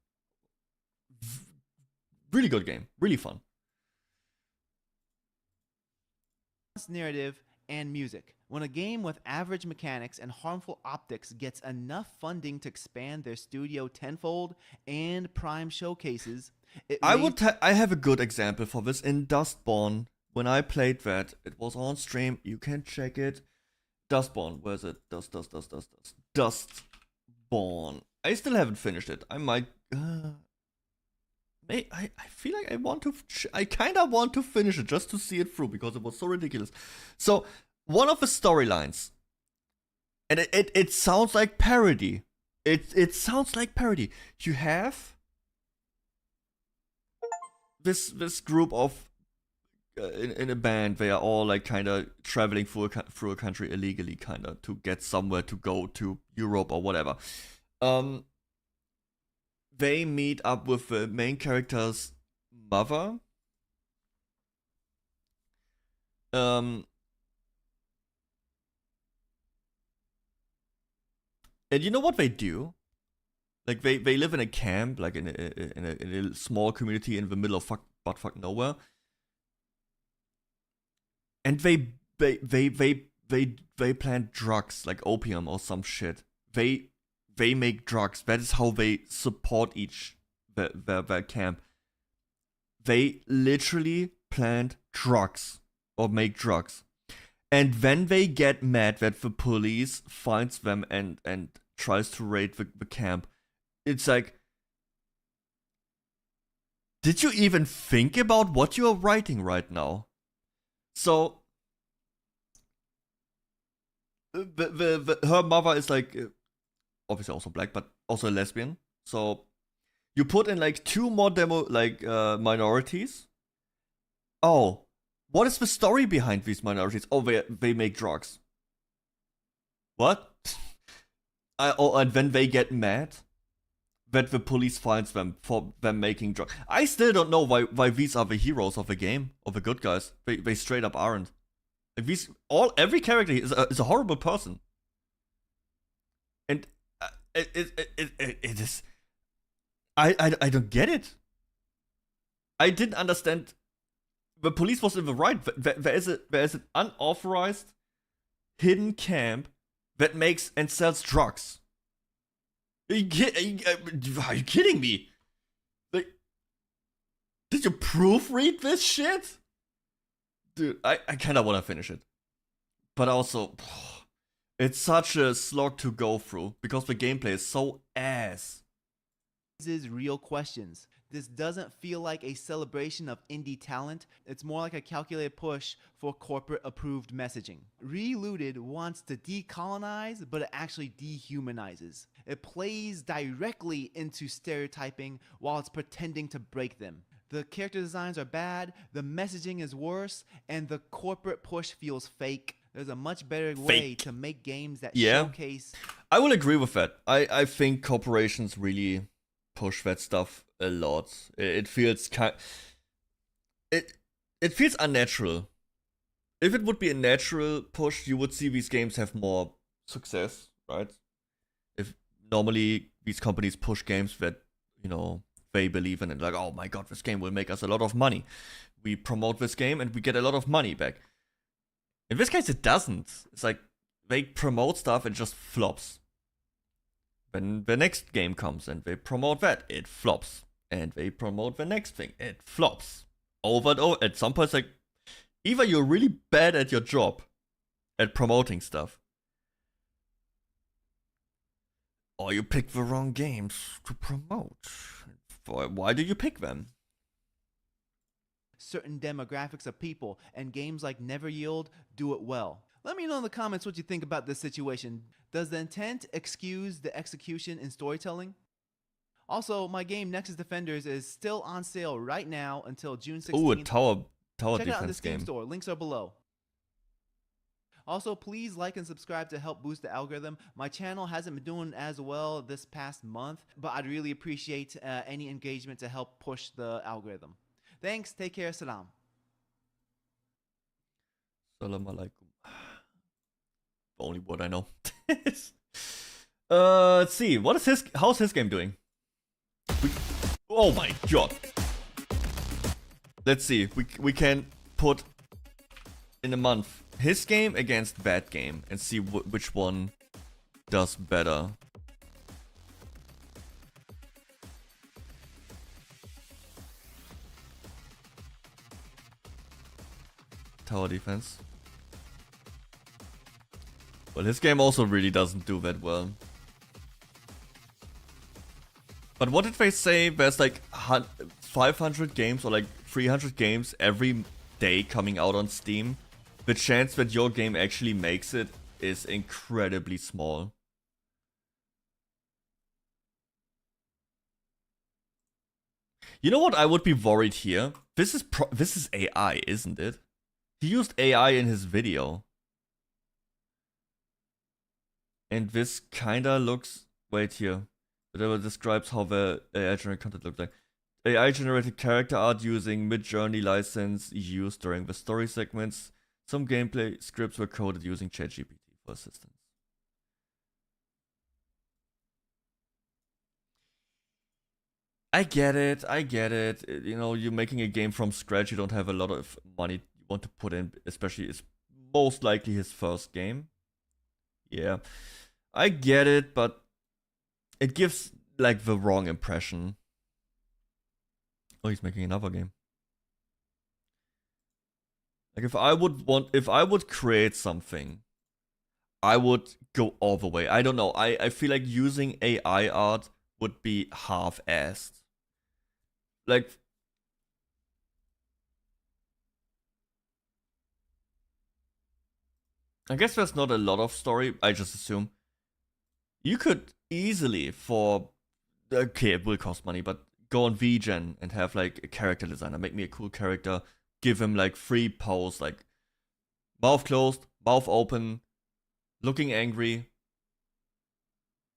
Really good game. Really fun. Narrative and music. When a game with average mechanics and harmful optics gets enough funding to expand their studio tenfold and prime showcases, I have a good example for this in Dustborn. When I played that, it was on stream. You can check it. Dustborn, where's it? Dustborn. I still haven't finished it. I might. I feel like I want to. I kind of want to finish it just to see it through because it was so ridiculous. So one of the storylines, and it sounds like parody. It sounds like parody. You have this group of in a band. They are all like kind of traveling through a country illegally, kind of to get somewhere to go to Europe or whatever. They meet up with the main character's mother. And you know what they do? Like they live in a camp, like in a small community in the middle of fuck nowhere. And they plant drugs like opium or some shit. They make drugs. That is how they support their camp. They literally plant drugs or make drugs. And then they get mad that the police finds them and tries to raid the camp. It's like, did you even think about what you are writing right now? So her mother is like obviously also black, but also a lesbian. So you put in like 2 more minorities. Oh, what is the story behind these minorities? Oh, they make drugs. What? And then they get mad that the police finds them for them making drugs. I still don't know why these are the heroes of the game, or the good guys. They straight up aren't. Like every character is a horrible person, and it is. I don't get it. I didn't understand. The police was in the right. There is an unauthorized hidden camp that makes and sells drugs. Are you kidding me? Like, did you proofread this shit? Dude, I kind of want to finish it. But also, it's such a slog to go through because the gameplay is so ass. This is real questions. This doesn't feel like a celebration of indie talent. It's more like a calculated push for corporate approved messaging. Relooted wants to decolonize, but it actually dehumanizes. It plays directly into stereotyping while it's pretending to break them. The character designs are bad, the messaging is worse, and the corporate push feels fake. There's a much better way to make games that showcase. I will agree with that. I think corporations really push that stuff a lot. It feels it feels unnatural. If it would be a natural push, you would see these games have more success, right? If normally these companies push games that, you know, they believe in, and like, oh my god, this game will make us a lot of money. We promote this game and we get a lot of money back. In this case, it doesn't. It's like they promote stuff and it just flops. When the next game comes and they promote that, it flops. And they promote the next thing, it flops. Over and over. At some point, it's like, either you're really bad at your job, at promoting stuff, or you pick the wrong games to promote. Why do you pick them? Certain demographics of people, and games like Never Yield do it well. Let me know in the comments what you think about this situation. Does the intent excuse the execution in storytelling? Also, my game Nexus Defenders is still on sale right now until June 16th. Ooh, a tower Check it out in the defense Steam game. store. Links are below. Also, please like and subscribe to help boost the algorithm. My channel hasn't been doing as well this past month, but I'd really appreciate any engagement to help push the algorithm. Thanks. Take care. Salam. Salam alaikum. The only word I know. Let's see. How's his game doing? Oh my god. Let's see. We can put in a month his game against that game and see which one does better. Tower defense. Well, his game also really doesn't do that well. But what did they say? There's like 500 games or like 300 games every day coming out on Steam. The chance that your game actually makes it is incredibly small. You know what I would be worried here? This is AI, isn't it? He used AI in his video. And this kinda looks... Wait here. Whatever describes how the AI-generated content looks like. AI-generated character art using Mid-Journey license used during the story segments. Some gameplay scripts were coded using ChatGPT for assistance. I get it. You know, you're making a game from scratch, you don't have a lot of money you want to put in, especially it's most likely his first game. Yeah, I get it, but it gives like the wrong impression. Oh, he's making another game. Like if I would create something, I would go all the way. I don't know. I feel like using AI art would be half-assed. Like I guess there's not a lot of story, I just assume. You could easily, for, okay, it will cost money, but go on VGen and have like a character designer, make me a cool character, give him like 3 pose, like mouth closed, mouth open, looking angry,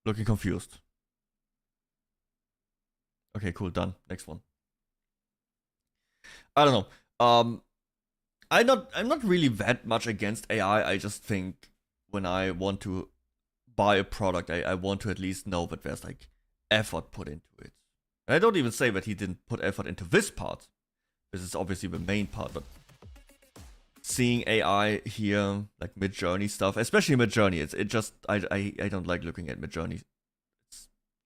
looking confused. Okay, cool, done. Next one. I don't know. I'm not really that much against AI. I just think when I want to buy a product, I want to at least know that there's like effort put into it. And I don't even say that he didn't put effort into this part. This is obviously the main part, but seeing AI here, like Midjourney stuff, especially Midjourney, it just I don't like looking at Midjourney.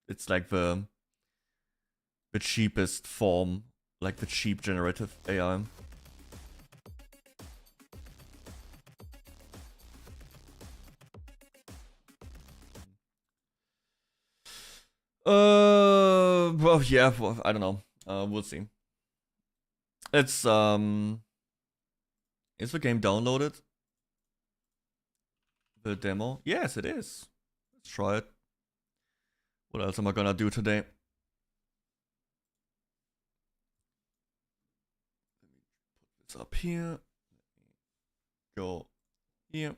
It's like the cheapest form, like the cheap generative AI. Well, yeah, well, I don't know. We'll see. It's is the game downloaded? The demo? Yes, it is. Let's try it. What else am I gonna do today? Let me put this up here. Let me go here.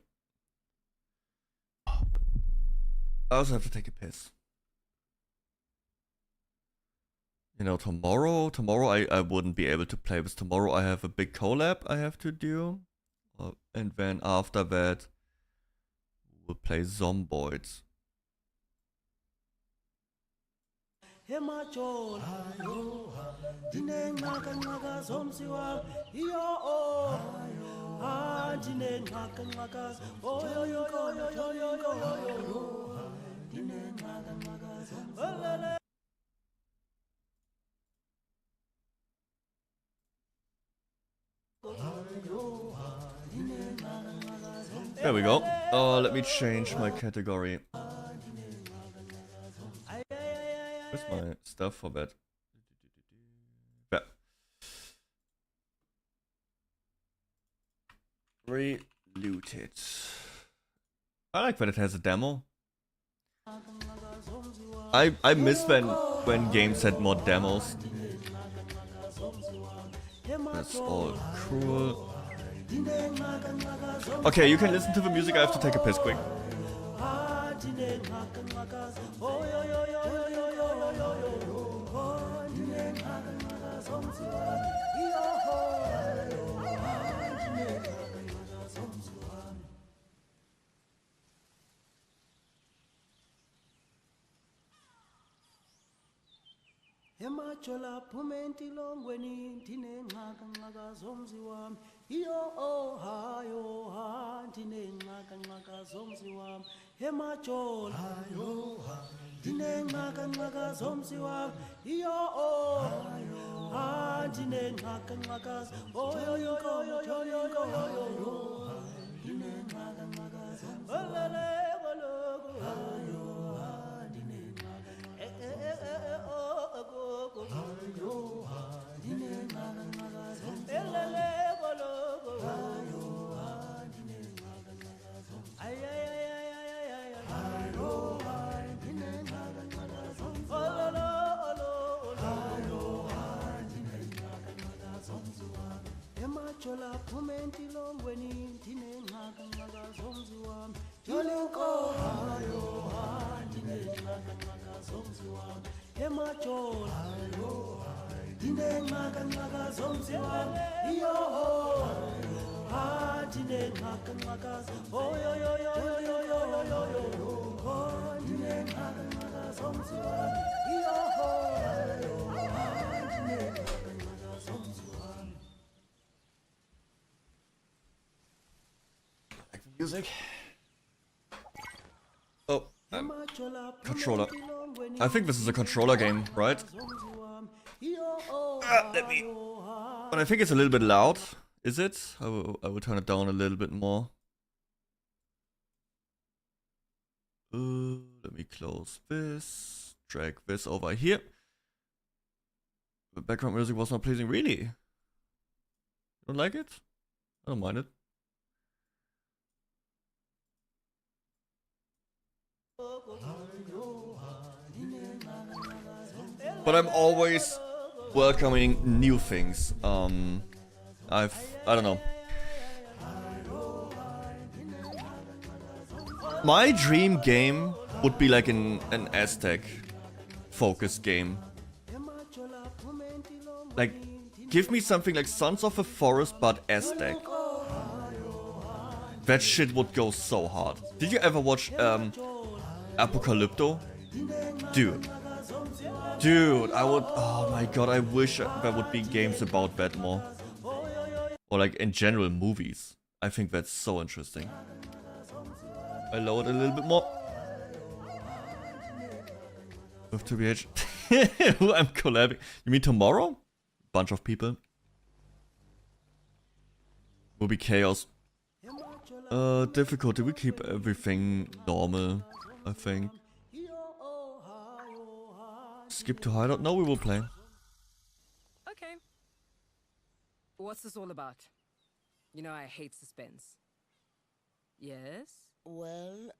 I also have to take a piss. You know, tomorrow I wouldn't be able to play this. Tomorrow I have a big collab I have to do. And then after that, we'll play Zomboid. There we go. Let me change my category. Where's my stuff for that? Yeah. Relooted. I like that it has a demo. I miss when games had more demos. That's all cool. Okay, you can listen to the music. I have to take a piss quick. emajola phumenti longweni ndinengxaka ngxaka zomzi wami iyo oh hayo ha ndinengxaka ngxaka zomzi wami emajola hayo ha ndinengxaka ngxaka zomzi wami iyo oh hayo ha ndinengxaka ngxaka oh yo yo yo yo yo yo yo yo ndinengxaka ngxaka zomzi olele bologo hayo ha ndinengxaka emajola phumenti longweni ndinengxaka ngxaka zomzi wami yolenkohayo ndinengxaka ngxaka zomzi wami emajola ndinengxaka ngxaka zomzi wami iyoho ndinengxaka ngxaka oyoyoyoyoyoyoyoyo ndinengxaka ngxaka zomzi wami iyoho ndinengxaka ngxaka zomzi wami. Music. Oh, controller. I think this is a controller game, right? Let me. But I think it's a little bit loud. Is it? I will turn it down a little bit more. Let me close this. Drag this over here. The background music was not pleasing. Really? You don't like it? I don't mind it. But I'm always welcoming new things. I don't know. My dream game would be like an Aztec focused game. Like, give me something like Sons of the Forest but Aztec. That shit would go so hard. Did you ever watch Apocalypto? Dude, I would. Oh my god, I wish there would be games about that more. Or like in general movies. I think that's so interesting. I lower it a little bit more. With 2BH. Who I'm collabing. You mean tomorrow? Bunch of people. Will be chaos. Difficulty. We keep everything normal, I think. Skip to hideout. No, we will play. Okay. What's this all about? You know I hate suspense. Yes? Well,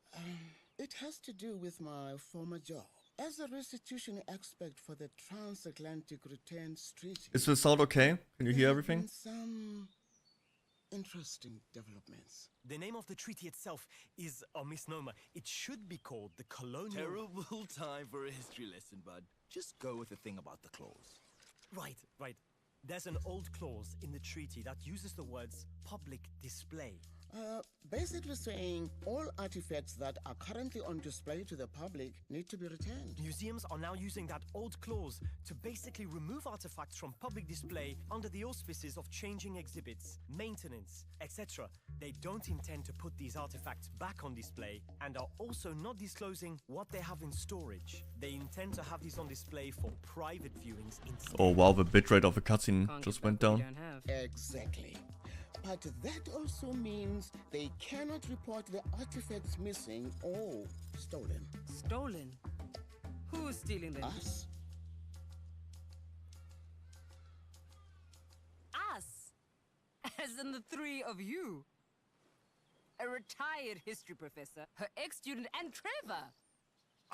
it has to do with my former job. As a restitution expert for the transatlantic returns treaty. Is the sound okay? Can you hear there have everything? been some interesting developments. The name of the treaty itself is a misnomer. It should be called the colonial... Terrible time for a history lesson, bud. Just go with the thing about the clause. Right. There's an old clause in the treaty that uses the words public display. Basically saying all artifacts that are currently on display to the public need to be returned. Museums are now using that old clause to basically remove artifacts from public display under the auspices of changing exhibits, maintenance, etc. They don't intend to put these artifacts back on display and are also not disclosing what they have in storage. They intend to have these on display for private viewings instead. Oh wow, the bitrate of the cutscene just went down. Exactly. But that also means they cannot report the artifacts missing or stolen. Stolen? Who's stealing them? Us. Us? As in the three of you? A retired history professor, her ex-student, and Trevor!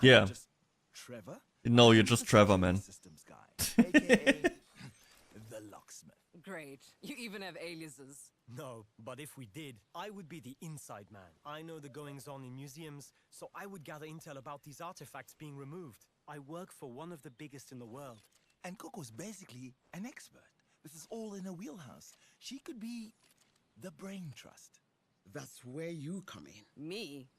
Yeah. Just Trevor? No, you're just Trevor, man. Systems guy, aka the locksmith. Great. You even have aliases. No, but if we did, I would be the inside man. I know the goings-on in museums, so I would gather intel about these artifacts being removed. I work for one of the biggest in the world. And Coco's basically an expert. This is all in her wheelhouse. She could be the brain trust. That's where you come in. Me?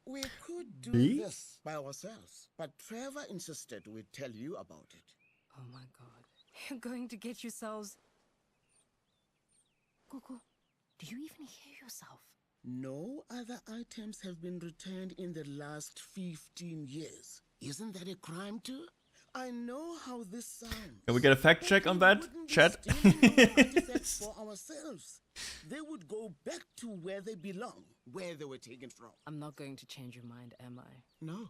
We could do Me? this by ourselves, but Trevor insisted we'd tell you about it. Oh my god. You're going to get yourselves... Coco, do you even hear yourself? No other items have been returned in the last 15 years. Isn't that a crime too? I know how this sounds. Can we get a fact check on that, chat? Artifacts for ourselves. They would go back to where they belong, where they were taken from. I'm not going to change your mind, am I? No.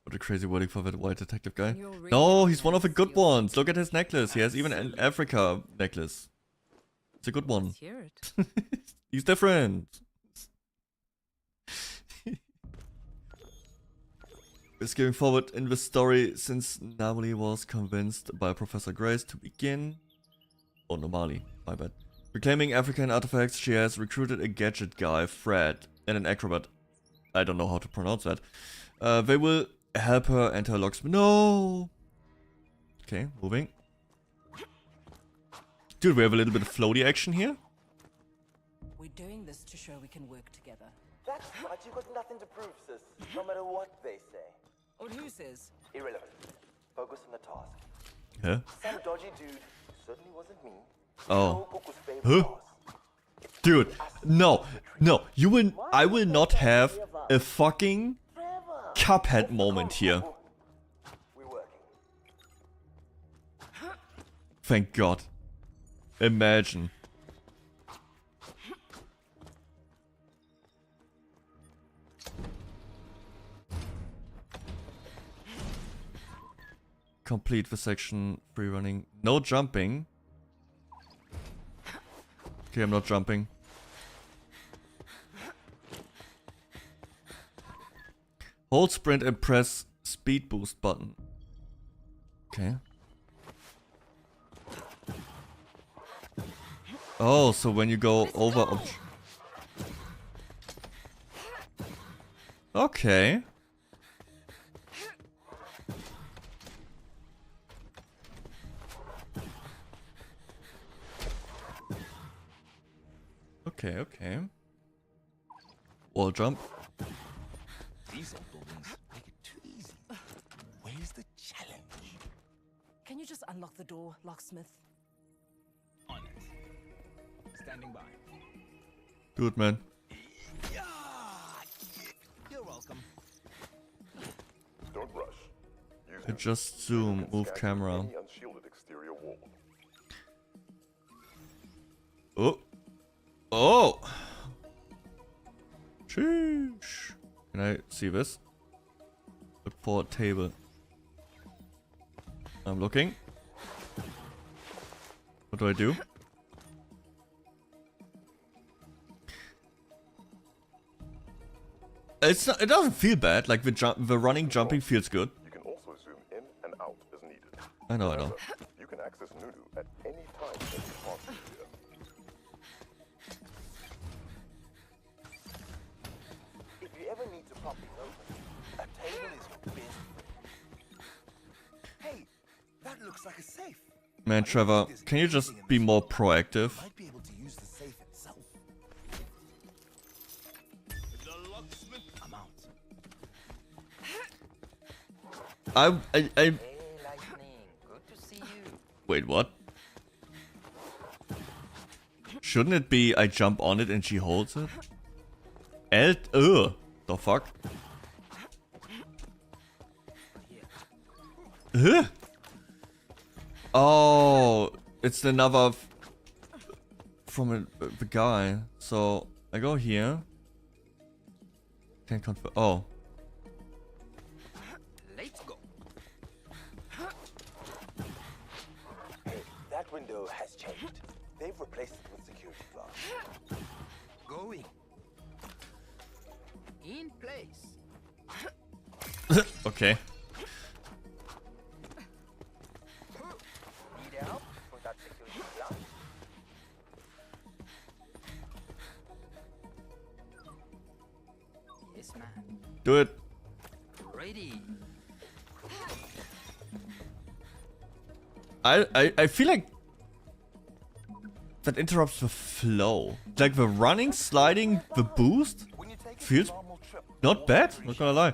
What a crazy wording for that white detective guy. You're really No, he's one of the good ones. Look at his necklace. He has even an Africa necklace. It's a good one. Let's hear it. He's different. We're skipping forward in the story since Nabali was convinced by Professor Grace to begin. Oh, no, Mali. My bad. Reclaiming African artifacts, she has recruited a gadget guy, Fred, and an acrobat. I don't know how to pronounce that. They will help her and her locksmith. No! Okay, moving. Dude, we have a little bit of floaty action here. We're doing this to show we can work together. That's right, you got nothing to prove, sis. No matter what they say. Or who says? Irrelevant. Focus on the task. Huh? Some dodgy dude certainly wasn't me. Oh. Huh? Dude, no, you will. I will not have a fucking Cuphead moment here. Thank God. Imagine. Complete the section, free running. No jumping. Okay, I'm not jumping. Hold sprint and press speed boost button. Okay. Oh, so when you go over... Okay. Okay, okay. Wall jump. These old buildings make it too easy. Where's the challenge? Can you just unlock the door, locksmith? On it. Standing by. Do it, man. You're welcome. Don't rush. Use Just zoom, move camera. any unshielded exterior wall. Oh. Oh. Sheesh. Can I see this? Look for a table. I'm looking. What do I do? It's not, it doesn't feel bad. Like the running, jumping feels good. You can also zoom in and out as needed. I know, I know. You can access Nunu at any time that you want to here. If you ever need to pop these open, a table is your best. Hey, that looks like a safe. Man, Trevor, can you just be more proactive? Might be able to use the safe itself. The locksmith. I'm out. I Hey, Lightning. Good to see you. Wait, what? Shouldn't it be I jump on it and she holds it? The fuck? Huh? Oh, it's another from the guy. So I go here. Can't confirm. Oh. Let's go. Hey, that window has changed. They've replaced it with security glass. Going. In place. Okay. Need help with that security glass? Yes, man. Do it. Ready. I feel like that interrupts the flow. Like the running, sliding, the boost feels not bad. Not gonna lie.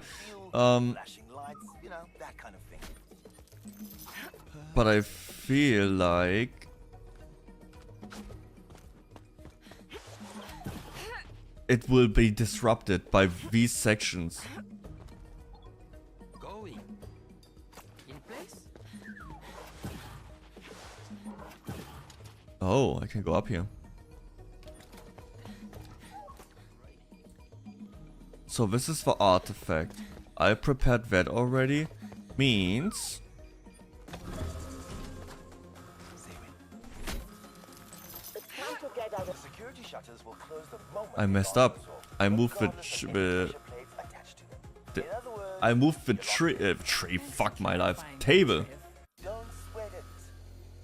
But I feel like it will be disrupted by these sections. Going. In place. Oh, I can go up here. So this is the artifact. I prepared that already. Means Security shutters will close the moment I messed up. I moved I moved the tree. Fuck my life. Table. Don't sweat it.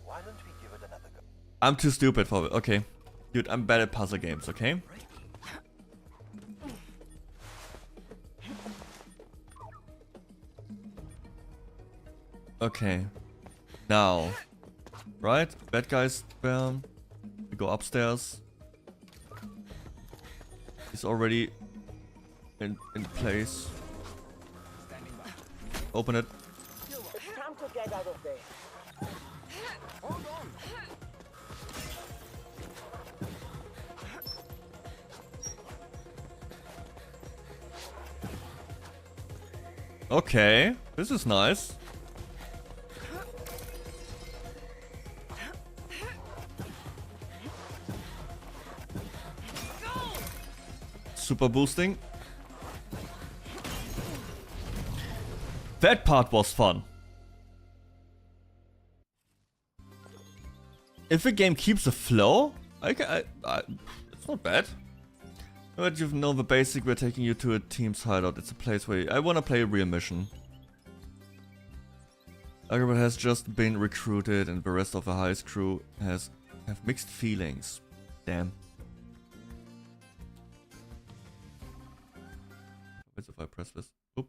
Why don't we give it another go? I'm too stupid for it. Okay, dude, I'm bad at puzzle games. Okay. Okay. Now, right? Bad guys down. We go upstairs. He's already in place. Open it. It's time to get out of there. Hold on. Okay, this is nice. Super boosting. That part was fun. If the game keeps the flow, it's not bad. But you know the basic, we're taking you to a team's hideout. It's a place where I want to play a real mission. Agribat has just been recruited and the rest of the heist crew have mixed feelings. Damn. What if I press this? Oop.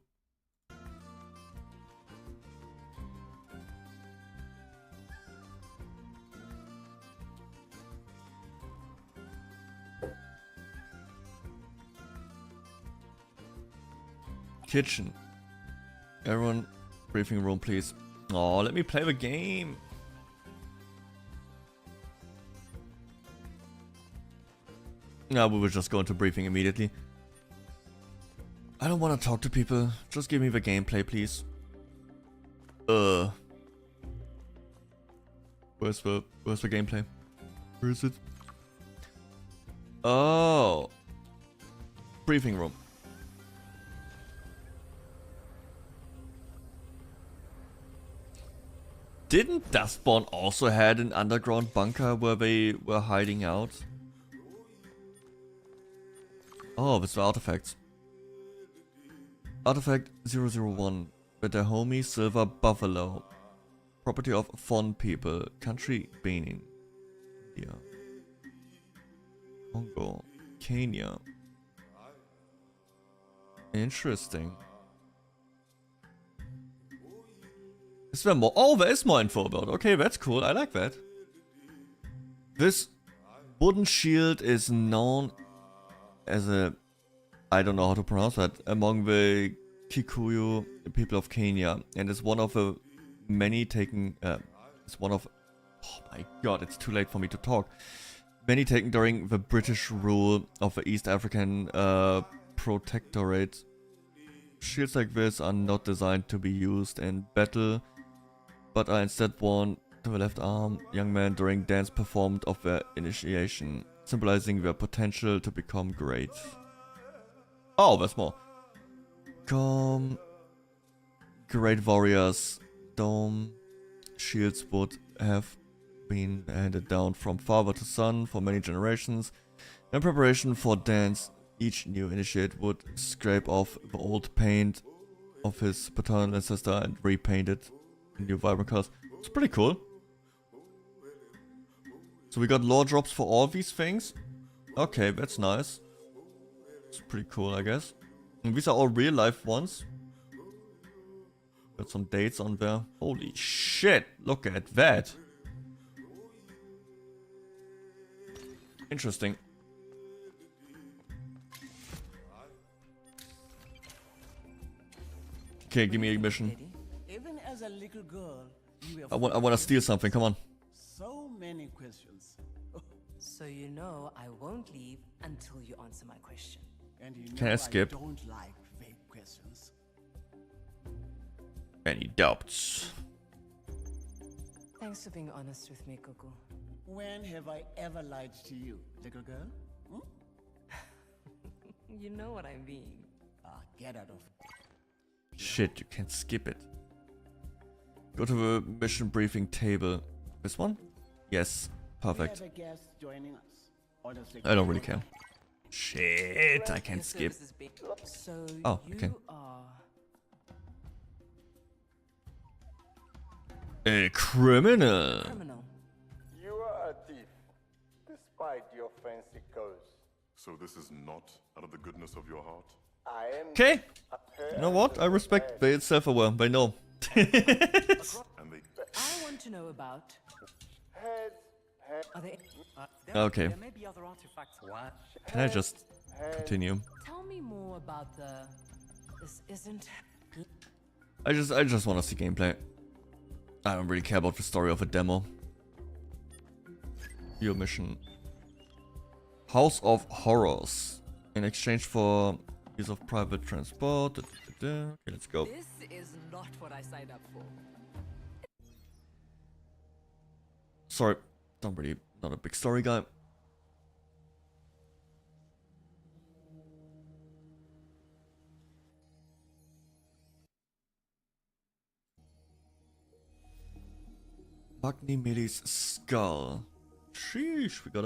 Kitchen. Everyone, briefing room, please. Oh, let me play the game. No, we will just go into briefing immediately. I don't want to talk to people. Just give me the gameplay, please. Where's the gameplay? Where is it? Oh. Briefing room. Didn't Dustborn also had an underground bunker where they were hiding out? Oh, these were artifacts. Artifact 001 with their homie Silver Buffalo. Property of Fon people. Country Benin. India. Congo. Kenya. Interesting. Is there more? Oh, there is more info about it. Okay, that's cool. I like that. This wooden shield is known as a... I don't know how to pronounce that. Among the Kikuyu people of Kenya. And is one of the many taken... it's one of... Oh my god, it's too late for me to talk. Many taken during the British rule of the East African Protectorate. Shields like this are not designed to be used in battle, but are instead worn to the left arm, young men during dance performed of their initiation, symbolizing their potential to become great. Oh, there's more. Great warriors. Dome shields would have been handed down from father to son for many generations. In preparation for dance, each new initiate would scrape off the old paint of his paternal ancestor and repaint it in new vibrant colors. It's pretty cool. So we got lore drops for all these things. Okay, that's nice. It's pretty cool, I guess. And these are all real life ones. Got some dates on there. Holy shit, look at that. Interesting. Okay, give me a mission. Even as a little girl, you have I want to steal something, come on. so many questions. So you know I won't leave until you answer my question. And you Can know I skip? don't like vague questions. Any doubts? Thanks for being honest with me, Cuckoo. When have I ever lied to you, little girl? Hmm? You know what I mean. Get out of Shit, you can't skip it. Go to the mission briefing table. This one? Yes, perfect. We have a guest joining us. Honestly, I don't really care. Shit, I can't skip. So Oh, you okay. are... A criminal. You are a thief, despite your fancy clothes. So this is not out of the goodness of your heart? I am... Okay. You know what? I respect they self-aware. They know. I want to know about... Are they... Okay. There may be other artifacts. What? Can I just continue? Tell me more about the... This isn't... I just want to see gameplay. I don't really care about the story of a demo. Your mission. House of Horrors. In exchange for use of private transport. Okay, let's go. This is not what I signed up for. Sorry, not a big story guy. Magni Milli's skull. Sheesh, we got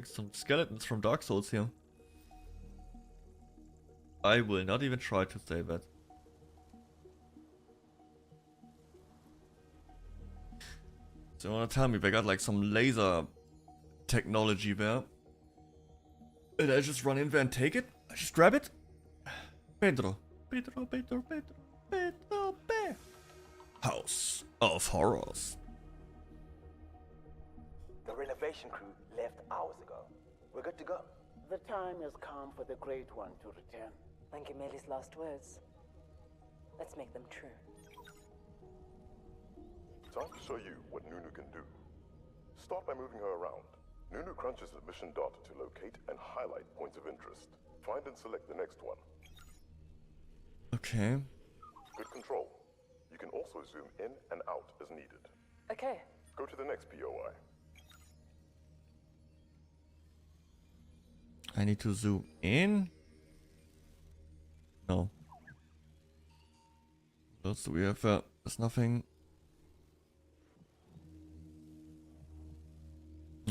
some skeletons from Dark Souls here. I will not even try to say that. So you wanna tell me they got like some laser technology there? And I just run in there and take it? I just grab it? Pedro. House of Horrors. The renovation crew left hours ago. We're good to go. The time has come for the Great One to return. And Gemelli's last words. Let's make them true. Time to show you what Nunu can do. Start by moving her around. Nunu crunches the mission data to locate and highlight points of interest. Find and select the next one. Okay. Good control. You can also zoom in and out as needed. Okay. Go to the next POI. I need to zoom in? No. What else do we have? There's nothing.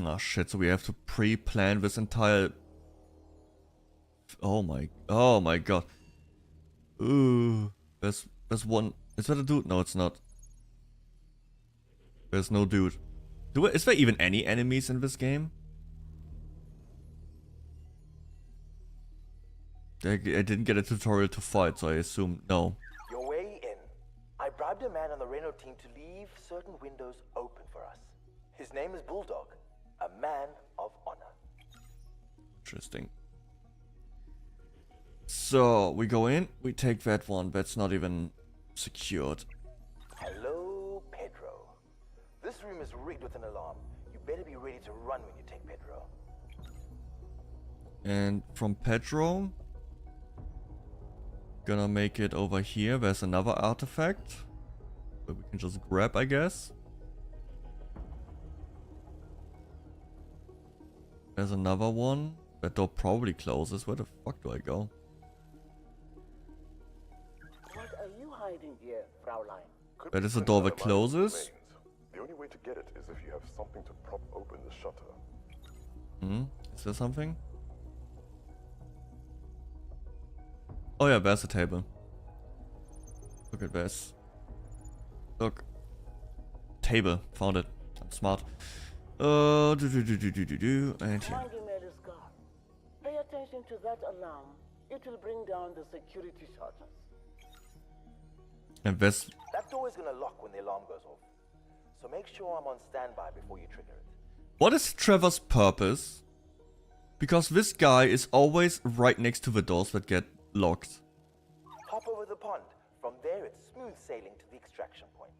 Oh shit, so we have to pre-plan this entire... Oh my god. Ooh. There's one... Is that a dude? No, it's not. There's no dude. Is there even any enemies in this game? I didn't get a tutorial to fight, so I assume no. Your way in. I bribed a man on the Reno team to leave certain windows open for us. His name is Bulldog, a man of honor. Interesting. So, we go in, we take that one, that's not even secured. Hello, Pedro. This room is rigged with an alarm. You better be ready to run when you take Pedro. And from Pedro, gonna make it over here. There's another artifact that we can just grab, I guess. There's another one. That door probably closes. Where the fuck do I go? What are you hiding here, Fraulein? That is a door that closes. The only way to get it is if you have something to prop open the shutter. Is there something? Oh yeah, there's a table. Look at this. Look. Table. Found it. I'm smart. And here. Mind Gemelli's guard. Pay attention to that alarm. It will bring down the security shutters. And this. That door is gonna lock when the alarm goes off. So make sure I'm on standby before you trigger it. What is Trevor's purpose? Because this guy is always right next to the doors that get locked. Hop over the pond. From there, it's smooth sailing to the extraction point.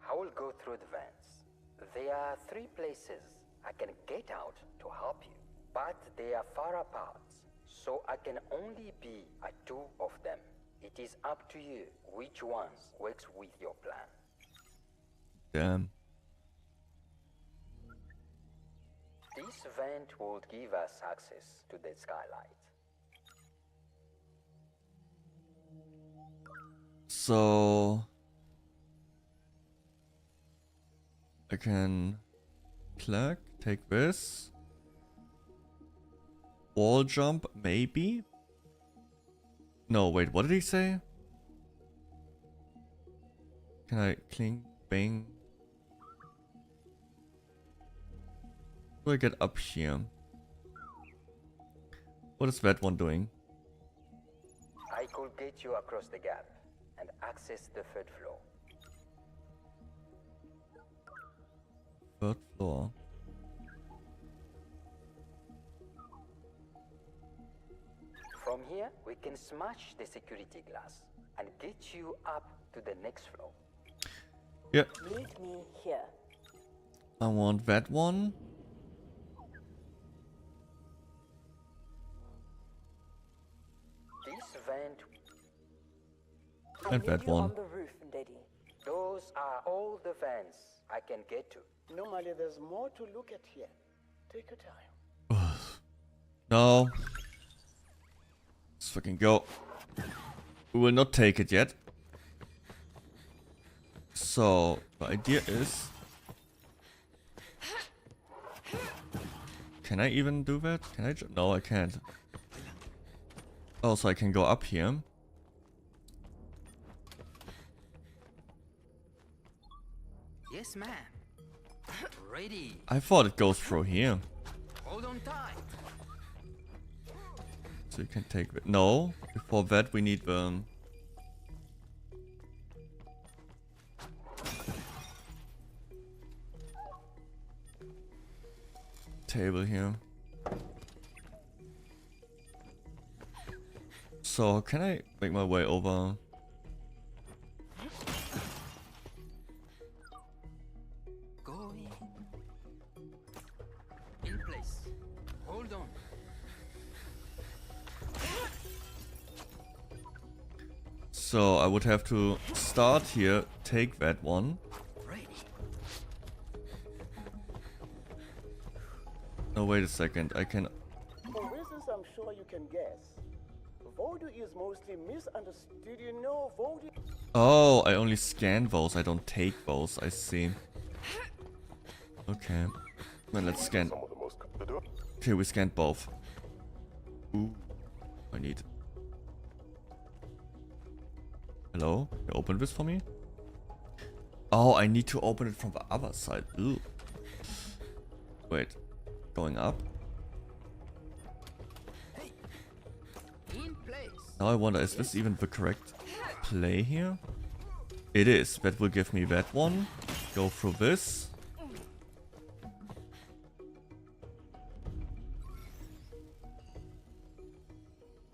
I will go through the vents. There are 3 places I can get out to help you, but they are far apart, so I can only be at 2 of them. It is up to you which ones works with your plan. Damn. This vent would give us access to the skylight. So I can click, take this. Wall jump, maybe? No, wait, what did he say? Can I cling, bang? How do I get up here? What is that one doing? I could get you across the gap and access the 3rd floor. 3rd floor. From here, we can smash the security glass and get you up to the next floor. Yeah. Meet me here. I want that one. This vent And that one. On the roof, Deddy. Those are all the vents I can get to. Normally, there's more to look at here. Take your time. No. Let's fucking go. We will not take it yet. So, the idea is... Can I even do that? Can I no, I can't. Oh, so I can go up here. Yes, ma'am. Ready. I thought it goes through here. Hold on tight. So you can take it. No, before that we need the table here. So can I make my way over? Go in. In place. Hold on. So I would have to start here, take that one. No, wait a second, I can... For reasons I'm sure you can guess, Voodoo is mostly misunderstood. You know, Voodoo... Oh, I only scan those, I don't take those, I see. Okay. Then let's scan. Okay, we scanned both. Ooh, I need... Hello? Can you open this for me? Oh, I need to open it from the other side. Ooh. Wait. Going up? Now I wonder, is this even the correct play here? It is. That will give me that one. Go through this.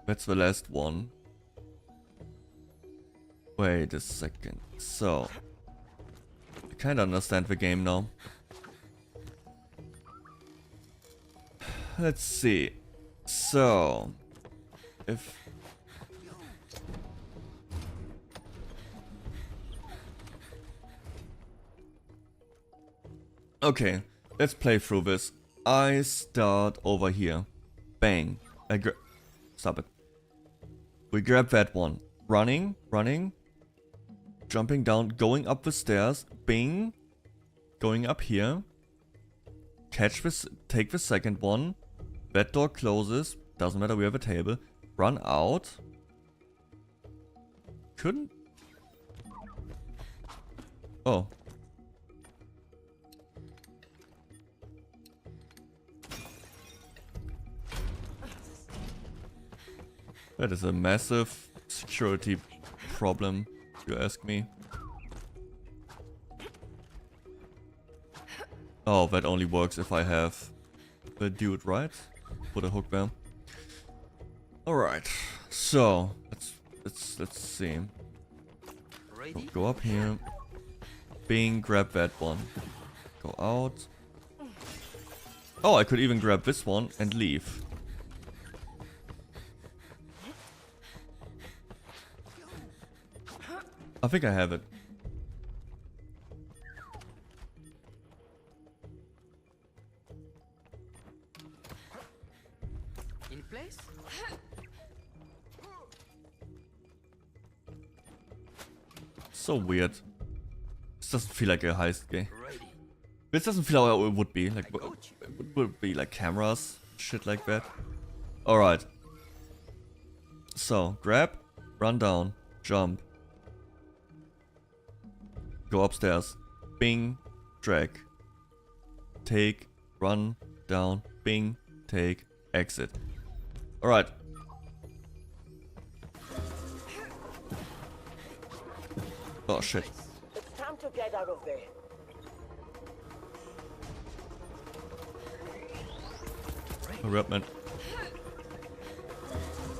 That's the last one. Wait a second. So, I kind of understand the game now. Let's see. So, if... Okay, let's play through this. I start over here. Bang. Stop it. We grab that one. Running, running. Jumping down, going up the stairs. Bing. Going up here. Catch this, take the second one. That door closes. Doesn't matter, we have a table. Run out. Couldn't... Oh. That is a massive security problem, if you ask me. Oh, that only works if I have the dude, right? Put a hook there. Alright, so let's see. Go up here. Bing, grab that one. Go out. Oh, I could even grab this one and leave. I think I have it. In place? So weird. This doesn't feel like a heist game. This doesn't feel how it would be. Like it would be like cameras, shit like that. Alright. So, grab, run down, jump. Go upstairs. Bing, drag. Take, run, down, bing, take, exit. Alright. Oh shit. It's time to get out of there. Hurry up, man.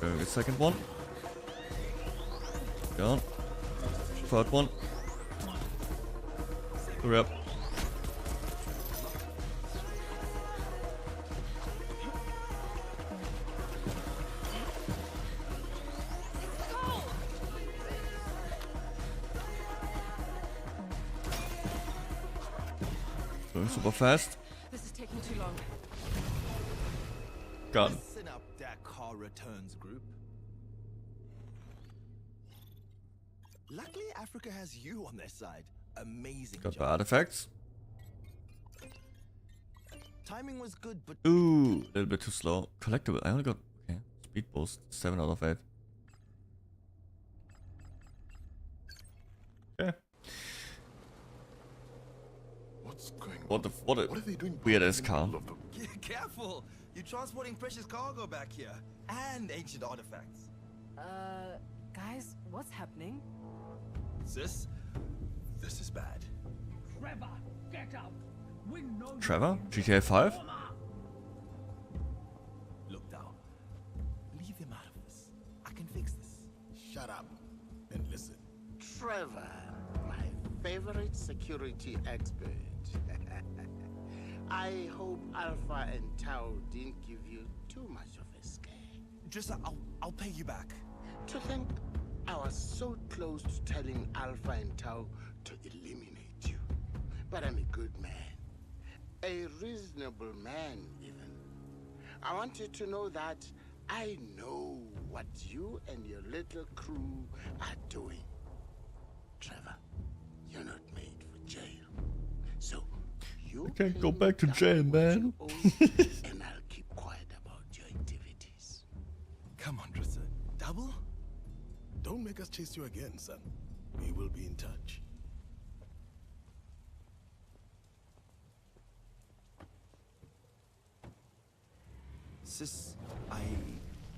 Going a second one. Down. Third one. Hurry up. Going super fast. This is taking too long. Gun. Listen up, that car returns group. Luckily, Africa has you on their side. Amazing Got the job. artifacts. Timing was good, but Ooh, a little bit too slow. Collectible. I only got okay. Speed boost 7 out of 8. Okay. What's going on? What a What are they doing? weird ass car. Careful! You're transporting precious cargo back here. And ancient artifacts. Guys, what's happening? Sis, this is bad. Trevor, get out. We know Trevor? GTA 5? Look down. Leave him out of this. I can fix this. Shut up and listen. Trevor, my favorite security expert. I hope Alpha and Tau didn't give you too much of a scare. Just, I'll pay you back. To think I was so close to telling Alpha and Tau to eliminate you. But I'm a good man. A reasonable man, even. I want you to know that I know what you and your little crew are doing. Trevor, you're not made for jail. So, you I can't go back to jail, man. and I'll keep quiet about your activities. Come on, Drissa. Double? Don't make us chase you again, son. We will be in touch. Sis,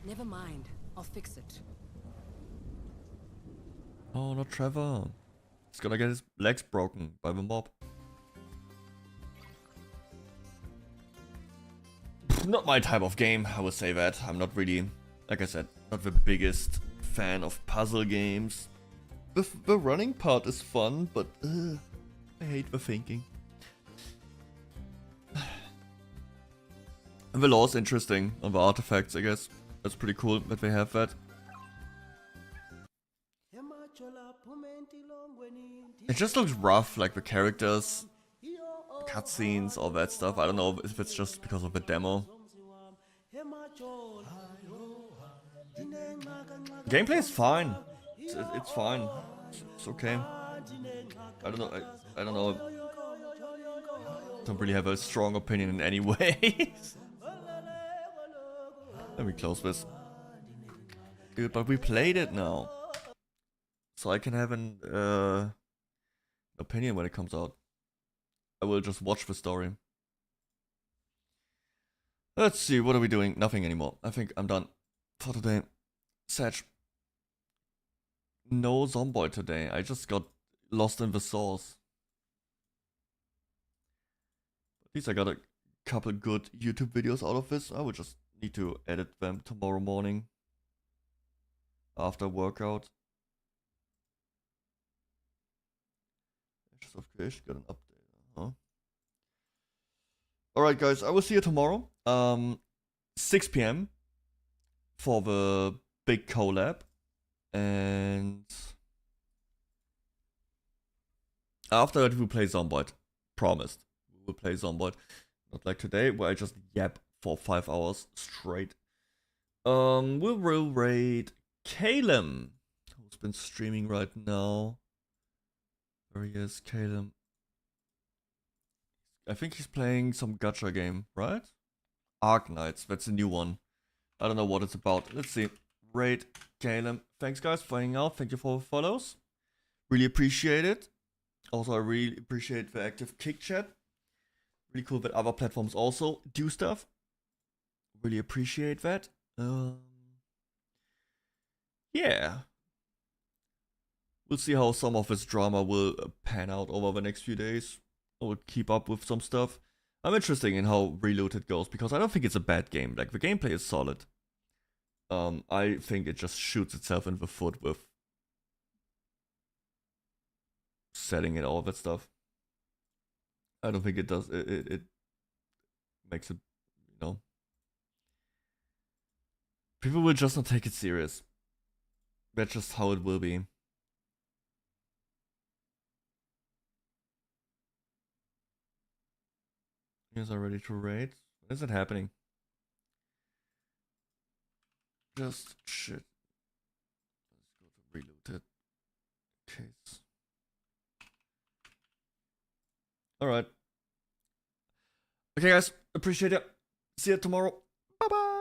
Never mind. I'll fix it. Oh, not Trevor. He's gonna get his legs broken by the mob. Not my type of game, I would say that. I'm not really, like I said, not the biggest fan of puzzle games. The running part is fun, but I hate the thinking. And the law is interesting on the artifacts, I guess. That's pretty cool that they have that. It just looks rough, like the characters, cutscenes, all that stuff. I don't know if it's just because of the demo. Gameplay is fine. It's fine. It's okay. I don't know. I don't know. Don't really have a strong opinion in any way. Let me close this. Dude, but we played it now. So I can have an opinion when it comes out. I will just watch the story. Let's see, what are we doing? Nothing anymore. I think I'm done for today. Sag. No Zomboid today. I just got lost in the source. At least I got a couple good YouTube videos out of this. I will just need to edit them tomorrow morning. After workout. Of Creation got an update, huh? Alright guys, I will see you tomorrow. 6 PM for the big collab. And after that we'll play Zomboid. Promised. We will play Zomboid. Not like today where I just yap for 5 hours straight. We will raid 𝐑𝐮𝐬, who's been streaming right now. There he is, 𝐑𝐮𝐬. I think he's playing some gacha game, right? Arknights, that's a new one. I don't know what it's about. Let's see. Raid 𝐑𝐮𝐬. Thanks guys for hanging out. Thank you for the follows. Really appreciate it. Also, I really appreciate the active kick chat. Really cool that other platforms also do stuff. Really appreciate that. Yeah. We'll see how some of this drama will pan out over the next few days. I will keep up with some stuff. I'm interested in how Reloaded goes because I don't think it's a bad game. Like, the gameplay is solid. I think it just shoots itself in the foot with setting it, all that stuff. I don't think it does. It makes it, you know. People will just not take it serious. That's just how it will be. You guys are ready to raid? When is it happening? Just shit. Let's go to Reloaded case. Alright. Okay guys, appreciate it. See you tomorrow. Bye bye.